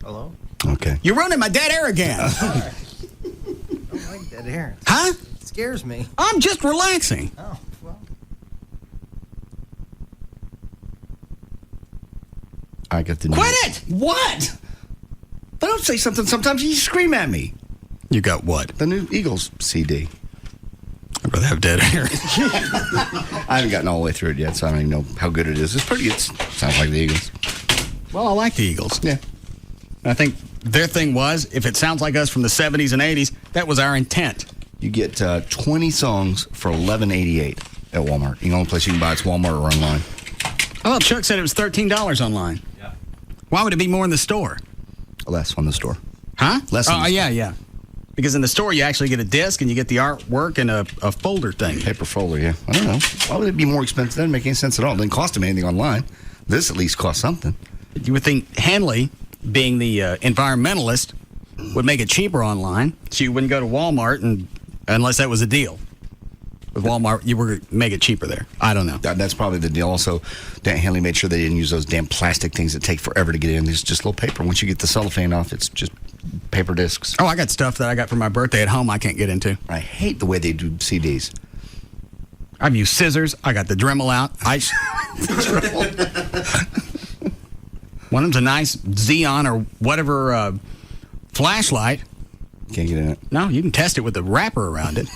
Speaker 23: Hello?
Speaker 32: Okay.
Speaker 6: You're running my dead air again.
Speaker 23: I don't like dead air.
Speaker 6: Huh?
Speaker 23: It scares me.
Speaker 6: I'm just relaxing.
Speaker 23: Oh, well.
Speaker 32: I got the news.
Speaker 6: Quit it! What?
Speaker 32: I don't say something sometimes you scream at me.
Speaker 6: You got what?
Speaker 32: The new Eagles CD.
Speaker 6: I'd rather have dead air.
Speaker 32: I haven't gotten all the way through it yet, so I don't even know how good it is. It's pretty good. Sounds like the Eagles.
Speaker 6: Well, I like the Eagles.
Speaker 32: Yeah.
Speaker 6: I think their thing was, if it sounds like us from the 70s and 80s, that was our intent.
Speaker 32: You get 20 songs for $11.88 at Walmart. The only place you can buy it's Walmart or online.
Speaker 6: Oh, well, Chuck said it was $13 online.
Speaker 23: Yeah.
Speaker 6: Why would it be more in the store?
Speaker 32: Less on the store.
Speaker 6: Huh?
Speaker 32: Less in the store.
Speaker 6: Yeah. Because in the store, you actually get a disc and you get the artwork and a folder thing.
Speaker 32: Paper folder, yeah. I don't know. Why would it be more expensive? That doesn't make any sense at all. It didn't cost them anything online. This at least costs something.
Speaker 6: You would think Hanley, being the environmentalist, would make it cheaper online, so you wouldn't go to Walmart unless that was a deal. with Walmart, you were make it cheaper there. I don't know.
Speaker 32: That's probably the deal. Also, Dan Henley made sure they didn't use those damn plastic things that take forever to get in. It's just little paper. Once you get the cellophane off, it's just paper discs.
Speaker 6: Oh, I got stuff that I got for my birthday at home I can't get into.
Speaker 32: I hate the way they do CDs.
Speaker 6: I've used scissors. I got the Dremel out. One of them's a nice Xeon or whatever flashlight.
Speaker 32: Can't get in it.
Speaker 6: No, you can test it with a wrapper around it.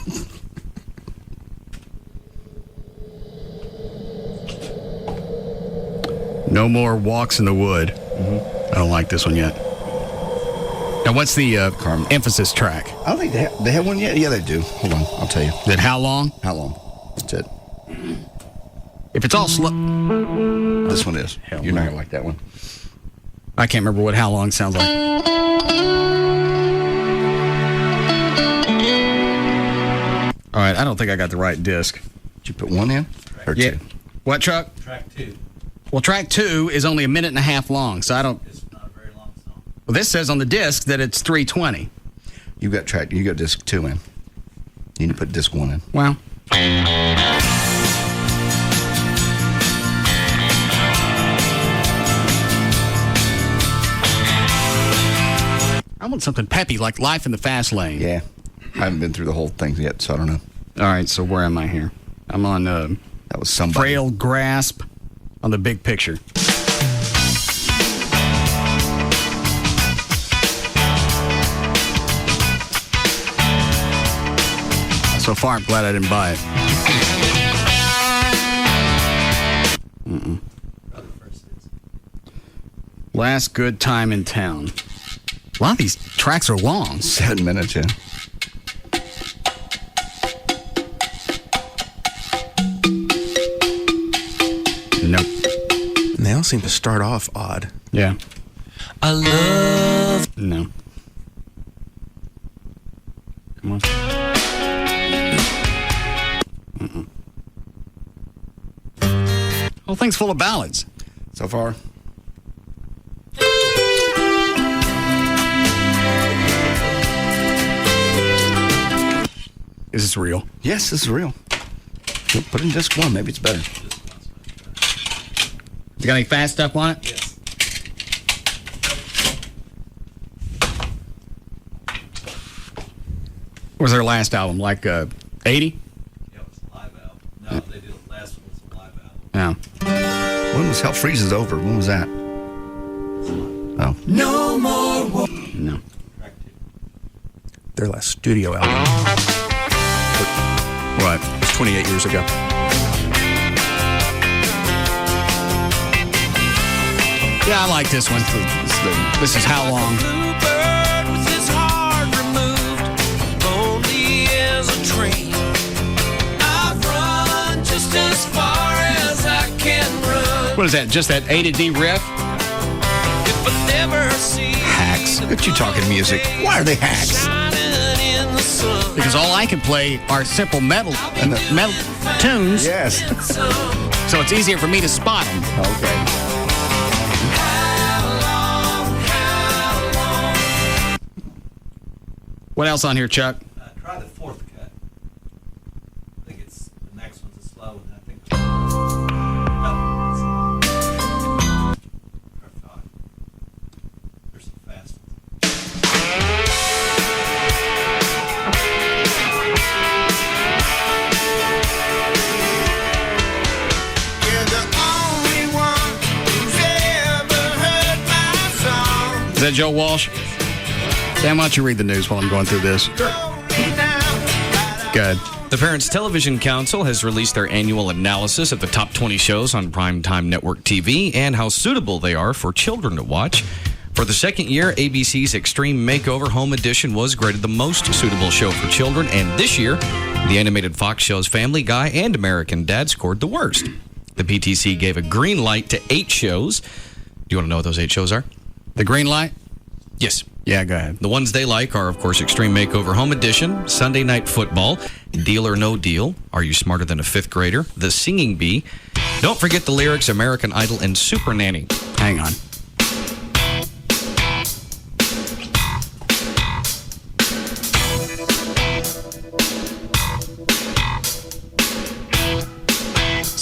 Speaker 6: No more walks in the wood. Mm-hmm. I don't like this one yet. Now, what's the emphasis track?
Speaker 32: I don't think they have one yet. Yeah, they do. Hold on, I'll tell you.
Speaker 6: Then how long?
Speaker 32: How long? That's it.
Speaker 6: If it's all slow.
Speaker 32: This one is. You're not going to like that one.
Speaker 6: I can't remember what how long sounds like. All right, I don't think I got the right disc.
Speaker 32: Did you put one in? Or two?
Speaker 6: What, Chuck?
Speaker 23: Track 2.
Speaker 6: Well, track 2 is only a minute and a half long, so I don't.
Speaker 23: It's not a very long song.
Speaker 6: Well, this says on the disc that it's 3:20.
Speaker 32: You got disc 2 in. You need to put disc 1 in.
Speaker 6: Well. I want something peppy, like Life in the Fast Lane.
Speaker 32: Yeah. I haven't been through the whole thing yet, so I don't know.
Speaker 6: All right, so where am I here? I'm on
Speaker 32: that was somebody.
Speaker 6: Frail Grasp on the big picture. So far, I'm glad I didn't buy it. Mm-mm. Last Good Time in Town. A lot of these tracks are long.
Speaker 32: 7 minutes, yeah.
Speaker 6: Nope.
Speaker 2: And they all seem to start off odd.
Speaker 6: Yeah.
Speaker 2: I love...
Speaker 6: No. Come on. Mm-mm. Whole thing's full of ballads.
Speaker 32: So far.
Speaker 6: Is this real?
Speaker 32: Yes, this is real. Put in disc 1. Maybe it's better.
Speaker 6: You got any fast stuff on it?
Speaker 23: Yes.
Speaker 6: What was their last album? Like 80?
Speaker 23: Yeah, it was a live album. No, they did the last one was a live album.
Speaker 6: Yeah.
Speaker 32: When was Hell Freezes Over? When was that? Oh.
Speaker 2: No more.
Speaker 6: No.
Speaker 2: Their last studio album.
Speaker 6: What?
Speaker 2: It was 28 years ago.
Speaker 6: Yeah, I like this one. This is How Long. What is that? Just that A to D riff?
Speaker 32: Hacks. Look at you talking music. Why are they hacks?
Speaker 6: Because all I can play are simple metal tunes.
Speaker 32: Yes.
Speaker 6: So it's easier for me to spot them.
Speaker 32: Okay.
Speaker 6: What else on here, Chuck?
Speaker 23: Try the fourth cut. I think it's the next one's a slow one. I think. There's some fast
Speaker 6: Is that Joe Walsh? Dan, why don't you read the news while I'm going through this? Good.
Speaker 7: The Parents Television Council has released their annual analysis of the top 20 shows on primetime network TV and how suitable they are for children to watch. For the second year, ABC's Extreme Makeover Home Edition was graded the most suitable show for children, and this year, the animated Fox shows Family Guy and American Dad scored the worst. The PTC gave a green light to 8 shows. Do you want to know what those 8 shows are?
Speaker 6: The green light?
Speaker 7: Yes.
Speaker 6: Yeah, go ahead.
Speaker 7: The ones they like are, of course, Extreme Makeover Home Edition, Sunday Night Football, Deal or No Deal, Are You Smarter Than a Fifth Grader, The Singing Bee, Don't Forget the Lyrics, American Idol, and Super Nanny.
Speaker 6: Hang on.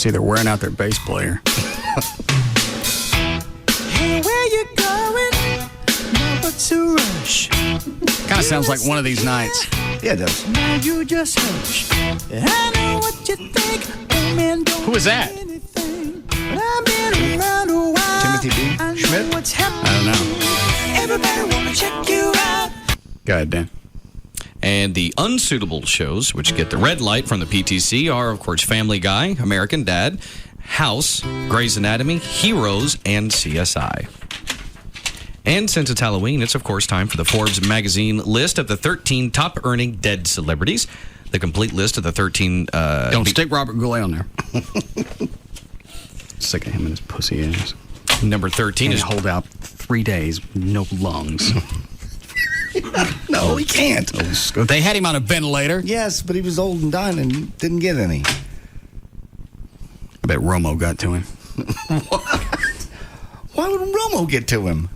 Speaker 6: See, they're wearing out their bass player.
Speaker 10: Hey, where you going? No, but to rush.
Speaker 6: Kind of sounds like one of these nights.
Speaker 32: Yeah, it does.
Speaker 10: Now you just hush. I know what you think. Oh, man, don't
Speaker 6: Who is that?
Speaker 10: anything. But I've been around a while.
Speaker 32: Timothy B.
Speaker 10: I know
Speaker 32: Schmidt?
Speaker 10: what's happening.
Speaker 6: I don't know.
Speaker 10: Everybody wanna check you out.
Speaker 6: Go ahead, Dan.
Speaker 7: And the unsuitable shows, which get the red light from the PTC, are, of course, Family Guy, American Dad, House, Grey's Anatomy, Heroes, and CSI. And since it's Halloween, it's, of course, time for the Forbes magazine list of the 13 top-earning dead celebrities. The complete list of the 13...
Speaker 6: Don't stick Robert Goulet on there. Sick of him and his pussy ass.
Speaker 7: Number 13 is...
Speaker 6: hold out 3 days, no lungs.
Speaker 32: No, he can't.
Speaker 6: They had him on a ventilator.
Speaker 32: Yes, but he was old and dying and didn't get any.
Speaker 6: I bet Romo got to him.
Speaker 32: Why would Romo get to him?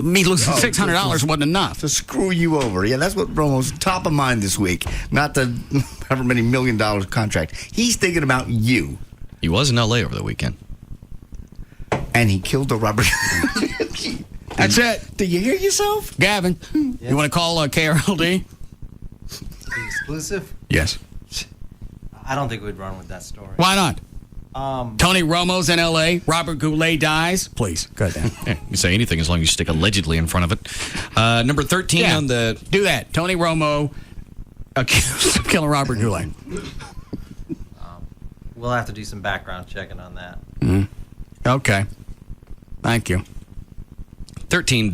Speaker 6: Me losing $600 wasn't enough.
Speaker 32: To screw you over. Yeah, that's what Romo's top of mind this week. Not the however many $1 million contract. He's thinking about you.
Speaker 7: He was in L.A. over the weekend.
Speaker 32: And he killed the Robert.
Speaker 6: That's it.
Speaker 32: Do you hear yourself?
Speaker 6: Gavin, you want to call KRLD?
Speaker 23: Exclusive?
Speaker 6: Yes.
Speaker 23: I don't think we'd run with that story.
Speaker 6: Why not? Tony Romo's in L.A. Robert Goulet dies. Please, go ahead.
Speaker 7: Yeah, you can say anything as long as you stick allegedly in front of it. Number 13 on the...
Speaker 6: Do that. Tony Romo accused of killing Robert Goulet.
Speaker 23: We'll have to do some background checking on that.
Speaker 6: Okay. Thank you.
Speaker 7: 13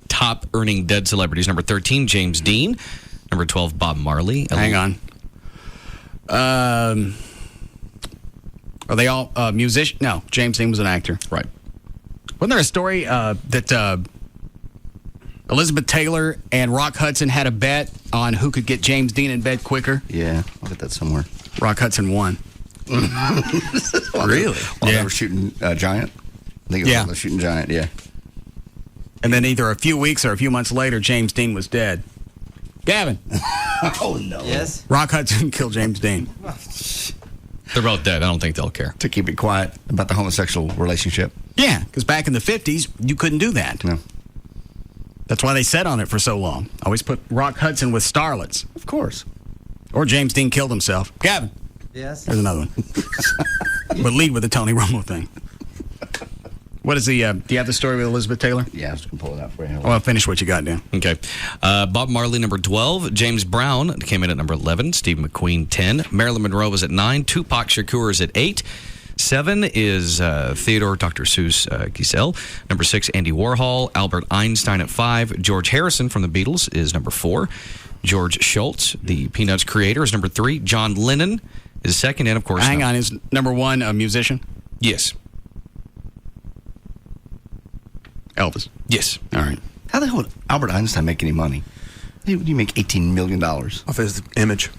Speaker 7: top earning dead celebrities. Number 13, James Dean. Number 12, Bob Marley.
Speaker 6: Hang on. Are they all musicians? No, James Dean was an actor.
Speaker 7: Right.
Speaker 6: Wasn't there a story that Elizabeth Taylor and Rock Hudson had a bet on who could get James Dean in bed quicker?
Speaker 32: Yeah, I'll get that somewhere.
Speaker 6: Rock Hudson won.
Speaker 32: Really? While they were shooting Giant? I think it was while they were shooting Giant, yeah.
Speaker 6: And then either a few weeks or a few months later, James Dean was dead. Gavin.
Speaker 32: Oh, no.
Speaker 23: Yes?
Speaker 6: Rock Hudson killed James Dean.
Speaker 7: They're both dead. I don't think they'll care.
Speaker 32: To keep it quiet about the homosexual relationship.
Speaker 6: Yeah, because back in the 50s, you couldn't do that.
Speaker 32: No.
Speaker 6: That's why they sat on it for so long. Always put Rock Hudson with starlets.
Speaker 32: Of course.
Speaker 6: Or James Dean killed himself. Gavin.
Speaker 23: Yes?
Speaker 6: There's another one. But lead with the Tony Romo thing. What is the, do you have the story with Elizabeth Taylor?
Speaker 32: Yeah, I was going to pull it out for you.
Speaker 6: Well, finish what you got, Dan.
Speaker 7: Okay. Bob Marley, number 12. James Brown came in at number 11. Steve McQueen, 10. Marilyn Monroe was at 9. Tupac Shakur is at 8. 7 is Theodore Dr. Seuss Giselle. Number 6, Andy Warhol. Albert Einstein at 5. George Harrison from the Beatles is number 4. George Schultz, the Peanuts creator, is number 3. John Lennon is second. And, of course...
Speaker 6: Hang on. Is number 1 a musician?
Speaker 7: Yes.
Speaker 6: Elvis.
Speaker 7: Yes.
Speaker 6: All right.
Speaker 32: How the hell would Albert Einstein make any money? How would you make $18 million?
Speaker 2: Off his image.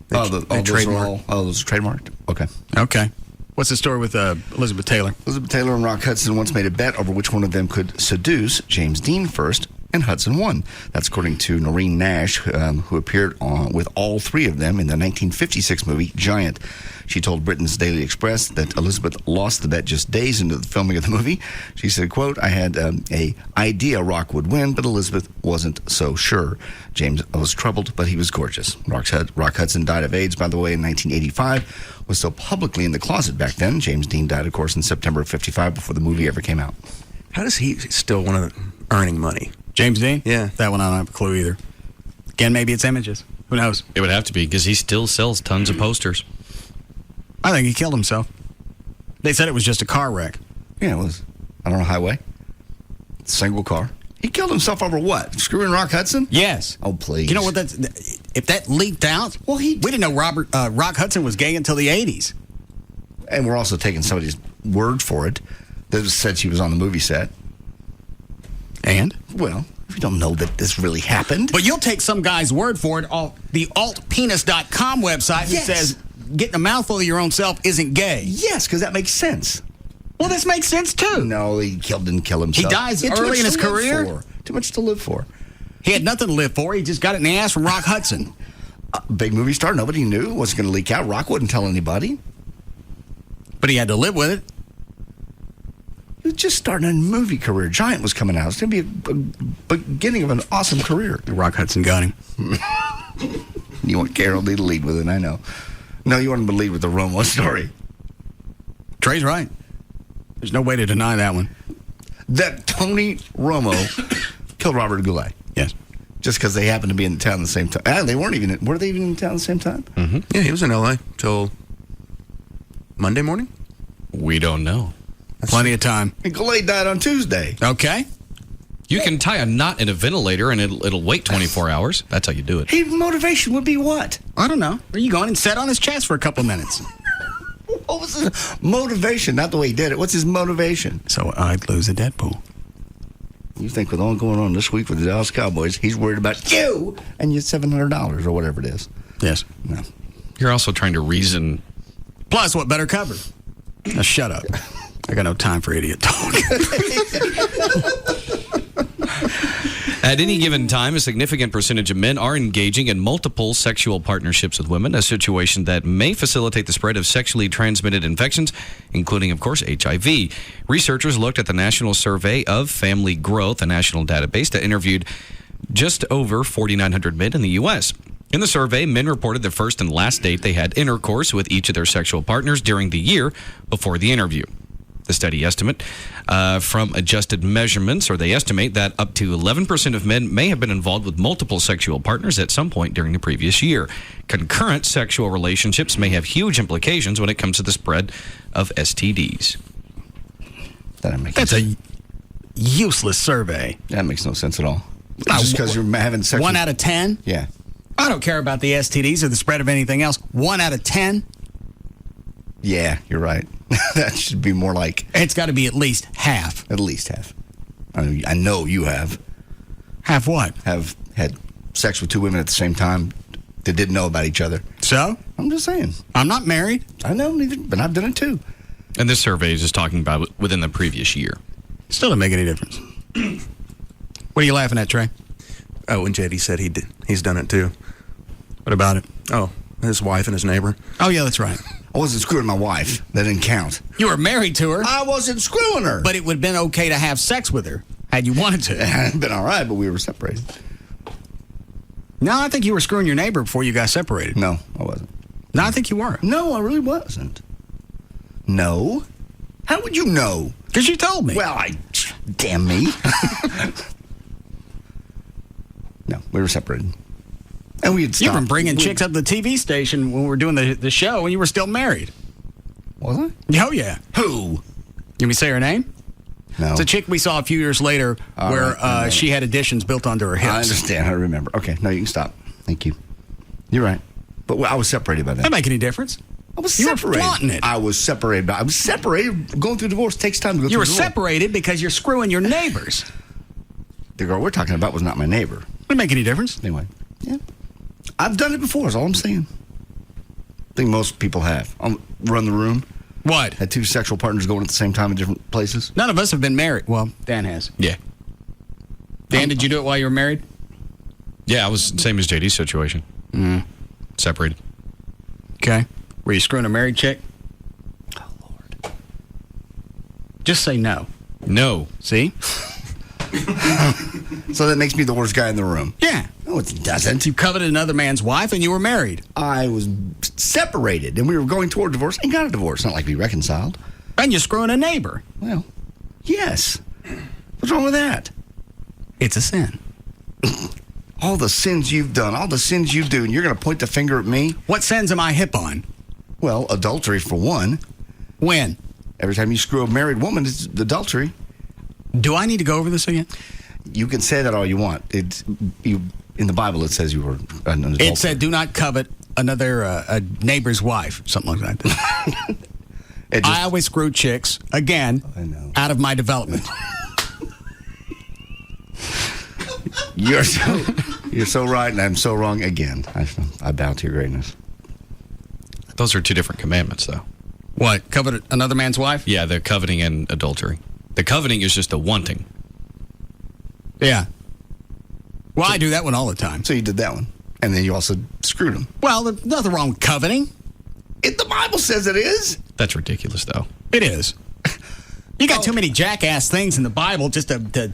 Speaker 32: Those are trademarked? Okay.
Speaker 6: Okay. What's the story with Elizabeth Taylor?
Speaker 32: Elizabeth Taylor and Rock Hudson once made a bet over which one of them could seduce James Dean first, and Hudson won. That's according to Noreen Nash, who appeared with all three of them in the 1956 movie Giant. She told Britain's Daily Express that Elizabeth lost the bet just days into the filming of the movie. She said, quote, I had a idea Rock would win, but Elizabeth wasn't so sure. James was troubled, but he was gorgeous. Rock Hudson died of AIDS, by the way, in 1985, was still publicly in the closet back then. James Dean died, of course, in September of 55 before the movie ever came out.
Speaker 2: How does he still want to earning money?
Speaker 6: James Dean?
Speaker 2: Yeah.
Speaker 6: That one I don't have a clue either. Again, maybe it's images. Who knows?
Speaker 7: It would have to be because he still sells tons of posters.
Speaker 6: I think he killed himself. They said it was just a car wreck.
Speaker 32: Yeah, it was. I don't know, highway. Single car. He killed himself over what? Screwing Rock Hudson?
Speaker 6: Yes.
Speaker 32: Oh, please.
Speaker 6: You know what that's... If that leaked out... Well, we didn't know Rock Hudson was gay until the 80s.
Speaker 32: And we're also taking somebody's word for it that said she was on the movie set.
Speaker 6: And?
Speaker 32: Well, we don't know that this really happened.
Speaker 6: But you'll take some guy's word for it off the altpenis.com website that says getting a mouthful of your own self isn't gay.
Speaker 32: Yes, because that makes sense.
Speaker 6: Well, this makes sense, too.
Speaker 32: No, he didn't kill himself.
Speaker 6: He dies early in his career.
Speaker 32: Too much to live for.
Speaker 6: He had nothing to live for. He just got it in the ass from Rock Hudson.
Speaker 32: Big movie star. Nobody knew. Wasn't going to leak out. Rock wouldn't tell anybody.
Speaker 6: But he had to live with it.
Speaker 32: He was just starting a movie career. Giant was coming out. It's going to be a beginning of an awesome career.
Speaker 6: Rock Hudson got him.
Speaker 32: You want Carol Lee to lead with it, I know. No, you want him to lead with the Romo story.
Speaker 6: Trey's right. There's no way to deny that one.
Speaker 32: That Tony Romo killed Robert Goulet.
Speaker 6: Yes.
Speaker 32: Just because they happened to be in town at the same time. They weren't even. Were they even in town at the same time?
Speaker 2: Mm-hmm. Yeah, he was in L.A. till Monday morning.
Speaker 7: We don't know.
Speaker 6: Plenty of time.
Speaker 32: And Goulet died on Tuesday.
Speaker 6: Okay.
Speaker 7: You can tie a knot in a ventilator and it'll wait 24 hours. That's how you do it.
Speaker 32: His motivation would be what?
Speaker 6: I don't know. Are you going and sat on his chest for a couple minutes?
Speaker 32: What was his motivation? Not the way he did it. What's his motivation?
Speaker 6: So I'd lose a Deadpool.
Speaker 32: You think with all going on this week with the Dallas Cowboys, he's worried about you and your $700 or whatever it is.
Speaker 6: Yes.
Speaker 32: No.
Speaker 7: You're also trying to reason.
Speaker 6: Plus, what better cover? Now shut up. I got no time for idiot talk.
Speaker 7: At any given time, a significant percentage of men are engaging in multiple sexual partnerships with women, a situation that may facilitate the spread of sexually transmitted infections, including, of course, HIV. Researchers looked at the National Survey of Family Growth, a national database that interviewed just over 4,900 men in the U.S. In the survey, men reported the first and last date they had intercourse with each of their sexual partners during the year before the interview. The study estimate from adjusted measurements, or they estimate that up to 11% of men may have been involved with multiple sexual partners at some point during the previous year. Concurrent sexual relationships may have huge implications when it comes to the spread of STDs.
Speaker 6: That's a useless survey.
Speaker 32: That makes no sense at all. Just because you're having sex.
Speaker 6: 1 out of 10?
Speaker 32: Yeah.
Speaker 6: I don't care about the STDs or the spread of anything else. 1 out of 10?
Speaker 32: Yeah, you're right. That should be more like...
Speaker 6: It's got to be at least half.
Speaker 32: At least half. I know you have.
Speaker 6: Half what?
Speaker 32: Have had sex with 2 women at the same time that didn't know about each other.
Speaker 6: So?
Speaker 32: I'm just saying.
Speaker 6: I'm not married.
Speaker 32: I know, neither, but I've done it too.
Speaker 7: And this survey is just talking about within the previous year.
Speaker 6: Still doesn't make any difference. What are you laughing at, Trey?
Speaker 2: Oh, and JD said he's done it too.
Speaker 6: What about it?
Speaker 2: Oh, his wife and his neighbor.
Speaker 6: Oh, yeah, that's right.
Speaker 32: I wasn't screwing my wife. That didn't count.
Speaker 6: You were married to her.
Speaker 32: I wasn't screwing her.
Speaker 6: But it would have been okay to have sex with her had you wanted to.
Speaker 32: It had been all right, but we were separated.
Speaker 6: No, I think you were screwing your neighbor before you got separated.
Speaker 32: No, I wasn't.
Speaker 6: No, I think you were.
Speaker 32: No, I really wasn't. No? How would you know?
Speaker 6: Because you told me.
Speaker 32: Well, damn me. No, we were separated. And we had stopped.
Speaker 6: You've been bringing chicks up to the TV station when we were doing the show and you were still married.
Speaker 32: Was I?
Speaker 6: Oh, yeah.
Speaker 32: Who?
Speaker 6: Can we say her name?
Speaker 32: No.
Speaker 6: It's a chick we saw a few years later where she had additions built onto her hips.
Speaker 32: I understand. I remember. Okay. No, you can stop. Thank you. You're right. But I was separated by then.
Speaker 6: That make any difference?
Speaker 32: I was
Speaker 6: you
Speaker 32: separated.
Speaker 6: Were flaunting it.
Speaker 32: I was separated. I was separated. Going through divorce takes time to go through divorce.
Speaker 6: You were separated because you're screwing your neighbors.
Speaker 32: The girl we're talking about was not my neighbor.
Speaker 6: Would make any difference?
Speaker 32: Anyway. Yeah. I've done it before, is all I'm saying. I think most people have. I'll run the room.
Speaker 6: What?
Speaker 32: Had 2 sexual partners going at the same time in different places.
Speaker 6: None of us have been married. Well, Dan has.
Speaker 7: Yeah.
Speaker 6: Dan, did you do it while you were married?
Speaker 7: Yeah, I was same as JD's situation. Separated.
Speaker 6: Okay. Were you screwing a married chick?
Speaker 32: Oh, Lord.
Speaker 6: Just say no.
Speaker 7: No.
Speaker 6: See?
Speaker 32: So that makes me the worst guy in the room.
Speaker 6: Yeah.
Speaker 32: No, it doesn't.
Speaker 6: You coveted another man's wife and you were married.
Speaker 32: I was separated and we were going toward divorce and got a divorce. Not like we reconciled.
Speaker 6: And you're screwing a neighbor.
Speaker 32: Well, yes. What's wrong with that?
Speaker 6: It's a sin.
Speaker 32: All the sins you've done, all the sins you do, and you're going to point the finger at me?
Speaker 6: What sins am I hip on?
Speaker 32: Well, adultery for one.
Speaker 6: When?
Speaker 32: Every time you screw a married woman, it's adultery.
Speaker 6: Do I need to go over this again?
Speaker 32: You can say that all you want. In the Bible, it says you were an adulterer.
Speaker 6: It said, do not covet another a neighbor's wife, something like that. I always screw chicks, again, out of my development.
Speaker 32: You're so right, and I'm so wrong again. I bow to your greatness.
Speaker 7: Those are 2 different commandments, though.
Speaker 6: What? Covet another man's wife?
Speaker 7: Yeah, the coveting and adultery. The coveting is just the wanting.
Speaker 6: Yeah. Well, I do that one all the time.
Speaker 32: So you did that one. And then you also screwed him.
Speaker 6: Well, there's nothing wrong with coveting.
Speaker 32: The Bible says it is.
Speaker 7: That's ridiculous, though.
Speaker 6: It is. You got too many jackass things in the Bible just to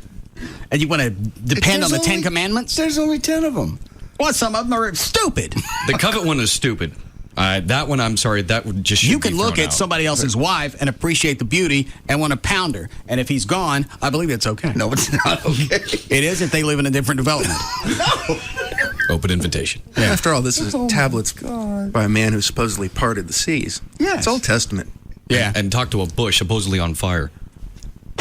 Speaker 6: and you want to depend on the 10 Commandments?
Speaker 32: There's only 10 of them.
Speaker 6: Well, some of them are stupid.
Speaker 7: The covet one is stupid. That one, I'm sorry, that would just
Speaker 6: You can look at somebody else's wife and appreciate the beauty and want to pound her. And if he's gone, I believe it's okay.
Speaker 32: No, it's not okay.
Speaker 6: It is if they live in a different development.
Speaker 32: No.
Speaker 7: Open invitation.
Speaker 2: Yeah. After all, this is tablets by a man who supposedly parted the seas.
Speaker 32: Yes.
Speaker 2: It's Old Testament.
Speaker 6: Yeah.
Speaker 7: And talk to a bush supposedly on fire.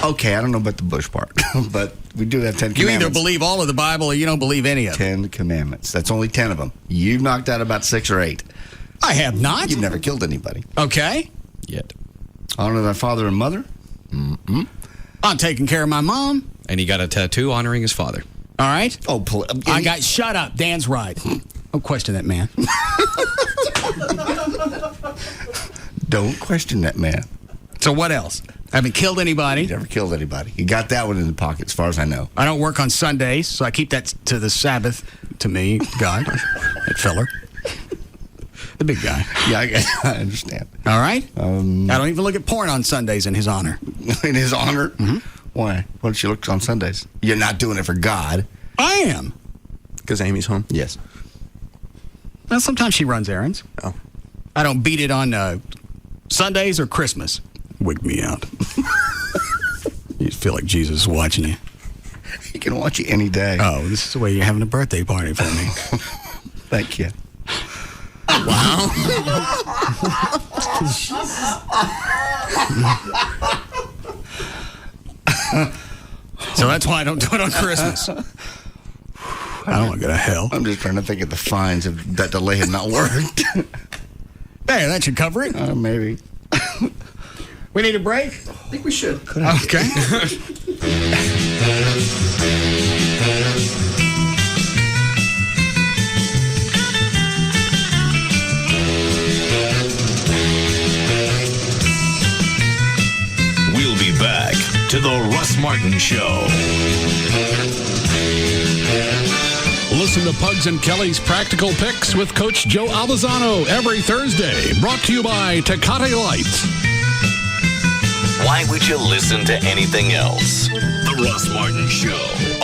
Speaker 32: Okay, I don't know about the bush part, but we do have 10
Speaker 6: You
Speaker 32: commandments.
Speaker 6: either believe all of the Bible or you don't believe any of it.
Speaker 32: 10 commandments. That's only 10 of them. You've knocked out about 6 or 8.
Speaker 6: I have not.
Speaker 32: You've never killed anybody.
Speaker 6: Okay.
Speaker 7: Yet.
Speaker 32: Honor thy father and mother. Mm-mm.
Speaker 6: I'm taking care of my mom.
Speaker 7: And he got a tattoo honoring his father.
Speaker 6: All right.
Speaker 32: Oh,
Speaker 6: shut up. Dan's right. Don't question that man.
Speaker 32: Don't question that man.
Speaker 6: So what else? I haven't killed anybody.
Speaker 32: Never killed anybody. You got that one in the pocket, as far as I know.
Speaker 6: I don't work on Sundays, so I keep that to the Sabbath, to me, God, that feller. The big guy.
Speaker 32: Yeah, I understand.
Speaker 6: All right? I don't even look at porn on Sundays in his honor.
Speaker 32: In his honor?
Speaker 6: Mm-hmm.
Speaker 32: Why? Why don't you look on Sundays? You're not doing it for God.
Speaker 6: I am.
Speaker 2: Because Amy's home?
Speaker 32: Yes.
Speaker 6: Well, sometimes she runs errands.
Speaker 2: Oh.
Speaker 6: I don't beat it on Sundays or Christmas. Wig me out. You feel like Jesus is watching you.
Speaker 32: He can watch you any day.
Speaker 6: Oh, this is the way you're having a birthday party for me.
Speaker 32: Thank you.
Speaker 6: Wow. So that's why I don't do it on Christmas. I don't want to go to hell.
Speaker 32: I'm just trying to think of the fines if that delay had not worked.
Speaker 6: Hey, that should cover it.
Speaker 32: Maybe.
Speaker 6: We need a break?
Speaker 2: I think we should.
Speaker 6: Okay.
Speaker 5: We'll be back to the Russ Martin Show.
Speaker 18: Listen to Pugs and Kelly's Practical Picks with Coach Joe Albazano every Thursday. Brought to you by Tecate Lights.
Speaker 5: Why would you listen to anything else? The Russ Martin Show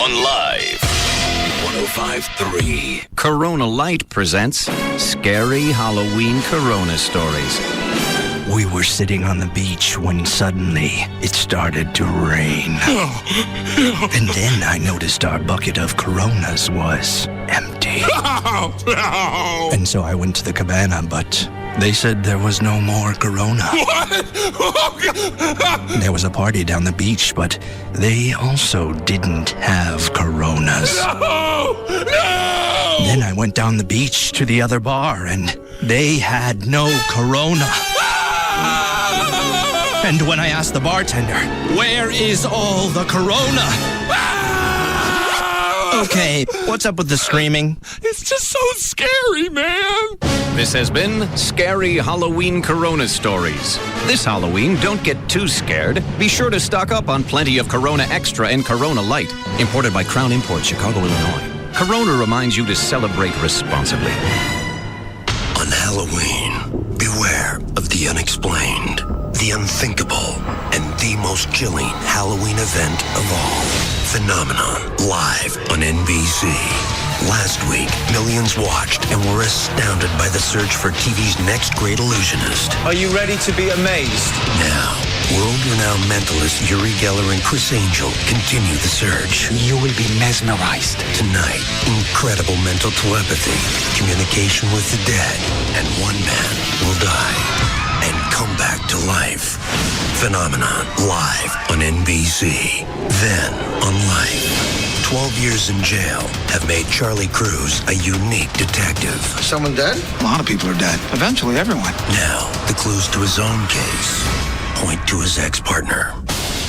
Speaker 5: on Live 105.3.
Speaker 3: Corona Light presents Scary Halloween Corona Stories.
Speaker 13: We were sitting on the beach when suddenly it started to rain. And then I noticed our bucket of Coronas was empty. And so I went to the cabana, but they said there was no more Corona. There was a party down the beach, but they also didn't have Coronas. Then I went down the beach to the other bar, and they had no Corona. And when I asked the bartender, where is all the Corona? Okay, what's up with the screaming?
Speaker 5: It's just so scary, man.
Speaker 3: This has been Scary Halloween Corona Stories. This Halloween, don't get too scared. Be sure to stock up on plenty of Corona Extra and Corona Light, imported by Crown Imports, Chicago, Illinois. Corona reminds you to celebrate responsibly.
Speaker 13: On Halloween, beware of the unexplained, the unthinkable, and the most chilling Halloween event of all. Phenomenon, live on NBC. Last week, millions watched and were astounded by the search for TV's next great illusionist.
Speaker 19: Are you ready to be amazed?
Speaker 13: Now, world-renowned mentalist Uri Geller and Chris Angel continue the search.
Speaker 19: You will be mesmerized.
Speaker 13: Tonight, incredible mental telepathy, communication with the dead, and one man will die and come back to life. Phenomenon, live on NBC. Then, on Life. 12 years in jail have made Charlie Cruz a unique detective.
Speaker 19: Someone dead? A lot of people are dead. Eventually, everyone.
Speaker 13: Now, the clues to his own case point to his ex-partner.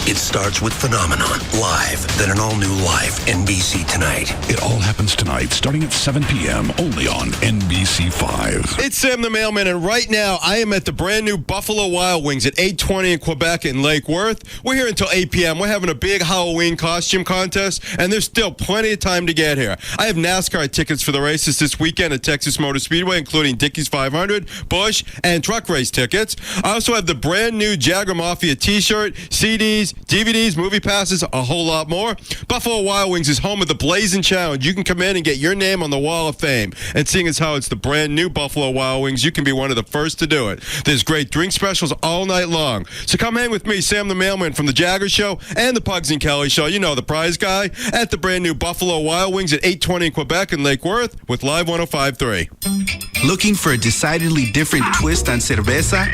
Speaker 13: It starts with Phenomenon, live, then an all-new live NBC Tonight.
Speaker 18: It all happens tonight, starting at 7 p.m., only on NBC5.
Speaker 11: It's Sam the Mailman, and right now I am at the brand new Buffalo Wild Wings at 820 in Quebec in Lake Worth. We're here until 8 p.m. We're having a big Halloween costume contest, and there's still plenty of time to get here. I have NASCAR tickets for the races this weekend at Texas Motor Speedway, including Dickies 500, Busch, and truck race tickets. I also have the brand new Jagger Mafia t-shirt, CDs, DVDs, movie passes, a whole lot more. Buffalo Wild Wings is home of the Blazing Challenge. You can come in and get your name on the Wall of Fame. And seeing as how it's the brand new Buffalo Wild Wings, you can be one of the first to do it. There's great drink specials all night long. So come hang with me, Sam the Mailman from the Jagger Show and the Pugs and Kelly Show. You know, the prize guy at the brand new Buffalo Wild Wings at 820 in Quebec and Lake Worth with Live 105.3.
Speaker 14: Looking for a decidedly different twist on cerveza?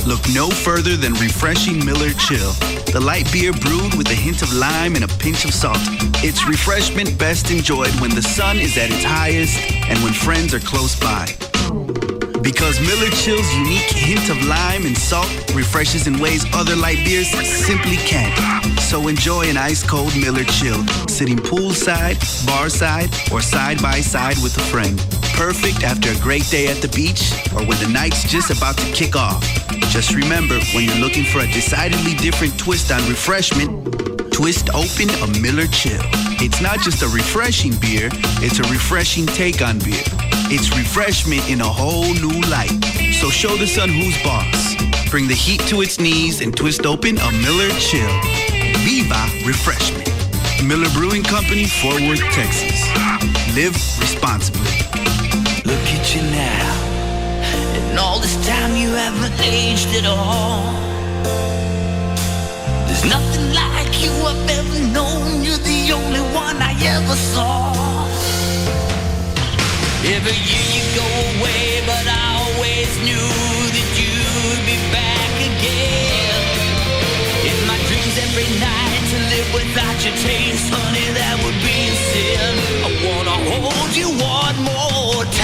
Speaker 14: Look no further than refreshing Miller Chill. The light beer brewed with a hint of lime and a pinch of salt. It's refreshment best enjoyed when the sun is at its highest and when friends are close by. Because Miller Chill's unique hint of lime and salt refreshes in ways other light beers simply can't. So enjoy an ice-cold Miller Chill, sitting poolside, barside, or side by side with a friend. Perfect after a great day at the beach or when the night's just about to kick off. Just remember, when you're looking for a decidedly different twist on refreshment, twist open a Miller Chill. It's not just a refreshing beer, it's a refreshing take on beer. It's refreshment in a whole new light. So show the sun who's boss. Bring the heat to its knees and twist open a Miller Chill. Viva Refreshment. Miller Brewing Company, Fort Worth, Texas. Live responsibly.
Speaker 10: Look at you now. And all this time you haven't aged at all. There's nothing like you I've ever known. You're the only one I ever saw. Every year you go away, but I always knew that you'd be back again. In my dreams every night to live without your taste, honey, that would be a sin. I wanna hold you one more time.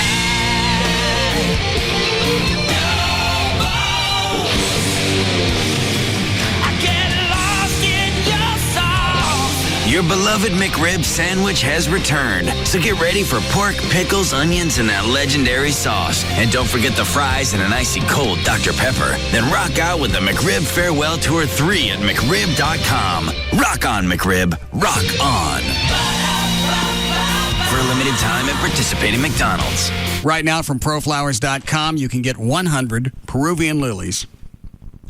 Speaker 10: I get lost in your song.
Speaker 5: Your beloved McRib sandwich has returned. So get ready for pork, pickles, onions, and that legendary sauce. And don't forget the fries and an icy cold Dr. Pepper. Then rock out with the McRib Farewell Tour 3 at McRib.com. Rock on, McRib. Rock on. For a limited time at participating McDonald's.
Speaker 6: Right now from ProFlowers.com, you can get 100 Peruvian lilies.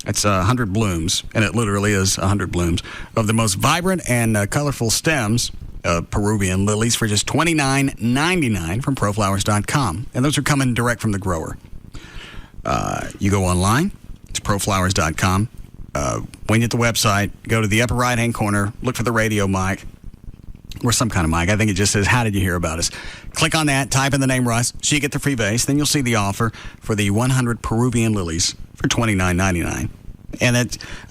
Speaker 6: It's 100 blooms, and it literally is 100 blooms, of the most vibrant and colorful stems of Peruvian lilies for just $29.99 from ProFlowers.com. And those are coming direct from the grower. You go online, it's ProFlowers.com. When you hit the website, go to the upper right-hand corner, look for the radio mic, or some kind of mic. I think it just says, how did you hear about us? Click on that, type in the name Russ, so you get the free vase. Then you'll see the offer for the 100 Peruvian lilies for $29.99. And I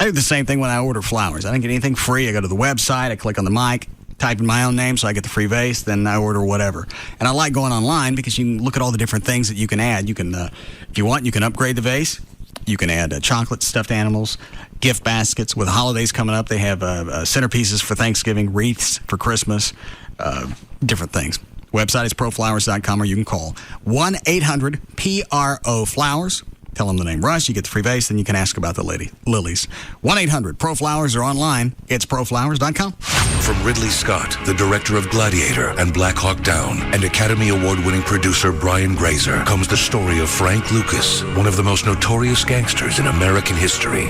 Speaker 6: do the same thing when I order flowers. I don't get anything free. I go to the website, I click on the mic, type in my own name so I get the free vase, then I order whatever. And I like going online because you can look at all the different things that you can add. You can, if you want, you can upgrade the vase. You can add chocolate, stuffed animals, gift baskets. With holidays coming up, they have centerpieces for Thanksgiving, wreaths for Christmas, different things. Website is proflowers.com, or you can call 1-800-PRO-FLOWERS. Tell them the name Russ, you get the free vase, then you can ask about the lilies. 1-800-PRO-FLOWERS, or online, it's proflowers.com.
Speaker 20: From Ridley Scott, the director of Gladiator and Black Hawk Down, and Academy Award-winning producer Brian Grazer, comes the story of Frank Lucas, one of the most notorious gangsters in American history.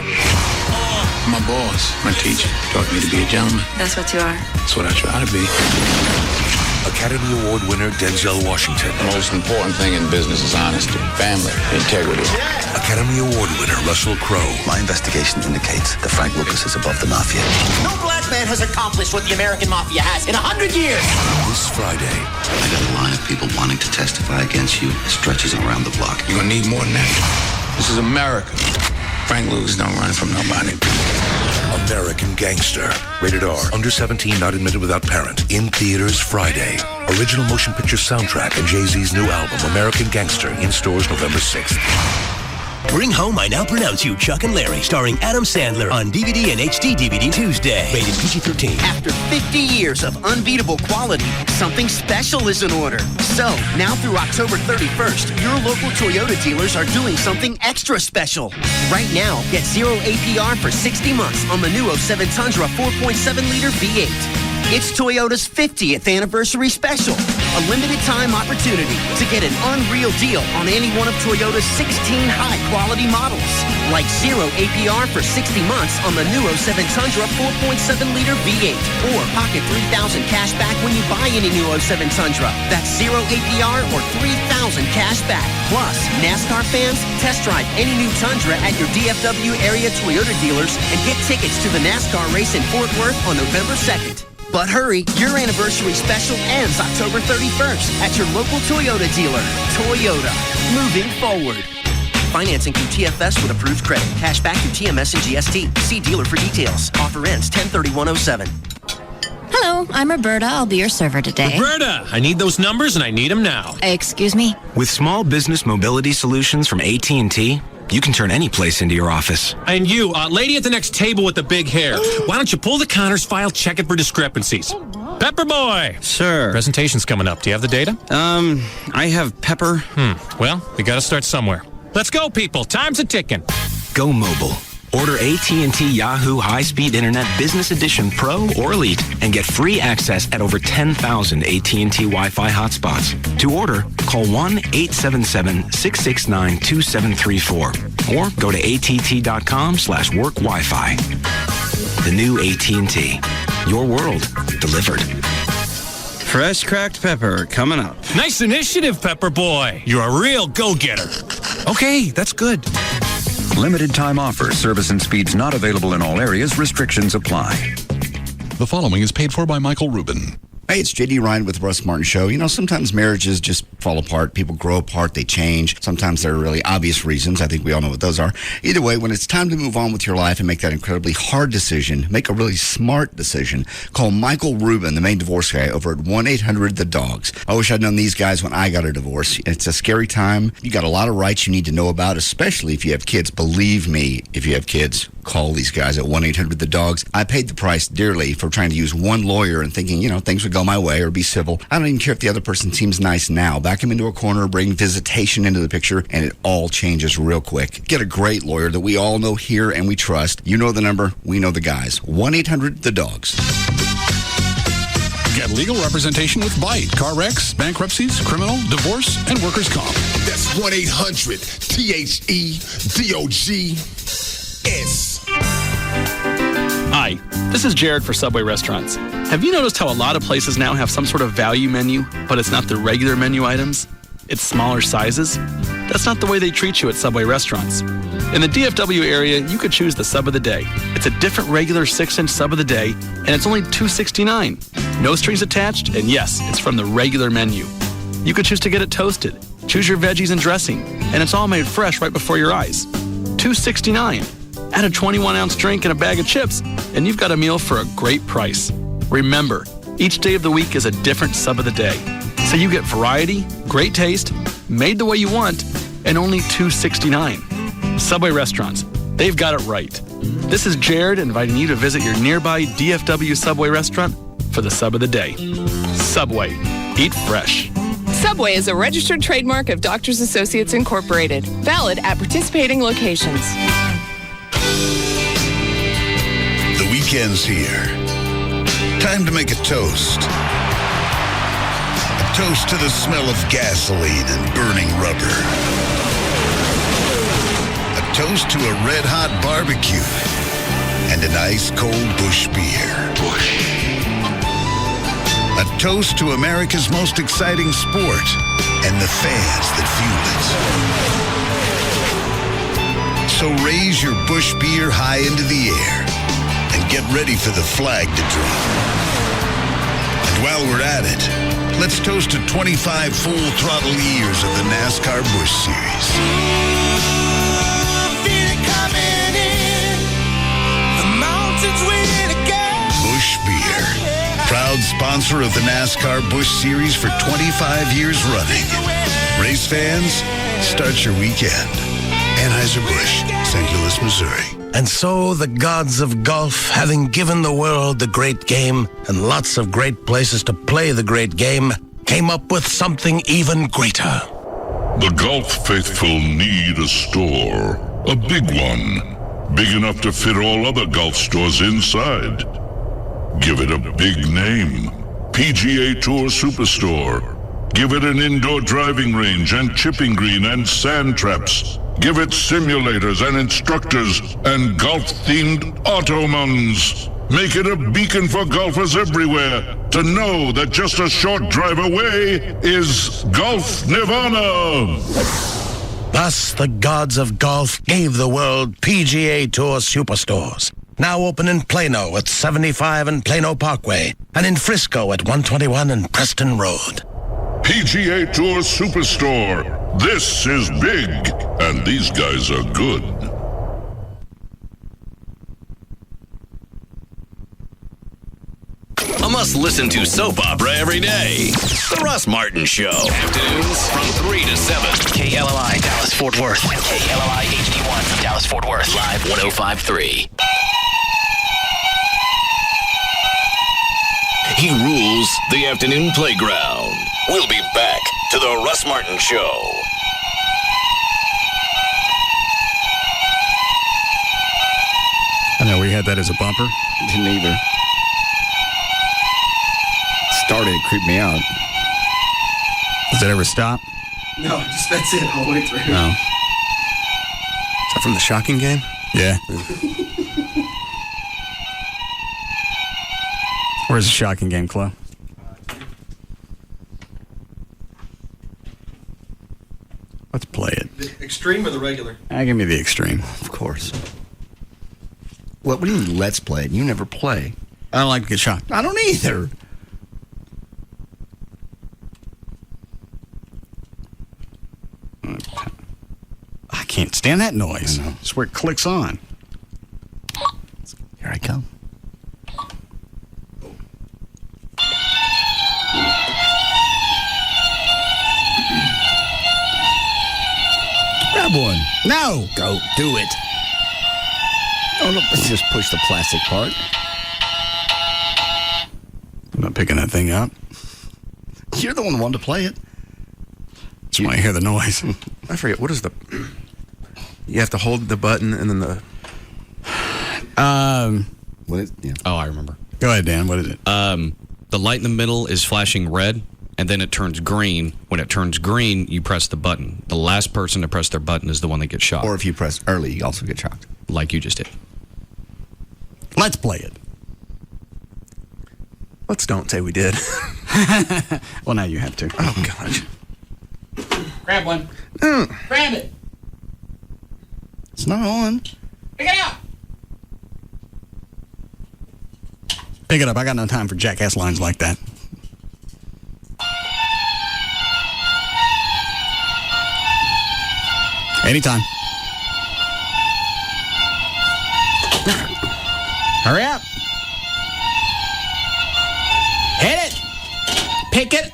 Speaker 22: My boss, my teacher, taught me to be a gentleman.
Speaker 24: That's what you are.
Speaker 22: That's what I try to be.
Speaker 20: Academy Award winner Denzel Washington.
Speaker 22: The most important thing in business is honesty, family, integrity.
Speaker 20: Academy Award winner Russell Crowe.
Speaker 25: My investigation indicates that Frank Lucas is above the mafia.
Speaker 26: No black man has accomplished what the American mafia has in 100 years.
Speaker 20: This Friday.
Speaker 25: I got a line of people wanting to testify against you. It stretches around the block.
Speaker 22: You're gonna need more than that. This is America. Frank Lucas don't run from nobody.
Speaker 20: American Gangster. Rated R. Under 17, not admitted without parent. In theaters Friday. Original motion picture soundtrack and Jay-Z's new album, American Gangster, in stores November 6th.
Speaker 1: Bring Home I Now Pronounce You, Chuck and Larry, starring Adam Sandler on DVD and HD DVD Tuesday. Rated PG-13.
Speaker 4: After 50 years of unbeatable quality, something special is in order. So, now through October 31st, your local Toyota dealers are doing something extra special. Right now, get 0 APR for 60 months on the new 07 Tundra 4.7-liter V8. It's Toyota's 50th anniversary special, a limited-time opportunity to get an unreal deal on any one of Toyota's 16 high-quality models, like 0 APR for 60 months on the new 07 Tundra 4.7-liter V8, or pocket $3,000 cash back when you buy any new 07 Tundra. That's 0 APR or $3,000 cash back. Plus, NASCAR fans, test drive any new Tundra at your DFW area Toyota dealers and get tickets to the NASCAR race in Fort Worth on November 2nd. But hurry, your anniversary special ends October 31st at your local Toyota dealer. Toyota, moving forward. Financing through TFS with approved credit. Cash back through TMS and GST. See dealer for details. Offer ends 10/31/07.
Speaker 12: Hello, I'm Roberta. I'll be your server today.
Speaker 15: Roberta, I need those numbers and I need them now.
Speaker 12: Excuse me?
Speaker 16: With small business mobility solutions from AT&T, you can turn any place into your office.
Speaker 15: And you, lady at the next table with the big hair, why don't you pull the Connors file, check it for discrepancies? Pepper Boy!
Speaker 17: Sir.
Speaker 15: Presentation's coming up. Do you have the data?
Speaker 17: I have Pepper.
Speaker 15: Well, we gotta start somewhere. Let's go, people. Time's a-ticking.
Speaker 16: Go mobile. Order AT&T Yahoo High-Speed Internet Business Edition Pro or Elite and get free access at over 10,000 AT&T Wi-Fi hotspots. To order, call 1-877-669-2734 or go to att.com/workwifi. The new AT&T. Your world delivered.
Speaker 17: Fresh cracked pepper coming up.
Speaker 15: Nice initiative, Pepper Boy. You're a real go-getter.
Speaker 8: Okay, that's good. Limited time offer. Service and speeds not available in all areas. Restrictions apply.
Speaker 18: The following is paid for by Michael Rubin.
Speaker 32: Hey, it's JD Ryan with Russ Martin Show. You know, sometimes marriages just fall apart. People grow apart. They change. Sometimes there are really obvious reasons. I think we all know what those are. Either way, when it's time to move on with your life and make that incredibly hard decision, make a really smart decision, call Michael Rubin, the main divorce guy, over at 1-800-THE-DOGS. I wish I'd known these guys when I got a divorce. It's a scary time. You got a lot of rights you need to know about, especially if you have kids. Believe me, if you have kids, call these guys at 1-800-THE-DOGS. I paid the price dearly for trying to use one lawyer and thinking, you know, things would go my way or be civil. I don't even care if the other person seems nice now. Back him into a corner, bring visitation into the picture, and it all changes real quick. Get a great lawyer that we all know here and we trust. You know the number. We know the guys. 1-800-THE-DOGS.
Speaker 18: Get legal representation with Byte. Car wrecks, bankruptcies, criminal, divorce, and workers' comp.
Speaker 24: That's 1-800-THE-DOGS.
Speaker 27: Hi, this is Jared for Subway Restaurants. Have you noticed how a lot of places now have some sort of value menu, but it's not the regular menu items? It's smaller sizes? That's not the way they treat you at Subway Restaurants. In the DFW area, you could choose the sub of the day. It's a different regular 6-inch sub of the day, and it's only $2.69. No strings attached, and yes, it's from the regular menu. You could choose to get it toasted, choose your veggies and dressing, and it's all made fresh right before your eyes. $2.69. Add a 21-ounce drink and a bag of chips, and you've got a meal for a great price. Remember, each day of the week is a different sub of the day. So you get variety, great taste, made the way you want, and only $2.69. Subway Restaurants, they've got it right. This is Jared inviting you to visit your nearby DFW Subway restaurant for the sub of the day. Subway, eat fresh.
Speaker 28: Subway is a registered trademark of Doctors Associates Incorporated, valid at participating locations.
Speaker 20: The weekend's here. Time to make a toast. A toast to the smell of gasoline and burning rubber. A toast to a red-hot barbecue and an ice-cold Busch beer. A toast to America's most exciting sport and the fans that fuel it. So raise your Busch beer high into the air and get ready for the flag to drop. And while we're at it, let's toast to 25 full-throttle years of the NASCAR Busch Series. Busch Beer, proud sponsor of the NASCAR Busch Series for 25 years running. Race fans, start your weekend Anheuser-Busch, St. Louis, Missouri.
Speaker 2: And so the gods of golf, having given the world the great game and lots of great places to play the great game, came up with something even greater.
Speaker 3: The golf faithful need a store, a big one, big enough to fit all other golf stores inside. Give it a big name, PGA Tour Superstore. Give it an indoor driving range and chipping green and sand traps. Give it simulators and instructors and golf-themed automons. Make it a beacon for golfers everywhere to know that just a short drive away is Golf Nirvana.
Speaker 2: Thus, the gods of golf gave the world PGA Tour Superstores. Now open in Plano at 75 and Plano Parkway, and in Frisco at 121 and Preston Road.
Speaker 3: PGA Tour Superstore. This is big, and these guys are good.
Speaker 5: A must-listen-to soap opera every day. The Russ Martin Show. Afternoons from 3 to 7. KLLI, Dallas-Fort Worth. KLLI HD1, Dallas-Fort Worth. Live 105.3. He rules the afternoon playground. We'll be back to the Russ Martin Show.
Speaker 6: I know we had that as a bumper.
Speaker 32: Didn't either. Started to creep me out.
Speaker 6: Does it ever stop?
Speaker 32: No, just that's it all the way through.
Speaker 6: No.
Speaker 7: Is that from the Shocking game?
Speaker 6: Yeah. Where's the Shocking game, Chloe? Let's play it.
Speaker 7: The extreme or the regular?
Speaker 6: Give me the extreme.
Speaker 32: Of course. What do you mean, let's play it? You never play.
Speaker 6: I don't like to get shocked.
Speaker 32: I don't either.
Speaker 6: I can't stand that noise. It's where it clicks on.
Speaker 32: Here I come. Grab one.
Speaker 6: No.
Speaker 32: Go. Do it. Oh, no. Let's just push the plastic part.
Speaker 6: I'm not picking that thing up.
Speaker 32: You're the one who wanted to play it.
Speaker 6: Just want to hear the noise.
Speaker 7: I forget. What is the... You have to hold the button and then the...
Speaker 32: What is... Yeah.
Speaker 9: Oh, I remember.
Speaker 6: Go ahead, Dan. What is it?
Speaker 9: The light in the middle is flashing red, and then it turns green. When it turns green, you press the button. The last person to press their button is the one that gets shocked.
Speaker 32: Or if you press early, you also get shocked.
Speaker 9: Like you just did.
Speaker 6: Let's play it.
Speaker 7: Let's don't say we did.
Speaker 6: Well, now you have to.
Speaker 7: Oh, gosh.
Speaker 10: Grab one. Grab it.
Speaker 32: It's not on.
Speaker 10: Pick it up.
Speaker 6: Pick it up. I got no time for jackass lines like that. Anytime. Hurry up. Hit it. Pick it.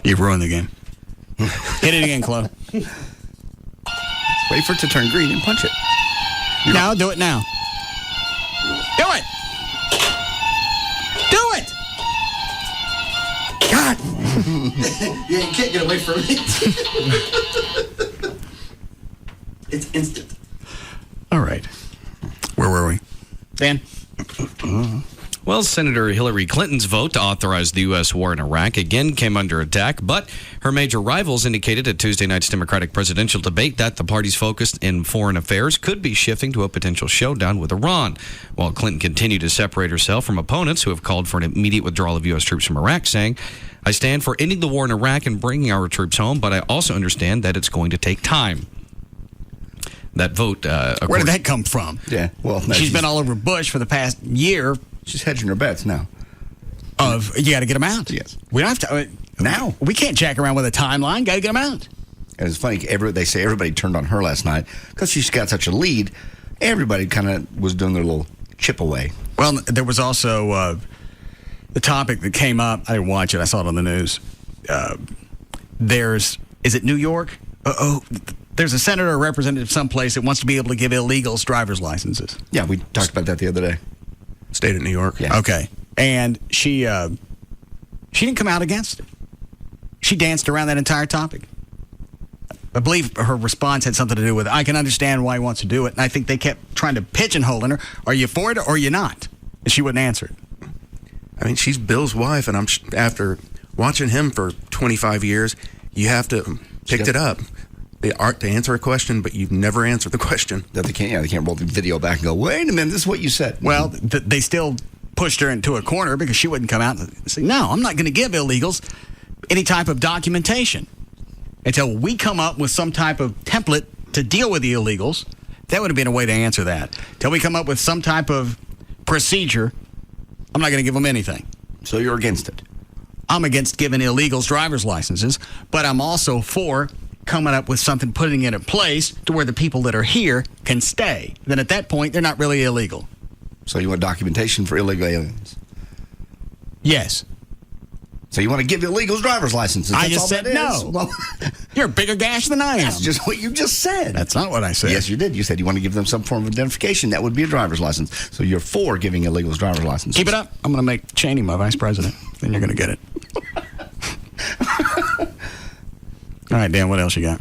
Speaker 6: You've ruined the game. Hit it again, Chloe.
Speaker 32: Wait for it to turn green and punch it.
Speaker 6: Now, do it now. Do it. Do it. God.
Speaker 32: Yeah, you can't get away from it. It's instant.
Speaker 6: All right. Where were we? Dan?
Speaker 9: Well, Senator Hillary Clinton's vote to authorize the U.S. war in Iraq again came under attack, but her major rivals indicated at Tuesday night's Democratic presidential debate that the party's focus in foreign affairs could be shifting to a potential showdown with Iran. While Clinton continued to separate herself from opponents who have called for an immediate withdrawal of U.S. troops from Iraq, saying, "I stand for ending the war in Iraq and bringing our troops home, but I also understand that it's going to take time." That vote...
Speaker 6: Where did that come from?
Speaker 32: Yeah, well... No,
Speaker 6: she's been all over Bush for the past year.
Speaker 32: She's hedging her bets now.
Speaker 6: You got to get them out.
Speaker 32: Yes.
Speaker 6: We don't have to...
Speaker 32: now.
Speaker 6: We can't jack around with a timeline. Got to get them out.
Speaker 32: And it's funny, they say everybody turned on her last night because she's got such a lead. Everybody kind of was doing their little chip away.
Speaker 6: Well, there was also the topic that came up. I didn't watch it. I saw it on the news. is it New York? There's a senator or representative someplace that wants to be able to give illegals driver's licenses.
Speaker 32: Yeah, we talked about that the other day.
Speaker 7: State of New York.
Speaker 32: Yeah.
Speaker 6: Okay. And she didn't come out against it. She danced around that entire topic. I believe her response had something to do with, I can understand why he wants to do it. And I think they kept trying to pigeonhole her. Are you for it or are you not? And she wouldn't answer it.
Speaker 7: I mean, she's Bill's wife, and after watching him for 25 years, you have to pick it up. They art to answer a question, but you've never answered the question.
Speaker 32: That they can't roll the video back and go, wait a minute, this is what you said.
Speaker 6: Well, they still pushed her into a corner because she wouldn't come out and say, no, I'm not going to give illegals any type of documentation until we come up with some type of template to deal with the illegals. That would have been a way to answer that. Till we come up with some type of procedure, I'm not going to give them anything.
Speaker 32: So you're against it?
Speaker 6: I'm against giving illegals driver's licenses, but I'm also for coming up with something, putting it in place to where the people that are here can stay. Then at that point, they're not really illegal.
Speaker 32: So you want documentation for illegal aliens?
Speaker 6: Yes.
Speaker 32: So you want to give illegals driver's licenses?
Speaker 6: I just said no. Well, you're a bigger gash than I am.
Speaker 32: That's just what you just said.
Speaker 6: That's not what I said.
Speaker 32: Yes, you did. You said you want to give them some form of identification. That would be a driver's license. So you're for giving illegals driver's licenses.
Speaker 6: Keep it up. I'm going to make Cheney my vice president. Then you're going to get it. All right, Dan, what else you got?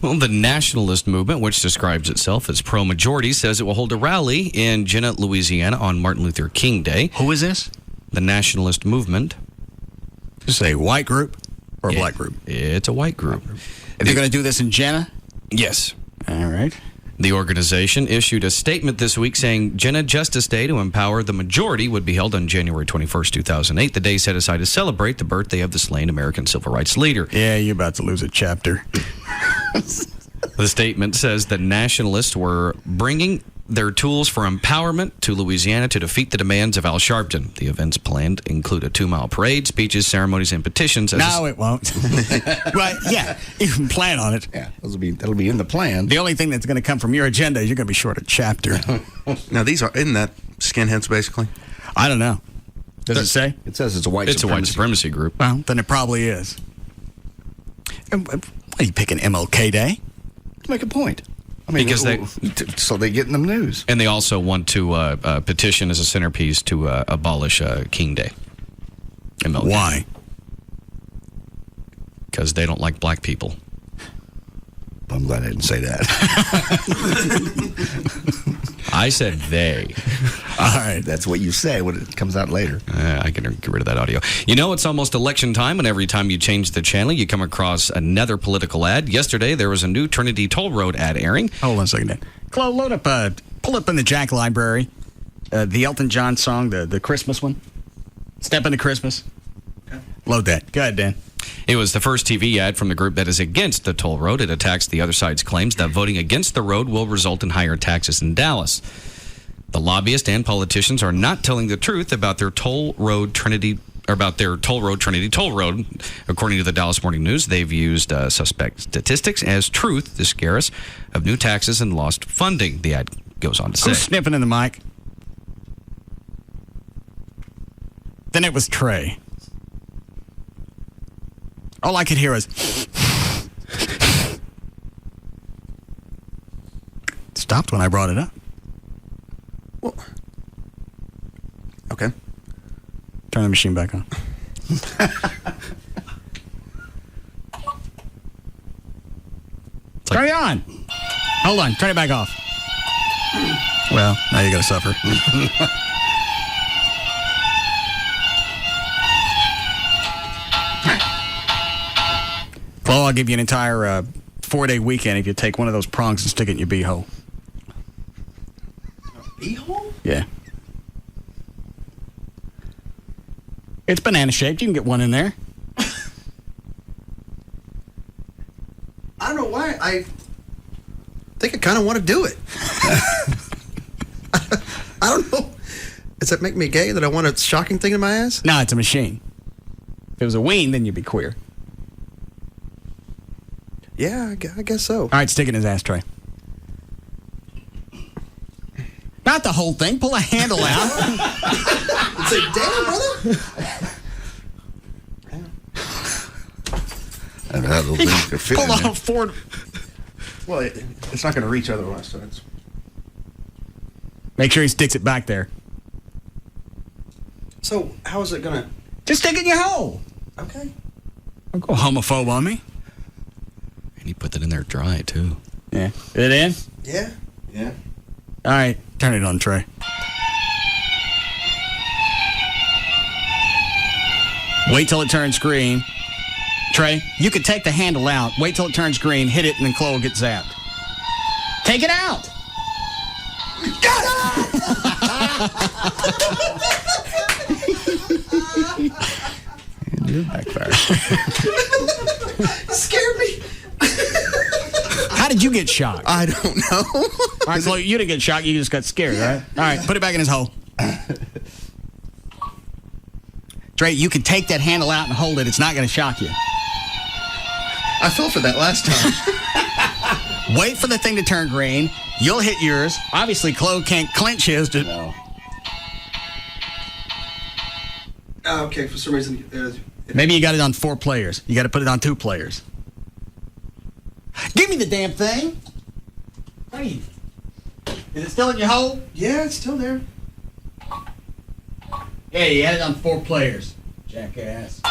Speaker 9: Well, the nationalist movement, which describes itself as pro-majority, says it will hold a rally in Jenna, Louisiana on Martin Luther King Day.
Speaker 6: Who is this?
Speaker 9: The nationalist movement.
Speaker 6: Is this a white group or a black group?
Speaker 9: It's a white group.
Speaker 6: They're going to do this in Jenna?
Speaker 9: Yes.
Speaker 6: All right.
Speaker 9: The organization issued a statement this week saying Jenna Justice Day to empower the majority would be held on January 21st, 2008, the day set aside to celebrate the birthday of the slain American civil rights leader.
Speaker 6: Yeah, you're about to lose a chapter.
Speaker 9: The statement says that nationalists were bringing their tools for empowerment to Louisiana to defeat the demands of Al Sharpton. The events planned include a 2-mile parade, speeches, ceremonies, and petitions.
Speaker 6: No, it won't. Well, yeah, you can plan on it.
Speaker 32: Yeah, that'll be in the plan.
Speaker 6: The only thing that's going to come from your agenda is you're going to be short a chapter.
Speaker 7: Now, isn't that skinheads, basically?
Speaker 6: I don't know. Does it say?
Speaker 32: It says it's a white
Speaker 9: It's a white supremacy group.
Speaker 6: Well, then it probably is. What are you picking, MLK Day?
Speaker 32: To make a point. I mean,
Speaker 9: because
Speaker 32: so they get in the news.
Speaker 9: And they also want to petition as a centerpiece to abolish King Day. MLK.
Speaker 6: Why?
Speaker 9: Because they don't like black people.
Speaker 32: I'm glad I didn't say that.
Speaker 9: I said they.
Speaker 32: All right, that's what you say when it comes out later.
Speaker 9: I can get rid of that audio. You know, it's almost election time, and every time you change the channel, you come across another political ad. Yesterday, there was a new Trinity Toll Road ad airing.
Speaker 6: Hold on a second, Dan. Chloe, pull up in the Jack Library, the Elton John song, the Christmas one. Step into Christmas. Okay. Load that. Go ahead, Dan.
Speaker 9: It was the first TV ad from the group that is against the toll road. It attacks the other side's claims that voting against the road will result in higher taxes in Dallas. The lobbyists and politicians are not telling the truth about their toll road Trinity Toll Road. According to the Dallas Morning News, they've used suspect statistics as truth to scare us of new taxes and lost funding. The ad goes on to say.
Speaker 6: Who's sniffing in the mic? Then it was Trey. All I could hear was... Stopped when I brought it up.
Speaker 7: Well, okay.
Speaker 6: Turn the machine back on. Turn it on. Hold on. Turn it back off. Well, now you got to suffer. Well, I'll give you an entire 4-day weekend if you take one of those prongs and stick it in your beehole.
Speaker 32: Beehole?
Speaker 6: Yeah. It's banana shaped. You can get one in there.
Speaker 11: I don't know why. I think I kind of want to do it. I don't know. Does that make me gay that I want a shocking thing in my ass?
Speaker 6: No, it's a machine. If it was a ween, then you'd be queer.
Speaker 11: Yeah, I guess so.
Speaker 6: All right, stick it in his ashtray. Not the whole thing. Pull a handle out.
Speaker 11: Say, damn, brother.
Speaker 32: those things could fit
Speaker 6: Pull
Speaker 32: in there.
Speaker 6: off Ford.
Speaker 7: Well, it's not going to reach otherwise, so it's...
Speaker 6: Make sure he sticks it back there.
Speaker 11: So, how is it going to...
Speaker 6: Just stick it in your hole.
Speaker 11: Okay.
Speaker 6: Don't go homophobe on me.
Speaker 9: And he put it in there dry, too.
Speaker 6: Yeah. It in?
Speaker 11: Yeah. Yeah.
Speaker 6: All right. Turn it on, Trey. Wait till it turns green. Trey, you could take the handle out, wait till it turns green, hit it, and then Chloe will get zapped. Take it out!
Speaker 32: It backfire.
Speaker 11: Scared me.
Speaker 6: How did you get shocked?
Speaker 7: I don't know.
Speaker 6: All right, Chloe, you didn't get shocked, you just got scared, right? All right, put it back in his hole. Trey, you can take that handle out and hold it. It's not going to shock you.
Speaker 11: I fell for that last time.
Speaker 6: Wait for the thing to turn green. You'll hit yours. Obviously, Chloe can't clench his.
Speaker 11: Okay, for some reason...
Speaker 6: Maybe you got it on 4 players. You got to put it on 2 players. Give me the damn thing. Hey. Is it still in your hole?
Speaker 11: Yeah, it's still there.
Speaker 6: Yeah, you had it on 4 players. Jackass.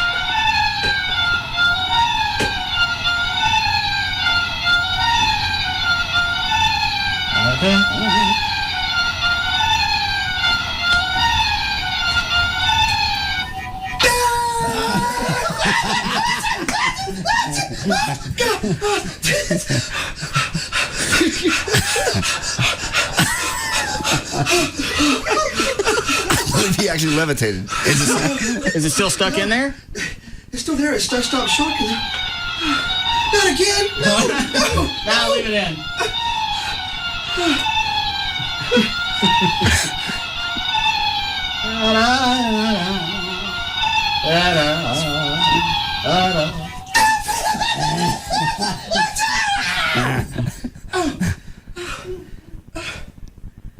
Speaker 6: Okay.
Speaker 32: He actually levitated.
Speaker 6: Is it still stuck in there?
Speaker 11: It's still there. It's stopped shocking. Not again. No.
Speaker 6: Now leave it in.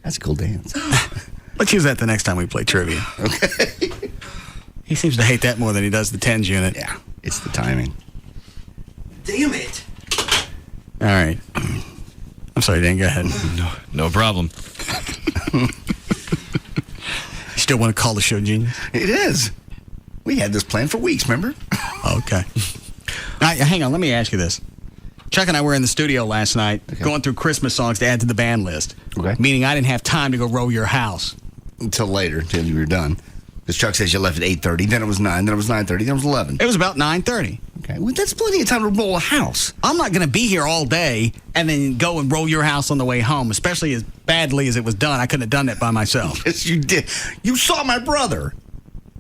Speaker 32: That's a cool dance.
Speaker 6: Let's use that the next time we play trivia.
Speaker 32: Okay.
Speaker 6: He seems to hate that more than he does the tens unit.
Speaker 32: Yeah, it's the timing.
Speaker 11: Damn it.
Speaker 6: All right. I'm sorry, Dan. Go ahead.
Speaker 9: No problem.
Speaker 6: You still want to call the show genius?
Speaker 32: It is. We had this planned for weeks, remember?
Speaker 6: Okay. Hang on. Let me ask you this. Chuck and I were in the studio last night going through Christmas songs to add to the band list.
Speaker 32: Okay.
Speaker 6: Meaning I didn't have time to go roll your house.
Speaker 32: Until later, until you were done. Because Chuck says you left at 8:30, then it was 9, then it was 9:30, then it was 11.
Speaker 6: It was about 9:30.
Speaker 32: Okay, well, that's plenty of time to roll a house.
Speaker 6: I'm not going to be here all day and then go and roll your house on the way home, especially as badly as it was done. I couldn't have done that by myself.
Speaker 32: Yes, you did. You saw my brother.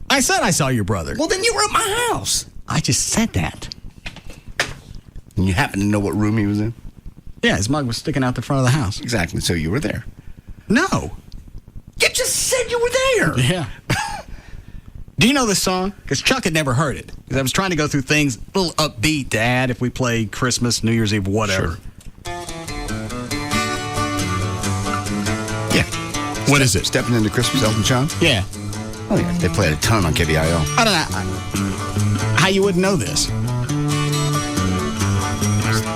Speaker 6: I said I saw your brother.
Speaker 32: Well, then you were at my house.
Speaker 6: I just said that.
Speaker 32: And you happen to know what room he was in?
Speaker 6: Yeah, his mug was sticking out the front of the house.
Speaker 32: Exactly, so you were there.
Speaker 6: No.
Speaker 32: You just said you were there.
Speaker 6: Yeah. Do you know this song? Because Chuck had never heard it. Because I was trying to go through things a little upbeat to add if we play Christmas, New Year's Eve, whatever.
Speaker 32: Sure. Yeah.
Speaker 6: What is it?
Speaker 32: Stepping into Christmas, Elton John?
Speaker 6: Yeah.
Speaker 32: Oh, yeah. They play it a ton on KBIO.
Speaker 6: I don't know how you wouldn't know this.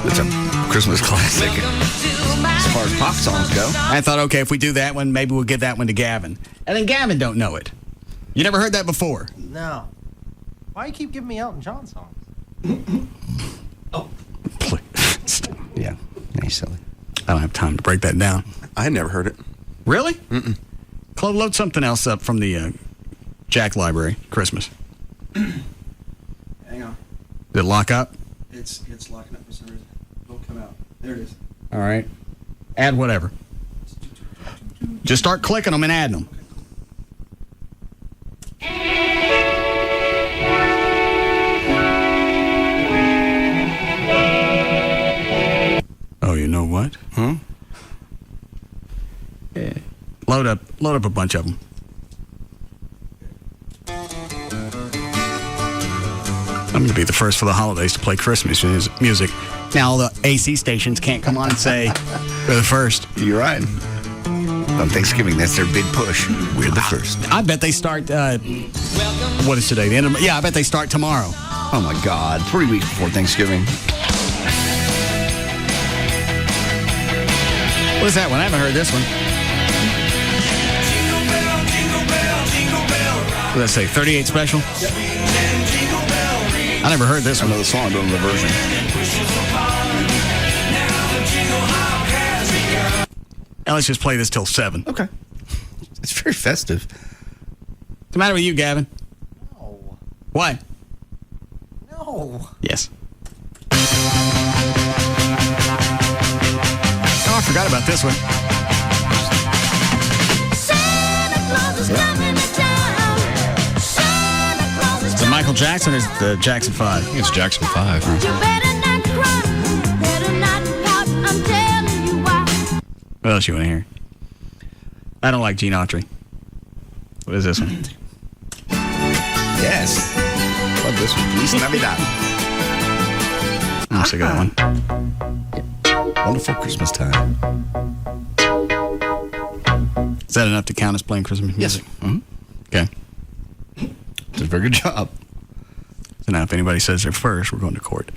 Speaker 32: It's a Christmas classic as far as pop songs go.
Speaker 6: I thought, okay, if we do that one, maybe we'll give that one to Gavin. And then Gavin don't know it. You never heard that before?
Speaker 13: No. Why you keep giving me Elton John songs?
Speaker 32: Oh. Yeah, he's silly.
Speaker 6: I don't have time to break that down.
Speaker 7: I had never heard it.
Speaker 6: Really? Mm-mm. Chloe, load something else up from the Jack Library, Christmas.
Speaker 11: Hang on.
Speaker 6: Did it lock up?
Speaker 11: It's locking up for some reason. It'll come out. There it is.
Speaker 6: All right. Add whatever. Just start clicking them and adding them. Oh, you know what?
Speaker 32: Huh?
Speaker 6: Yeah. Load up a bunch of them. I'm going to be the first for the holidays to play Christmas music. Now all the AC stations can't come on and say we're the first.
Speaker 32: You're right. On Thanksgiving, that's their big push. We're the first.
Speaker 6: I bet they start, what is today? I bet they start tomorrow.
Speaker 32: Oh, my God. 3 weeks before Thanksgiving.
Speaker 6: What's that one? I haven't heard this one. What did I say? 38 Special?
Speaker 7: Yep.
Speaker 6: I never heard this one.
Speaker 32: I know the song, I don't know the version.
Speaker 6: Now let's just play this till 7.
Speaker 32: Okay. It's very festive.
Speaker 6: What's the matter with you, Gavin?
Speaker 13: No.
Speaker 6: What?
Speaker 13: No.
Speaker 6: Yes. Oh, I forgot about this one. Is it Michael Jackson or is it the Jackson 5?
Speaker 9: I think it's Jackson 5.
Speaker 6: What else you want to hear? I don't like Gene Autry. What is this one?
Speaker 32: Yes. Love this one. Feliz Navidad.
Speaker 6: I'm sick of that one.
Speaker 32: Wonderful Christmas time.
Speaker 6: Is that enough to count as playing Christmas music?
Speaker 32: Yes. Mm-hmm.
Speaker 6: Okay.
Speaker 32: It's a very good job.
Speaker 6: So now if anybody says they're first, we're going to court.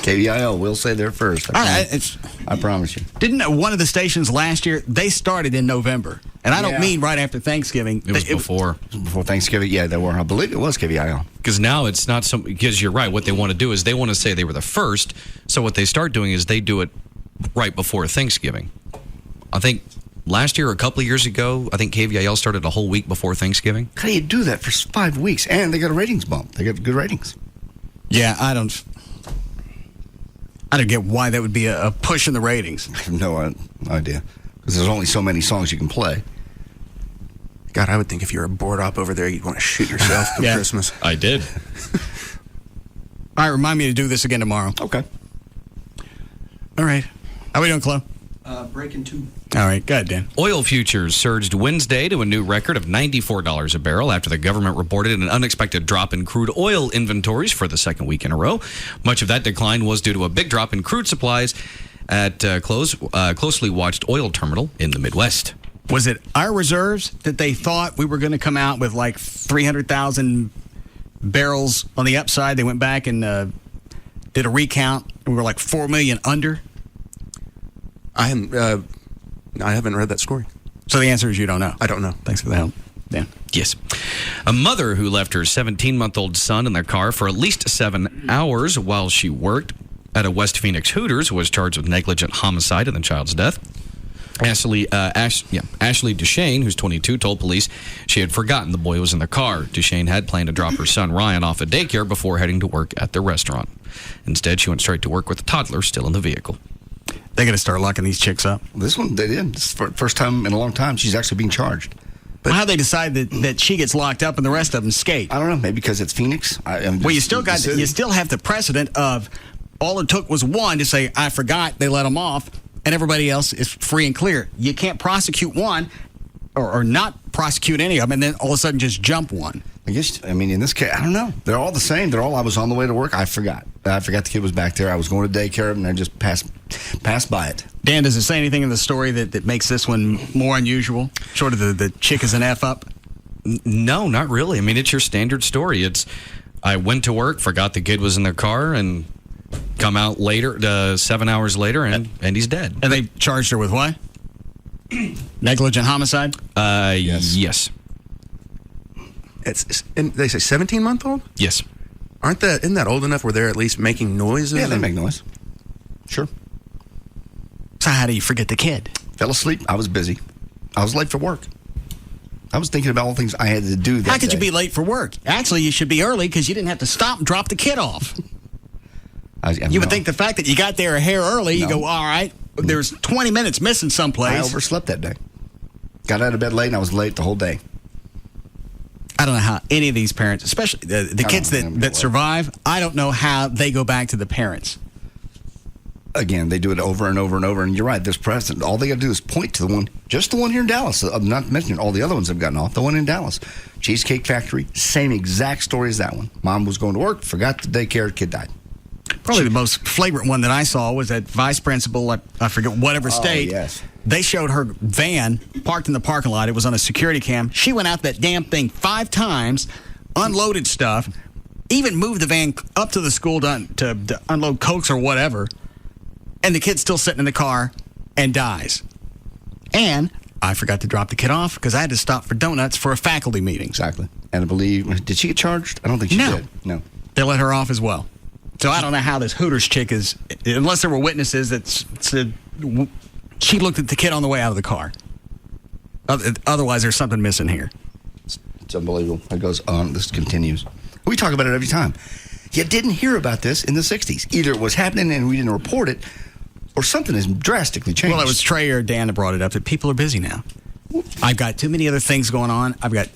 Speaker 32: KLLI will say they're first. I promise you.
Speaker 6: Didn't one of the stations last year, they started in November. And I don't mean right after Thanksgiving.
Speaker 9: It was before.
Speaker 32: Before Thanksgiving, yeah, they were. I believe it was KLLI.
Speaker 9: Because now it's not so, because you're right. What they want to do is they want to say they were the first. So what they start doing is they do it right before Thanksgiving. I think last year or a couple of years ago, I think KVIL started a whole week before Thanksgiving.
Speaker 32: How do you do that for 5 weeks? And they got a ratings bump. They got good ratings.
Speaker 6: Yeah, I don't get why that would be a push in the ratings.
Speaker 32: I have no idea. Because there's only so many songs you can play.
Speaker 7: God, I would think if you're a board op over there, you'd want to shoot yourself for Christmas.
Speaker 9: I did.
Speaker 6: All right, remind me to do this again tomorrow.
Speaker 32: Okay.
Speaker 6: All right. How we doing, Chloe?
Speaker 11: Breaking 2.
Speaker 6: All right, go ahead, Dan.
Speaker 9: Oil futures surged Wednesday to a new record of $94 a barrel after the government reported an unexpected drop in crude oil inventories for the second week in a row. Much of that decline was due to a big drop in crude supplies at closely watched oil terminal in the Midwest.
Speaker 6: Was it our reserves that they thought we were going to come out with like 300,000 barrels on the upside? They went back and did a recount. We were like 4 million under.
Speaker 7: I haven't read that story.
Speaker 6: So the answer is you don't know.
Speaker 7: I don't know.
Speaker 6: Thanks for the help. Dan.
Speaker 9: Yes. A mother who left her 17-month-old son in their car for at least 7 hours while she worked at a West Phoenix Hooters was charged with negligent homicide in the child's death. Ashley Duchesne, who's 22, told police she had forgotten the boy was in the car. Duchesne had planned to drop her son Ryan off at daycare before heading to work at the restaurant. Instead, she went straight to work with the toddler still in the vehicle.
Speaker 6: They got to start locking these chicks up.
Speaker 32: This one, they did. This is the first time in a long time she's actually being charged.
Speaker 6: But how they decide that she gets locked up and the rest of them skate?
Speaker 32: I don't know. Maybe because it's Phoenix.
Speaker 6: You still have the precedent of all it took was one to say, I forgot, they let them off, and everybody else is free and clear. You can't prosecute one or not prosecute any of them and then all of a sudden just jump one.
Speaker 32: In this case, I don't know. They're all the same. I was on the way to work. I forgot the kid was back there. I was going to daycare and I just passed by it.
Speaker 6: Dan, does it say anything in the story that makes this one more unusual? Short of the chick is an F up?
Speaker 9: No, not really. I mean, it's your standard story. I went to work, forgot the kid was in their car, and come out later, 7 hours later, and he's dead.
Speaker 6: And they charged her with what? Negligent homicide?
Speaker 9: Yes.
Speaker 7: They say 17-month-old?
Speaker 9: Yes.
Speaker 7: Isn't that old enough where they're at least making noises?
Speaker 32: Yeah, they make noise. Sure.
Speaker 6: So how do you forget the kid?
Speaker 32: Fell asleep. I was busy. I was late for work. I was thinking about all the things I had to do that
Speaker 6: How could
Speaker 32: day.
Speaker 6: you be late for work? Actually, you should be early because you didn't have to stop and drop the kid off. You would think the fact that you got there a hair early, you go, all right, there's 20 minutes missing someplace.
Speaker 32: I overslept that day. Got out of bed late and I was late the whole day.
Speaker 6: I don't know how any of these parents, especially the kids that survive, I don't know how they go back to the parents.
Speaker 32: Again, they do it over and over and over. And you're right, there's precedent. All they got to do is point to just the one here in Dallas. I'm not mentioning all the other ones have gotten off. The one in Dallas. Cheesecake Factory, same exact story as that one. Mom was going to work, forgot the daycare, kid died.
Speaker 6: Probably the most flagrant one that I saw was that vice principal, I forget whatever state.
Speaker 32: Yes.
Speaker 6: They showed her van parked in the parking lot. It was on a security cam. She went out that damn thing 5 times, unloaded stuff, even moved the van up to the school to unload Cokes or whatever. And the kid's still sitting in the car and dies. And I forgot to drop the kid off because I had to stop for donuts for a faculty meeting.
Speaker 32: Exactly. And I believe, did she get charged? I don't think she did. No.
Speaker 6: They let her off as well. So I don't know how this Hooters chick is, unless there were witnesses that said she looked at the kid on the way out of the car. Otherwise, there's something missing here.
Speaker 32: It's unbelievable. It goes on. This continues. We talk about it every time. You didn't hear about this in the 60s. Either it was happening and we didn't report it, or something has drastically changed.
Speaker 6: Well, it was Trey or Dan that brought it up, that people are busy now. I've got too many other things going on. I've got...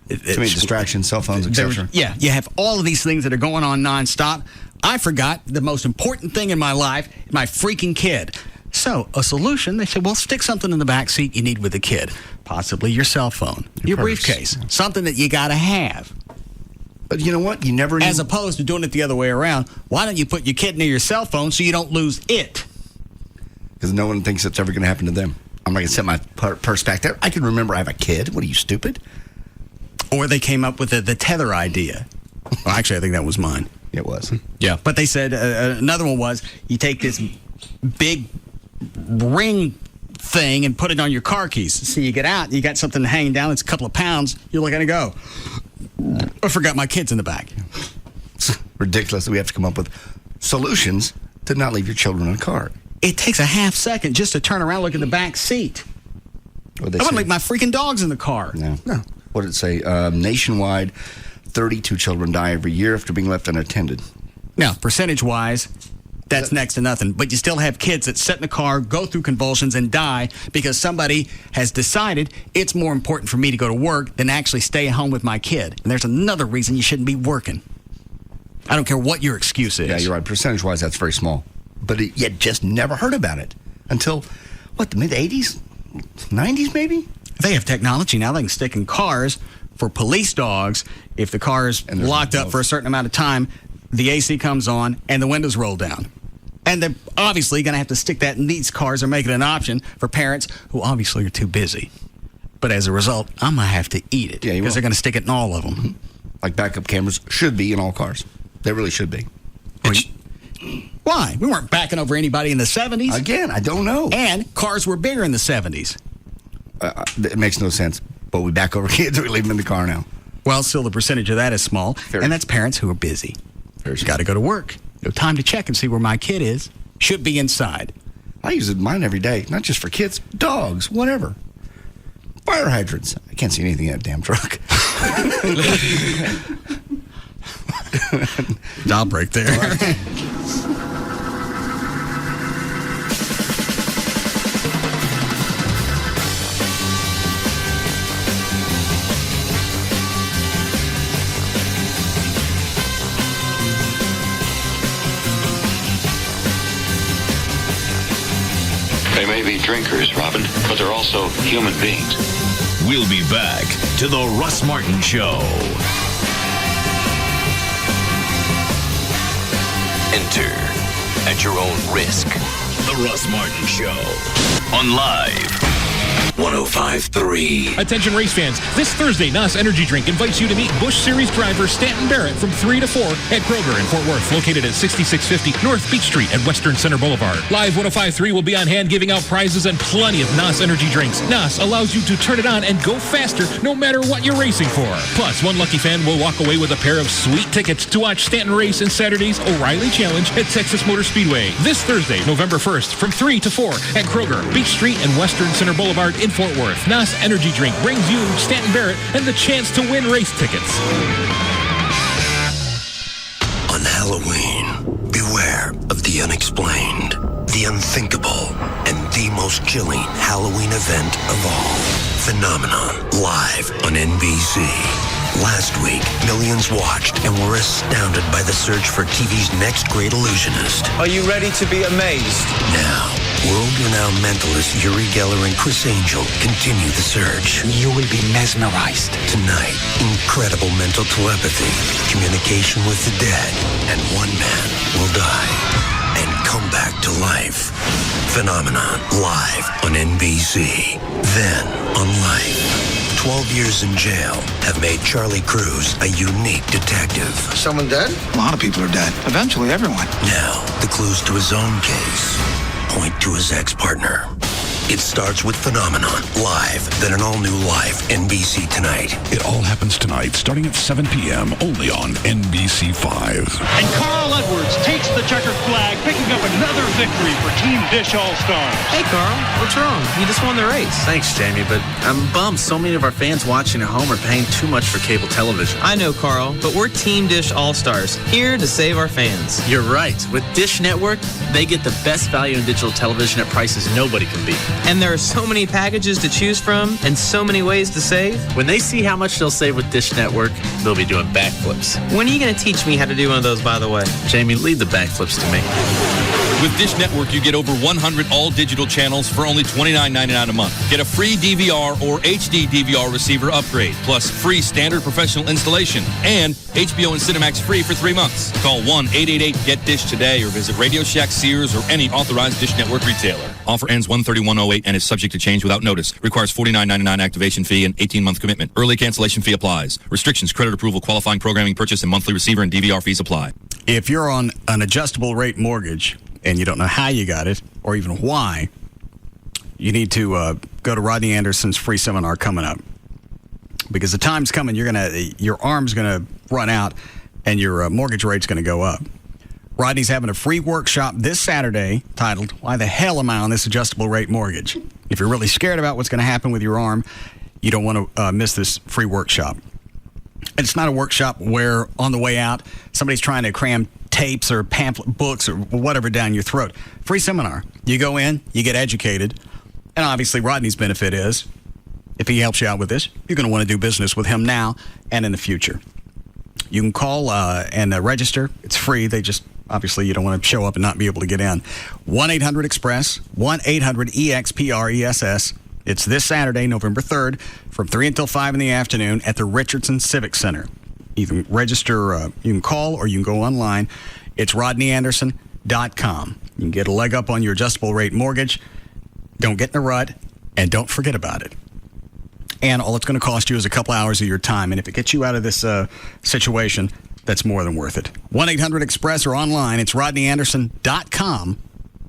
Speaker 32: too many distractions, cell phones, etc.
Speaker 6: Yeah, you have all of these things that are going on nonstop. I forgot the most important thing in my life, my freaking kid. So, a solution, they said, well, stick something in the back seat you need with the kid. Possibly your cell phone, your briefcase, something that you got to have.
Speaker 32: But you know what? You never...
Speaker 6: As opposed to doing it the other way around, why don't you put your kid near your cell phone so you don't lose it?
Speaker 32: Because no one thinks it's ever going to happen to them. I'm not going to set my purse back there. I can remember I have a kid. What are you, stupid?
Speaker 6: Or they came up with the tether idea. Well, actually, I think that was mine.
Speaker 32: It was.
Speaker 6: Yeah. But they said another one was you take this big ring thing and put it on your car keys. So you get out, you got something hanging down, it's a couple of pounds, you're looking to go. I forgot my kids in the back.
Speaker 32: It's ridiculous that we have to come up with solutions to not leave your children in a car.
Speaker 6: It takes a half second just to turn around, look in the back seat. I wouldn't leave my freaking dogs in the car.
Speaker 32: No. What did it say? Nationwide, 32 children die every year after being left unattended.
Speaker 6: Now, percentage-wise, that's next to nothing. But you still have kids that sit in the car, go through convulsions, and die because somebody has decided it's more important for me to go to work than actually stay at home with my kid. And there's another reason you shouldn't be working. I don't care what your excuse is.
Speaker 32: Yeah, you're right. Percentage-wise, that's very small. But you just never heard about it until, the mid-'80s? 90s, maybe?
Speaker 6: They have technology now. They can stick in cars for police dogs. If the car is locked up for a certain amount of time, the AC comes on and the windows roll down. And they're obviously going to have to stick that in these cars or make it an option for parents who obviously are too busy. But as a result, I'm going to have to eat it because they're going to stick it in all of them.
Speaker 32: Mm-hmm. Like backup cameras should be in all cars. They really should be.
Speaker 6: Why? We weren't backing over anybody in the 70s.
Speaker 32: Again, I don't know.
Speaker 6: And cars were bigger in the 70s.
Speaker 32: It makes no sense. But we back over kids, we leave them in the car now.
Speaker 6: Well, still the percentage of that is small. And that's parents who are busy. Got to go to work. No time to check and see where my kid is. Should be inside.
Speaker 32: I use mine every day. Not just for kids. Dogs. Whatever. Fire hydrants. I can't see anything in that damn truck.
Speaker 6: I'll break there.
Speaker 1: They may be drinkers, Robin, but they're also human beings.
Speaker 5: We'll be back to the Russ Martin Show. Enter at your own risk. The Russ Martin Show on Live 105.3.
Speaker 15: Attention race fans, this Thursday, NOS Energy Drink invites you to meet Busch Series driver Stanton Barrett from 3 to 4 at Kroger in Fort Worth, located at 6650 North Beach Street at Western Center Boulevard. Live 105.3 will be on hand giving out prizes and plenty of NOS Energy Drinks. NOS allows you to turn it on and go faster no matter what you're racing for. Plus, one lucky fan will walk away with a pair of sweet tickets to watch Stanton race in Saturday's O'Reilly Challenge at Texas Motor Speedway. This Thursday, November 1st, from 3 to 4 at Kroger, Beach Street and Western Center Boulevard in Fort Worth. NOS Energy Drink brings you Stanton Barrett and the chance to win race tickets.
Speaker 14: On Halloween, beware of the unexplained, the unthinkable, and the most chilling Halloween event of all. Phenomenon, live on NBC. Last week, millions watched and were astounded by the search for TV's next great illusionist.
Speaker 19: Are you ready to be amazed?
Speaker 14: Now, world-renowned mentalist Uri Geller and Chris Angel continue the search.
Speaker 19: You will be mesmerized.
Speaker 14: Tonight, incredible mental telepathy, communication with the dead, and one man will die and come back to life. Phenomenon, live on NBC. Then, on Life. 12 years in jail have made Charlie Cruz a unique detective.
Speaker 11: Someone dead?
Speaker 19: A lot of people are dead. Eventually, everyone.
Speaker 14: Now, the clues to his own case point to his ex-partner. It starts with Phenomenon, live, then an all-new live NBC Tonight.
Speaker 18: It all happens tonight, starting at 7 p.m., only on NBC5.
Speaker 4: And Carl Edwards takes the checkered flag, picking up another victory for Team Dish All-Stars.
Speaker 12: Hey, Carl, what's wrong? You just won the race.
Speaker 16: Thanks, Jamie, but I'm bummed so many of our fans watching at home are paying too much for cable television.
Speaker 12: I know, Carl, but we're Team Dish All-Stars, here to save our fans.
Speaker 16: You're right. With Dish Network, they get the best value in digital television at prices nobody can beat.
Speaker 12: And there are so many packages to choose from and so many ways to save.
Speaker 16: When they see how much they'll save with Dish Network, they'll be doing backflips.
Speaker 12: When are you going to teach me how to do one of those, by the way?
Speaker 16: Jamie, leave the backflips to me.
Speaker 21: With Dish Network, you get over 100 all-digital channels for only $29.99 a month. Get a free DVR or HD DVR receiver upgrade, plus free standard professional installation, and HBO and Cinemax free for 3 months. Call 1-888-GET-DISH today or visit Radio Shack, Sears, or any authorized Dish Network retailer. Offer ends 1/31/08 and is subject to change without notice. Requires $49.99 activation fee and 18-month commitment. Early cancellation fee applies. Restrictions, credit approval, qualifying programming purchase, and monthly receiver and DVR fees apply.
Speaker 6: If you're on an adjustable rate mortgage and you don't know how you got it or even why, you need to go to Rodney Anderson's free seminar coming up, because the time's coming. Your arm's gonna run out and your mortgage rate's gonna go up. Rodney's having a free workshop this Saturday titled, "Why the hell am I on this adjustable rate mortgage?" If you're really scared about what's going to happen with your arm, you don't want to miss this free workshop. And it's not a workshop where on the way out somebody's trying to cram tapes or pamphlet books or whatever down your throat. Free seminar. You go in, you get educated, and obviously Rodney's benefit is, if he helps you out with this, you're going to want to do business with him now and in the future. You can call and register. It's free. Obviously, you don't want to show up and not be able to get in. 1-800-EXPRESS, 1-800-EXPRESS. It's this Saturday, November 3rd, from 3 until 5 in the afternoon at the Richardson Civic Center. You can register, you can call, or you can go online. It's RodneyAnderson.com. You can get a leg up on your adjustable rate mortgage. Don't get in a rut, and don't forget about it. And all it's going to cost you is a couple hours of your time. And if it gets you out of this situation, that's more than worth it. 1-800-EXPRESS or online. It's RodneyAnderson.com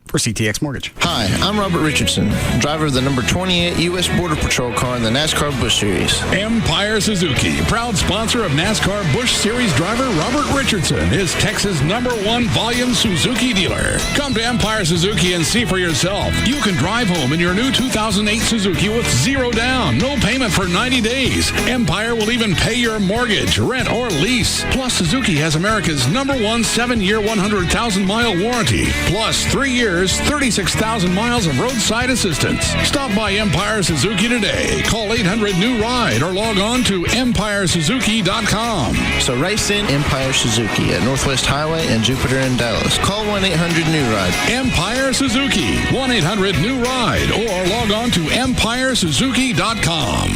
Speaker 6: for CTX Mortgage.
Speaker 22: Hi, I'm Robert Richardson, driver of the number 28 U.S. Border Patrol car in the NASCAR Busch Series.
Speaker 18: Empire Suzuki, proud sponsor of NASCAR Busch Series driver Robert Richardson, is Texas' #1 volume Suzuki dealer. Come to Empire Suzuki and see for yourself. You can drive home in your new 2008 Suzuki with zero down, no payment for 90 days. Empire will even pay your mortgage, rent, or lease. Plus, Suzuki has America's #1 7-year, 100,000-mile warranty. Plus, 3 years, 36,000 miles of roadside assistance. Stop by Empire Suzuki today. Call 800-NEW-RIDE or log on to EmpireSuzuki.com.
Speaker 22: So race in Empire Suzuki at Northwest Highway and Jupiter in Dallas. Call 1-800-NEW-RIDE.
Speaker 18: Empire Suzuki, 1-800-NEW-RIDE or log on to EmpireSuzuki.com.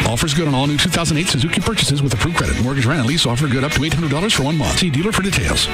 Speaker 18: Offers good on all new 2008 Suzuki purchases with approved credit. Mortgage, rent, and lease offer good up to $800 for 1 month. See dealer for details.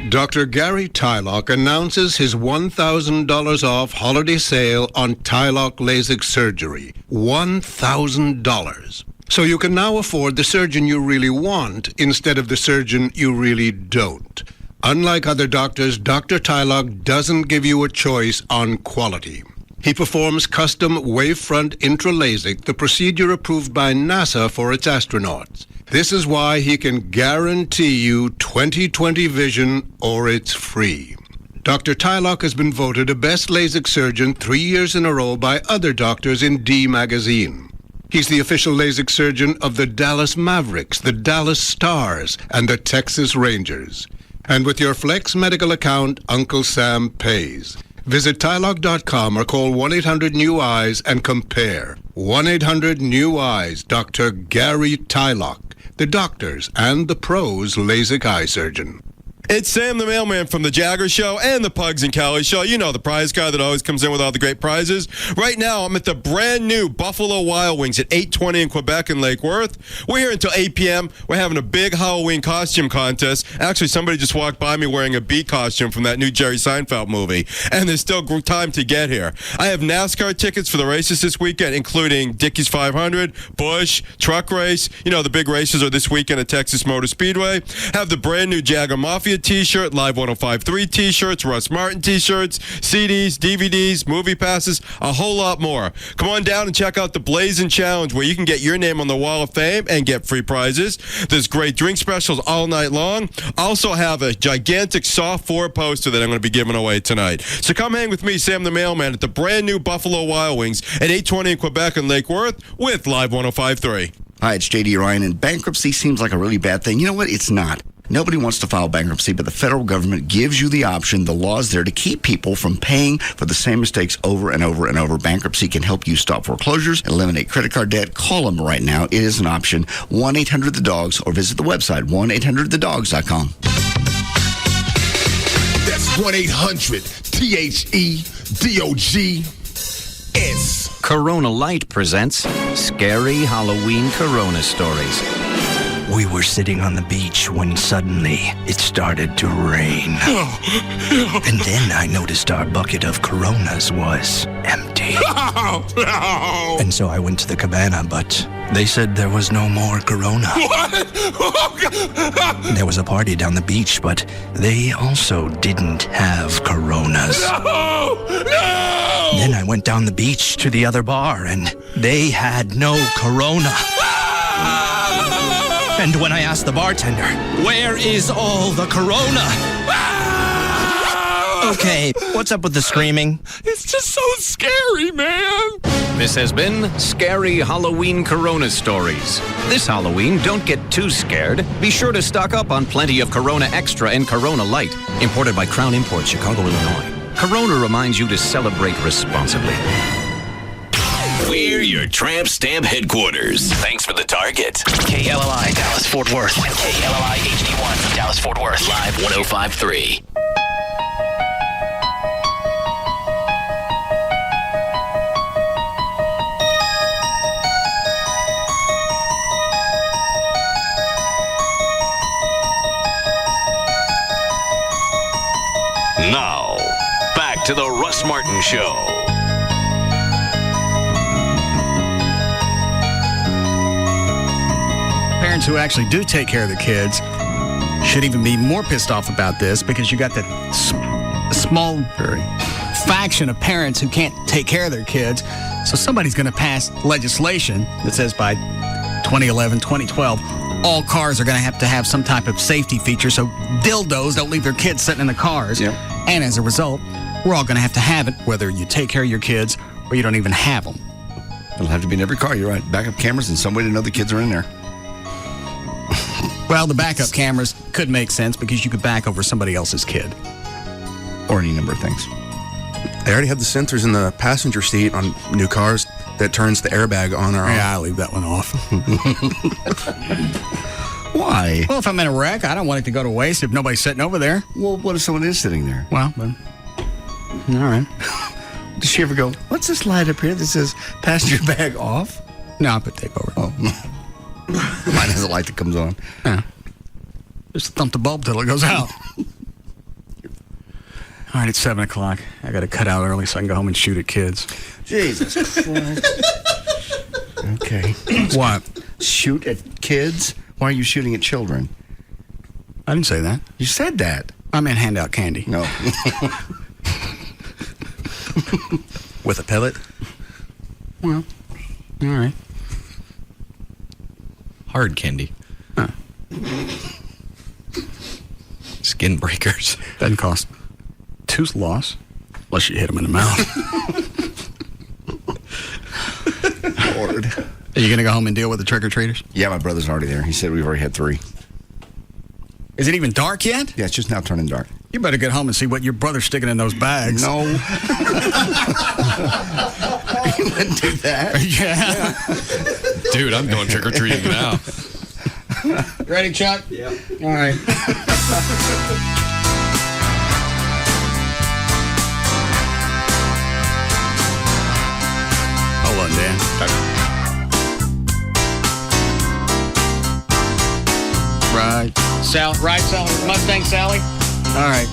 Speaker 23: Dr. Gary Tylock announces his $1,000 off holiday sale on Tylock LASIK surgery. $1,000. So you can now afford the surgeon you really want instead of the surgeon you really don't. Unlike other doctors, Dr. Tylock doesn't give you a choice on quality. He performs custom wavefront intra-LASIK, the procedure approved by NASA for its astronauts. This is why he can guarantee you 20/20 vision or it's free. Dr. Tylock has been voted a best LASIK surgeon 3 years in a row by other doctors in D Magazine. He's the official LASIK surgeon of the Dallas Mavericks, the Dallas Stars, and the Texas Rangers. And with your Flex Medical account, Uncle Sam pays. Visit Tylock.com or call 1-800-NEW-EYES and compare. 1-800-NEW-EYES, Dr. Gary Tylock, the doctors and the pros LASIK eye surgeon.
Speaker 24: It's Sam the Mailman from the Jagger Show and the Pugs and Kelly Show. You know, the prize guy that always comes in with all the great prizes. Right now, I'm at the brand new Buffalo Wild Wings at 820 in Quebec and Lake Worth. We're here until 8 p.m. We're having a big Halloween costume contest. Actually, somebody just walked by me wearing a bee costume from that new Jerry Seinfeld movie. And there's still time to get here. I have NASCAR tickets for the races this weekend, including Dickies 500, Busch, Truck Race. You know, the big races are this weekend at Texas Motor Speedway. Have the brand new Jagger Mafia Media t-shirt, Live 105.3 t-shirts, Russ Martin t-shirts, CDs, DVDs, movie passes, a whole lot more. Come on down and check out the Blazing Challenge, where you can get your name on the Wall of Fame and get free prizes. There's great drink specials all night long. Also have a gigantic soft 4 poster that I'm going to be giving away tonight. So come hang with me, Sam the Mailman, at the brand new Buffalo Wild Wings at 820 in Quebec and Lake Worth with Live 105.3.
Speaker 2: Hi, it's JD Ryan, and bankruptcy seems like a really bad thing. You know what? It's not. Nobody wants to file bankruptcy, but the federal government gives you the option. The law is there to keep people from paying for the same mistakes over and over and over. Bankruptcy can help you stop foreclosures, eliminate credit card debt. Call them right now. It is an option. 1-800-THE-DOGS, or visit the website, 1-800-THEDOGS.com.
Speaker 3: That's 1-800-THEDOGS.
Speaker 8: Corona Light presents Scary Halloween Corona Stories.
Speaker 17: We were sitting on the beach when suddenly it started to rain. And then I noticed our bucket of Coronas was empty. And so I went to the cabana, but they said there was no more Corona.
Speaker 3: What?
Speaker 17: There was a party down the beach, but they also didn't have Coronas.
Speaker 3: No!
Speaker 17: Then I went down the beach to the other bar, and they had no Corona. And when I asked the bartender, where is all the Corona? Okay, what's up with the screaming?
Speaker 3: It's just so scary, man.
Speaker 8: This has been Scary Halloween Corona Stories. This Halloween, don't get too scared. Be sure to stock up on plenty of Corona Extra and Corona Light, imported by Crown Imports, Chicago, Illinois. Corona reminds you to celebrate responsibly.
Speaker 5: We're your Tramp Stamp headquarters. Thanks for the target.
Speaker 12: KLLI, Dallas, Fort Worth.
Speaker 5: KLLI HD1, Dallas, Fort Worth. Live 105.3. Now, back to the Russ Martin Show.
Speaker 6: Parents who actually do take care of the kids should even be more pissed off about this, because you got that small faction of parents who can't take care of their kids. So somebody's going to pass legislation that says by 2011, 2012, all cars are going to have some type of safety feature, so dildos don't leave their kids sitting in the cars.
Speaker 32: Yep.
Speaker 6: And as a result, we're all going to have it, whether you take care of your kids or you don't even have them.
Speaker 2: It'll have to be in every car, you're right. Backup cameras and some way to know the kids are in there.
Speaker 6: Well, the backup cameras could make sense because you could back over somebody else's kid.
Speaker 2: Or any number of things.
Speaker 7: They already have the sensors in the passenger seat on new cars that turns the airbag on or off.
Speaker 6: Yeah, I'll leave that one off.
Speaker 2: Why?
Speaker 6: Well, if I'm in a wreck, I don't want it to go to waste if nobody's sitting over there.
Speaker 2: Well, what if someone is sitting there?
Speaker 6: Well, then, all right.
Speaker 2: Does she ever go, what's this light up here that says passenger bag off?
Speaker 6: No, I'll put tape over.
Speaker 2: Oh. Mine has a light that comes on.
Speaker 6: Yeah. Just thump the bulb till it goes out. All right, it's 7 o'clock. I got to cut out early so I can go home and shoot at kids.
Speaker 2: Jesus Christ. Okay.
Speaker 6: What?
Speaker 2: Shoot at kids? Why are you shooting at children?
Speaker 6: I didn't say that.
Speaker 2: You said that.
Speaker 6: I meant hand out candy.
Speaker 2: No.
Speaker 7: With a pellet?
Speaker 6: Well, all right.
Speaker 9: Hard candy.
Speaker 6: Huh.
Speaker 9: Skin breakers.
Speaker 6: Doesn't cost tooth loss unless you hit them in the mouth.
Speaker 2: Lord.
Speaker 6: Are you going to go home and deal with the trick-or-treaters?
Speaker 2: Yeah, my brother's already there. He said we've already had 3.
Speaker 6: Is it even dark yet?
Speaker 2: Yeah, it's just now turning dark.
Speaker 6: You better get home and see what your brother's sticking in those bags.
Speaker 2: No. You wouldn't do that.
Speaker 6: Yeah.
Speaker 9: Dude, I'm going trick-or-treating now.
Speaker 6: Ready, Chuck?
Speaker 11: Yeah.
Speaker 6: All right. Hold on, Dan. Right. Sally, Mustang Sally? All right.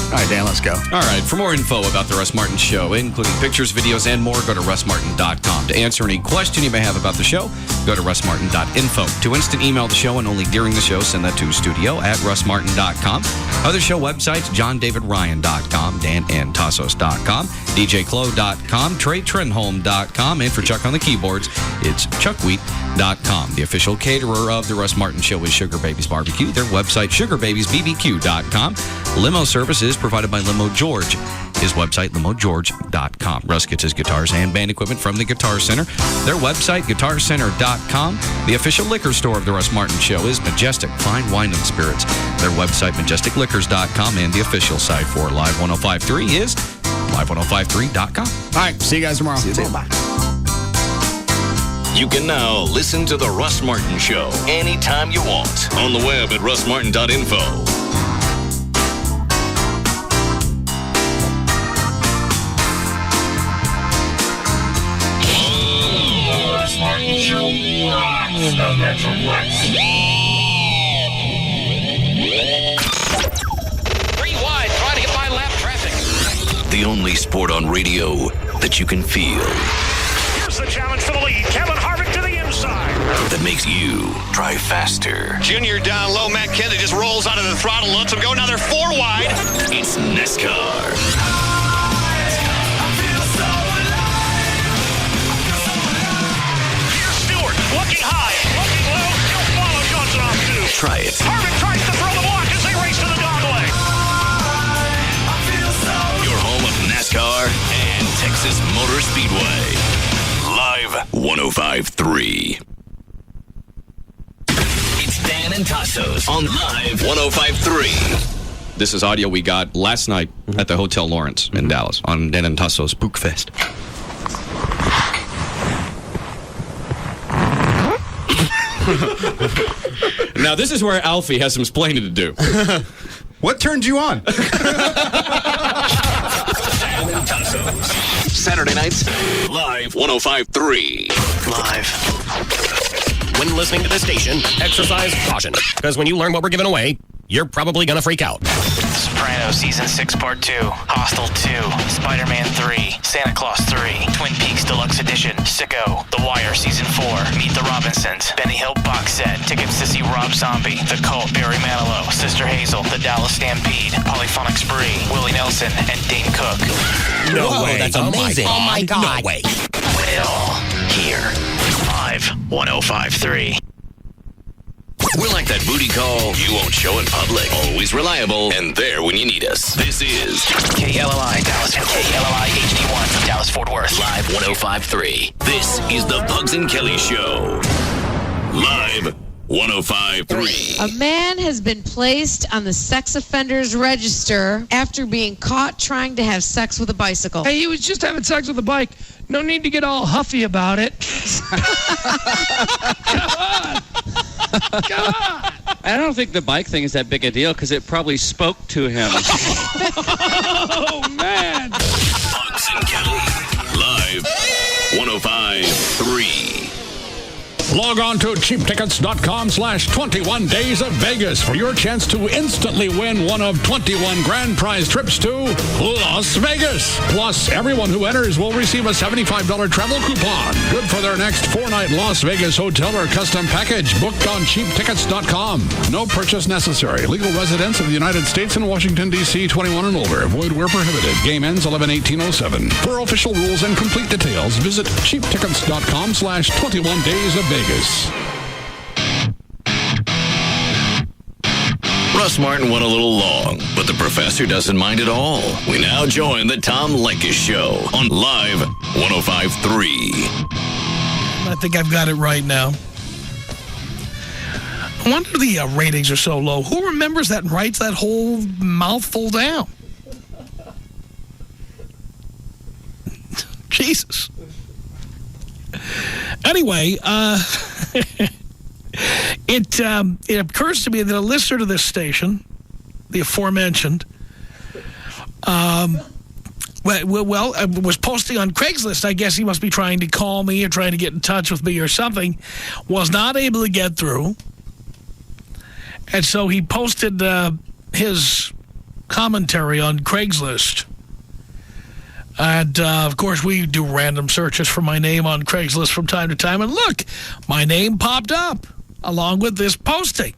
Speaker 6: All right, Dan, let's go.
Speaker 9: All right, for more info about the Russ Martin Show, including pictures, videos, and more, go to russmartin.com. To answer any question you may have about the show, go to russmartin.info. To instant email the show and only during the show, send that to studio@russmartin.com. Other show websites, johndavidryan.com, danandtassos.com, djclo.com, treytrenholm.com, and for Chuck on the keyboards, it's chuckwheat.com. The official caterer of the Russ Martin Show is Sugar Babies Barbecue. Their website, sugarbabiesbbq.com. Limo service is provided by Limo George. His website, limogeorge.com. Russ gets his guitars and band equipment from the Guitar Center. Their website, guitarcenter.com. The official liquor store of the Russ Martin Show is Majestic Fine Wine and Spirits. Their website, majesticliquors.com, and the official site for Live 1053 is live1053.com.
Speaker 6: All right, see you guys tomorrow.
Speaker 32: See you then. Bye.
Speaker 5: You can now listen to The Russ Martin Show anytime you want on the web at russmartin.info. Wide, trying to get by lap traffic. The only sport on radio that you can feel.
Speaker 4: Here's the challenge for the lead. Kevin Harvick to the inside.
Speaker 5: That makes you drive faster.
Speaker 4: Junior down low. Matt Kennedy just rolls out of the throttle, lets him go. Now they're 4 wide.
Speaker 5: It's NASCAR.
Speaker 4: Here's Stewart, looking high, looking low. He'll follow Johnson off too.
Speaker 5: Try it.
Speaker 4: Harvick tries to throw the walk as they race to the dog leg.
Speaker 5: Your home of NASCAR and Texas Motor Speedway. Live 105.3. It's Dan and Tassos on Live 105.3.
Speaker 9: This is audio we got last night at the Hotel Lawrence in Dallas on Dan and Tassos Spook Fest. Now, this is where Alfie has some explaining to do.
Speaker 1: What turned you on?
Speaker 5: Saturday nights, Live 105.3.
Speaker 10: Live. When listening to this station, exercise caution. Because when you learn what we're giving away, you're probably going to freak out.
Speaker 13: Sopranos Season 6 Part 2, Hostel 2, Spider-Man 3, Santa Claus 3, Twin Peaks Deluxe Edition, Sicko, The Wire Season 4, Meet the Robinsons, Benny Hill Box Set, tickets to see Rob Zombie, The Cult, Barry Manilow, Sister Hazel, The Dallas Stampede, Polyphonic Spree, Willie Nelson, and Dane Cook.
Speaker 10: No way. That's amazing.
Speaker 13: Oh my God.
Speaker 10: No way.
Speaker 13: Well, here, Live 105.3.
Speaker 5: We're like that booty call you won't show in public. Always reliable and there when you need us. This is
Speaker 13: KLLI Dallas, KLLI HD1 Dallas Fort Worth.
Speaker 5: Live 105.3. This is the Bugs and Kelly Show. Live 105.3.
Speaker 15: A man has been placed on the sex offenders register after being caught trying to have sex with a bicycle.
Speaker 3: Hey, he was just having sex with a bike. No need to get all huffy about it. Come on.
Speaker 20: I don't think the bike thing is that big a deal because it probably spoke to him.
Speaker 3: Oh, man.
Speaker 5: Bugs and Kelly. Live 105.3.
Speaker 18: Log on to cheaptickets.com/21 Days of Vegas for your chance to instantly win one of 21 grand prize trips to Las Vegas. Plus, everyone who enters will receive a $75 travel coupon. Good for their next 4-night Las Vegas hotel or custom package booked on cheaptickets.com. No purchase necessary. Legal residents of the United States and Washington, D.C., 21 and older. Void where prohibited. Game ends 11/18/07. For official rules and complete details, visit cheaptickets.com/21 Days of Vegas.
Speaker 5: Russ Martin went a little long, but the professor doesn't mind at all. We now join the Tom Leykis Show on Live 105.3.
Speaker 25: I think I've got it right now. I wonder the ratings are so low. Who remembers that and writes that whole mouthful down? Jesus. Anyway, it occurs to me that a listener to this station, the aforementioned, was posting on Craigslist. I guess he must be trying to call me or trying to get in touch with me or something. Was not able to get through. And so he posted his commentary on Craigslist. And, of course, we do random searches for my name on Craigslist from time to time. And look, my name popped up along with this posting.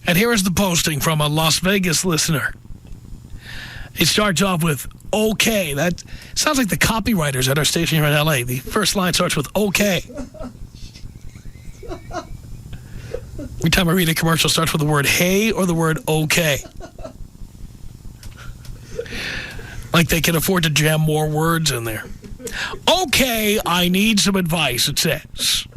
Speaker 25: And here is the posting from a Las Vegas listener. It starts off with, okay. That sounds like the copywriters at our station here in L.A. The first line starts with, okay. Every time I read a commercial, it starts with the word hey or the word okay. Like they can afford to jam more words in there. Okay, I need some advice, it says.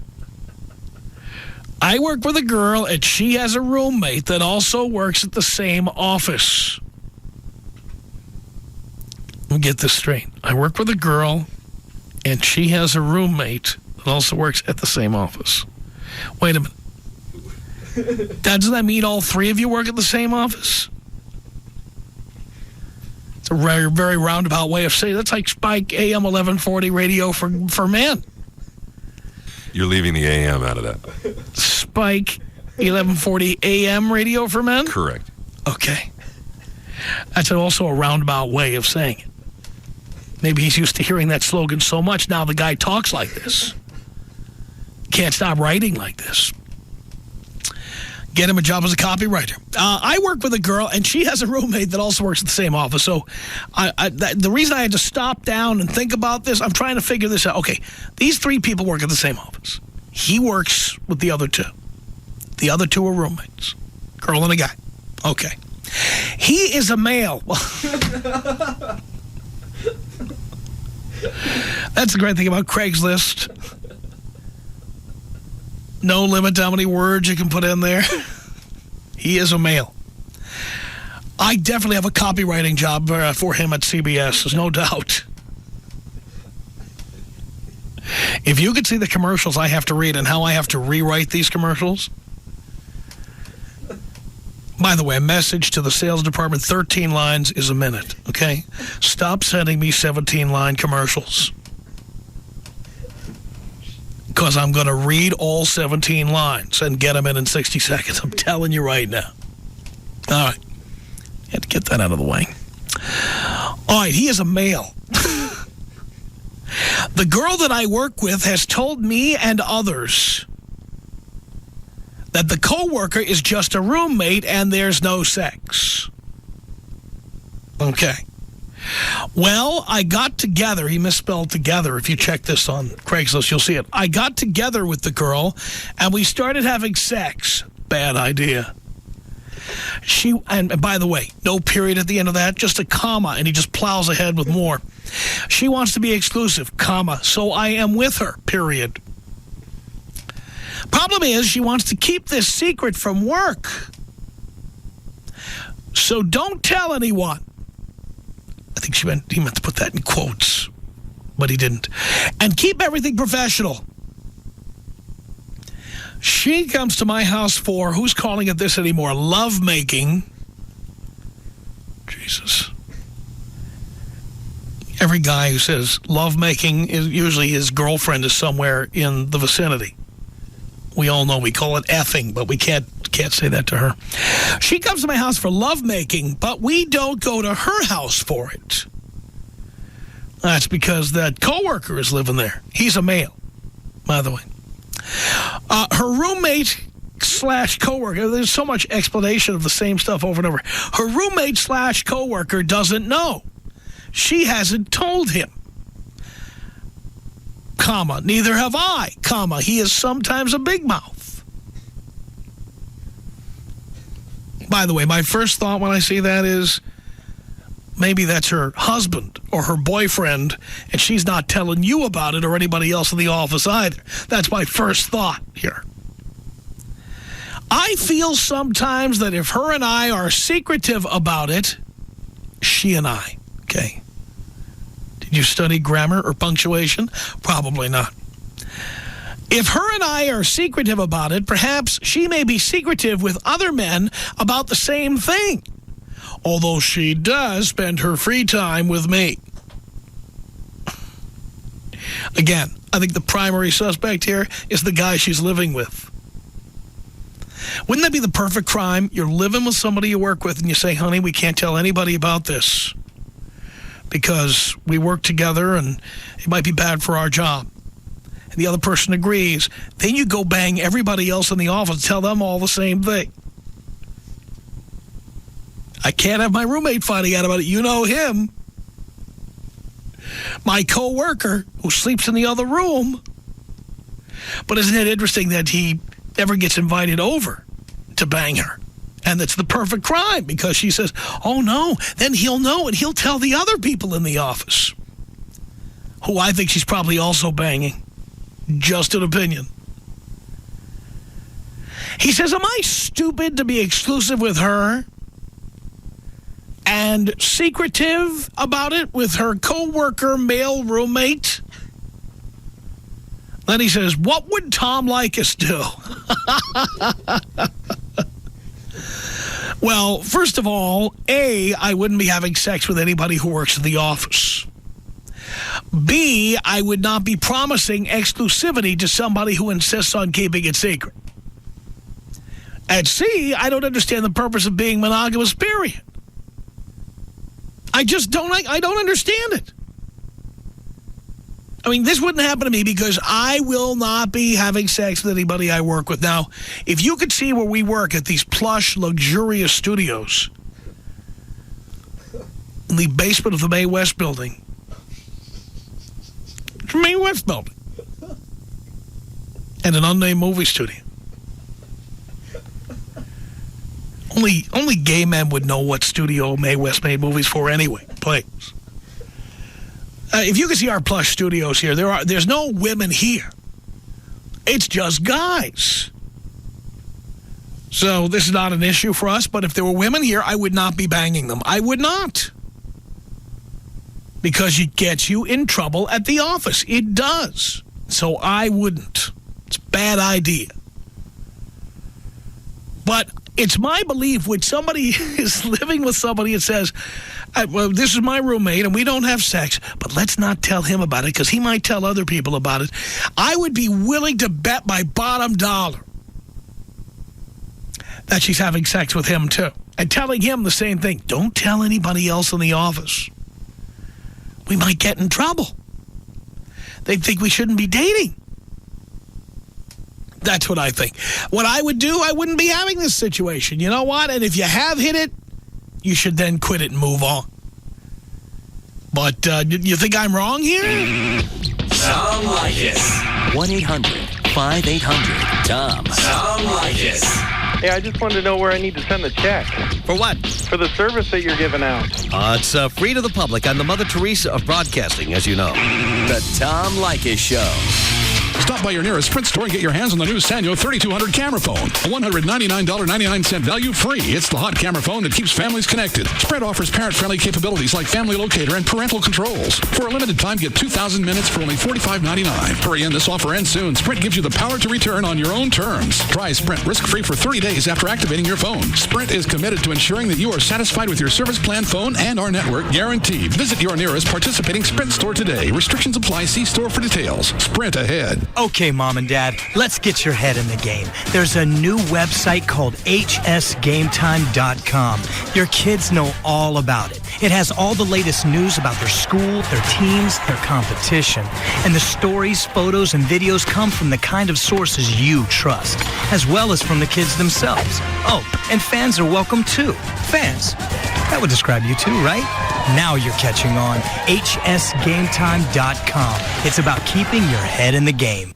Speaker 25: I work with a girl, and she has a roommate that also works at the same office. Let me get this straight. I work with a girl, and she has a roommate that also works at the same office. Wait a minute. Doesn't that mean all three of you work at the same office? It's a very, very roundabout way of saying that's like Spike AM 1140 radio for men.
Speaker 14: You're leaving the AM out of that.
Speaker 25: Spike 1140 AM radio for men?
Speaker 14: Correct.
Speaker 25: Okay. That's also a roundabout way of saying it. Maybe he's used to hearing that slogan so much, now the guy talks like this. Can't stop writing like this. Get him a job as a copywriter. I work with a girl, and she has a roommate that also works at the same office. So the reason I had to stop down and think about this, I'm trying to figure this out. Okay, these three people work at the same office. He works with the other two. The other two are roommates. Girl and a guy. Okay. He is a male. That's the great thing about Craigslist. No limit to how many words you can put in there. He is a male. I definitely have a copywriting job for him at CBS, there's no doubt. If you could see the commercials I have to read and how I have to rewrite these commercials. By the way, a message to the sales department, 13 lines is a minute, okay? Stop sending me 17-line commercials. Because I'm going to read all 17 lines and get them in 60 seconds. I'm telling you right now. All right. Had to get that out of the way. All right, he is a male. The girl that I work with has told me and others that the coworker is just a roommate and there's no sex. Okay. Well, I got together. He misspelled together. If you check this on Craigslist, you'll see it. I got together with the girl, and we started having sex. Bad idea. And by the way, no period at the end of that, just a comma, and he just plows ahead with more. She wants to be exclusive, comma, so I am with her, period. Problem is, she wants to keep this secret from work. So don't tell anyone. I think he meant to put that in quotes, but he didn't. And keep everything professional. She comes to my house for, who's calling it this anymore, lovemaking. Jesus. Every guy who says lovemaking, is usually his girlfriend is somewhere in the vicinity. We all know we call it effing, but we can't say that to her. She comes to my house for lovemaking, but we don't go to her house for it. That's because that coworker is living there. He's a male, by the way. Her roommate / coworker, there's so much explanation of the same stuff over and over. Her roommate / coworker doesn't know. She hasn't told him. Comma, neither have I, comma, he is sometimes a big mouth. By the way, my first thought when I see that is maybe that's her husband or her boyfriend, and she's not telling you about it or anybody else in the office either. That's my first thought here. I feel sometimes that if her and I are secretive about it, she and I, okay? Did you study grammar or punctuation? Probably not. If her and I are secretive about it, perhaps she may be secretive with other men about the same thing. Although she does spend her free time with me. Again, I think the primary suspect here is the guy she's living with. Wouldn't that be the perfect crime? You're living with somebody you work with and you say, honey, we can't tell anybody about this because we work together and it might be bad for our job. And the other person agrees. Then you go bang everybody else in the office and tell them all the same thing. I can't have my roommate finding out about it. You know him. My coworker who sleeps in the other room. But isn't it interesting that he never gets invited over to bang her? And that's the perfect crime because she says, oh, no, then he'll know and he'll tell the other people in the office, who I think she's probably also banging. Just an opinion. He says, am I stupid to be exclusive with her and secretive about it with her co-worker male roommate? Then he says, what would Tom Leykis do? Well, first of all, A, I wouldn't be having sex with anybody who works at the office. B, I would not be promising exclusivity to somebody who insists on keeping it secret. And C, I don't understand the purpose of being monogamous, period. I don't understand it. I mean, this wouldn't happen to me because I will not be having sex with anybody I work with. Now, if you could see where we work at these plush, luxurious studios in the basement of the May West building. It's the May West building. And an unnamed movie studio. Only gay men would know what studio May West made movies for anyway. Please. If you can see our plush studios here, there's no women here. It's just guys. So this is not an issue for us, but if there were women here, I would not be banging them. I would not. Because it gets you in trouble at the office. It does. So I wouldn't. It's a bad idea. But it's my belief when somebody is living with somebody and says, well, this is my roommate and we don't have sex, but let's not tell him about it because he might tell other people about it. I would be willing to bet my bottom dollar that she's having sex with him too. And telling him the same thing. Don't tell anybody else in the office. We might get in trouble. They'd think we shouldn't be dating. That's what I think. What I would do, I wouldn't be having this situation. You know what? And if you have hit it, you should then quit it and move on. But you think I'm wrong here?
Speaker 5: Tom Leykis. 1-800-5800-TOM. Tom Leykis.
Speaker 16: Hey, I just wanted to know where I need to send the check.
Speaker 12: For what?
Speaker 16: For the service that you're giving out.
Speaker 12: It's free to the public. I'm the Mother Teresa of broadcasting, as you know.
Speaker 5: The Tom Leykis Show.
Speaker 18: Stop by your nearest Sprint store and get your hands on the new Sanyo 3200 camera phone. A $199.99 value free. It's the hot camera phone that keeps families connected. Sprint offers parent-friendly capabilities like family locator and parental controls. For a limited time, get 2,000 minutes for only $45.99. Hurry in, this offer ends soon. Sprint gives you the power to return on your own terms. Try Sprint risk-free for 30 days after activating your phone. Sprint is committed to ensuring that you are satisfied with your service plan, phone, and our network guaranteed. Visit your nearest participating Sprint store today. Restrictions apply. See store for details. Sprint ahead.
Speaker 19: Okay, Mom and Dad, let's get your head in the game. There's a new website called hsgametime.com. Your kids know all about it. It has all the latest news about their school, their teams, their competition. And the stories, photos, and videos come from the kind of sources you trust, as well as from the kids themselves. Oh, and fans are welcome too. Fans. That would describe you too, right? Now you're catching on. hsgametime.com. It's about keeping your head in the game.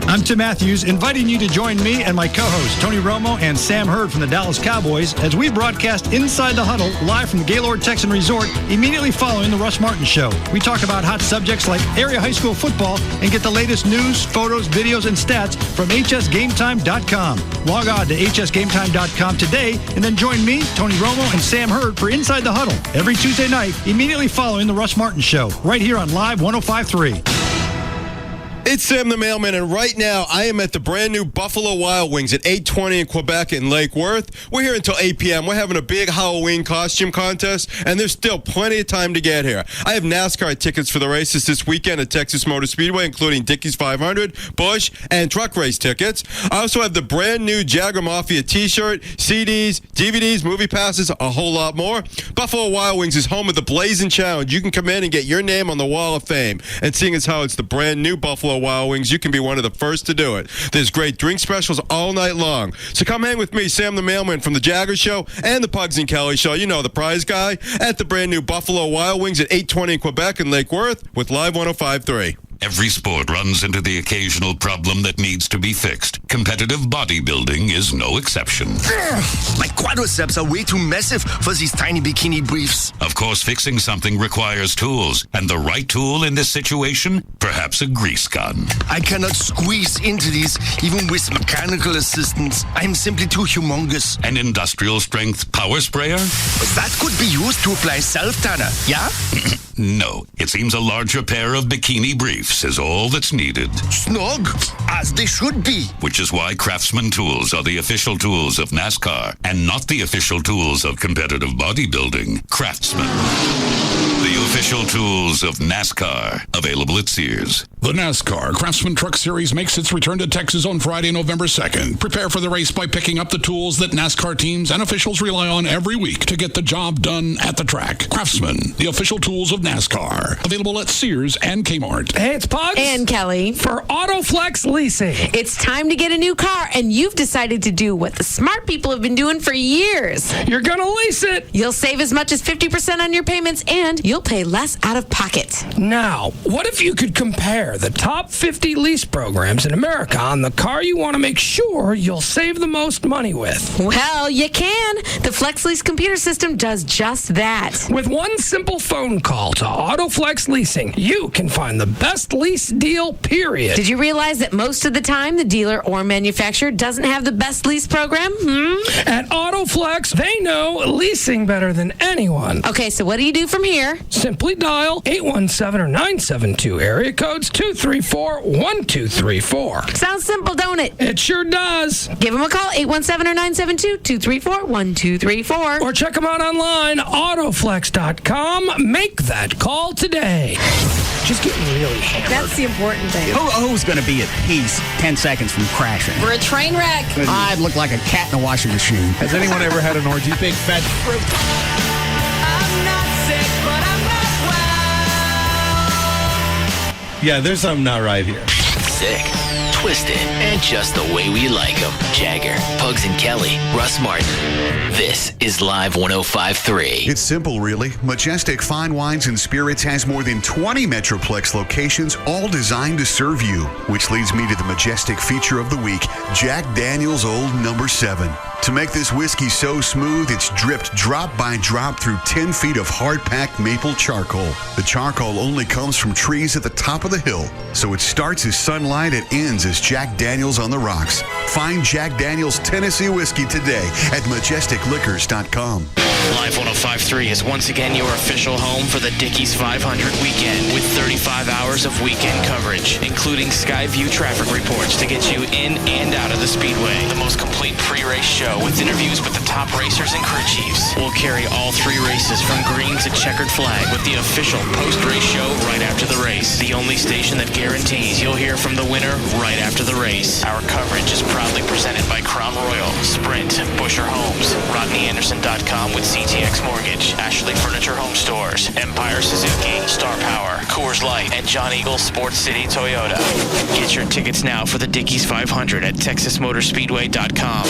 Speaker 21: I'm Tim Matthews, inviting you to join me and my co-hosts, Tony Romo and Sam Hurd from the Dallas Cowboys, as we broadcast Inside the Huddle live from the Gaylord Texan Resort immediately following the Russ Martin Show. We talk about hot subjects like area high school football and get the latest news, photos, videos, and stats from hsgametime.com. Log on to hsgametime.com today and then join me, Tony Romo, and Sam Hurd for Inside the Huddle every Tuesday night immediately following the Russ Martin Show right here on Live 105.3.
Speaker 7: It's Sam the Mailman, and right now I am at the brand new Buffalo Wild Wings at 820 in Quebec in Lake Worth. We're here until 8 p.m. We're having a big Halloween costume contest, and there's still plenty of time to get here. I have NASCAR tickets for the races this weekend at Texas Motor Speedway, including Dickies 500, Busch, and truck race tickets. I also have the brand new Jagger Mafia t-shirt, CDs, DVDs, movie passes, a whole lot more. Buffalo Wild Wings is home of the Blazing Challenge. You can come in and get your name on the Wall of Fame. And seeing as how it's the brand new Buffalo Wild Wings, you can be one of the first to do it. There's great drink specials all night long. So come hang with me, Sam the Mailman from the Jagger Show and the Pugs and Kelly Show. You know, the prize guy at the brand new Buffalo Wild Wings at 820 in Quebec and Lake Worth with Live 105.3.
Speaker 8: Every sport runs into the occasional problem that needs to be fixed. Competitive bodybuilding is no exception.
Speaker 17: My quadriceps are way too massive for these tiny bikini briefs.
Speaker 8: Of course, fixing something requires tools. And the right tool in this situation? Perhaps a grease gun.
Speaker 17: I cannot squeeze into these, even with mechanical assistance. I am simply too humongous.
Speaker 8: An industrial strength power sprayer?
Speaker 17: That could be used to apply self-tanner, yeah?
Speaker 8: No. It seems a larger pair of bikini briefs is all that's needed.
Speaker 17: Snug, as they should be.
Speaker 8: Which is why Craftsman tools are the official tools of NASCAR and not the official tools of competitive bodybuilding. Craftsman. The official tools of NASCAR. Available at Sears.
Speaker 18: The NASCAR Craftsman Truck Series makes its return to Texas on Friday, November 2nd. Prepare for the race by picking up the tools that NASCAR teams and officials rely on every week to get the job done at the track. Craftsman, the official tools of NASCAR. Available at Sears and Kmart.
Speaker 25: Hey, it's Pugs.
Speaker 22: And Kelly.
Speaker 25: For AutoFlex Leasing.
Speaker 22: It's time to get a new car, and you've decided to do what the smart people have been doing for years.
Speaker 25: You're going to lease it.
Speaker 22: You'll save as much as 50% on your payments, and you'll pay less out of pocket.
Speaker 25: Now, what if you could compare the top 50 lease programs in America on the car you want to make sure you'll save the most money with?
Speaker 22: Well, you can. The FlexLease computer system does just that.
Speaker 25: With one simple phone call to AutoFlex Leasing, you can find the best lease deal, period.
Speaker 22: Did you realize that most of the time the dealer or manufacturer doesn't have the best lease program?
Speaker 25: At AutoFlex, they know leasing better than anyone.
Speaker 22: Okay, so what do you do from here?
Speaker 25: Simply dial 817 or 972 area codes 234-1234.
Speaker 22: Sounds simple, don't it?
Speaker 25: It sure does.
Speaker 22: Give them a call, 817 or 972-234-1234.
Speaker 25: Or check them out online, autoflex.com. Make that call today. Just getting really hammered.
Speaker 22: That's the important thing.
Speaker 6: Who's going to be at peace 10 seconds from crashing?
Speaker 22: We're a train wreck.
Speaker 6: I'd look like a cat in a washing machine.
Speaker 23: Has anyone ever had an orgy? Big fat fruit.
Speaker 24: I'm not sick, but I'm not well.
Speaker 23: Yeah, there's something not right here.
Speaker 5: Sick, twisted, and just the way we like them. Jagger, Pugs and Kelly, Russ Martin. This is Live 105.3.
Speaker 26: It's simple, really. Majestic Fine Wines and Spirits has more than 20 Metroplex locations, all designed to serve you. Which leads me to the majestic feature of the week, Jack Daniel's Old No. 7. To make this whiskey so smooth, it's dripped drop by drop through 10 feet of hard-packed maple charcoal. The charcoal only comes from trees at the top of the hill, so it starts as sunlight and ends as Jack Daniel's on the rocks. Find Jack Daniel's Tennessee whiskey today at majesticliquors.com.
Speaker 13: Live 105.3 is once again your official home for the Dickies 500 weekend with 35 hours of weekend coverage, including Skyview traffic reports to get you in and out of the speedway. The most complete pre-race show with interviews with the top racers and crew chiefs. We'll carry all three races from green to checkered flag with the official post-race show right after the race. The only station that guarantees you'll hear from the winner right after the race. Our coverage is proudly presented by Crown Royal, Sprint, Busher Homes, RodneyAnderson.com with CTX Mortgage, Ashley Furniture Home Stores, Empire Suzuki, Star Power, Coors Light, and John Eagle Sports City Toyota. Get your tickets now for the Dickies 500 at TexasMotorspeedway.com.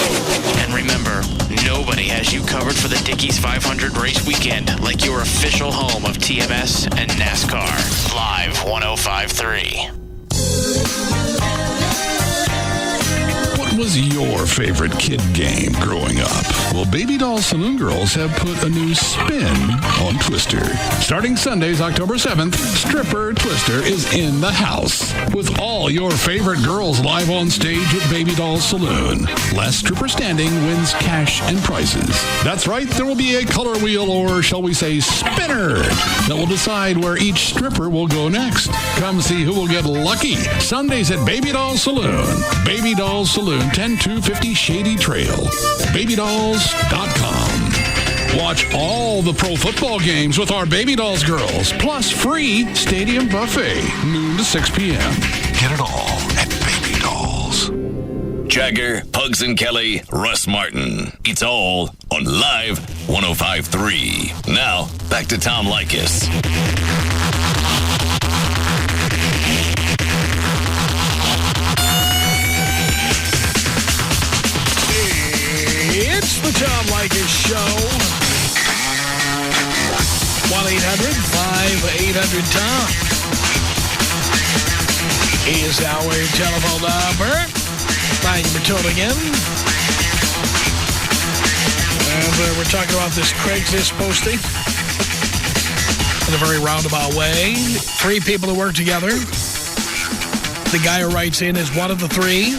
Speaker 13: And remember, nobody has you covered for the Dickies 500 race weekend like your official home of TMS and NASCAR. Live 105.3.
Speaker 18: was your favorite kid game growing up? Well, Baby Doll Saloon Girls have put a new spin on Twister. Starting Sundays, October 7th, Stripper Twister is in the house with all your favorite girls live on stage at Baby Doll Saloon. Last stripper standing wins cash and prizes. That's right, there will be a color wheel, or shall we say spinner, that will decide where each stripper will go next. Come see who will get lucky. Sundays at Baby Doll Saloon. Baby Doll Saloon, 10250 Shady Trail. BabyDolls.com. Watch all the pro football games with our Baby Dolls girls, plus free stadium buffet, noon to 6 p.m. Get it all at Baby Dolls.
Speaker 5: Jagger, Pugs and Kelly, Russ Martin. It's all on Live 105.3. Now, back to Tom Leykis.
Speaker 25: It's the Tom Leykis Show. 1-800-5800-TOM is our telephone number. Thank you for tuning in. And we're talking about this Craigslist posting in a very roundabout way. 3 people who work together. The guy who writes in is one of the 3.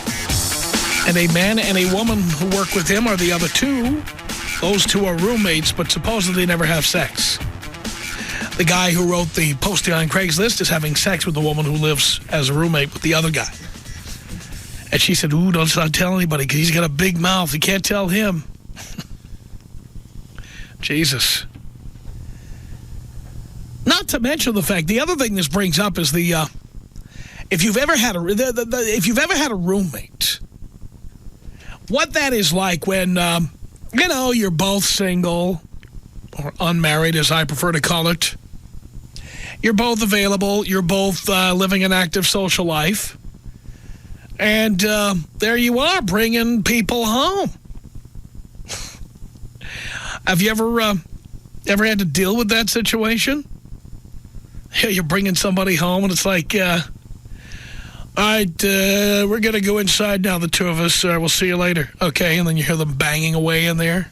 Speaker 25: And a man and a woman who work with him are the other 2. Those 2 are roommates, but supposedly never have sex. The guy who wrote the posting on Craigslist is having sex with the woman who lives as a roommate with the other guy. And she said, ooh, don't tell anybody, because he's got a big mouth. You can't tell him. Jesus. Not to mention the fact, the other thing this brings up is the, if you've ever had a roommate, what that is like when, you know, you're both single or unmarried, as I prefer to call it. You're both available. You're both living an active social life. And there you are, bringing people home. Have you ever had to deal with that situation? Yeah, you're bringing somebody home, and it's like, all right, we're going to go inside now, the 2 of us. We'll see you later. Okay, and then you hear them banging away in there.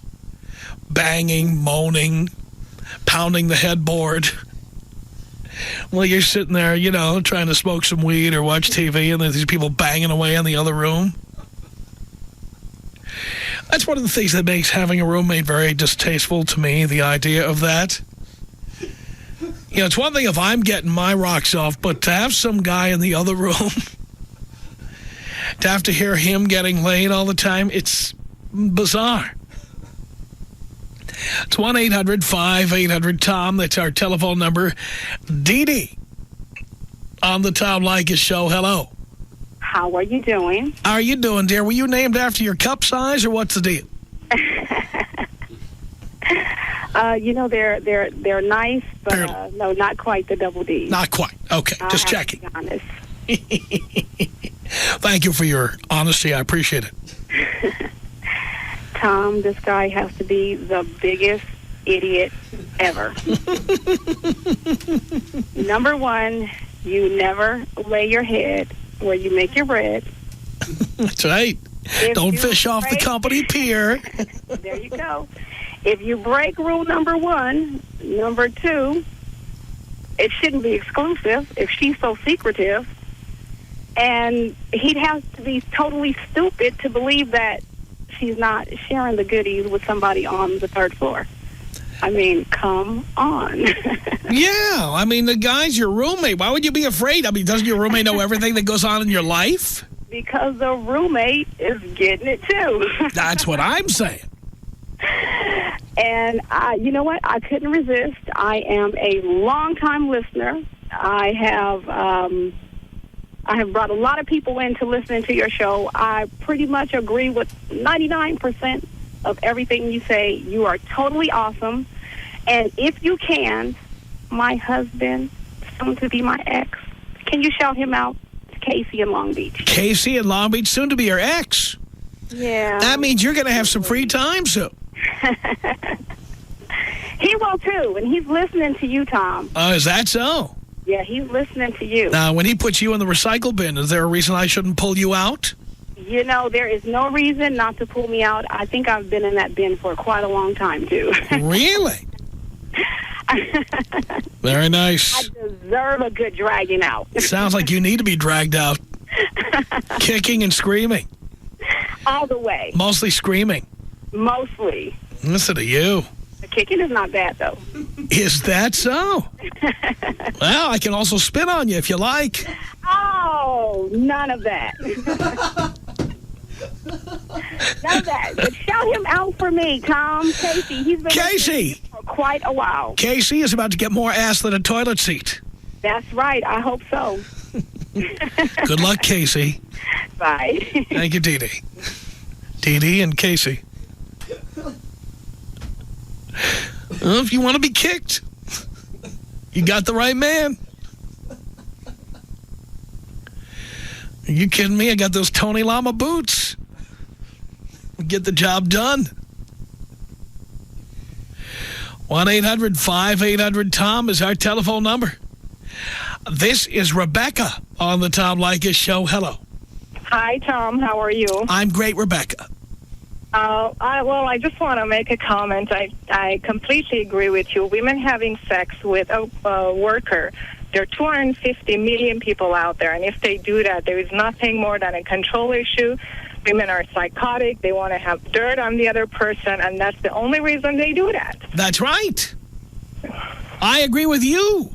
Speaker 25: Banging, moaning, pounding the headboard. Well, you're sitting there, you know, trying to smoke some weed or watch TV, and there's these people banging away in the other room. That's one of the things that makes having a roommate very distasteful to me, the idea of that. You know, it's one thing if I'm getting my rocks off, but to have some guy in the other room, to have to hear him getting laid all the time, it's bizarre. It's 1-800-5800-TOM. That's our telephone number. Dee Dee on the Tom Leykis Show. Hello.
Speaker 1: How are you doing?
Speaker 25: How are you doing, dear? Were you named after your cup size, or what's the deal?
Speaker 1: You know, they're nice, but no, not quite the double D.
Speaker 25: Not quite. Okay, just checking.
Speaker 1: To be honest.
Speaker 25: Thank you for your honesty. I appreciate it.
Speaker 1: Tom, this guy has to be the biggest idiot ever. Number 1, you never lay your head where you make your bread.
Speaker 25: That's right. Don't fish off the company pier.
Speaker 1: There you go. If you break rule number 1, number 2, it shouldn't be exclusive if she's so secretive. And he'd have to be totally stupid to believe that she's not sharing the goodies with somebody on the 3rd floor. I mean, come on.
Speaker 25: Yeah, I mean, the guy's your roommate. Why would you be afraid? I mean, doesn't your roommate know everything that goes on in your life?
Speaker 1: Because the roommate is getting it, too.
Speaker 25: That's what I'm saying.
Speaker 1: And you know what? I couldn't resist. I am a long-time listener. I have brought a lot of people in to listen to your show. I pretty much agree with 99% of everything you say. You are totally awesome. And if you can, my husband, soon to be my ex, can you shout him out? It's Casey in Long Beach.
Speaker 25: Casey in Long Beach, soon to be your ex.
Speaker 1: Yeah.
Speaker 25: That means you're going to have some free time soon.
Speaker 1: He will, too, and he's listening to you, Tom.
Speaker 25: Oh, is that so?
Speaker 1: Yeah, he's listening to you.
Speaker 25: Now, when he puts you in the recycle bin, is there a reason I shouldn't pull you out?
Speaker 1: You know, there is no reason not to pull me out. I think I've been in that bin for quite a long time, too.
Speaker 25: Really? Very nice.
Speaker 1: I deserve a good dragging out.
Speaker 25: Sounds like you need to be dragged out. Kicking and screaming.
Speaker 1: All the way.
Speaker 25: Mostly screaming.
Speaker 1: Mostly.
Speaker 25: Listen to you.
Speaker 1: The kicking is not bad, though.
Speaker 25: Is that so? Well, I can also spit on you if you like.
Speaker 1: Oh, none of that. None of that. But shout him out for me, Tom. Casey. He's been
Speaker 25: Casey!
Speaker 1: For quite a while.
Speaker 25: Casey is about to get more ass than a toilet seat.
Speaker 1: That's right. I hope so.
Speaker 25: Good luck, Casey.
Speaker 1: Bye.
Speaker 25: Thank you, Dee Dee. Dee Dee and Casey. Well, if you want to be kicked, you got the right man. Are you kidding me? I got those Tony Lama boots. Get the job done. 1-800-5800-TOM is our telephone number. This is Rebecca on the Tom Leykis Show. Hello.
Speaker 2: Hi, Tom. How are you?
Speaker 25: I'm great, Rebecca.
Speaker 2: I just want to make a comment. I completely agree with you. Women having sex with a worker, there are 250 million people out there, and if they do that, there is nothing more than a control issue. Women are psychotic. They want to have dirt on the other person, and that's the only reason they do that.
Speaker 25: That's right. I agree with you.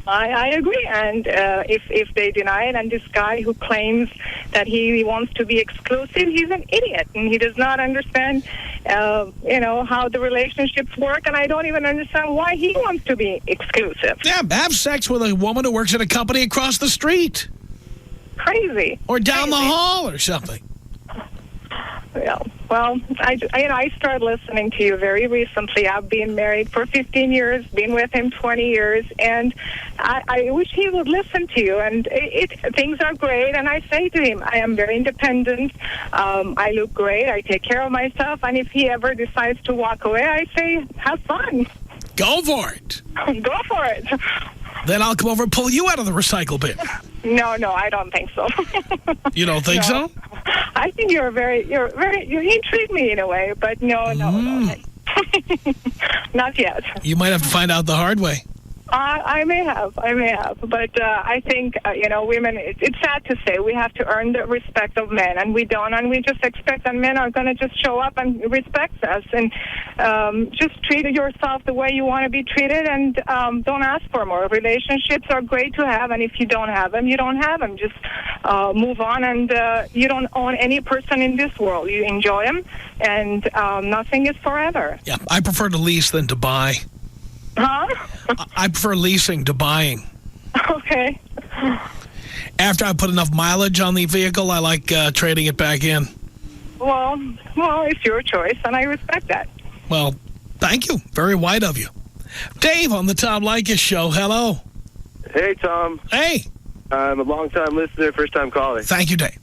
Speaker 2: I agree, and if they deny it, and this guy who claims that he wants to be exclusive, he's an idiot, and he does not understand, how the relationships work, and I don't even understand why he wants to be exclusive.
Speaker 25: Yeah, have sex with a woman who works at a company across the street.
Speaker 2: Crazy.
Speaker 25: Or down the hall or something.
Speaker 2: Yeah. Well, I started listening to you very recently. I've been married for 15 years, been with him 20 years, and I wish he would listen to you. And things are great, and I say to him, I am very independent. I look great. I take care of myself. And if he ever decides to walk away, I say, have fun.
Speaker 25: Go for it.
Speaker 2: Go for it.
Speaker 25: Then I'll come over and pull you out of the recycle bin.
Speaker 2: No, I don't think so.
Speaker 25: You don't think so?
Speaker 2: I think you intrigue me in a way, but no. Not yet.
Speaker 25: You might have to find out the hard way.
Speaker 2: I may have, but I think, women, it's sad to say, we have to earn the respect of men, and we don't, and we just expect that men are going to just show up and respect us, and just treat yourself the way you want to be treated, and don't ask for more. Relationships are great to have, and if you don't have them, you don't have them. Just move on, and you don't own any person in this world. You enjoy them, and nothing is forever.
Speaker 25: Yeah, I prefer to lease than to buy.
Speaker 2: Huh?
Speaker 25: I prefer leasing to buying.
Speaker 2: Okay.
Speaker 25: After I put enough mileage on the vehicle, I like trading it back in.
Speaker 2: Well, it's your choice, and I respect that.
Speaker 25: Well, thank you. Very white of you. Dave on the Tom Leykis Show. Hello.
Speaker 4: Hey, Tom.
Speaker 25: Hey.
Speaker 4: I'm a long-time listener, first-time caller.
Speaker 25: Thank you, Dave.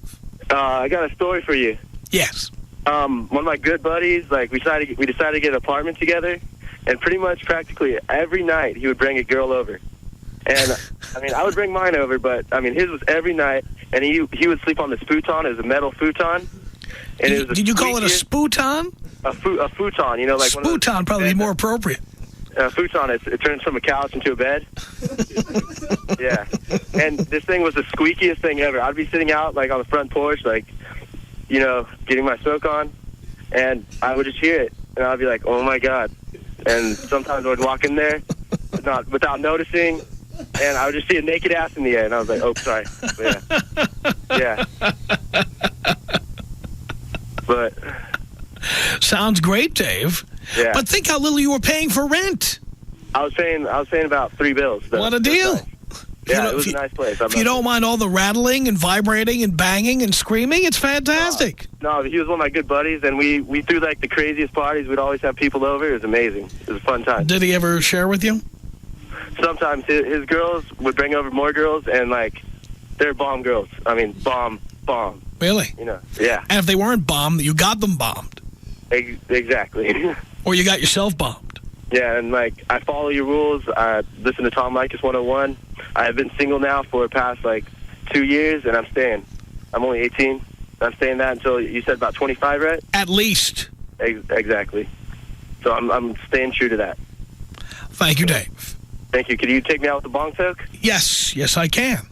Speaker 4: I got a story for you.
Speaker 25: Yes.
Speaker 4: One of my good buddies, we decided to get an apartment together. And pretty much practically every night he would bring a girl over. And, I would bring mine over, but, his was every night. And he would sleep on this futon. It was a metal futon. And it was
Speaker 25: Did you call it a sputon?
Speaker 4: A futon, like one of those.
Speaker 25: Sputon probably be more appropriate.
Speaker 4: A futon, it turns from a couch into a bed. Yeah. And this thing was the squeakiest thing ever. I'd be sitting out, on the front porch, getting my smoke on. And I would just hear it. And I'd be like, oh, my God. And sometimes I would walk in there without noticing, and I would just see a naked ass in the air, and I was like, oh, sorry. Yeah. But
Speaker 25: sounds great, Dave.
Speaker 4: Yeah.
Speaker 25: But think how little you were paying for rent.
Speaker 4: I was paying about $3 bills.
Speaker 25: What a deal.
Speaker 4: Nice. Yeah, it was a nice place.
Speaker 25: If you don't mind all the rattling and vibrating and banging and screaming, it's fantastic.
Speaker 4: No, he was one of my good buddies, and we threw the craziest parties. We'd always have people over. It was amazing. It was a fun time.
Speaker 25: Did he ever share with you?
Speaker 4: Sometimes his girls would bring over more girls, and they're bomb girls. Bomb.
Speaker 25: Really?
Speaker 4: Yeah.
Speaker 25: And if they weren't bombed, you got them bombed.
Speaker 4: Exactly.
Speaker 25: Or you got yourself bombed.
Speaker 4: Yeah, and I follow your rules. I listen to Tom Leykis 101. I have been single now for the past 2 years, and I'm staying. I'm only 18. I'm staying that until, you said about 25, right?
Speaker 25: At least.
Speaker 4: Exactly. So I'm staying true to that.
Speaker 25: Thank you, Dave.
Speaker 4: Thank you. Could you take me out with the bong toke?
Speaker 25: Yes, I can.